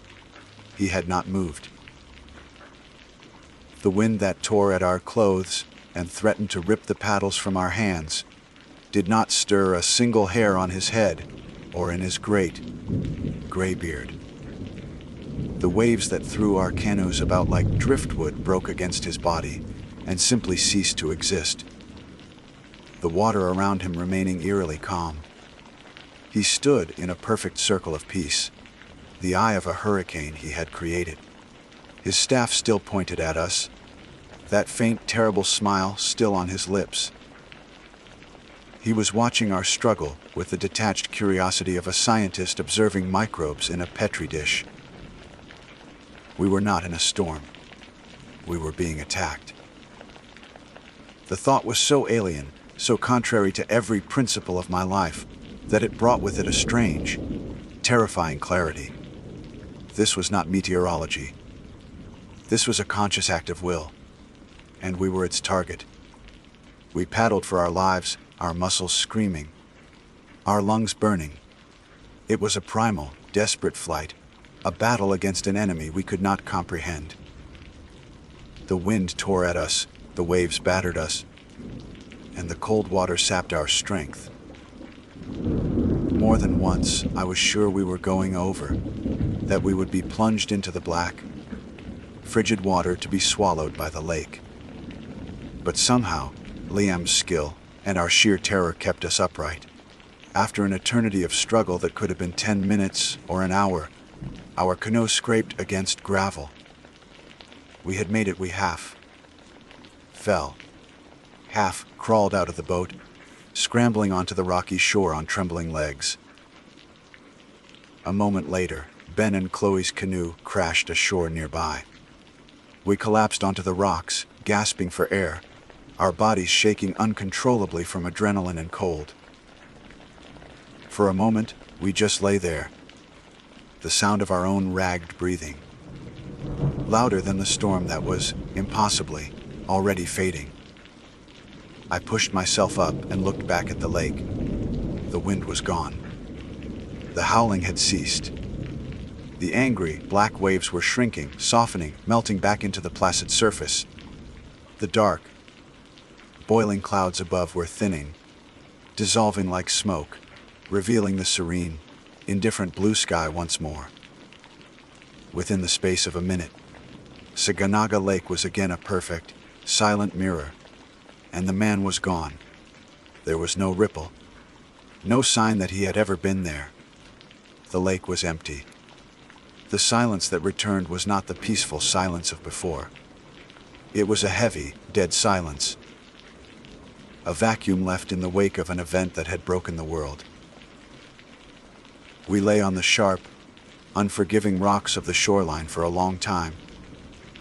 He had not moved. The wind that tore at our clothes and threatened to rip the paddles from our hands did not stir a single hair on his head or in his great, gray beard. The waves that threw our canoes about like driftwood broke against his body and simply ceased to exist, the water around him remaining eerily calm. He stood in a perfect circle of peace, the eye of a hurricane he had created. His staff still pointed at us, that faint, terrible smile still on his lips. He was watching our struggle with the detached curiosity of a scientist observing microbes in a petri dish. We were not in a storm. We were being attacked. The thought was so alien, so contrary to every principle of my life, that it brought with it a strange, terrifying clarity. This was not meteorology. This was a conscious act of will, and we were its target. We paddled for our lives, our muscles screaming, our lungs burning. It was a primal, desperate flight, a battle against an enemy we could not comprehend. The wind tore at us, the waves battered us, and the cold water sapped our strength. More than once, I was sure we were going over, that we would be plunged into the black, frigid water to be swallowed by the lake. But somehow, Liam's skill and our sheer terror kept us upright. After an eternity of struggle that could have been 10 minutes or an hour, our canoe scraped against gravel. We had made it. We half fell, half crawled out of the boat, scrambling onto the rocky shore on trembling legs. A moment later, Ben and Chloe's canoe crashed ashore nearby. We collapsed onto the rocks, gasping for air, our bodies shaking uncontrollably from adrenaline and cold. For a moment, we just lay there, the sound of our own ragged breathing, louder than the storm that was, impossibly, already fading. I pushed myself up and looked back at the lake. The wind was gone. The howling had ceased. The angry, black waves were shrinking, softening, melting back into the placid surface. The dark, boiling clouds above were thinning, dissolving like smoke, revealing the serene, indifferent blue sky once more. Within the space of a minute, Saganaga Lake was again a perfect, silent mirror, and the man was gone. There was no ripple, no sign that he had ever been there. The lake was empty. The silence that returned was not the peaceful silence of before. It was a heavy, dead silence, a vacuum left in the wake of an event that had broken the world. We lay on the sharp, unforgiving rocks of the shoreline for a long time,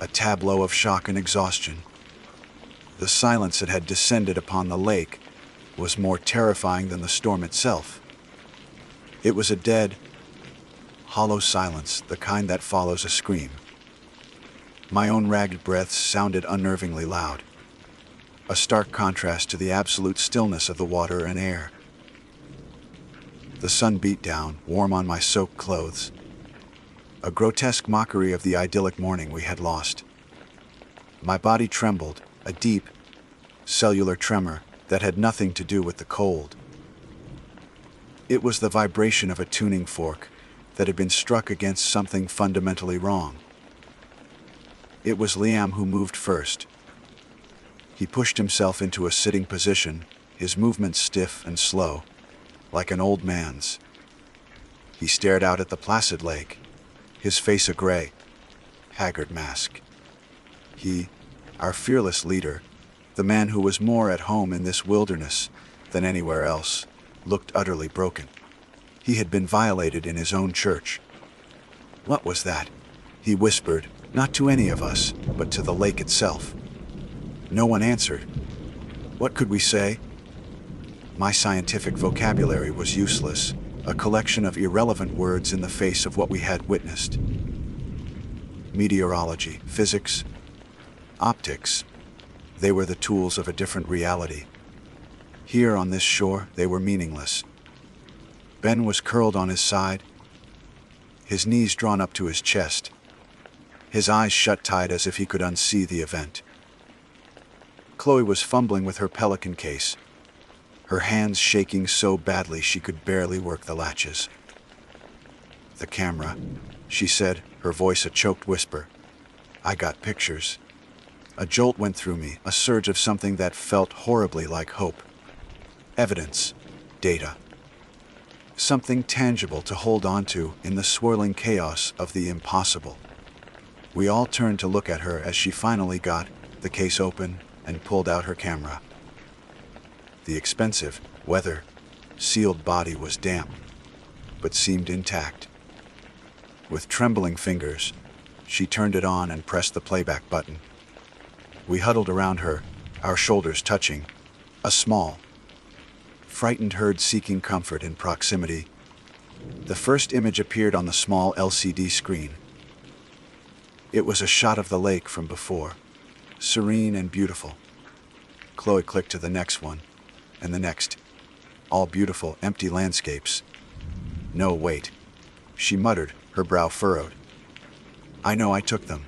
a tableau of shock and exhaustion. The silence that had descended upon the lake was more terrifying than the storm itself. It was a dead, hollow silence, the kind that follows a scream. My own ragged breaths sounded unnervingly loud, a stark contrast to the absolute stillness of the water and air. The sun beat down, warm on my soaked clothes, a grotesque mockery of the idyllic morning we had lost. My body trembled, a deep, cellular tremor that had nothing to do with the cold. It was the vibration of a tuning fork that had been struck against something fundamentally wrong. It was Liam who moved first. He pushed himself into a sitting position, his movements stiff and slow, like an old man's. He stared out at the placid lake, his face a gray, haggard mask. He, our fearless leader, the man who was more at home in this wilderness than anywhere else, looked utterly broken. He had been violated in his own church. What was that? He whispered, not to any of us, but to the lake itself. No one answered. What could we say? My scientific vocabulary was useless, a collection of irrelevant words in the face of what we had witnessed. Meteorology, physics, optics, they were the tools of a different reality. Here on this shore, they were meaningless. Ben was curled on his side, his knees drawn up to his chest, his eyes shut tight as if he could unsee the event. Chloe was fumbling with her pelican case, her hands shaking so badly she could barely work the latches. The camera, she said, her voice a choked whisper. I got pictures. A jolt went through me, a surge of something that felt horribly like hope. Evidence, data. Something tangible to hold on to in the swirling chaos of the impossible. We all turned to look at her as she finally got the case open and pulled out her camera. The expensive, weather-sealed body was damp, but seemed intact. With trembling fingers, she turned it on and pressed the playback button. We huddled around her, our shoulders touching, a small, frightened herd seeking comfort in proximity. The first image appeared on the small LCD screen. It was a shot of the lake from before, serene and beautiful. Chloe clicked to the next one, and the next. all beautiful, empty landscapes. No, wait, she muttered, her brow furrowed. I know I took them.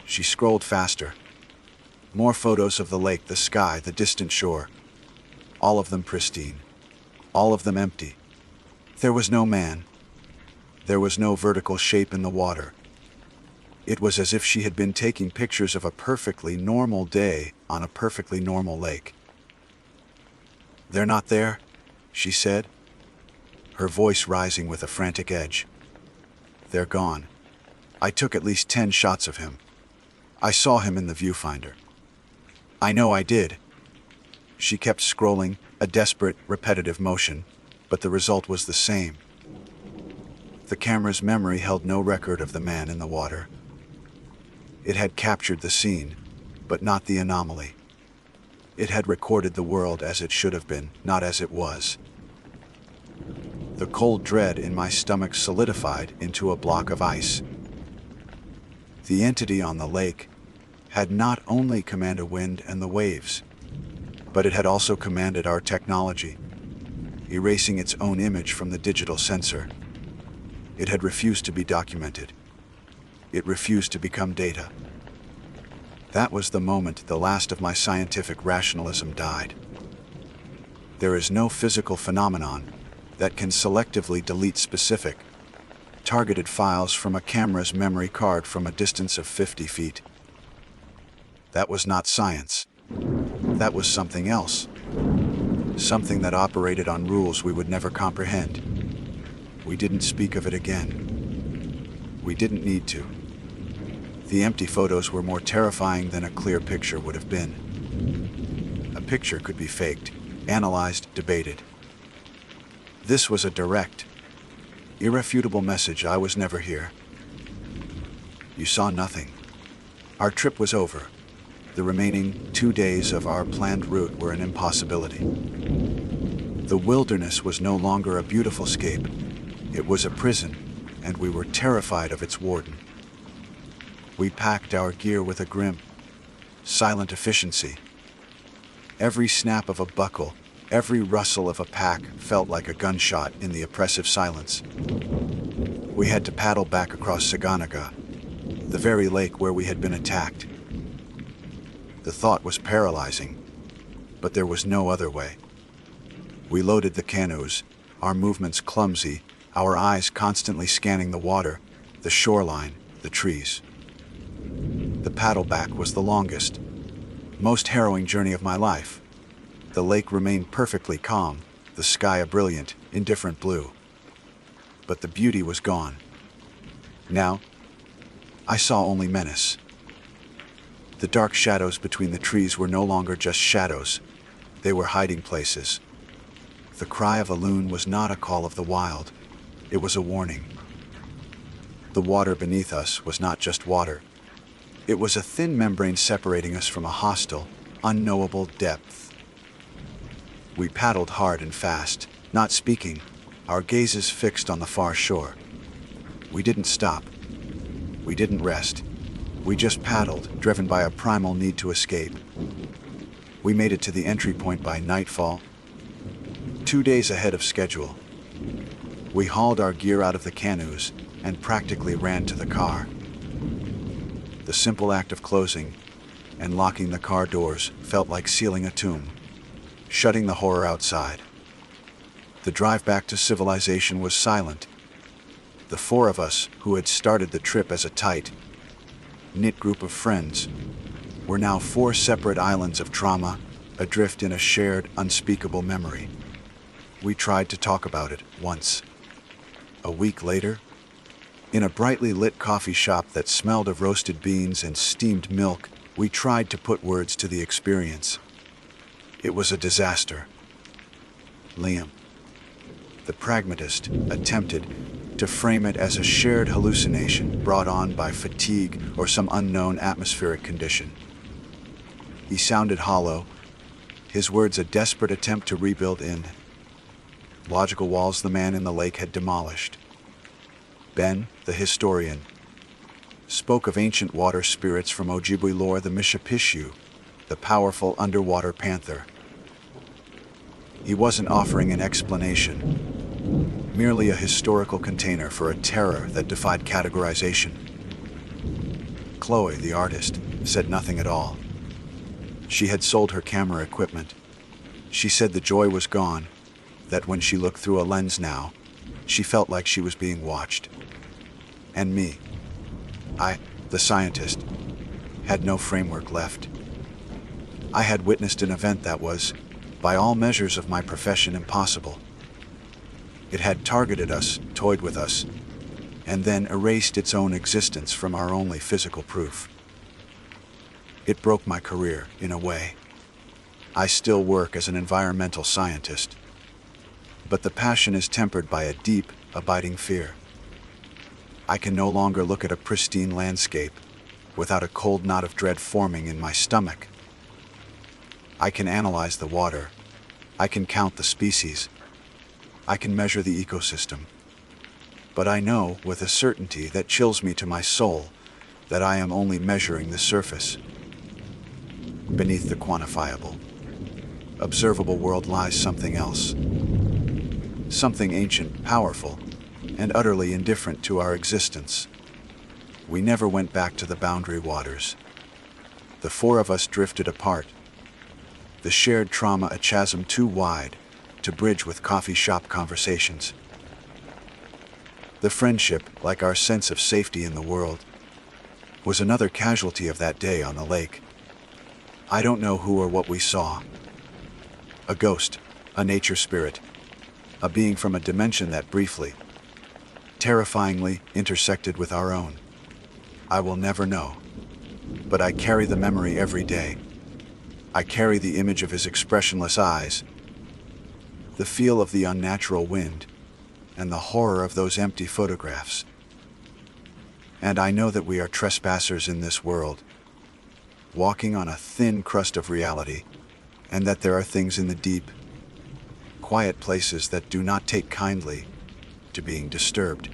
She scrolled faster. More photos of the lake, the sky, the distant shore. All of them pristine. All of them empty. There was no man. There was no vertical shape in the water. It was as if she had been taking pictures of a perfectly normal day on a perfectly normal lake. They're not there, she said, her voice rising with a frantic edge. They're gone. I took at least 10 shots of him. I saw him in the viewfinder. I know I did. She kept scrolling, a desperate, repetitive motion, but the result was the same. The camera's memory held no record of the man in the water. It had captured the scene, but not the anomaly. It had recorded the world as it should have been, not as it was. The cold dread in my stomach solidified into a block of ice. The entity on the lake had not only commanded wind and the waves, but it had also commanded our technology, erasing its own image from the digital sensor. It had refused to be documented. It refused to become data. That was the moment the last of my scientific rationalism died. There is no physical phenomenon that can selectively delete specific, targeted files from a camera's memory card from a distance of 50 feet. That was not science. That was something else. Something that operated on rules we would never comprehend. We didn't speak of it again. We didn't need to. The empty photos were more terrifying than a clear picture would have been. A picture could be faked, analyzed, debated. This was a direct, irrefutable message. I was never here. You saw nothing. Our trip was over. The remaining 2 days of our planned route were an impossibility. The wilderness was no longer a beautiful scape. It was a prison, and we were terrified of its warden. We packed our gear with a grim, silent efficiency. Every snap of a buckle, every rustle of a pack felt like a gunshot in the oppressive silence. We had to paddle back across Saganaga, the very lake where we had been attacked. The thought was paralyzing, but there was no other way. We loaded the canoes, our movements clumsy, our eyes constantly scanning the water, the shoreline, the trees. The paddle back was the longest, most harrowing journey of my life. The lake remained perfectly calm, the sky a brilliant, indifferent blue. But the beauty was gone. Now, I saw only menace. The dark shadows between the trees were no longer just shadows. They were hiding places. The cry of a loon was not a call of the wild. It was a warning. The water beneath us was not just water. It was a thin membrane separating us from a hostile, unknowable depth. We paddled hard and fast, not speaking, our gazes fixed on the far shore. We didn't stop. We didn't rest. We just paddled, driven by a primal need to escape. We made it to the entry point by nightfall, 2 days ahead of schedule. We hauled our gear out of the canoes and practically ran to the car. The simple act of closing and locking the car doors felt like sealing a tomb, shutting the horror outside. The drive back to civilization was silent. The 4 of us who had started the trip as a tight, knit group of friends were now 4 separate islands of trauma, adrift in a shared, unspeakable memory. We tried to talk about it once. A week later, in a brightly lit coffee shop that smelled of roasted beans and steamed milk, we tried to put words to the experience. It was a disaster. Liam, the pragmatist, attempted to frame it as a shared hallucination brought on by fatigue or some unknown atmospheric condition. He sounded hollow, his words a desperate attempt to rebuild in logical walls the man in the lake had demolished. Ben, the historian, spoke of ancient water spirits from Ojibwe lore, the Mishapishu, the powerful underwater panther. He wasn't offering an explanation, merely a historical container for a terror that defied categorization. Chloe, the artist, said nothing at all. She had sold her camera equipment. She said the joy was gone, that when she looked through a lens now, she felt like she was being watched. And me, I, the scientist, had no framework left. I had witnessed an event that was, by all measures of my profession, impossible. It had targeted us, toyed with us, and then erased its own existence from our only physical proof. It broke my career, in a way. I still work as an environmental scientist, but the passion is tempered by a deep, abiding fear. I can no longer look at a pristine landscape without a cold knot of dread forming in my stomach. I can analyze the water. I can count the species. I can measure the ecosystem. But I know with a certainty that chills me to my soul that I am only measuring the surface. Beneath the quantifiable, observable world lies something else. Something ancient, powerful, and utterly indifferent to our existence. We never went back to the boundary waters. The four of us drifted apart. The shared trauma a chasm too wide to bridge with coffee shop conversations. The friendship, like our sense of safety in the world, was another casualty of that day on the lake. I don't know who or what we saw. A ghost, a nature spirit, a being from a dimension that briefly, terrifyingly intersected with our own. I will never know, but I carry the memory every day. I carry the image of his expressionless eyes, the feel of the unnatural wind, and the horror of those empty photographs. And I know that we are trespassers in this world, walking on a thin crust of reality, and that there are things in the deep, quiet places that do not take kindly to being disturbed.